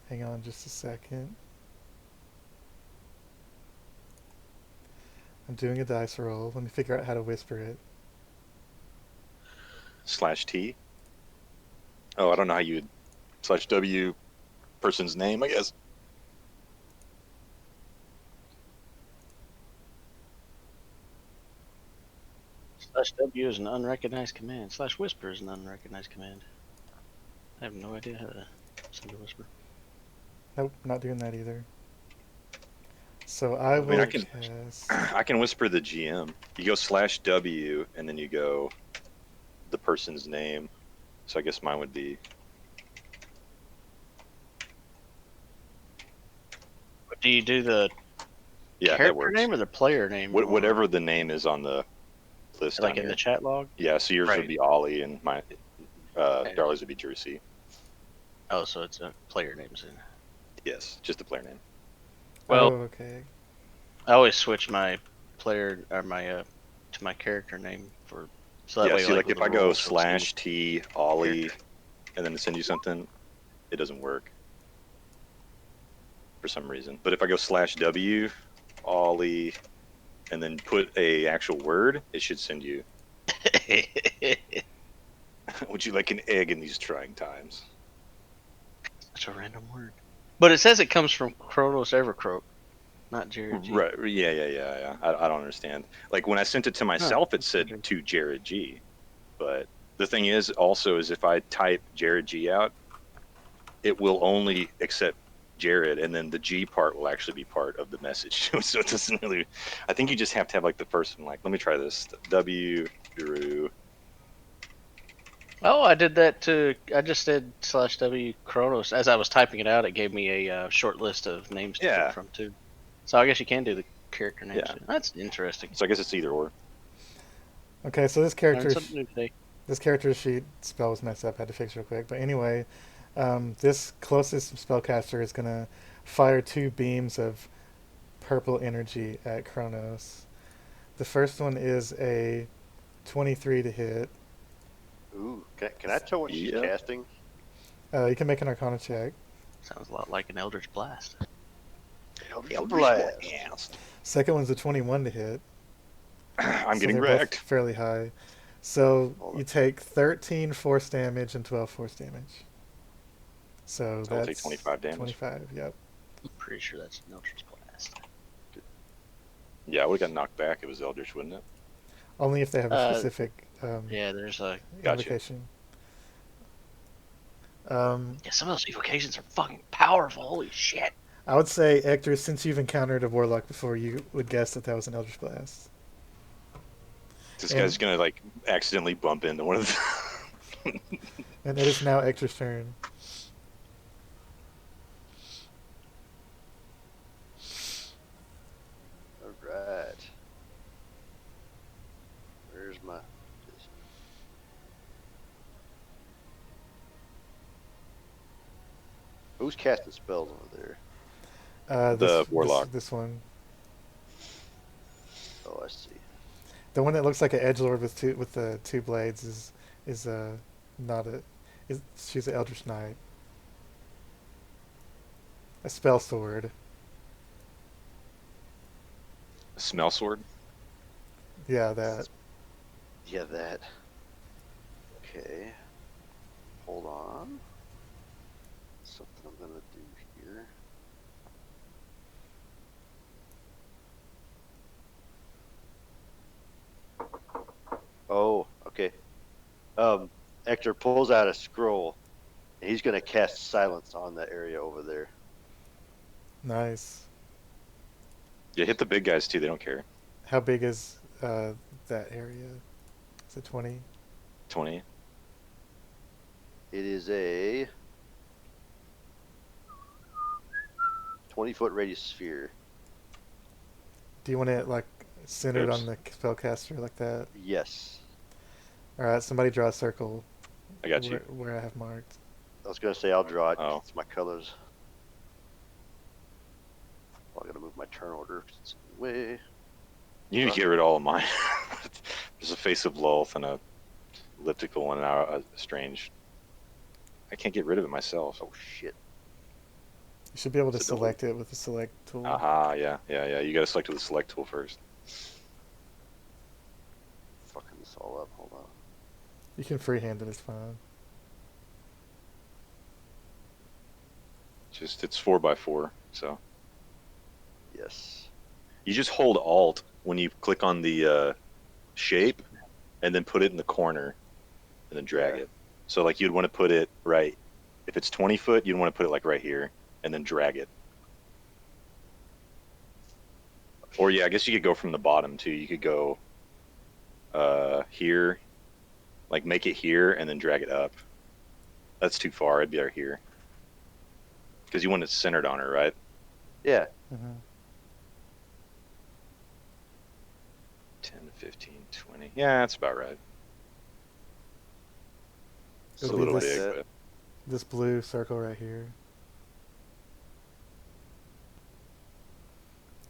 Hang on just a second. I'm doing a dice roll. Let me figure out how to whisper it. /T. Oh, I don't know how you would /W person's name, I guess. /W is an unrecognized command. /whisper is an unrecognized command. I have no idea how to send a whisper. Nope, not doing that either. So I mean, will I can- cast. I can whisper the GM. You go /W and then you go the person's name. So I guess mine would be Do you do the yeah, that character works. name or the player name? Whatever the name is on the list. Like on in here. the chat log? Yeah, so yours Right. would be Ollie and my Darli's would be Jersey. Oh, so it's a player name. So Yes, just the player name. Well- Oh, okay. I always switch my player or my to my character name for so that Yeah, way. see, like with if the I go rules, it'll send you- /T Ollie and then send you something, it doesn't work for some reason. But if I go /W Ollie and then put a actual word, it should send you. Would you like an egg in these trying times? Such a random word. But it says it comes from Kronos Evercroak, not Jared G. Right? Yeah. I don't understand. Like when I sent it to myself, it said to Jared G. But the thing is, also, is if I type Jared G out, it will only accept Jared, and then the G part will actually be part of the message. So it doesn't really. I think you just have to have like the first one. Like, let me try this. W Drew. Oh, I did that too. I just did /W Kronos. As I was typing it out, it gave me a short list of names to Yeah. pick from too. So I guess you can do the character names. Yeah. Too. That's interesting. So I guess it's either or. Okay, so this Learn character something new today. this character sheet spell was messed up. I had to fix it real quick. But anyway, this closest spellcaster is gonna fire 2 beams of purple energy at Kronos. The first one is a 23 to hit. Ooh, can I tell what she's Yeah. casting? You can make an Arcana check. Sounds a lot like an Eldritch Blast. Blast. Second one's a 21 to hit. I'm So getting they're both wrecked. fairly high. So Hold you on. take 13 force damage and 12 force damage. So So I'll that's take 25 damage. 25, yep. I'm pretty sure that's an Eldritch Blast. Yeah, I would have got knocked back. It was Eldritch, wouldn't it? Only if they have a Uh, specific Yeah, there's a Gotcha. invocation. yeah. Some of those evocations are fucking powerful. Holy shit! I would say, Ectur, since you've encountered a warlock before, you would guess that that was an Eldritch Blast. This And- guy's gonna like accidentally bump into one of the. And it is now Ectur's turn. Alright. Where's my... Who's casting spells over there? This warlock. This one. Oh, I see. The one that looks like an edgelord with the 2 blades is not a... she's an Eldritch Knight. A spell sword. Smell sword. Yeah, that. Yeah, that. Okay. Hold on. Something I'm gonna do here. Oh, okay. Ectur pulls out a scroll, and he's gonna cast silence on that area over there. Nice. Yeah, hit the big guys too. They don't care. How big is that area? Is it 20? 20. It is a 20-foot radius sphere. Do you want it like centered Oops. on the spellcaster like that? Yes. All right, somebody draw a circle. I got you. Where I have marked. I was gonna say I'll draw it. Oh. It's my colors. Well, I gotta move my turn order 'cause it's in the way. You need to get rid of all of mine. There's a face of Lolth and a elliptical and a strange. I can't get rid of it myself. Oh shit! You should be able to So don't select it with the select tool. Aha, yeah. You gotta select with the select tool first. Fucking this all up. Hold on. You can freehand it, it's fine. It's 4x4, so Yes. you just hold Alt when you click on the shape, and then put it in the corner, and then drag Yeah. it. So like you'd want to put it right. If it's 20 foot, you'd want to put it like right here, and then drag it. Or yeah, I guess you could go from the bottom too. You could go here, like make it here, and then drag it up. That's too far. It'd be right here. Because you want it centered on her, right? Yeah. Mm-hmm. 10, 15, 20. Yeah, that's about right. It's a It'll be little this- big, but This blue circle right here.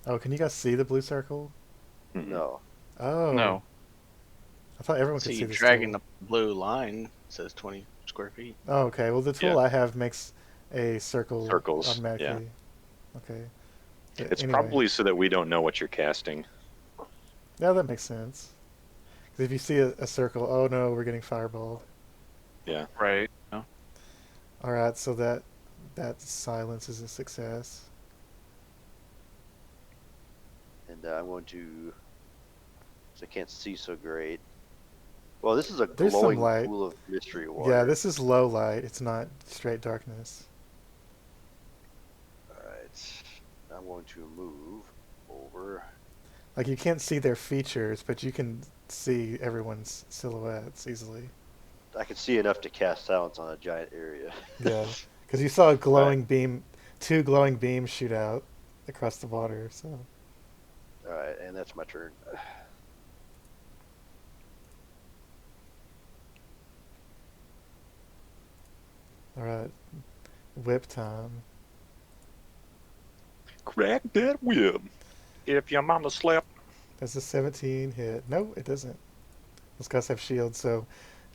Oh, can you guys see the blue circle? mm-mm. No. Oh. No. I thought everyone So could see you this dragging tool. the blue line says 20 square feet. Oh, okay. Well, the tool Yeah. I have makes a circle Circles, automatically. Okay. But It's anyway. probably so that we don't know what you're casting. Yeah, that makes sense. 'Cause if you see a circle, oh no, we're getting fireballed. Yeah. Right. No. All right, so that silence is a success. And I'm going to. So I can't see so great. Well, this is a There's some glowing light. pool of mystery water. Yeah, this is low light. It's not straight darkness. Alright. I'm going to move over. Like you can't see their features, but you can see everyone's silhouettes easily. I can see enough to cast silence on a giant area. Yeah, because you saw a glowing beam, two glowing beams shoot out across the water. So Alright, and that's my turn. all right, whip time. Crack that whip. If your mama slept. Does a 17 hit? No, it doesn't. Those guys have shields, so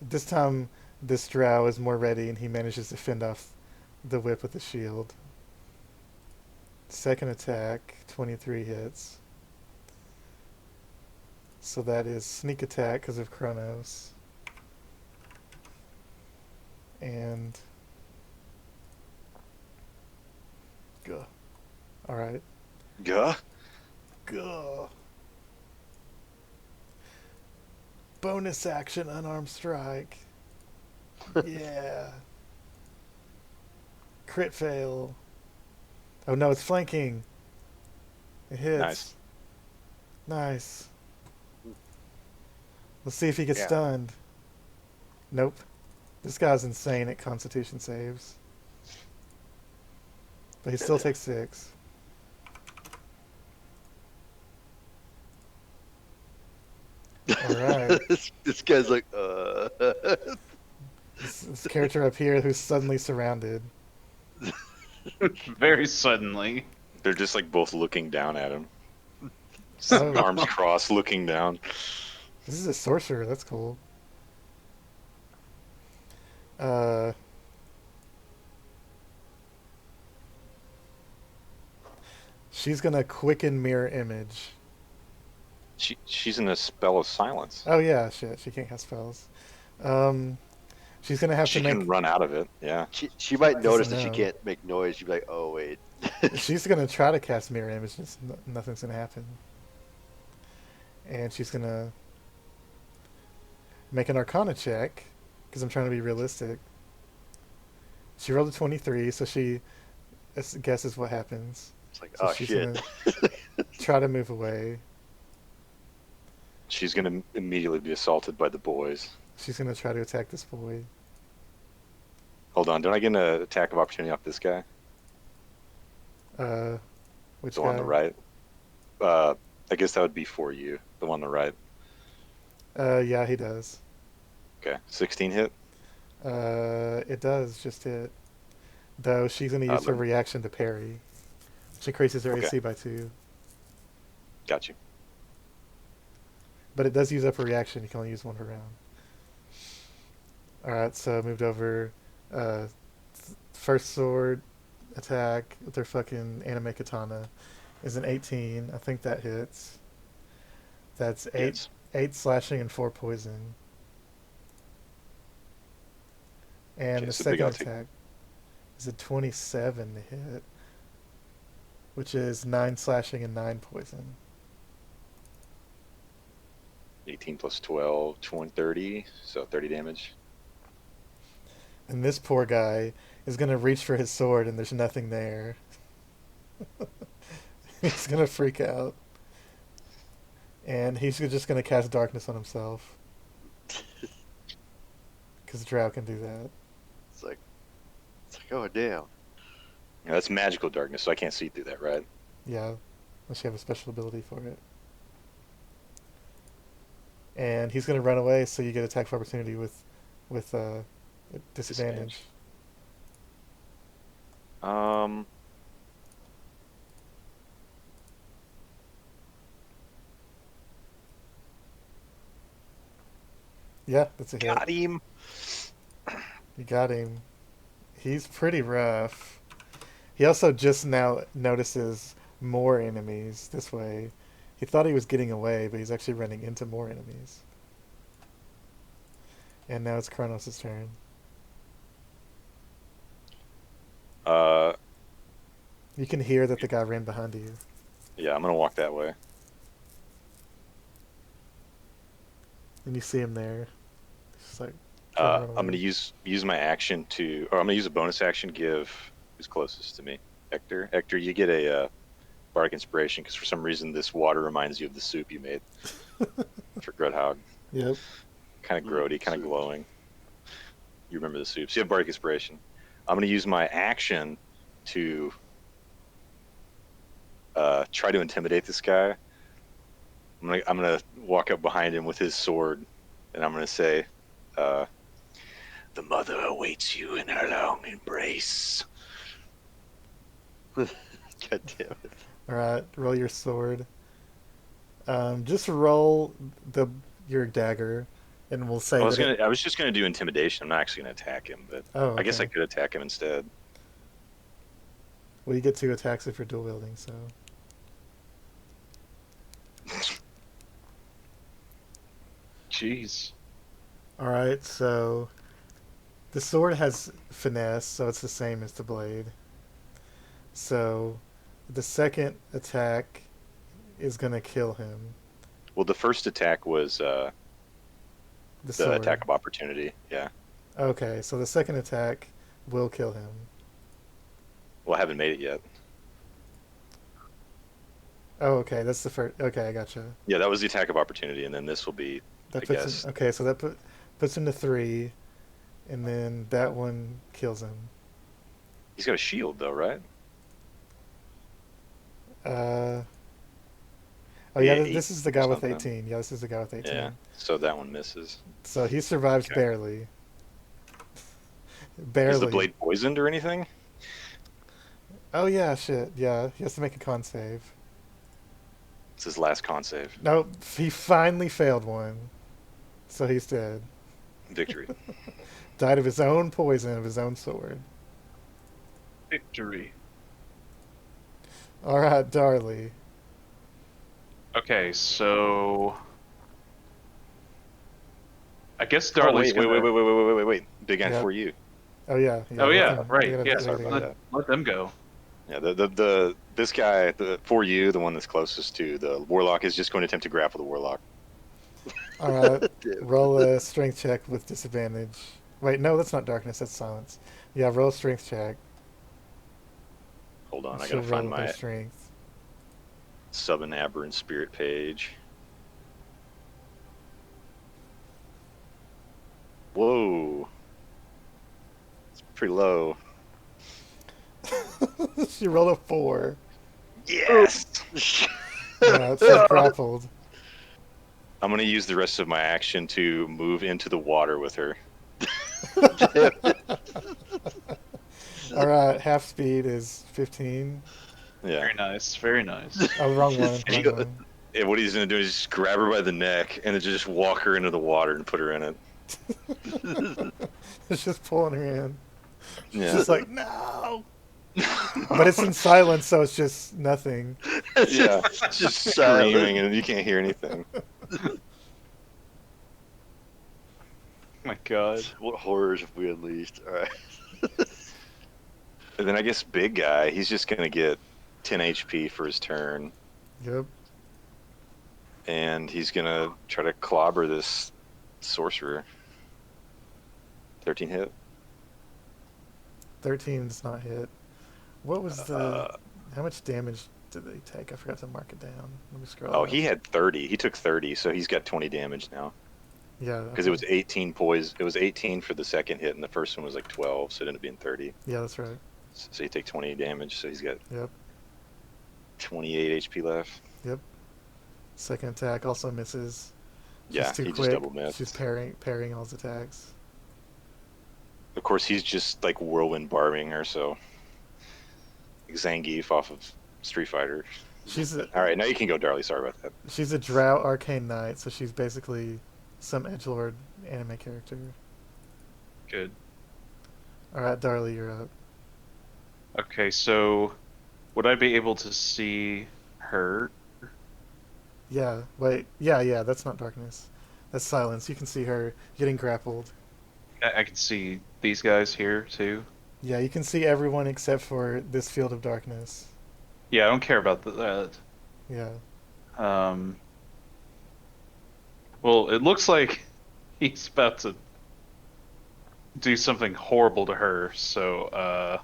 this time this drow is more ready, and he manages to fend off the whip with the shield. Second attack, 23 hits. So that is sneak attack because of Kronos. And go. All right. Guh. Go. Bonus action, unarmed strike. Yeah. Crit fail. Oh no, it's flanking. It hits. Nice. Nice. Let's see if he gets Yeah. stunned. Nope. This guy's insane at Constitution saves. But he still takes 6. Alright. This guy's like, This character up here who's suddenly surrounded. Very suddenly. They're just like both looking down at him. Oh. Arms crossed, looking down. This is a sorcerer, that's cool. She's gonna quicken mirror image. She's in a spell of silence. Oh yeah, shit, she can't cast spells. She's gonna have She to can make. run out of it. Yeah. she might notice that she know. can't make noise. She'd be like, oh, wait. She's gonna try to cast mirror image. Just nothing's gonna happen. And she's gonna make an Arcana check because I'm trying to be realistic. She rolled a 23, so she guesses what happens. It's like, So oh she's shit. gonna try to move away. She's gonna immediately be assaulted by the boys. She's gonna try to attack this boy. Hold on, don't I get an attack of opportunity off this guy? Which The guy? one on the right. I guess that would be for you. The one on the right. Yeah, he does. Okay, 16 hit. It does just hit. Though she's gonna use her reaction to parry, which increases her Okay. AC by 2. Got you. But it does use up a reaction. You can only use one per round. Alright, so moved over. First sword attack with their fucking anime katana is an 18. I think that hits. That's 8, Hits. 8 slashing and 4 poison. And Okay, the so big second outtake. attack is a 27 to hit, which is 9 slashing and 9 poison. 18 plus 12, 20, 30. So 30 damage. And this poor guy is going to reach for his sword and there's nothing there. He's going to freak out. And he's just going to cast darkness on himself. Because Drow can do that. It's like, oh damn. Yeah, that's magical darkness, so I can't see through that, right? Yeah, unless you have a special ability for it. And he's going to run away, so you get attack of opportunity with disadvantage. Yeah, that's a hit. Got him. You got him. He's pretty rough. He also just now notices more enemies this way. He thought he was getting away, but he's actually running into more enemies. And now it's Kronos' turn. You can hear that the guy ran behind you. Yeah, I'm gonna walk that way. And you see him there. He's just like, I'm gonna use my action or I'm gonna use a bonus action. Give who's closest to me, Ectur. Ectur, you get a bardic inspiration because for some reason this water reminds you of the soup you made for Grudhog. Yep. Kind of grody, kind of glowing. You remember the soup, so you have bardic inspiration. I'm gonna use my action to try to intimidate this guy. I'm gonna walk up behind him with his sword, and I'm gonna say, "The mother awaits you in her long embrace." God damn it. Alright, roll your sword. Just roll your dagger, and we'll say I was just gonna do intimidation. I'm not actually gonna attack him, but Oh, I guess I okay. could attack him instead. Well, you get 2 attacks if you're dual wielding, so... Jeez. Alright, so... The sword has finesse, so it's the same as the blade. So, the second attack is gonna kill him. Well, the first attack was The the sword. attack of opportunity. Yeah. Okay, so the second attack will kill him. Well, I haven't made it yet. Oh, okay, that's the first... Okay, I gotcha. Yeah, that was the attack of opportunity, and then this will be. That I puts guess. him... Okay, so that puts him to 3, and then that one kills him. He's got a shield, though, right? Oh yeah, Yeah, this is the guy with something. 18. Yeah, this is the guy with 18. Yeah. So that one misses. So he survives Okay. barely. Barely. Is the blade poisoned or anything? Oh yeah, shit. Yeah, he has to make a con save. It's his last con save. Nope, he finally failed one. So he's dead. Victory. Died of his own poison of his own sword. Victory. Alright, Darli. Okay, so I guess Oh, Darli's wait. Big end Yeah. for you. Oh yeah. Oh yeah, we right. gotta- Yeah, we gotta- about that. let them go. Yeah, this guy, for you, the one that's closest to the warlock, is just going to attempt to grapple the warlock. Alright, Damn. roll a strength check with disadvantage. Wait, no, that's not darkness. That's silence. Yeah, roll a strength check. Hold on, I She'll gotta find roll her my strength. sub and aberrant spirit page. Whoa. It's pretty low. She rolled a 4. Yes! Yeah, she's grappled. I'm gonna use the rest of my action to move into the water with her. All right, half speed is 15. Yeah. Very nice. Very nice. Oh, wrong one. And Wrong one. And what he's gonna do is just grab her by the neck and then just walk her into the water and put her in it. It's just pulling her in. Yeah. Just like, no! But it's in silence, so it's just nothing. Yeah. Just screaming and you can't hear anything. My God. What horrors have we unleashed? All right. And then I guess big guy, he's just gonna get 10 HP for his turn. Yep. And he's gonna try to clobber this sorcerer. 13 hit. 13 does not hit. What was the... How much damage did they take? I forgot to mark it down. Let me scroll Oh, up. he had 30. He took 30, so he's got 20 damage now. Yeah. Because it was 18 poise. It was 18 for the second hit, and the first one was like 12, so it ended up being 30. Yeah, that's right. So you take 20 damage, so he's got Yep. 28 HP left. Second attack also misses. She's Yeah, too he quick. just double missed. She's parrying all his attacks. Of course, he's just like whirlwind barbing her, so like Zangief off of Street Fighter. She's a, All right, now you can go, Darli. Sorry about that. she's a drow arcane knight, so she's basically some edgelord anime character. Good. All right, Darli, you're up. Okay, so would I be able to see her? Yeah, wait. Yeah, that's not darkness. That's silence. You can see her getting grappled. I can see these guys here too. Yeah, you can see everyone except for this field of darkness. Yeah, I don't care about that. Yeah. Well, it looks like he's about to do something horrible to her, so,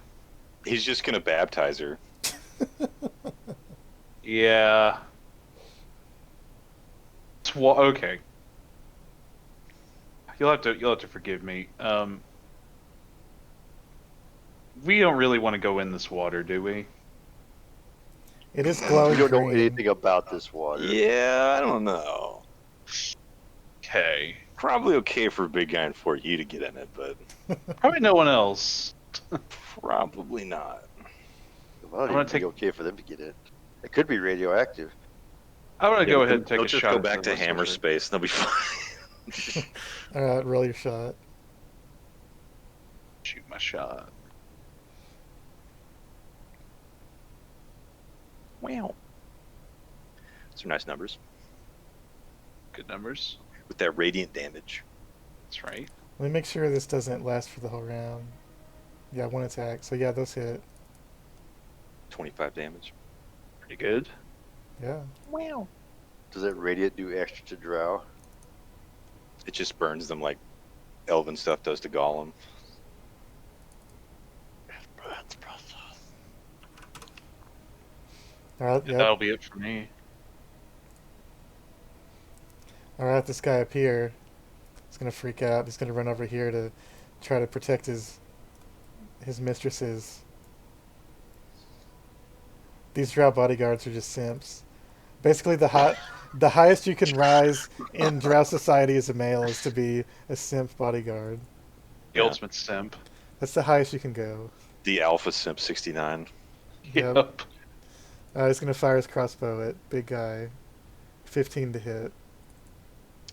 He's just gonna baptize her. yeah. Okay. You'll have to forgive me. We don't really want to go in this water, do we? It is glowing We don't know green. anything about this water. Yeah, I don't know. Okay. Probably okay for a big guy and for you to get in it, but Probably no one else. probably not. Well, I'm gonna it'd be take- okay for them to get in. It could be radioactive. I'm gonna go ahead and take They'll a just shot. go at back the to hammer sorcerer. space and they'll be fine. All right, roll your shot. Shoot my shot. Wow. Those are nice numbers. Good numbers. With that radiant damage. That's right. Let me make sure this doesn't last for the whole round. Yeah, one attack. So yeah, those hit. 25 damage. Pretty good. Yeah. Wow. Does that radiant do extra to drow? It just burns them like elven stuff does to Gollum. All right. Yep. That'll be it for me. All right, this guy up here is gonna freak out. He's gonna run over here to try to protect his mistresses. These drow bodyguards are just simps. Basically, the highest you can rise in drow society as a male is to be a simp bodyguard. The Yeah. ultimate simp. That's the highest you can go. The Alpha Simp 69. Yep. He's gonna fire his crossbow at big guy. 15 to hit.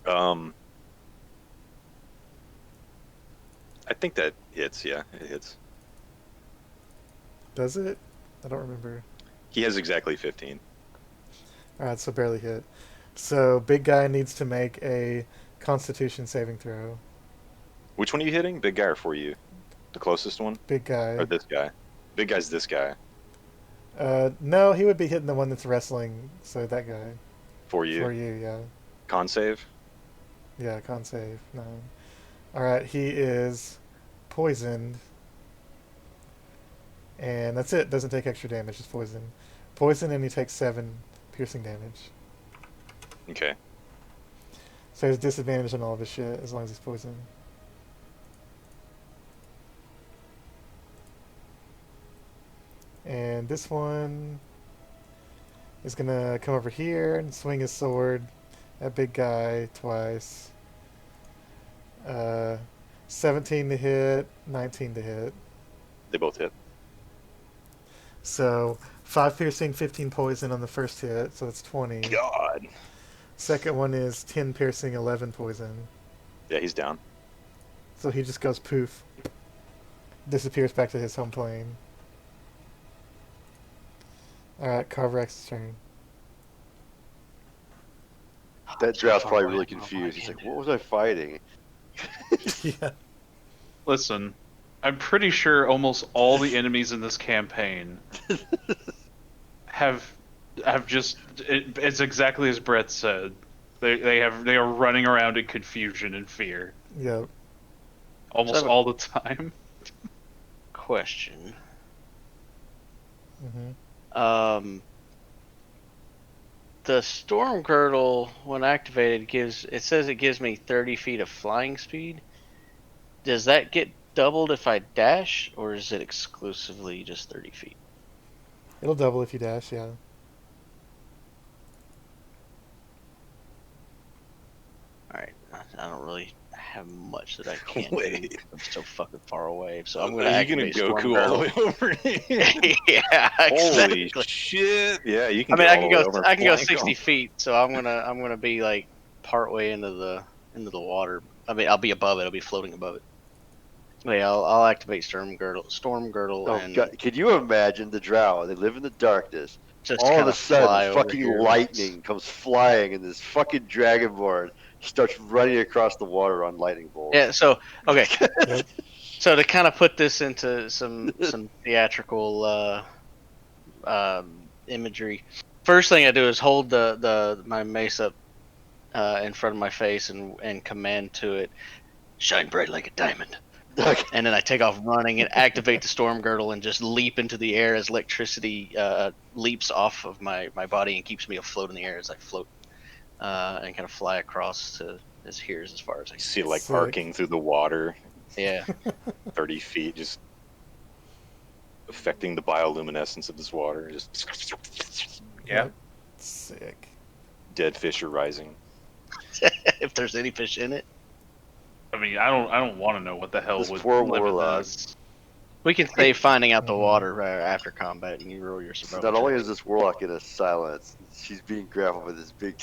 I think that hits, yeah, it hits. Does it? I don't remember. He has exactly 15. Alright, so barely hit. So big guy needs to make a Constitution saving throw. Which one are you hitting? Big guy or for you? The closest one? Big guy. Or this guy? Big guy's this guy. No, he would be hitting the one that's wrestling. So that guy. For you. For you, yeah. Con save? Yeah, con save. 9. Alright, he is poisoned. And that's it. Doesn't take extra damage, just poison. Poison, and he takes 7 piercing damage. Okay. So he has disadvantage on all of his shit as long as he's poisoned. And this one is gonna come over here and swing his sword at big guy twice. 17 to hit, 19 to hit. They both hit. So 5 piercing, 15 poison on the first hit, so that's 20. God. Second one is 10 piercing, 11 poison. Yeah, he's down. So he just goes poof. Disappears back to his home plane. Alright, Carvorax's turn. That drought's probably really confused. He's like, what was I fighting? Yeah. Listen, I'm pretty sure almost all the enemies in this campaign have just it's exactly as Brett said. They are running around in confusion and fear Yep. almost So- all the time. Question. Mm-hmm. The storm girdle, when activated, says it gives me 30 feet of flying speed. Does that get doubled if I dash, or is it exclusively just 30 feet? It'll double if you dash, yeah. Alright, I don't really have much that I can do. Wait. I'm so fucking far away, so I'm gonna Are you gonna activate storm Goku all the girdle. way over here? Yeah, Holy exactly. shit! Yeah, you can. I mean, I can all the way go. over I can go flank 60 them. feet, so I'm gonna be like part way into the water. I mean, I'll be above it. I'll be floating above it. But yeah, I'll activate storm girdle, Oh, and God. Can you imagine the drow? They live in the darkness. just All of kind a sudden, fly over fucking here. lightning comes flying, and this fucking Dragonborn starts running across the water on lightning bolts. Yeah. So okay. Yep. So to kind of put this into some theatrical imagery, first thing I do is hold my mace up in front of my face and command to it, shine bright like a diamond. And then I take off running and activate the storm girdle and just leap into the air as electricity leaps off of my body and keeps me afloat in the air as I float and kind of fly across to as far as I You can. see it like Sick. arcing through the water, Yeah. 30 feet, just affecting the bioluminescence of this water. Just Yeah. Yep. Sick. dead fish are rising. If there's any fish in it, I mean, I don't want to know what the hell This would poor live in warlock. this. we can stay finding out the Mhm. water after combat, and you roll your So survival. not only check. is this warlock in a silence, she's being grappled with this big.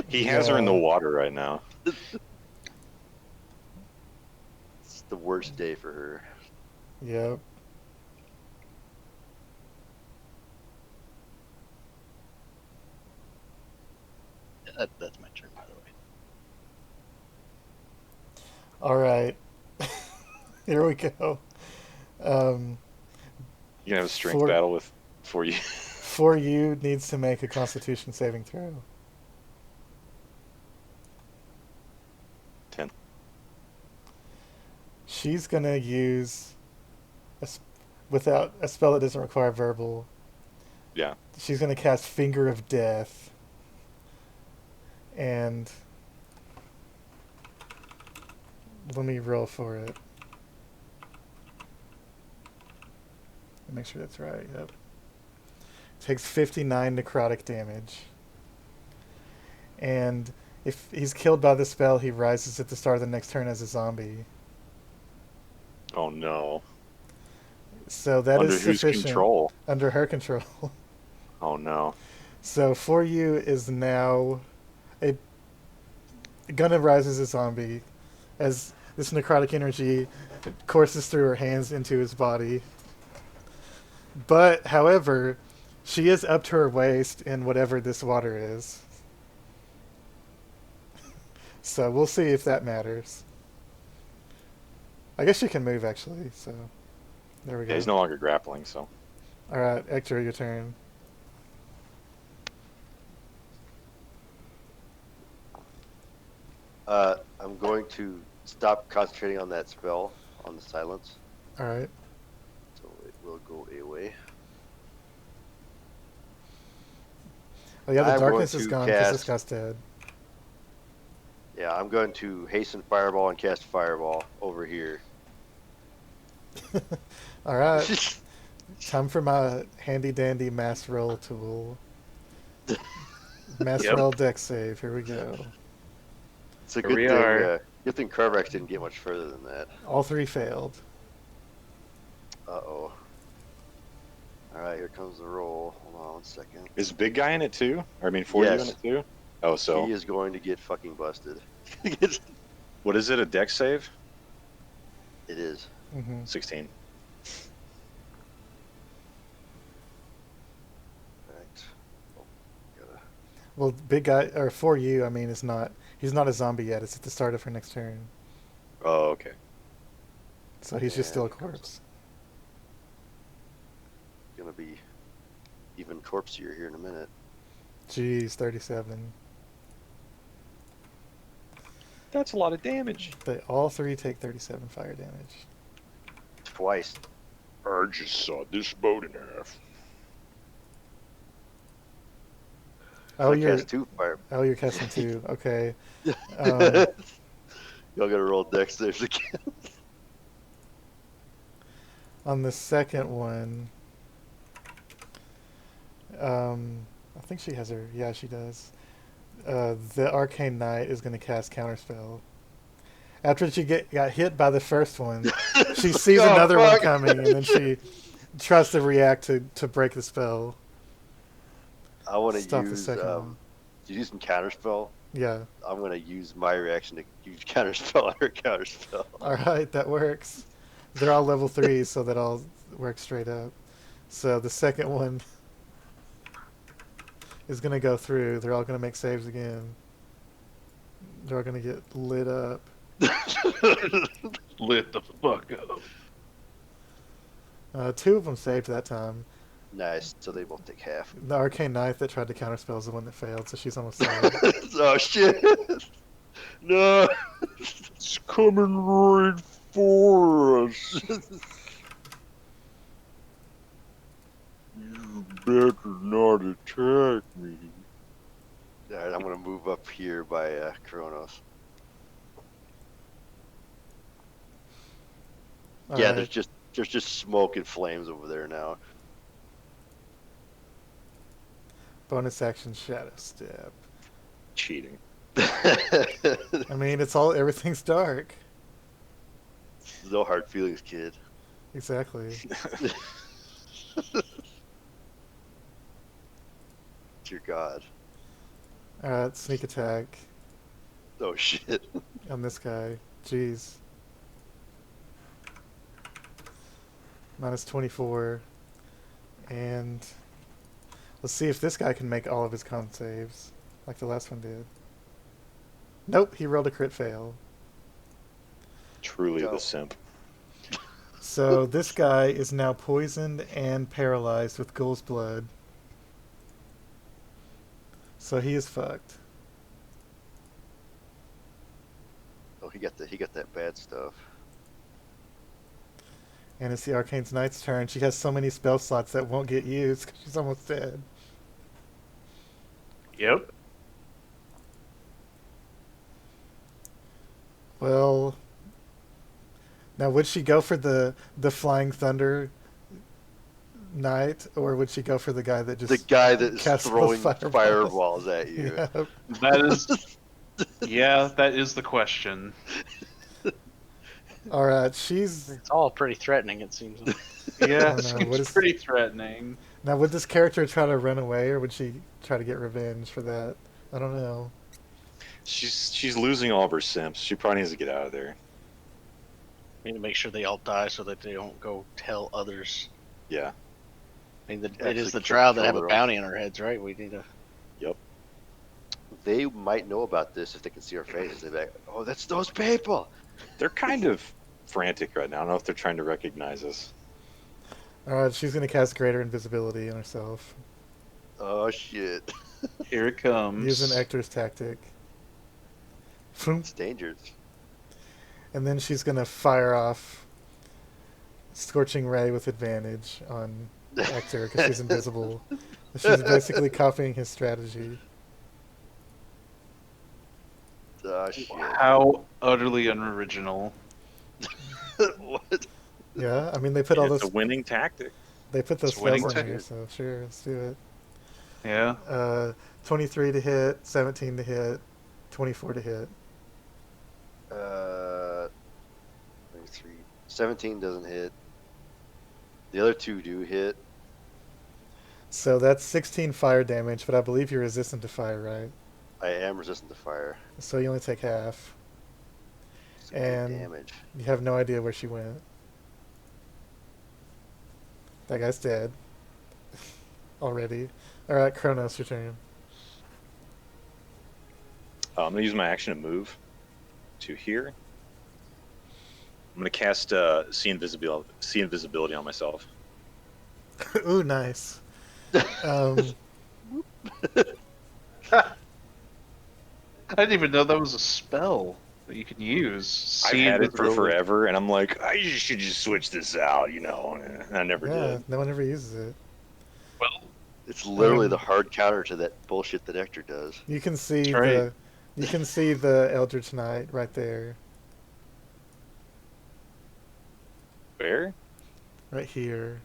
He has her in the Yeah. water right now. It's the worst day for her. Yep. That's my turn, by the way. All right. Here we go. Um, You can have a strength For- battle with for you. for you needs to make a Constitution saving throw. 10. She's gonna use without a spell that doesn't require verbal. Yeah. She's gonna cast Finger of Death. And let me roll for it. Make sure that's right. Yep. Takes 59 necrotic damage. And if he's killed by the spell, he rises at the start of the next turn as a zombie. Oh no. So that Under is whose sufficient. control? Under her control. Oh no. So for you is now a Gunna rises a zombie as this necrotic energy courses through her hands into his body. But however, she is up to her waist in whatever this water is. So we'll see if that matters. I guess she can move actually, so there we go. Yeah, he's no longer grappling, so. Alright, Ectur, your turn. I'm going to stop concentrating on that spell, on the silence. Alright. So it will go away. Oh yeah, the I'm darkness going is to gone because this cast- guy's dead. Yeah, I'm going to hasten fireball and cast fireball over here. Alright. Time for my handy dandy mass roll tool. Mass Yep. roll deck save. Here we go. It's a Here good we thing. are. Good thing Carvorax didn't get much further than that. All three failed. Uh-oh. Alright, here comes the roll. Hold on 1 second. Is the big guy in it too? Or I mean, for you in Yes. it too? Oh, so He is going to get fucking busted. what is it? A deck save? It is. 16. Right. Oh, gotta... Well, big guy, or for you, I mean, is not. He's not a zombie yet. It's at the start of her next turn, Oh, okay. so he's just still a corpse. Gonna be even corpsier here in a minute. Jeez, 37. That's a lot of damage. They all three take 37 fire damage. Twice. I just saw this boat in half. Oh, I you're cast 2 fire. you're casting two. Okay. Y'all gotta roll dex saves again. On the second one, I think she has her. Yeah, she does. The Arcane Knight is going to cast Counterspell. After she got hit by the first one, she sees Oh, another one fuck. coming, and then she tries to react to break the spell. I want to Stop the use. second one. Did you use some counterspell? Yeah. I'm gonna use my reaction to use counterspell on her counterspell. All right, that works. They're all level 3, so that all works straight up. So the second one is going to go through. They're all going to make saves again. They're all going to get lit up. Lit the fuck up. 2 of them saved that time. Nice. So they both take half. The Arcane Knife that tried to counterspell is the one that failed, so she's almost dead. Oh shit! No. It's coming right for us. You better not attack me. Alright, I'm gonna move up here by Kronos. All Yeah, right. there's just smoke and flames over there now. Bonus action Shadow Step. Cheating. I mean, everything's dark. No hard feelings, kid. Exactly. Dear God. Alright, sneak attack Oh shit. on this guy. Jeez. Minus 24. And let's see if this guy can make all of his con saves, like the last one did. Nope, he rolled a crit fail. Truly Go. the simp. So this guy is now poisoned and paralyzed with ghoul's blood. So he is fucked. Oh, he got that bad stuff. And it's the Arcane Knight's turn. She has so many spell slots that won't get used because she's almost dead. Yep. Well, now would she go for the Flying Thunder Knight, or would she go for the guy that just The guy that's casts throwing those fireballs? fireballs at you. Yeah. That is. Yeah, that is the question. All right, she's It's all pretty threatening, it seems. Yeah, Oh, no, what it's is- pretty threatening. now. Would this character try to run away, or would she try to get revenge for that? I don't know. She's losing all of her simps. She probably needs to get out of there. We need to make sure they all die so that they don't go tell others. Yeah. I mean, it Actually is the kill- drow that kill have their a own. bounty on our heads, right? We need to. They might know about this if they can see our faces. They're like, "Oh, that's those people." They're kind of frantic right now. I don't know if they're trying to recognize us. All right, she's gonna cast Greater Invisibility on herself, Oh shit! Here it comes. using Ectur's tactic. Phoom. It's dangerous. And then she's going to fire off Scorching Ray with advantage on Ectur because she's invisible. She's basically copying his strategy. Oh, shit. How utterly unoriginal. What? Yeah, I mean they put all It's those a winning tactic. they put those It's a winning spells in here, tactic. so sure, let's do it. Yeah. 23 to hit, 17 to hit, 24 to hit. 23. 17 doesn't hit. The other two do hit. So that's 16 fire damage, but I believe you're resistant to fire, right? I am resistant to fire. So you only take half. It's good And- damage. You have no idea where she went. That guy's dead. Already. Alright, Kronos, your turn. I'm gonna use my action to move to here. I'm gonna cast see invisibility on myself. Ooh, nice. Um, I didn't even know that was a spell that you can use. I've See had it for invisibility. forever, and I'm like, I should just switch this out, and I never yeah, did. no one ever uses it. Well, It's literally Um, the hard counter to that bullshit that Ectur does. You can see That's the Eldritch Knight right there, Where? right here.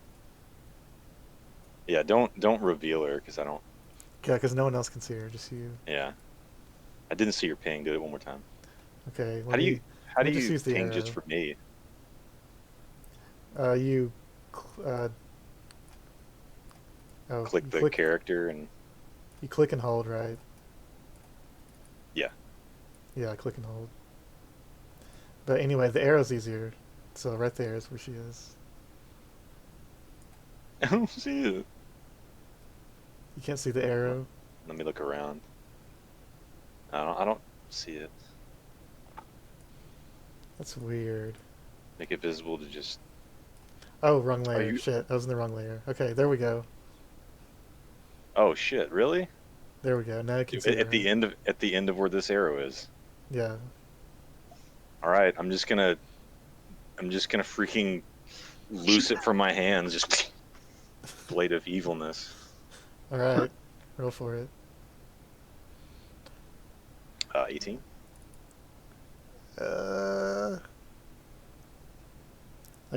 Yeah, don't reveal her because I don't. Yeah, because no one else can see her, just you. Yeah, I didn't see your ping. Do it one more time. Okay. How do you let me just use the ping just arrow. for me? You oh, Click you the character and You click and hold, right? Yeah. Yeah, click and hold. But anyway, the arrow's easier. So right there is where she is. I don't see it. You can't see the arrow. Let me look around. I don't see it. That's weird. Make it visible to just. Oh, wrong layer. you- Shit, I was in the wrong layer. Okay, there we go. Oh shit! Really? There we go. Now you can see At the end of where this arrow is. Yeah. All right, I'm just gonna freaking loose it from my hands. Just blade of evilness. All right. Roll for it. 18. I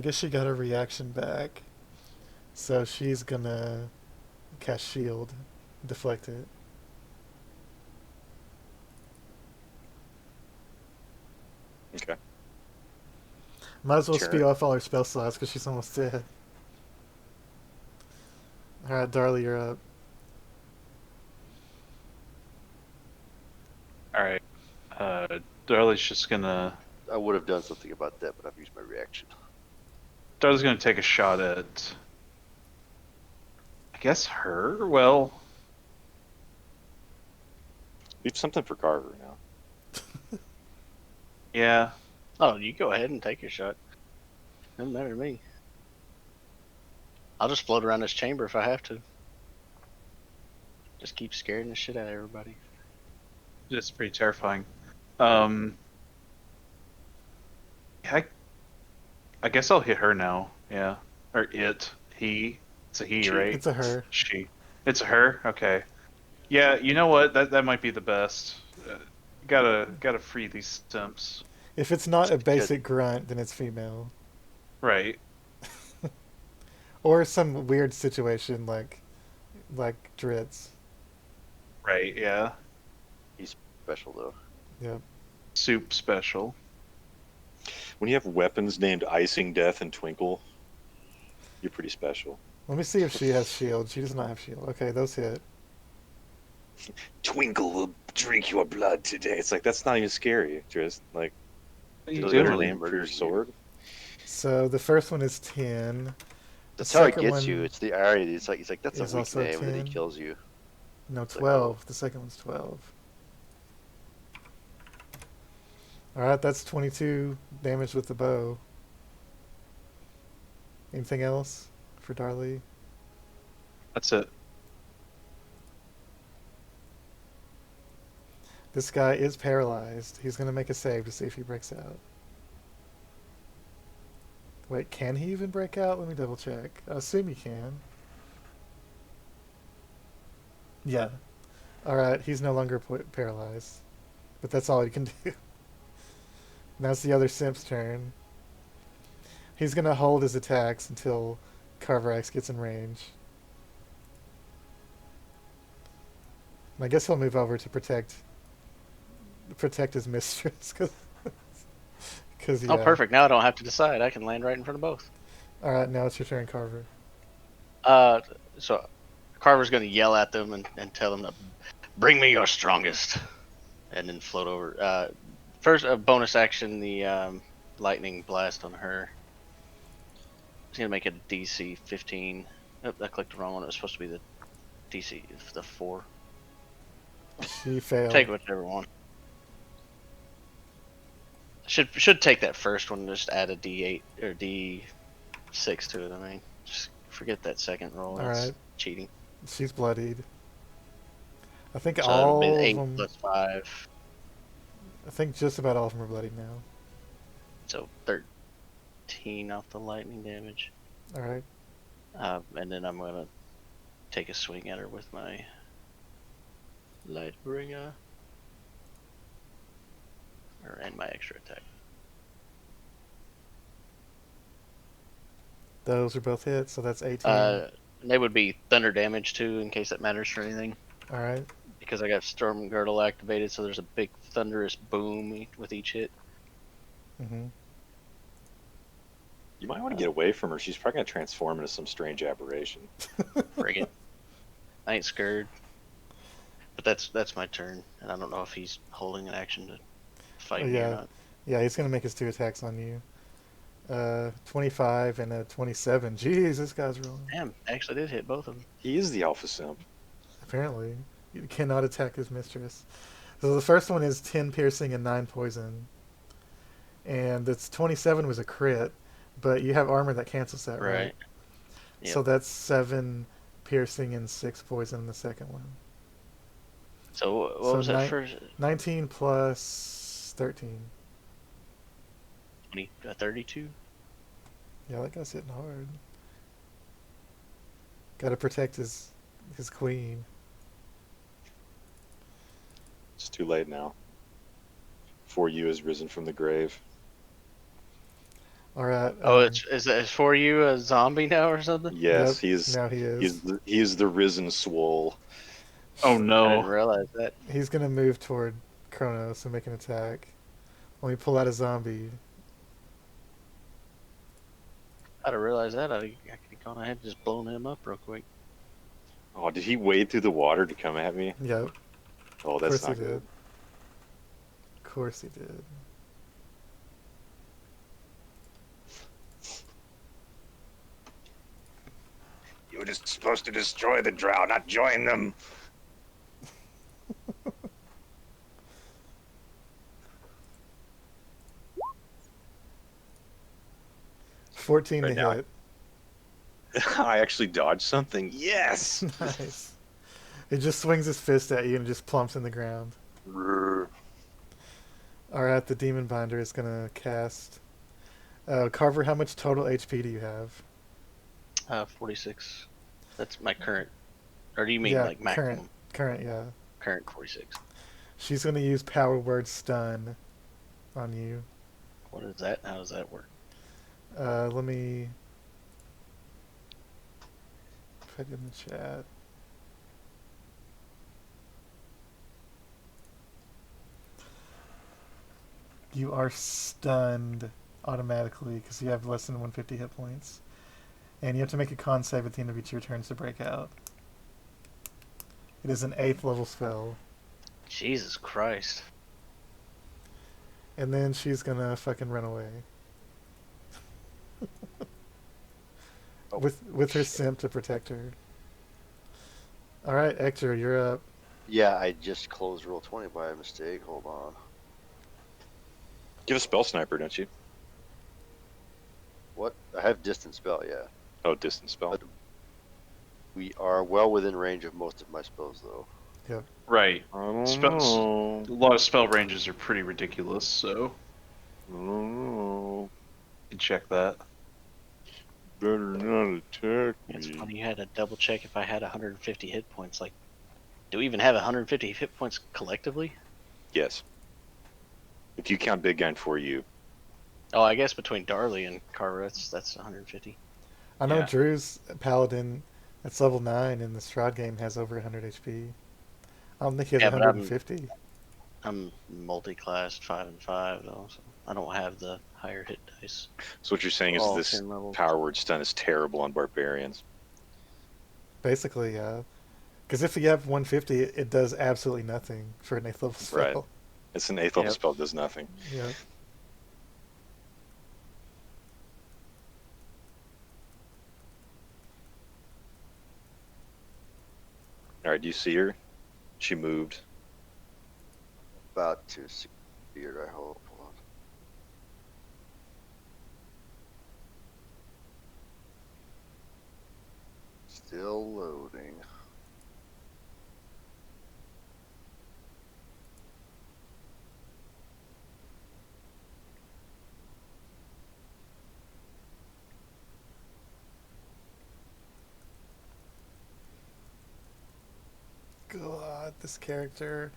guess she got her reaction back. So she's gonna cast shield, deflect it. Okay. Might as well Sure. speed off all her spell slots because she's almost dead. Alright, Darli, you're up. alright. Darli's just gonna. I would have done something about that, but I've used my reaction. Darli's gonna take a shot at. I guess her? Well, Leave something for Carver now. yeah. Oh, you go ahead and take your shot. Doesn't matter to me. I'll just float around this chamber if I have to. Just keep scaring the shit out of everybody. It's pretty terrifying. I guess I'll hit her now. Yeah. Or it. He. It's a he, She. right? It's a her. She. It's a her? Okay. Yeah, you know what? That might be the best. Gotta free these stumps. If it's not a basic grunt, then it's female. Right. Or some weird situation like Dritz. Right, yeah. Special though. Yep. Soup special. When you have weapons named Icing Death and Twinkle, you're pretty special. Let me see if she has shield. She does not have shield. Okay, those hit. Twinkle will drink your blood today. It's like that's not even scary, Tris. Like, What are you does doing? it really aim for your murders you. sword? So the first one is 10. That's how it second gets you. one It's the irony. It's like he's like that's a is weak also name, and then 10. he kills you. No, like, 12. The second one's 12. Alright, that's 22 damage with the bow. Anything else for Darli? That's it. This guy is paralyzed. He's going to make a save to see if he breaks out. Wait, can he even break out? Let me double check. I assume he can. Yeah. Alright, he's no longer paralyzed. But that's all he can do. Now it's the other simp's turn. He's gonna hold his attacks until Carvorax gets in range. And I guess he'll move over to protect his mistress, because yeah. Oh, perfect. Now I don't have to decide. I can land right in front of both. All right, now it's your turn, Carver. So Carver's going to yell at them and tell them to bring me your strongest, and then float over. First, a bonus action, the lightning blast on her. It's going to make it a DC 15. Oh, I clicked the wrong one. It was supposed to be the DC, the 4. She failed. Take whichever one. Should take that first one and just add a D8 or D6 to it. I mean, just forget that second roll. That's Alright. cheating. She's bloodied. I think So all it'll be of 8 them. plus 5. I think just about all of them are bloodied now. So 13 off the lightning damage. All right. And then I'm gonna take a swing at her with my Lightbringer. And my extra attack. Those are both hits, so that's 18. They would be thunder damage too, in case that matters for anything. All right. Because I got Storm Girdle activated, so there's a big thunderous boom with each hit. Mm-hmm. You might want to get away from her. She's probably going to transform into some strange aberration. Bring it. I ain't scared. But that's my turn, and I don't know if he's holding an action to fight me or not. Yeah, he's gonna make his 2 attacks on you. 25 and a 27. Jeez, this guy's rolling. Damn, actually did hit both of them. He is the alpha simp. Apparently, you cannot attack his mistress. So the first one is 10 piercing and 9 poison, and it's 27 was a crit, but you have armor that cancels that, right? Yep. So that's 7 piercing and 6 poison in the second one. So what was that first? 19 plus 13. 32? Yeah, that guy's hitting hard. Gotta protect his queen. It's too late now. For you has risen from the grave. Alright. Oh, is for you a zombie now or something? Yes, Yep, now he is. He is the risen swole. Oh I didn't no. realize that. He's gonna move toward Kronos and make an attack. Let me pull out a zombie. I'd have realized that. I could have gone ahead and just blown him up real quick. Oh, did he wade through the water to come at me? Yep. Oh, Of that's course not he did. good. Of course he did. You were just supposed to destroy the drow, not join them. 14 Right to now. hit. I actually dodged something. Yes! Nice. He just swings his fist at you and just plumps in the ground. Alright, the Demon Binder is gonna cast. Carver, how much total HP do you have? 46. That's my current. Or do you mean Yeah, like maximum? Current, yeah. Current 46. She's gonna use Power Word Stun on you. What is that? How does that work? Let me put it in the chat. You are stunned automatically because you have less than 150 hit points. And you have to make a con save at the end of each of your turns to break out. It is an 8th level spell. Jesus Christ. And then she's gonna fucking run away. With her simp to protect her. Alright, Ectur, you're up. Yeah, I just closed roll 20 by mistake. Hold on. You have a spell sniper, don't you? What? I have distance spell, yeah. Oh, distance spell. We are well within range of most of my spells, though. Right. I don't Spells. know. A lot of spell ranges are pretty ridiculous, so I don't know. you can check that. better not attack It's me. funny you had to double check if I had 150 hit points. Like, do we even have 150 hit points collectively? Yes. If you count Big Gun for you. Oh, I guess between Darli and Carvorax, that's 150. I know Yeah. Drew's Paladin that's level 9 in the Strahd game has over 100 HP. I don't think he has Yeah, but 150. I'm multi-classed 5 and 5 though, so I don't have the higher hit dice. So what you're saying is All this 10 levels. power word stun is terrible on barbarians. Basically, yeah. Because if you have 150, it does absolutely nothing for an 8th level spell. Right. It's an 8th level Yep. spell, does nothing. Yeah. Alright, do you see her? She moved. About to see it, I hope. Hold on. Still loading. God, this character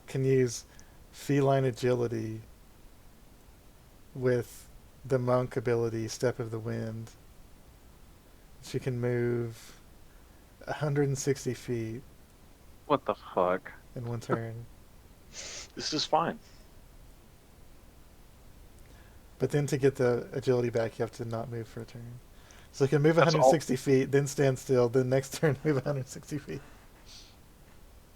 can use feline agility with the monk ability, Step of the Wind. She can move 160 feet What the fuck? in one turn. This is fine. But then to get the agility back, you have to not move for a turn. So you can move That's 160 feet, then stand still, then next turn move 160 feet.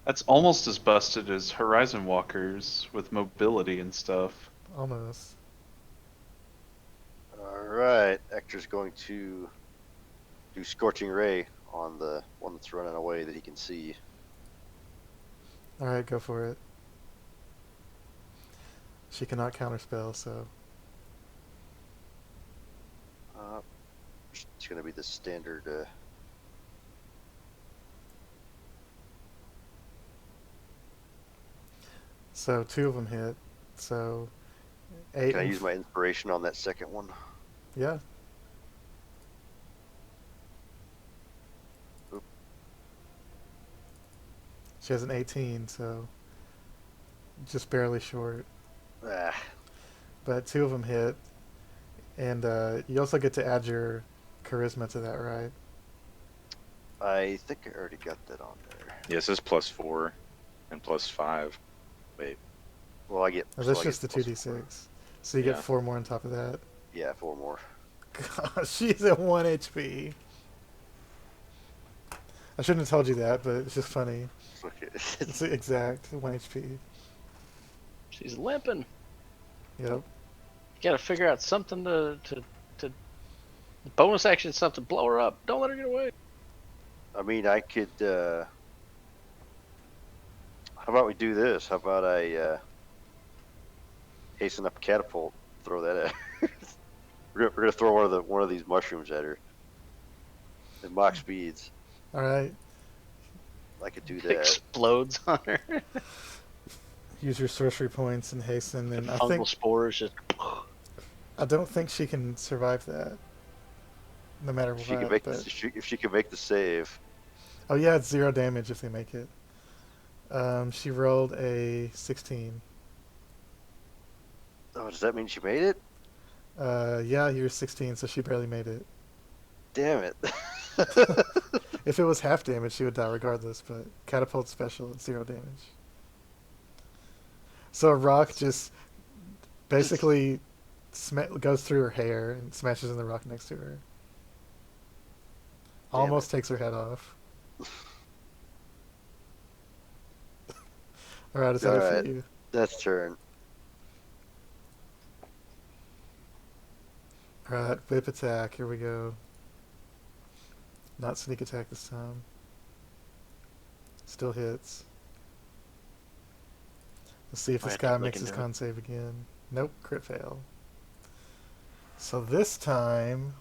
That's almost as busted as Horizon Walkers with mobility and stuff. Almost. Alright, Ectur's going to do Scorching Ray on the one that's running away that he can see. Alright, go for it. She cannot counterspell, so. It's going to be the standard. So 2 of them hit. So 8. Can I use my inspiration on that second one? Yeah. Oop. She has an 18, so just barely short. Ah, But 2 of them hit. And you also get to add your charisma to that, right? I think I already got that on there. Yeah, it says +4 and +5. Wait. Well, I get. Oh, so that's I just the get 2d6. So you Yeah. get 4 more on top of that. Yeah, 4 more. God, she's at 1 HP. I shouldn't have told you that, but it's just funny. Okay. It's exact 1 HP. She's limping. Yep. You gotta figure out something to bonus action something, blow her up. Don't let her get away. I mean, I could. How about we do this? How about I hasten up a catapult, throw that at her. We're gonna throw one of these mushrooms at her. At Mach speeds. Alright. I could do It that. explodes on her. Use your sorcery points and hasten, and I Fungal think spores just. I don't think she can survive that. No matter If she what. can make But... if she can make the save. Oh yeah, it's 0 damage if they make it. She rolled a 16. Oh, does that mean she made it? Yeah, you're 16, so she barely made it. Damn it. If it was half damage, she would die regardless, but catapult special at 0 damage. So a rock just basically goes through her hair and smashes in the rock next to her. Damn Almost takes her head off. Alright, is that it Alright. for you? That's turn. Alright, whip attack, here we go. Not sneak attack this time. Still hits. Let's see if Might this have to guy look makes his into it. con save again. Nope, crit fail. So this time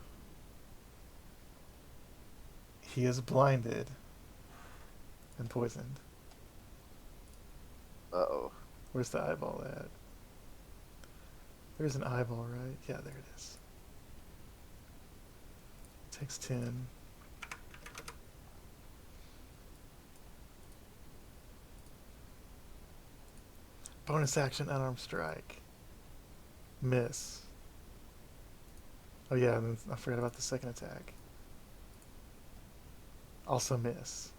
he is blinded and poisoned. Uh-oh. Where's the eyeball at? There's an eyeball, right? Yeah, there it is. Takes 10. Bonus action, unarmed strike. Miss. Oh yeah, and I forgot about the second attack. Also miss.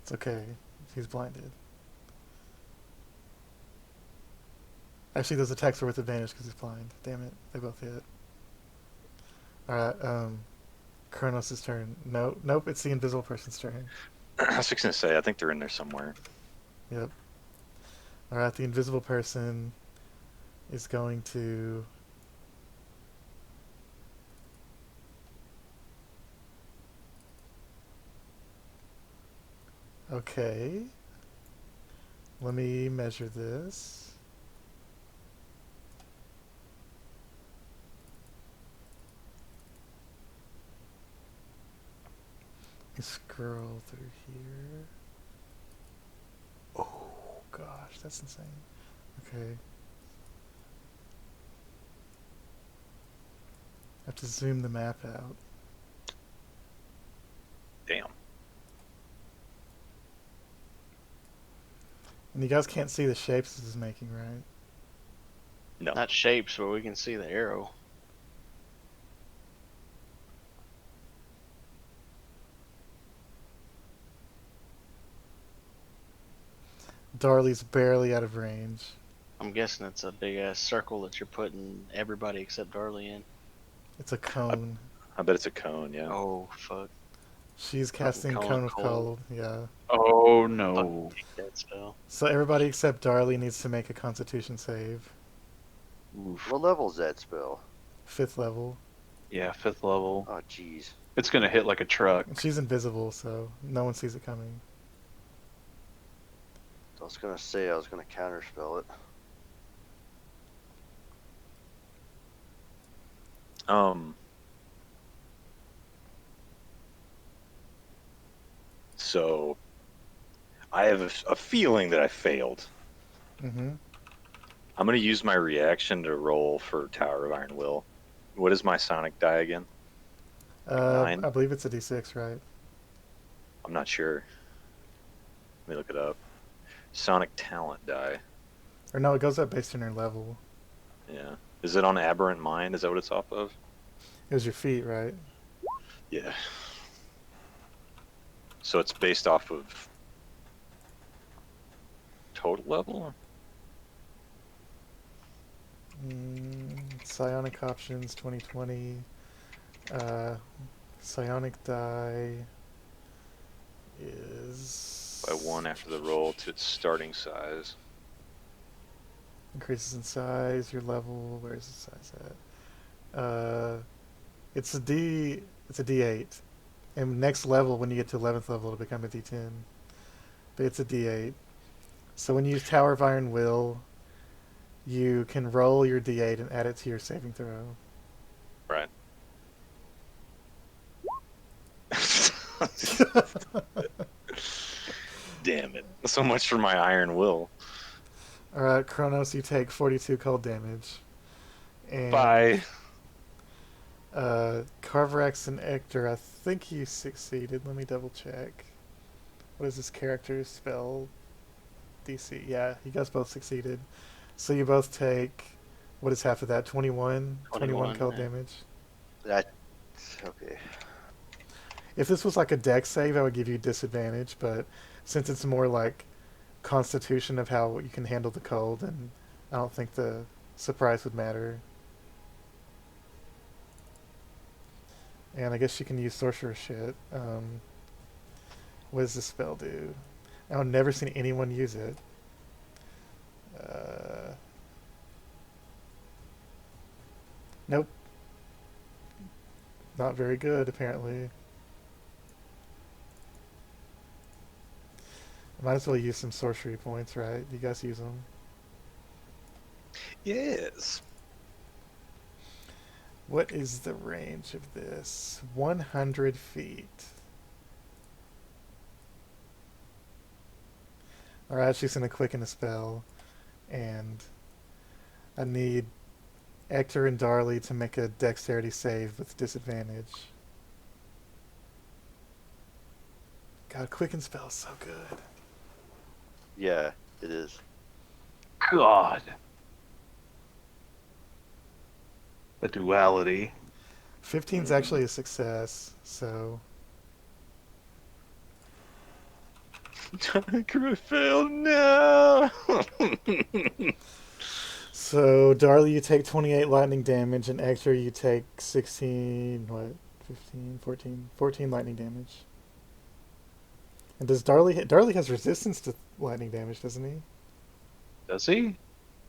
It's okay. He's blinded. Actually, those attacks are with advantage because he's blind. Damn it. They both hit. Alright, Kronos' turn. Nope, it's the invisible person's turn. I was fixing to say, I think they're in there somewhere. Yep. Alright, the invisible person is going to... Okay. Let me measure this. Let me scroll through here. Oh gosh, that's insane. Okay. I have to zoom the map out. Damn. And you guys can't see the shapes this is making, right? No. Not shapes, but we can see the arrow. Darli's barely out of range. I'm guessing it's a big ass circle that you're putting everybody except Darli in. It's a cone. I bet it's a cone, yeah. Oh fuck! She's casting Cone Cone of of Cold. Cold, yeah. Oh no. Take that spell. So everybody except Darli needs to make a Constitution save. Oof. What level's that spell? 5th level. Yeah, 5th level. Oh, jeez. It's gonna hit like a truck. And she's invisible, so no one sees it coming. I was gonna say I was gonna counterspell it. So, I have a feeling that I failed. Mm-hmm. I'm going to use my reaction to roll for Tower of Iron Will. What is my Sonic die again? 9? I believe it's a D6, right? I'm not sure. Let me look it up. Sonic Talent die. Or no, it goes up based on your level. Yeah. Is it on Aberrant Mind? Is that what it's off of? It was your feet, right? Yeah. So it's based off of total level? Psionic options 2020. Psionic die is By 1 after the roll to its starting size. increases in size. Your level. Where's the size at? It's a D8, and next level when you get to 11th level it'll become a D10. But it's a D8. So when you use Tower of Iron Will, you can roll your D8 and add it to your saving throw. Right. Damn it. So much for my Iron Will. Alright, Kronos, you take 42 cold damage. And, Bye. Carvorax and Ectur, I think you succeeded. Let me double check. What is this character's spell? DC. Yeah, you guys both succeeded. So you both take, what is half of that? 21? 21 cold yeah. damage. That. Okay. If this was like a dex save, I would give you disadvantage, but since it's more like constitution of how you can handle the cold, and I don't think the surprise would matter. And I guess you can use sorcerer shit. What does this spell do? I've never seen anyone use it. Nope. Not very good, apparently. Might as well use some sorcery points, right? You guys use them. Yes. What is the range of this? 100 feet. Alright, she's going to quicken a spell. And I need Ectur and Darli to make a dexterity save with disadvantage. God, Quicken spell is so good. Yeah, it is. God. The duality. 15's actually a success, so Crit failed. No. So, Darli, you take 28 lightning damage, and Ector, you take 16, 14 lightning damage. And does Darli hit? Darli has resistance to lightning damage, doesn't he? Does he?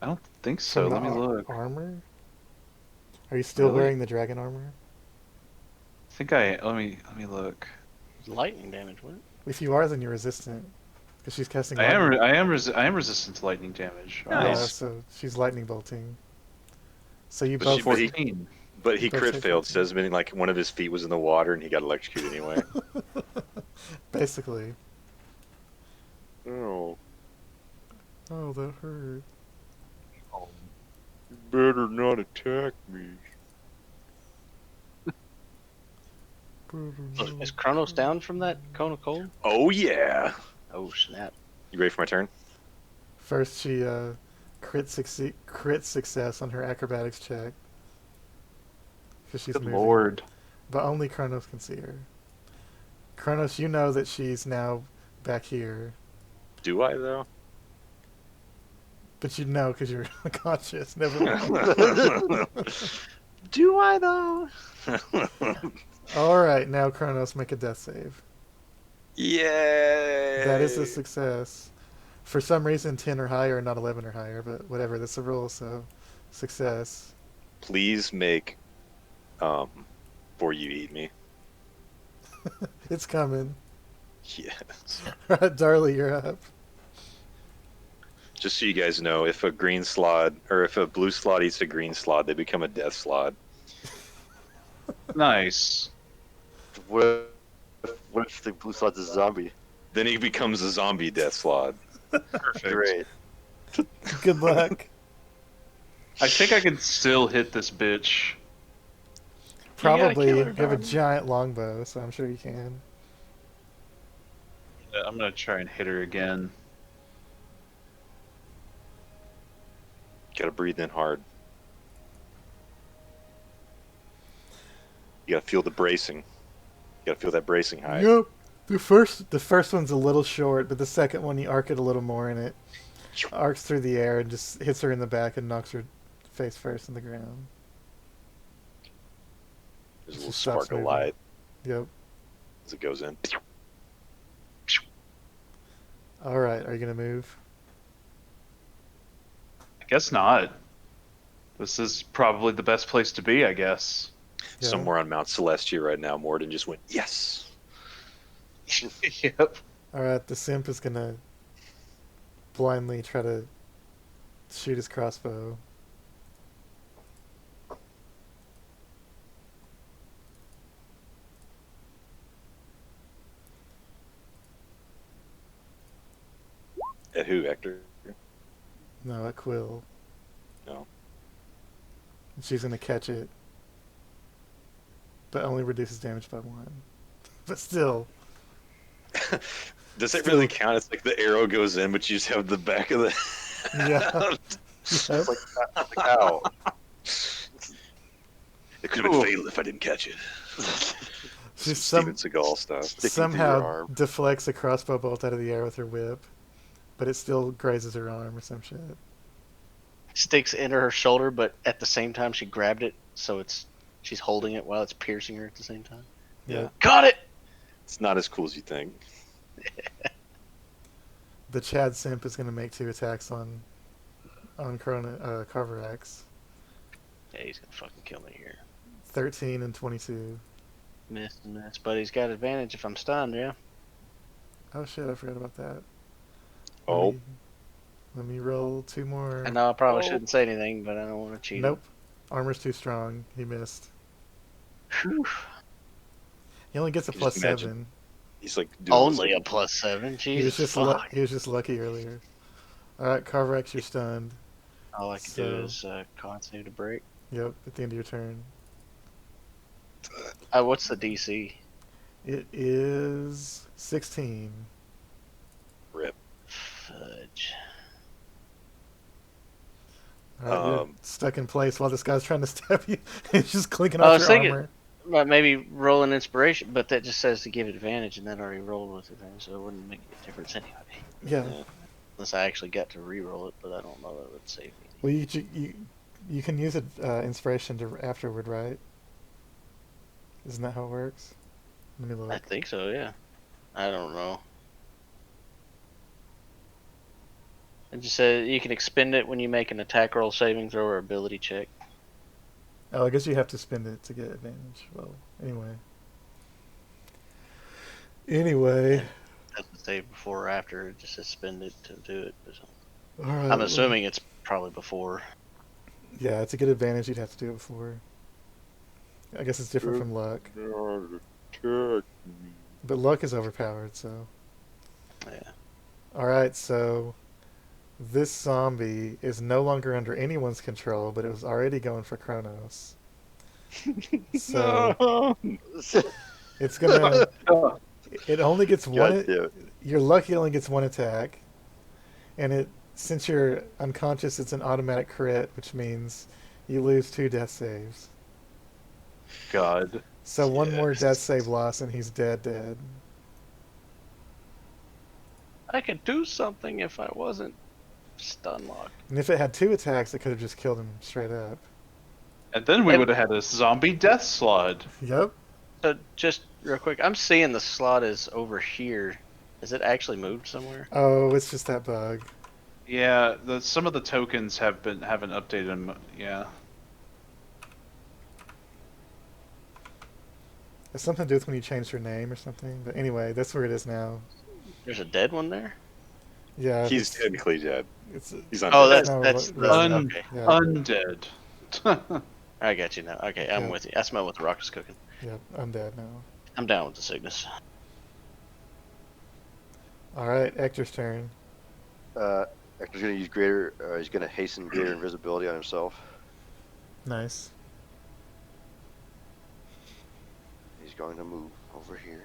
I don't think so. From Let me the look. Armor? Are you still Really? wearing the dragon armor? I think I let me look. Lightning damage, what? If you are, then you're resistant. Because she's casting I am lightning. I am resistant to lightning damage. Yeah, Nice. so she's lightning bolting. So you But both... she- but he- 14. But he Both crit take failed, 14. so does mean like one of his feet was in the water and he got electrocuted anyway. Basically. Oh, Oh, that hurt. you better not attack me. Is Kronos down from that cone of cold? Oh yeah. Oh snap! You ready for my turn? First, she crit success on her acrobatics check. Because she's Good moving. lord. But only Kronos can see her. Kronos, you know that she's now back here. Do I though? But you know because you're conscious. Never mind. Do I though? Alright, now Kronos, make a death save. Yay! That is a success. For some reason, 10 or higher, not 11 or higher, but whatever, that's the rule, so success. Please make, before you eat me. It's coming. Yes. Alright, Darli, you're up. Just so you guys know, if a green Slaad or if a blue Slaad eats a green Slaad, they become a death Slaad. Nice. What if the blue slot's a zombie? Then he becomes a zombie death Slaad. Perfect. Great. Good luck. I think I can still hit this bitch. Probably. kill You her, have a Darli. giant longbow, so I'm sure you can. I'm gonna try and hit her again. Gotta breathe in hard. You gotta feel the bracing. You gotta feel that bracing high. Yep. The first one's a little short, but the second one you arc it a little more, and it arcs through the air and just hits her in the back and knocks her face first in the ground. There's a She little stops spark of moving. light Yep. as it goes in. All right. Are you gonna move? I guess not. This is probably the best place to be, I guess. Yeah. Somewhere on Mount Celestia right now, Morden just went, yes! Yep. All right. The simp is gonna blindly try to shoot his crossbow. At who, Ector? No, at Quill. No. And she's gonna catch it, but only reduces damage by 1. But still, Does it Still- really count? It's like the arrow goes in, but you just have the back of the... yeah. Yep. Like how? It could have been fatal if I didn't catch it. She's Steven Seagal stuff. Sticking through your somehow arm. deflects a crossbow bolt out of the air with her whip, but it still grazes her arm or some shit. Sticks into her shoulder, but at the same time she grabbed it, so she's holding it while it's piercing her at the same time. Yeah. Got it. It's not as cool as you think. The Chad simp is gonna make 2 attacks on Carvorax. Yeah, he's gonna fucking kill me here. 13 and 22. Miss and miss, but he's got advantage if I'm stunned. Yeah. Oh shit! I forgot about that. Oh. Let me roll 2 more. I know I probably Oh. shouldn't say anything, but I don't want to cheat. Nope. Armor's too strong. He missed. Whew. He only gets a Can you plus just imagine? 7. He's like doing Only this- a +7. He was Jesus just fuck. he was just lucky earlier. All right, Carvorax, you're stunned. All I can do is con save to break. Yep, at the end of your turn. What's the DC? It is 16. Rip. Fudge. Alright, you're Um, stuck in place while this guy's trying to stab you. It's just clinking I off was your thinking- armor. Well, maybe roll an inspiration, but that just says to give advantage, and that already rolled with advantage, so it wouldn't make a difference anyway. Yeah. Unless I actually got to re-roll it, but I don't know that would save me. Well, you can use it inspiration to afterward, right? Isn't that how it works? Let me look. I think so, yeah. I don't know. It just says you can expend it when you make an attack roll, saving throw, or ability check. Oh, I guess you have to spend it to get advantage. Well, anyway. Anyway. Doesn't say before or after. It just says spend it to do it. All right. I'm assuming it's probably before. Yeah, to get advantage, you'd have to do it before. I guess it's different from luck. But luck is overpowered, so. Yeah. Alright, so this zombie is no longer under anyone's control, but it was already going for Kronos. So it's gonna. It only gets one. God damn it. You're lucky it only gets one attack, and since you're unconscious, it's an automatic crit, which means you lose 2 death saves. God. So one more Yes. death save loss, and he's dead. I could do something if I wasn't stun locked. And if it had 2 attacks, it could have just killed him straight up. And then we would have had a zombie death slot. Yep. So just real quick, I'm seeing the slot is over here. Has it actually moved somewhere? Oh, it's just that bug. Yeah, some of the tokens haven't updated them. Yeah. It's something to do with when you changed your name or something. But anyway, that's where it is now. There's a dead one there? Yeah. He's it's, technically dead. It's He's undead. Oh, that's No, that's what- the, Un- okay. yeah. Undead. I got you now. Okay, I'm Yeah. with you. I smell what the rock is cooking. Yep, I'm dead now. I'm down with the sickness. All right, Ector's turn. Ector's gonna use greater. He's gonna hasten greater invisibility on himself. Nice. He's going to move over here.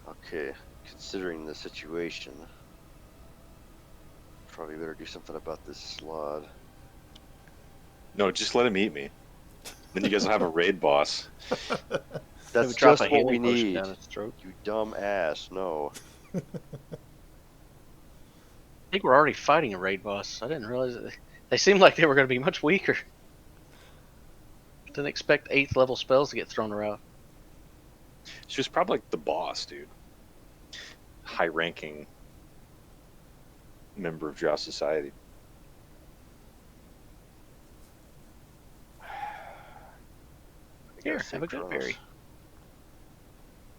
Okay, considering the situation, probably better do something about this Slaad. No, just let him eat me. Then you guys will have a raid boss. That's Maybe drop just a what we healing potion need. down his throat. You dumb ass. No. I think we're already fighting a raid boss. I didn't realize it. They seemed like they were going to be much weaker. Didn't expect 8th level spells to get thrown around. She was probably like the boss, dude. High ranking member of Drow Society. Here, Gotta have a save good Kronos. berry.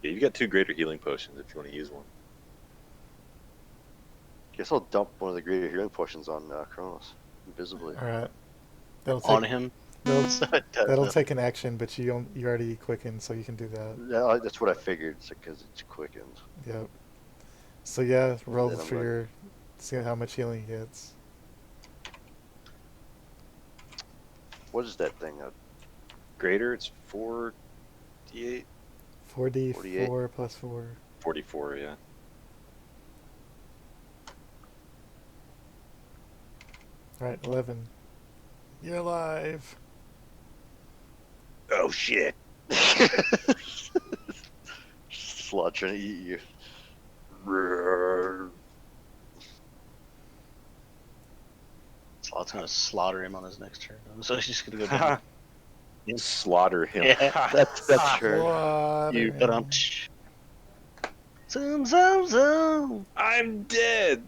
Yeah, you've got 2 greater healing potions if you want to use one. Guess I'll dump one of the greater healing potions on Kronos, invisibly. All right. That'll On take, him. that'll, So it does that'll nothing. take an action, but you already quickened, so you can do that. Yeah, that's what I figured. It's because it's quickened. Yep. So yeah, roll Then I'm for like- your. See how much healing he gets. What is that thing? Greater, it's 4d8? 4d4 plus 4. 44, yeah. All right, 11. You're alive. Oh shit. Slaad trying to eat you. Slaad's going to slaughter him on his next turn. So he's just going to go down. Slaughter him. Yeah. That's true. What? You but zoom zoom zoom. I'm dead.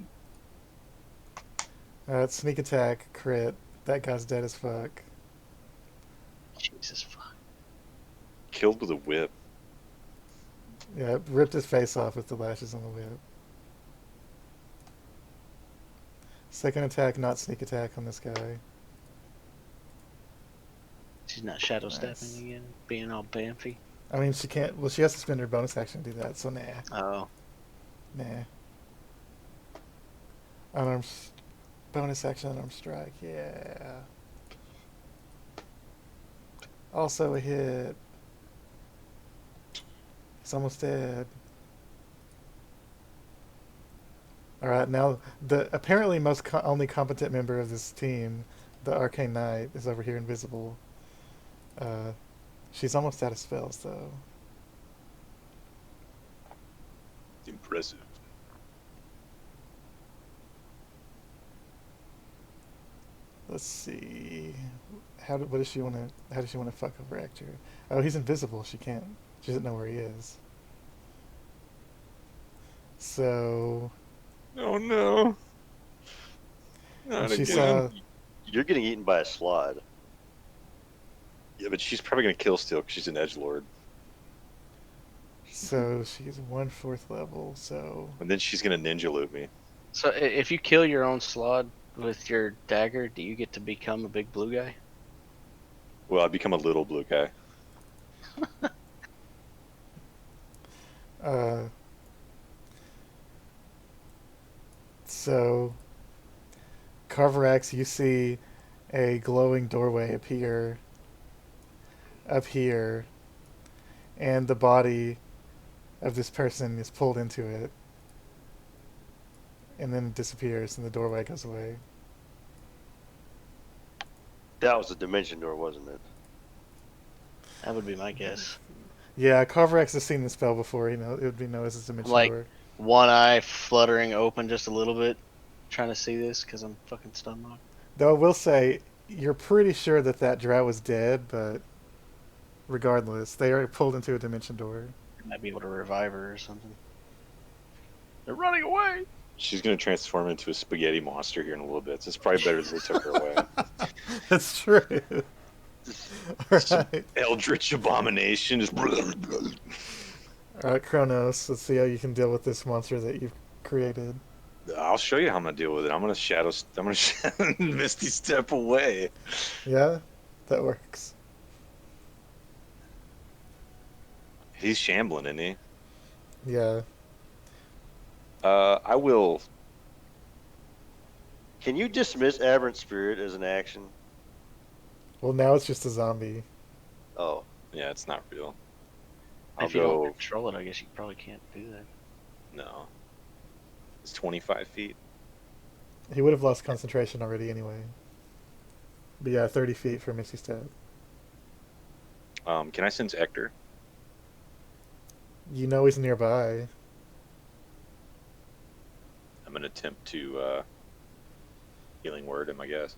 Alright, sneak attack, crit. That guy's dead as fuck. Jesus fuck. Killed with a whip. Yeah, ripped his face off with the lashes on the whip. Second attack, not sneak attack on this guy. She's not shadow Nice. stepping again, being all bamfy. I mean, she can't. Well, she has to spend her bonus action to do that, so nah. Oh. Nah. Unarmed Bonus action unarmed strike. Yeah. Also a hit. He's almost dead. Alright, now the apparently only competent member of this team, the Arcane Knight, is over here invisible. She's almost out of spells, though. Impressive. Let's see. How does she want to fuck over Ectur? Oh, he's invisible. She doesn't know where he is. So. Oh no. Not she again. saw. You're getting eaten by a Slaad. Yeah, but she's probably gonna kill still because she's an edgelord. So she's 1/4 level. So. And then she's gonna ninja loot me. So if you kill your own Slaad with your dagger, do you get to become a big blue guy? Well, I become a little blue guy. So, Carvorax, you see a glowing doorway appear up here, and the body of this person is pulled into it, and then it disappears, and the doorway goes away. That was the dimension door, wasn't it? That would be my guess. Yeah, Carvorax has seen the spell before. It would be known as a dimension Like- door. One eye fluttering open just a little bit, trying to see this because I'm fucking stun locked. Though I will say, you're pretty sure that drow was dead, but regardless, they are pulled into a dimension door. Might be able to revive her or something. They're running away. She's gonna transform into a spaghetti monster here in a little bit. So it's probably better that they took her away. That's true. Alright. Eldritch abomination is. Alright, Kronos, let's see how you can deal with this monster that you've created. I'll show you how I'm gonna deal with it. I'm gonna Misty Step away. Yeah? That works. He's shambling, isn't he? Yeah. I will. Can you dismiss Aberrant Spirit as an action? Well, now it's just a zombie. Oh, Yeah, it's not real. I'll If you don't go. control it, I guess you probably can't do that. No. It's 25 feet. He would have lost concentration already anyway. But yeah, 30 feet for Misty Step. Can I sense Ectur? You know he's nearby. I'm gonna attempt to healing word him, I guess.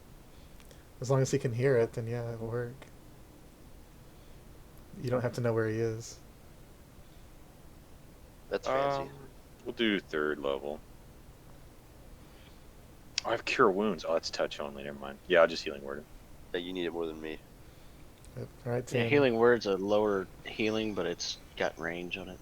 As long as he can hear it, then yeah, it'll work. You don't have to know where he is. that's fancy. We'll do 3rd level. I have cure wounds. Oh, that's touch only. Never mind. Yeah, I'll just healing word him. Yeah, you need it more than me. Yep. Alright, Yeah, Tim. healing word's a lower healing, but it's got range on it.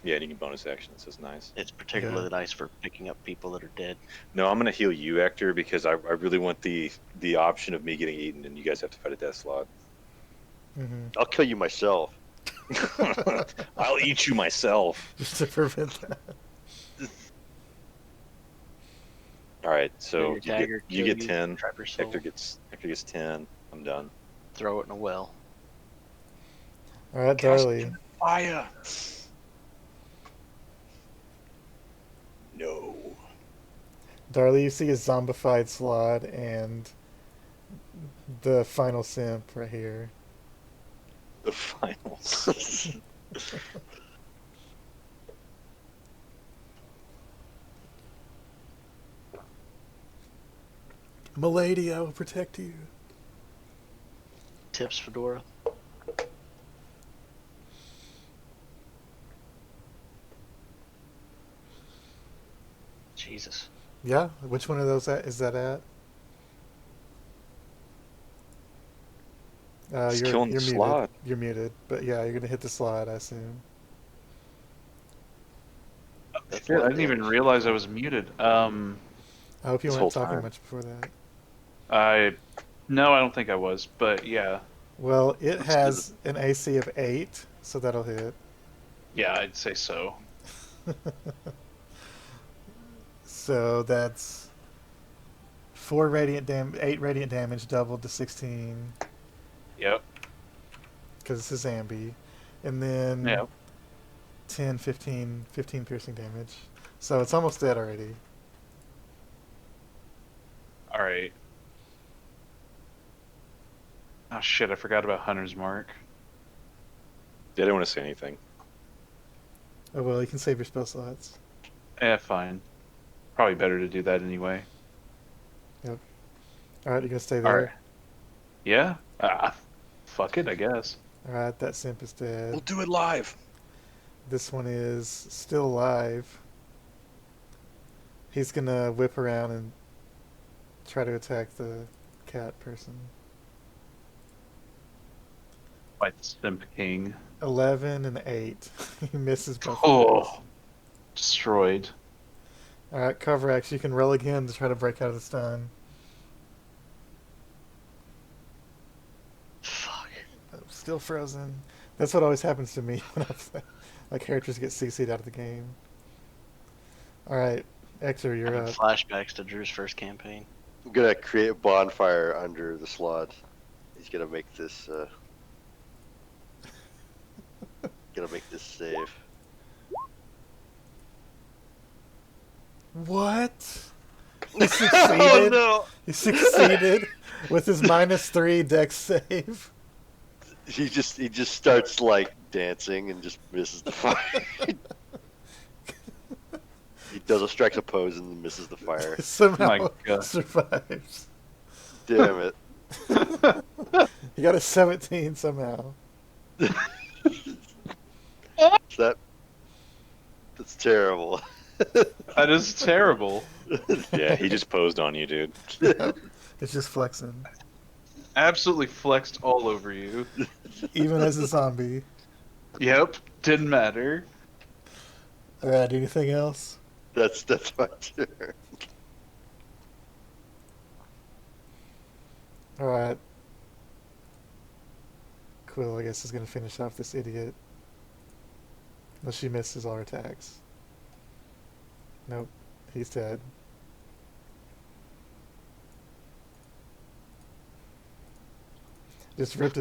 Yeah, and you can bonus action. It says nice. It's particularly nice for picking up people that are dead. No, I'm gonna heal you, Ectur, because I really want the option of me getting eaten, and you guys have to fight a death slot. Mm-hmm. I'll kill you myself. I'll eat you myself. Just to prevent that. All right, so Your dagger you kill get 10. trap your soul, Ectur gets 10. I'm done. throw it in a well. Alright, Cast Darli. Fire. No. Darli, you see a zombified Slaad and the final simp right here. The finals. Milady, I will protect you. Tips, Fedora. Jesus. Yeah? Which one of those is that at? It's You're killing the muted. Slaad. You're muted. But yeah, you're gonna hit the Slaad, I assume. That's Shit, I one didn't even damage. realize I was muted. I hope you This weren't whole talking time. much before that. No, I don't think I was, but yeah. Well, it Let's do has an AC of 8, so that'll hit. Yeah, I'd say so. So that's 8 radiant damage doubled to 16 Yep. because it's his Zambi, and then Yep. 10, 15 piercing damage. So it's almost dead already. All right. Oh shit! I forgot about Hunter's Mark. I didn't want to say anything. Oh well, you can save your spell slots. Fine. Probably better to do that anyway. All right, you gonna stay All there? right. Yeah. Fuck it, I guess. All right, that simp is dead. We'll do it live. This one is still alive. He's gonna whip around and try to attack the cat person. Fight the Simp King. 11 and 8. He misses both. Oh, destroyed. All right, Carvorax, you can roll again to try to break out of the stun. Fuck. I'm still frozen. That's what always happens to me when my characters get CC'd out of the game. All right, Ectur, you're Having up. flashbacks to Drew's first campaign. I'm gonna create a bonfire under the Slaad. He's gonna make this. Gonna make this save. What? He succeeded. Oh no! He succeeded with his -3 dex save. He just starts like dancing and just misses the fire. He strikes a pose and misses the fire. Somehow My God. survives. Damn it! He got a 17 somehow. That's terrible. That is terrible. Yeah, he just posed on you, dude. It's just flexing, Absolutely flexed all over you. even as a zombie. Yep. Didn't matter. All right, anything else? That's my turn. All right. Quill, I guess, is gonna finish off this idiot. Unless she misses all her attacks. Nope, he's dead. Just ripped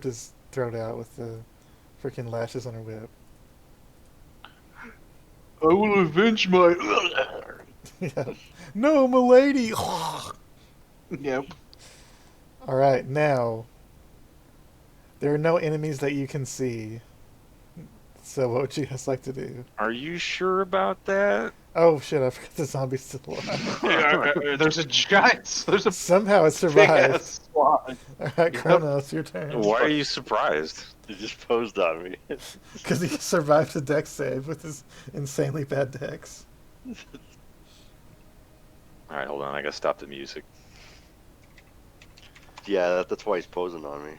his throat out with the freaking lashes on her whip. I will avenge my. Yeah. No, milady. Yep. All right, now there are no enemies that you can see. So what would you guys like to do? Are you sure about that? Oh shit! I forgot the zombie's still alive. There's a giant. There's a Somehow it survived. big-ass Slaad. All right, Kronos, your turn. Why are you surprised? He just posed on me. Because he survived a dex save with his insanely bad dex. All right, hold on. I gotta stop the music. Yeah, that's why he's posing on me.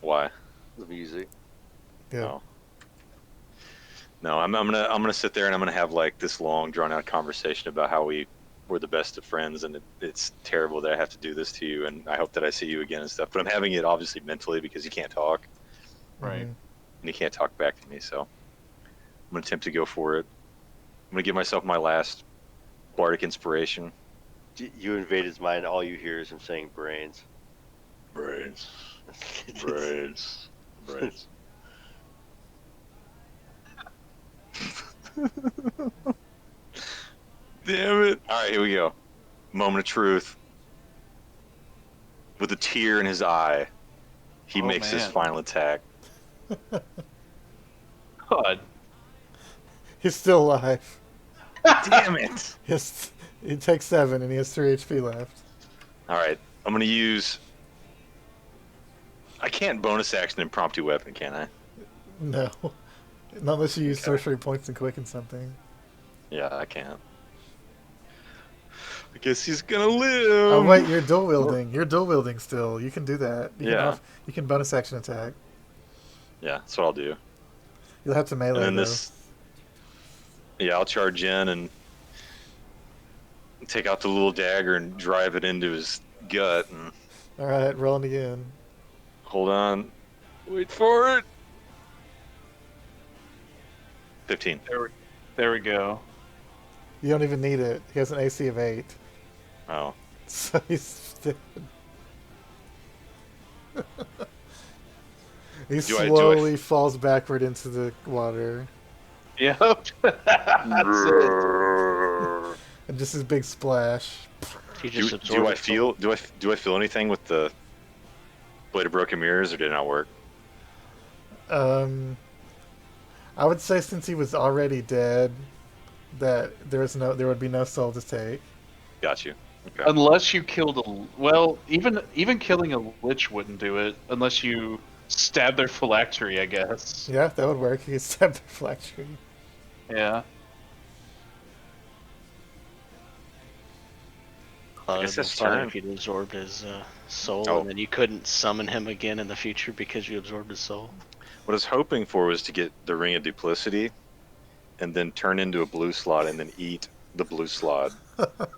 Why? The music. Yeah. No. No, I'm gonna sit there and I'm gonna have like this long, drawn out conversation about how we were the best of friends, and it's terrible that I have to do this to you, and I hope that I see you again and stuff. But I'm having it obviously mentally because you can't talk, Right. Mhm. and you can't talk back to me. So I'm gonna attempt to go for it. I'm gonna give myself my last bardic inspiration. You invade his mind. All you hear is him saying brains. Brains, brains, brains. Damn it. All right, here we go. Moment of truth. With a tear in his eye, he Oh, makes his man. final attack. God. He's still alive. Damn it. He takes 7 and he has 3 HP left. All right, I'm going to use... I can't bonus action impromptu weapon, can I? No. Not unless you use Okay. sorcery points and quicken something. Yeah, I can't. I guess he's going to live. Oh wait, you're dual wielding. You're dual wielding still. You can do that. Yeah. You can bonus action attack. Yeah, that's what I'll do. You'll have to melee And then though. this... Yeah, I'll charge in and take out the little dagger and drive it into his gut and All right, rolling again. hold on. Wait for it. 15. There we go. You don't even need it. He has an AC of 8. Oh, So he's dead. He slowly falls backward into the water. Yep. That's it. And just this big splash. You just do absorb I its feel soul. do I feel anything with the Blade of Broken Mirrors, or did it not work? I would say since he was already dead, that there would be no soul to take. Got you. Okay. Unless you killed even killing a lich wouldn't do it unless you stab their phylactery, I guess. Yeah, that would work. He could stab their phylactery. Yeah. I guess that's fine turn. if you'd absorbed his soul, Oh. and then you couldn't summon him again in the future because you absorbed his soul. What I was hoping for was to get the Ring of Duplicity, and then turn into a blue slot, and then eat the blue slot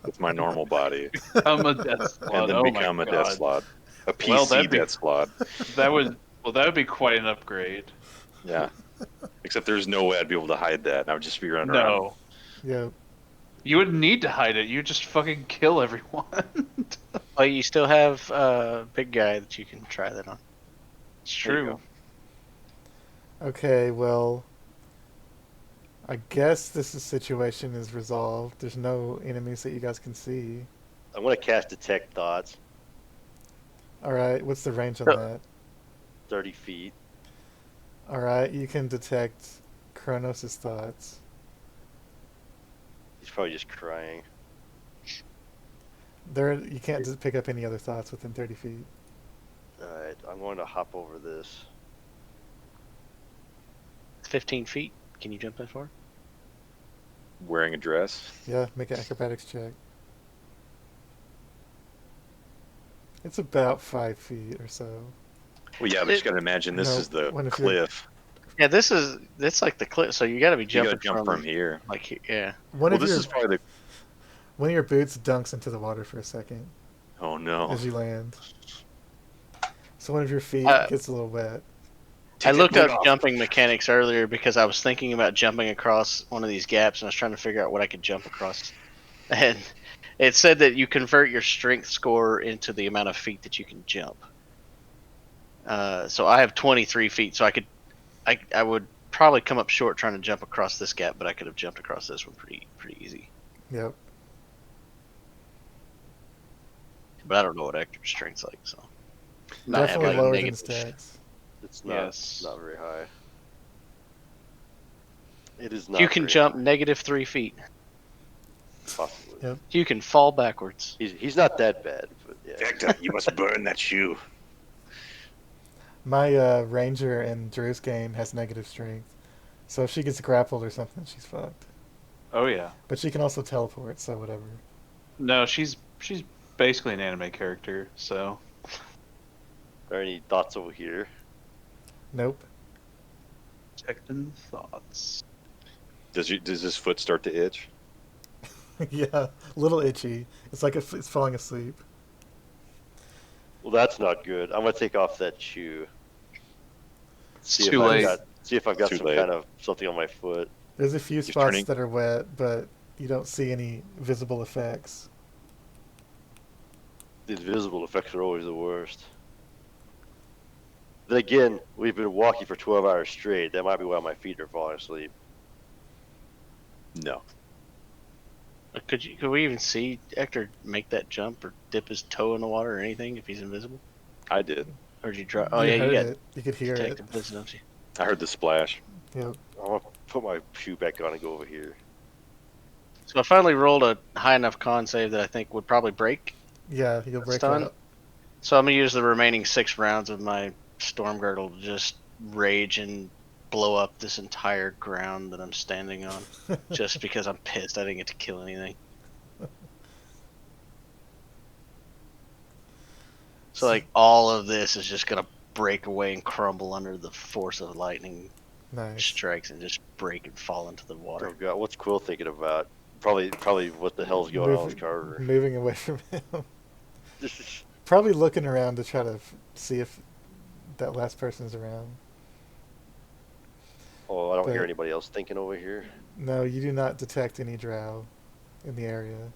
with my normal body, I'm a death slot. and then Oh become my a God. death slot, a Well, PC that'd be- death slot. That would be quite an upgrade. Yeah. Except there's no way I'd be able to hide that, and I would just be running around. No. Yeah. You wouldn't need to hide it. You just fucking kill everyone. Oh, you still have big guy that you can try that on. It's There you true. Okay, well, I guess this situation is resolved. There's no enemies that you guys can see. I'm gonna cast Detect Thoughts, Alright, what's the range on So- that? 30 feet. Alright, you can detect Kronos' thoughts. He's probably just crying. You can't just pick up any other thoughts within 30 feet. Alright, I'm going to hop over this. It's 15 feet. Can you jump that far? Wearing a dress. Yeah, make an acrobatics check. It's about 5 feet or so. Well, yeah, but you got to imagine this No, is the when if you're- cliff. Yeah, it's like the cliff, so you got to be You jumping got to jump from here. like yeah. One Well, of this your is probably the. one of your boots dunks into the water for a second Oh no! as you land. So one of your feet Uh, gets a little wet. I Take that looked boot up off. jumping mechanics earlier because I was thinking about jumping across one of these gaps, and I was trying to figure out what I could jump across. And it said that you convert your strength score into the amount of feet that you can jump. So I have 23 feet, so I would probably come up short trying to jump across this gap, but I could have jumped across this one pretty easy. Yep. But I don't know what Ectur's strength's like, so might have, Definitely like, lower than negative- stacks. It's not, Yes. not very high. It is not. You can very jump high, -3 feet. possibly. Yep. You can fall backwards. He's not that bad, but yeah. Vector, you must burn that shoe. My ranger in Drew's game has negative strength, so if she gets grappled or something, she's fucked. Oh yeah. But she can also teleport, so whatever. No, she's basically an anime character, so Are there any thoughts over here? Nope. detecting thoughts. Does his foot start to itch? Yeah, a little itchy. It's like it's falling asleep. Well, that's not good. I'm gonna take off that shoe. It's too late. See if I've got Too some late. kind of something on my foot. There's a few He's spots turning- that are wet, but you don't see any visible effects. The invisible effects are always the worst. Then again, we've been walking for 12 hours straight. That might be why my feet are falling asleep. No. Could we even see Ector make that jump or dip his toe in the water or anything if he's invisible? I did. Or did you drop? Oh you yeah, you heard got it. You could hear it. detective vision, don't you? I heard the splash. Yep. I'm gonna put my shoe back on and go over here. So I finally rolled a high enough con save that I think would probably break. Yeah, you'll break Stun? out. So I'm gonna use the remaining 6 rounds of my storm girdle to just rage and blow up this entire ground that I'm standing on, just because I'm pissed I didn't get to kill anything. So like all of this is just gonna break away and crumble under the force of lightning Nice. strikes and just break and fall into the Oh water. god, what's Quill thinking about? Probably what the hell's going on with Carver. Moving away from him. Probably looking around to try to see if that last person's around. Oh, I don't hear But- anybody else thinking over here. No, you do not detect any drow in the area.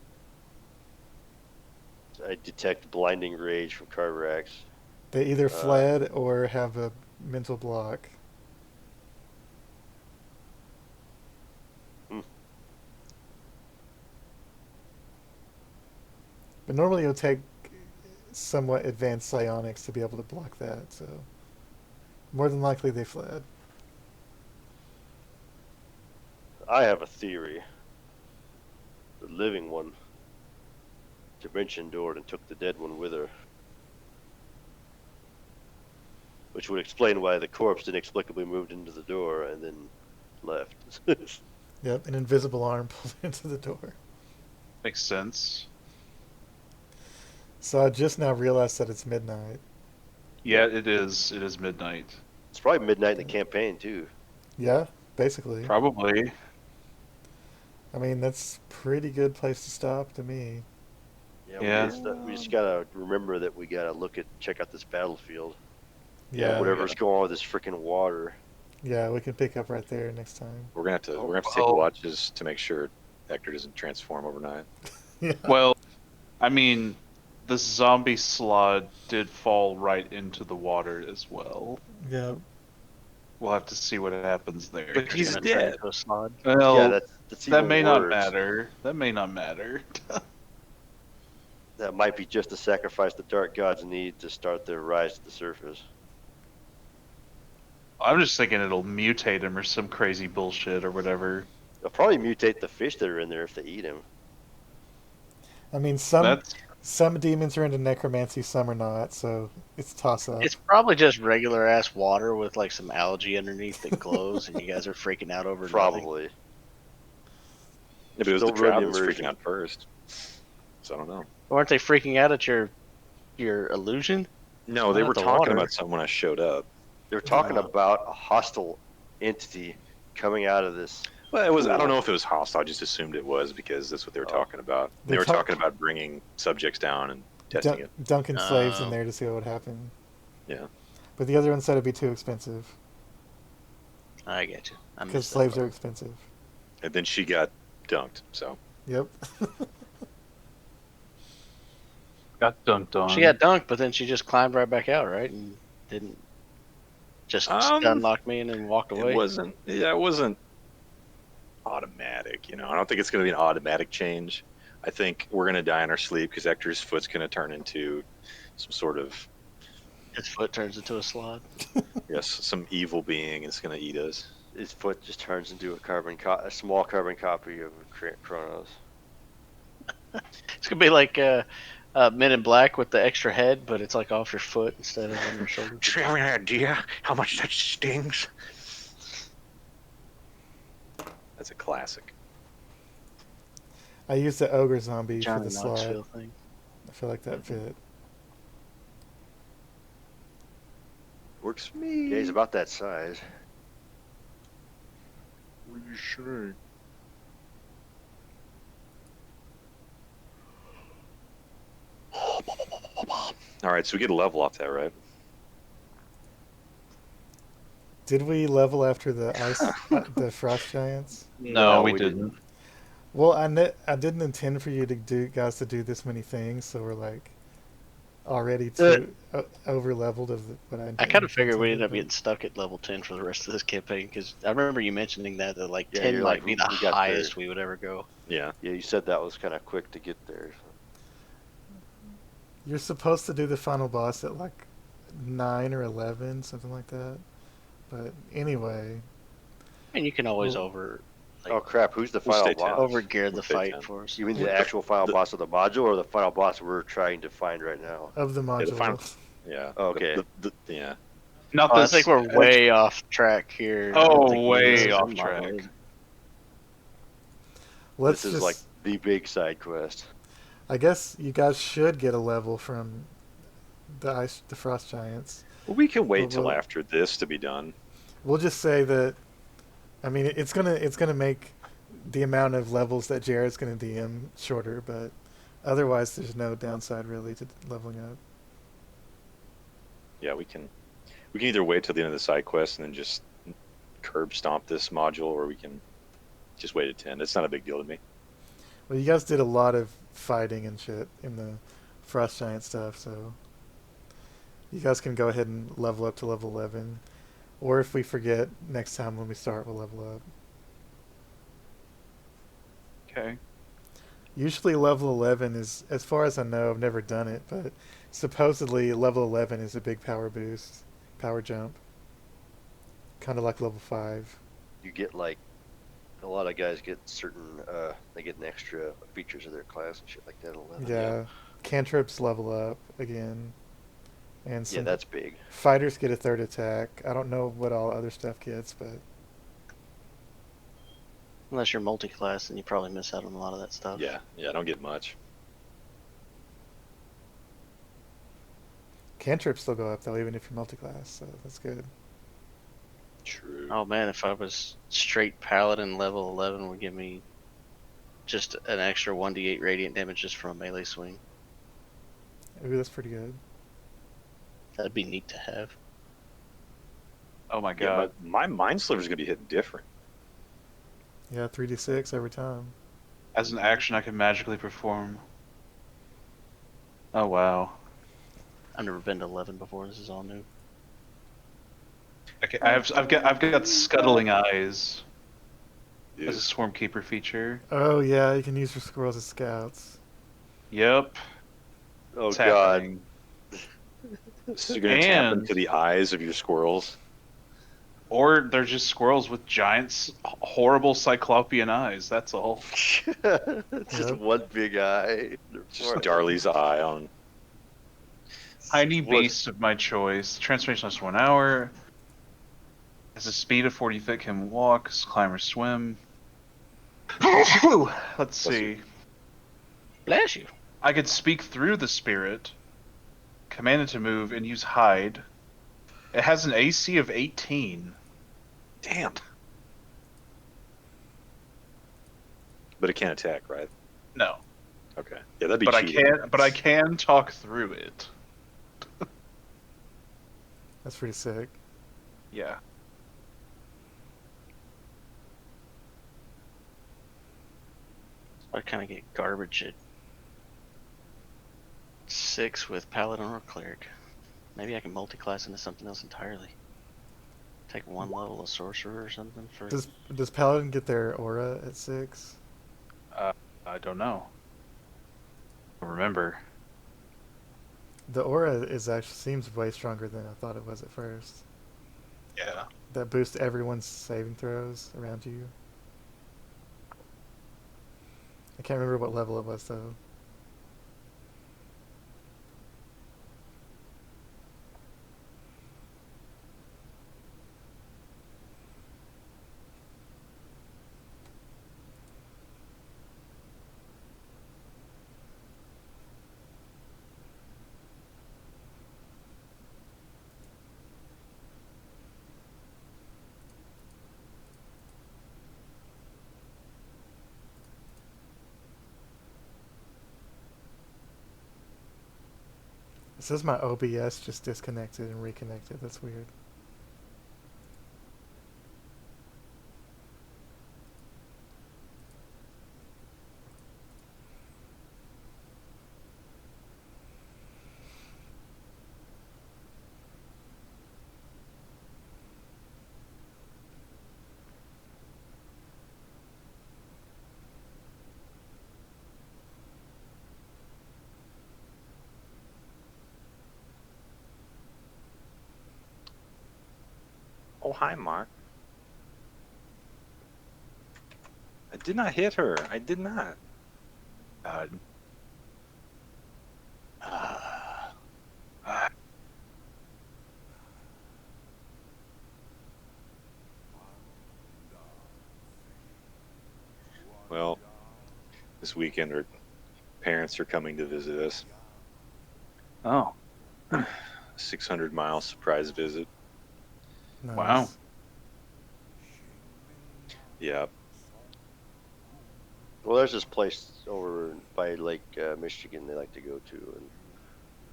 I detect blinding rage from Carvorax. They either fled or have a mental block. But normally it'll take somewhat advanced psionics to be able to block that, so more than likely they fled. I have a theory. The living one dimension doored and took the dead one with her. Which would explain why the corpse inexplicably moved into the door and then left. Yep, an invisible arm pulled into the door. Makes sense. So I just now realized that it's midnight. Yeah, it is. It is midnight. It's probably midnight in the campaign, too. Yeah, basically. Probably. I mean, that's a pretty good place to stop to me. Yeah. We just gotta remember that we gotta check out this battlefield. Yeah, Whatever's going on with this freaking water. yeah, we can pick up right there next time. We're gonna have to take watches to make sure Ectur doesn't transform overnight. Yeah. Well, I mean, the zombie Slaad did fall right into the water as well. Yeah. We'll have to see what happens there. But he's Gonna turn dead. into a Slaad. Well, Yeah, that's that even may not worse. matter. That may not matter. That might be just a sacrifice the dark gods need to start their rise to the surface. I'm just thinking it'll mutate him or some crazy bullshit or whatever. They'll probably mutate the fish that are in there if they eat him. I mean, some That's demons are into necromancy, some are not, so it's a toss-up. It's probably just regular ass water with like some algae underneath that glows, and you guys are freaking out over nothing. Probably. Yeah, but it was the Don't ruin crowd the that was immersion. freaking out first. So I don't know. Weren't they freaking out at your illusion? No, they Not were the talking water. about something when I showed up. They were talking about a hostile entity coming out of this. Well, it was. I don't know if it was hostile. I just assumed it was because that's what they were talking about. They were talking about bringing subjects down and testing it. Dunking slaves in Oh. there to see what would happen. Yeah. But the other one said it'd be too expensive, I get you. I because missed that slaves part. are expensive. And then she got dunked. So Yep. got dunked on. She got dunked, but then she just climbed right back out, right? And didn't just unlock me and then walked away. it wasn't. Yeah, it wasn't automatic. I don't think it's going to be an automatic change. I think we're going to die in our sleep because Ectur's foot's going to turn into some sort of His foot turns into a Slaad. some evil being. It's going to eat us. His foot just turns into a small carbon copy of Kronos. It's gonna be like Men in Black with the extra head, but it's like off your foot instead of on your shoulder. Do you have any idea how much that stings? That's a classic. I used the ogre zombie Johnny for the slide. Knoxville thing. I feel like that fit. Works for me. Yeah, he's about that size. What are you saying? All right, so we get a level off that, right? Did we level after the ice, the frost giants? No, we we didn't. Well, I didn't intend for you to do this many things, so we're like already too over leveled of what I. I kind of figured we'd intended, end up but- getting stuck at level 10 for the rest of this campaign, because I remember you mentioning that like Yeah, 10 you're might like, be the we got highest there. we would ever go. Yeah. Yeah, you said that was kind of quick to get there. You're supposed to do the final boss at like 9 or 11, something like that. But anyway, And you can always Well- Oh crap! Who's the We'll final stay 10. boss? overgear the We'll stay fight 10. for us. You mean the actual final boss of the module, or the final boss we're trying to find right now? of the the module. final- Yeah. Okay. Yeah. Not Oh, I this. think we're way off track here. I Oh, don't think we way need this off in track. mind. Let's This is just, like the big side quest. I guess you guys should get a level from the frost giants. Well, we can wait Well, till well- after this to be done. We'll just say that. I mean, it's gonna make the amount of levels that Jared's gonna DM shorter, but otherwise, there's no downside really to leveling up. Yeah, we can either wait till the end of the side quest and then just curb stomp this module, or we can just wait at 10. It's not a big deal to me. Well, you guys did a lot of fighting and shit in the Frost Giant stuff, so you guys can go ahead and level up to level 11. Or if we forget, next time when we start, we'll level up. Okay. Usually level 11 is, as far as I know, I've never done it, but supposedly level 11 is a big power boost, power jump. Kind of like level 5. You get like a lot of guys get certain they get an extra features of their class and shit like that. 11. Yeah. Cantrips level up again. And Yeah, some that's big. fighters get a third attack. I don't know what all other stuff gets, but Unless you're multi-class, then you probably miss out on a lot of that stuff. Yeah, I don't get much. cantrips still go up though, even if you're multi-class, so that's good. True. Oh man, if I was straight Paladin, level 11 would give me just an extra 1d8 radiant damage just from a melee swing. Ooh, that's pretty good. That'd be neat to have. Oh my Yeah, god. my Mind Sliver's gonna be hitting different. Yeah, 3d6 every time. As an action, I can magically perform. Oh wow. I've never been to 11 before. This is all new. Okay, I've got scuttling eyes Dude. as a Swarmkeeper feature. Oh yeah, you can use your squirrels as scouts. Yep. Oh It's god. happening. So you're gonna tap And- into the eyes of your squirrels. Or they're just squirrels with giant, horrible cyclopean eyes. That's all. It's just Yep. one big eye. Just Darli's eye on. Tiny What- beast of my choice. Transformation lasts 1 hour. Has a speed of 40 feet, can walk, climb or swim. Let's see. Bless you. I could speak through the spirit, command it to move, and use hide. It has an AC of 18. Damn. But it can't attack, right? No, Okay. Yeah, that'd be but cheating. I can talk through it. That's pretty sick. Yeah. I kind of get garbage at 6 with Paladin or Cleric. Maybe I can multi-class into something else entirely. Take 1 level of Sorcerer or something for... Does Paladin get their aura at 6? I don't know. I remember. The aura is actually seems way stronger than I thought it was at first. Yeah. That boosts everyone's saving throws around you. I can't remember what level it was though. It says my OBS just disconnected and reconnected. That's weird. Oh, hi, Mark. I did not hit her. I did not. God. Well, this weekend our parents are coming to visit us. Oh. 600-mile surprise visit. Nice. Wow. Yeah. Well, there's this place over by Lake Michigan they like to go to, and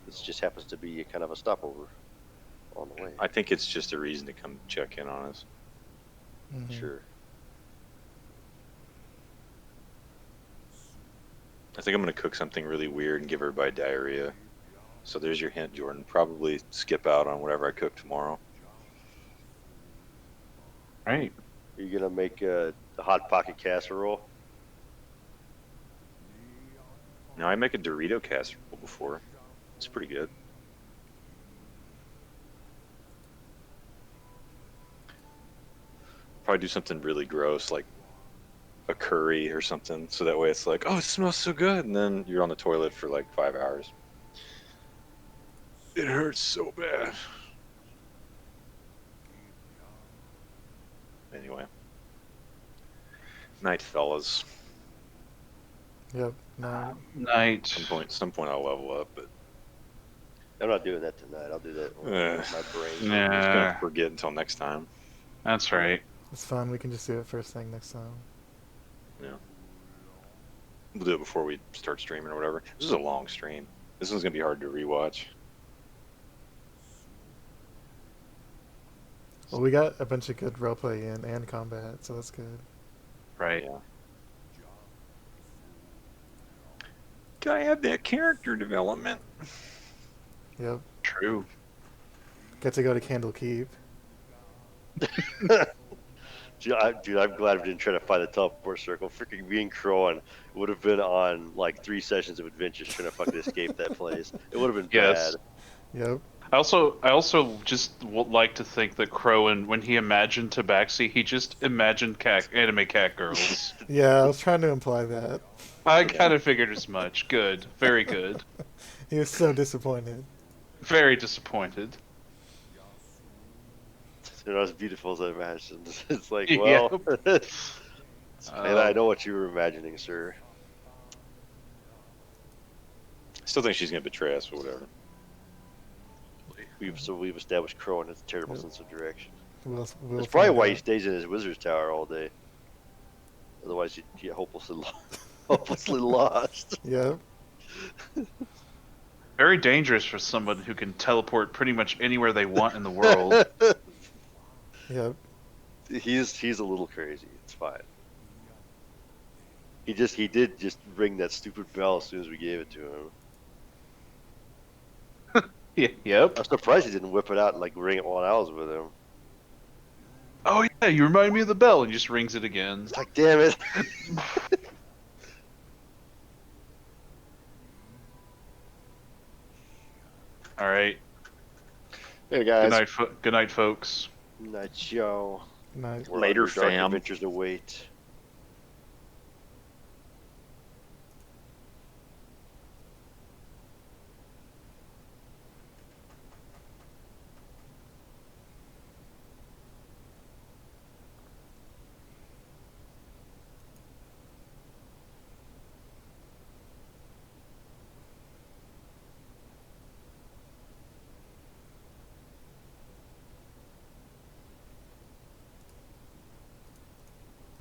this just happens to be kind of a stopover on the way. I think it's just a reason to come check in on us. Mhm. Sure. I think I'm gonna cook something really weird and give everybody diarrhea. So there's your hint, Jordan. Probably skip out on whatever I cook tomorrow. Right. Are you gonna make a hot pocket casserole? Now I make a Dorito casserole before. It's pretty good. Probably do something really gross like a curry or something, so that way it's like, oh, it smells so good, and then you're on the toilet for like 5 hours. It hurts so bad. Anyway, night, fellas. Yep. No. Night. Some point I'll level up, but I'm not doing that tonight. I'll do that when my brain. Nah. I'm just gonna forget until next time. That's right. It's fine. We can just do it first thing next time. Yeah. We'll do it before we start streaming or whatever. This is a long stream. This one's gonna be hard to rewatch. Well, we got a bunch of good roleplay in and combat, so that's good. Right. Yeah. Gotta have that character development. Yep. True. Get to go to Candle Keep. Dude, I'm glad we didn't try to find the teleport circle. Freaking me and Crowan would have been on like 3 sessions of adventures trying to fucking escape that place. It would have been Yes. bad. Yep. I also just like to think that Crowan, when he imagined Tabaxi, he just imagined anime cat girls. Yeah, I was trying to imply that. I kind of figured as much. Good. Very good. He was so disappointed. Very disappointed. They're not as beautiful as I imagined. It's like, Yeah. well, and I know what you were imagining, sir. Still think she's gonna betray us, but whatever. We've established Crowan has a terrible sense of direction. We'll That's probably find why he out. stays in his wizard's tower all day. Otherwise, he'd get hopelessly lost. Yep. Very dangerous for someone who can teleport pretty much anywhere they want in the world. Yep. He's a little crazy. It's fine. He did just ring that stupid bell as soon as we gave it to him. Yep. I'm surprised he didn't whip it out and like ring it while I was with him. Oh yeah, you remind me of the bell, and he just rings it again. It's like, damn it. All right. Hey guys. Good night, folks. Night show. Night. We're Later, on your dark fam. adventures await.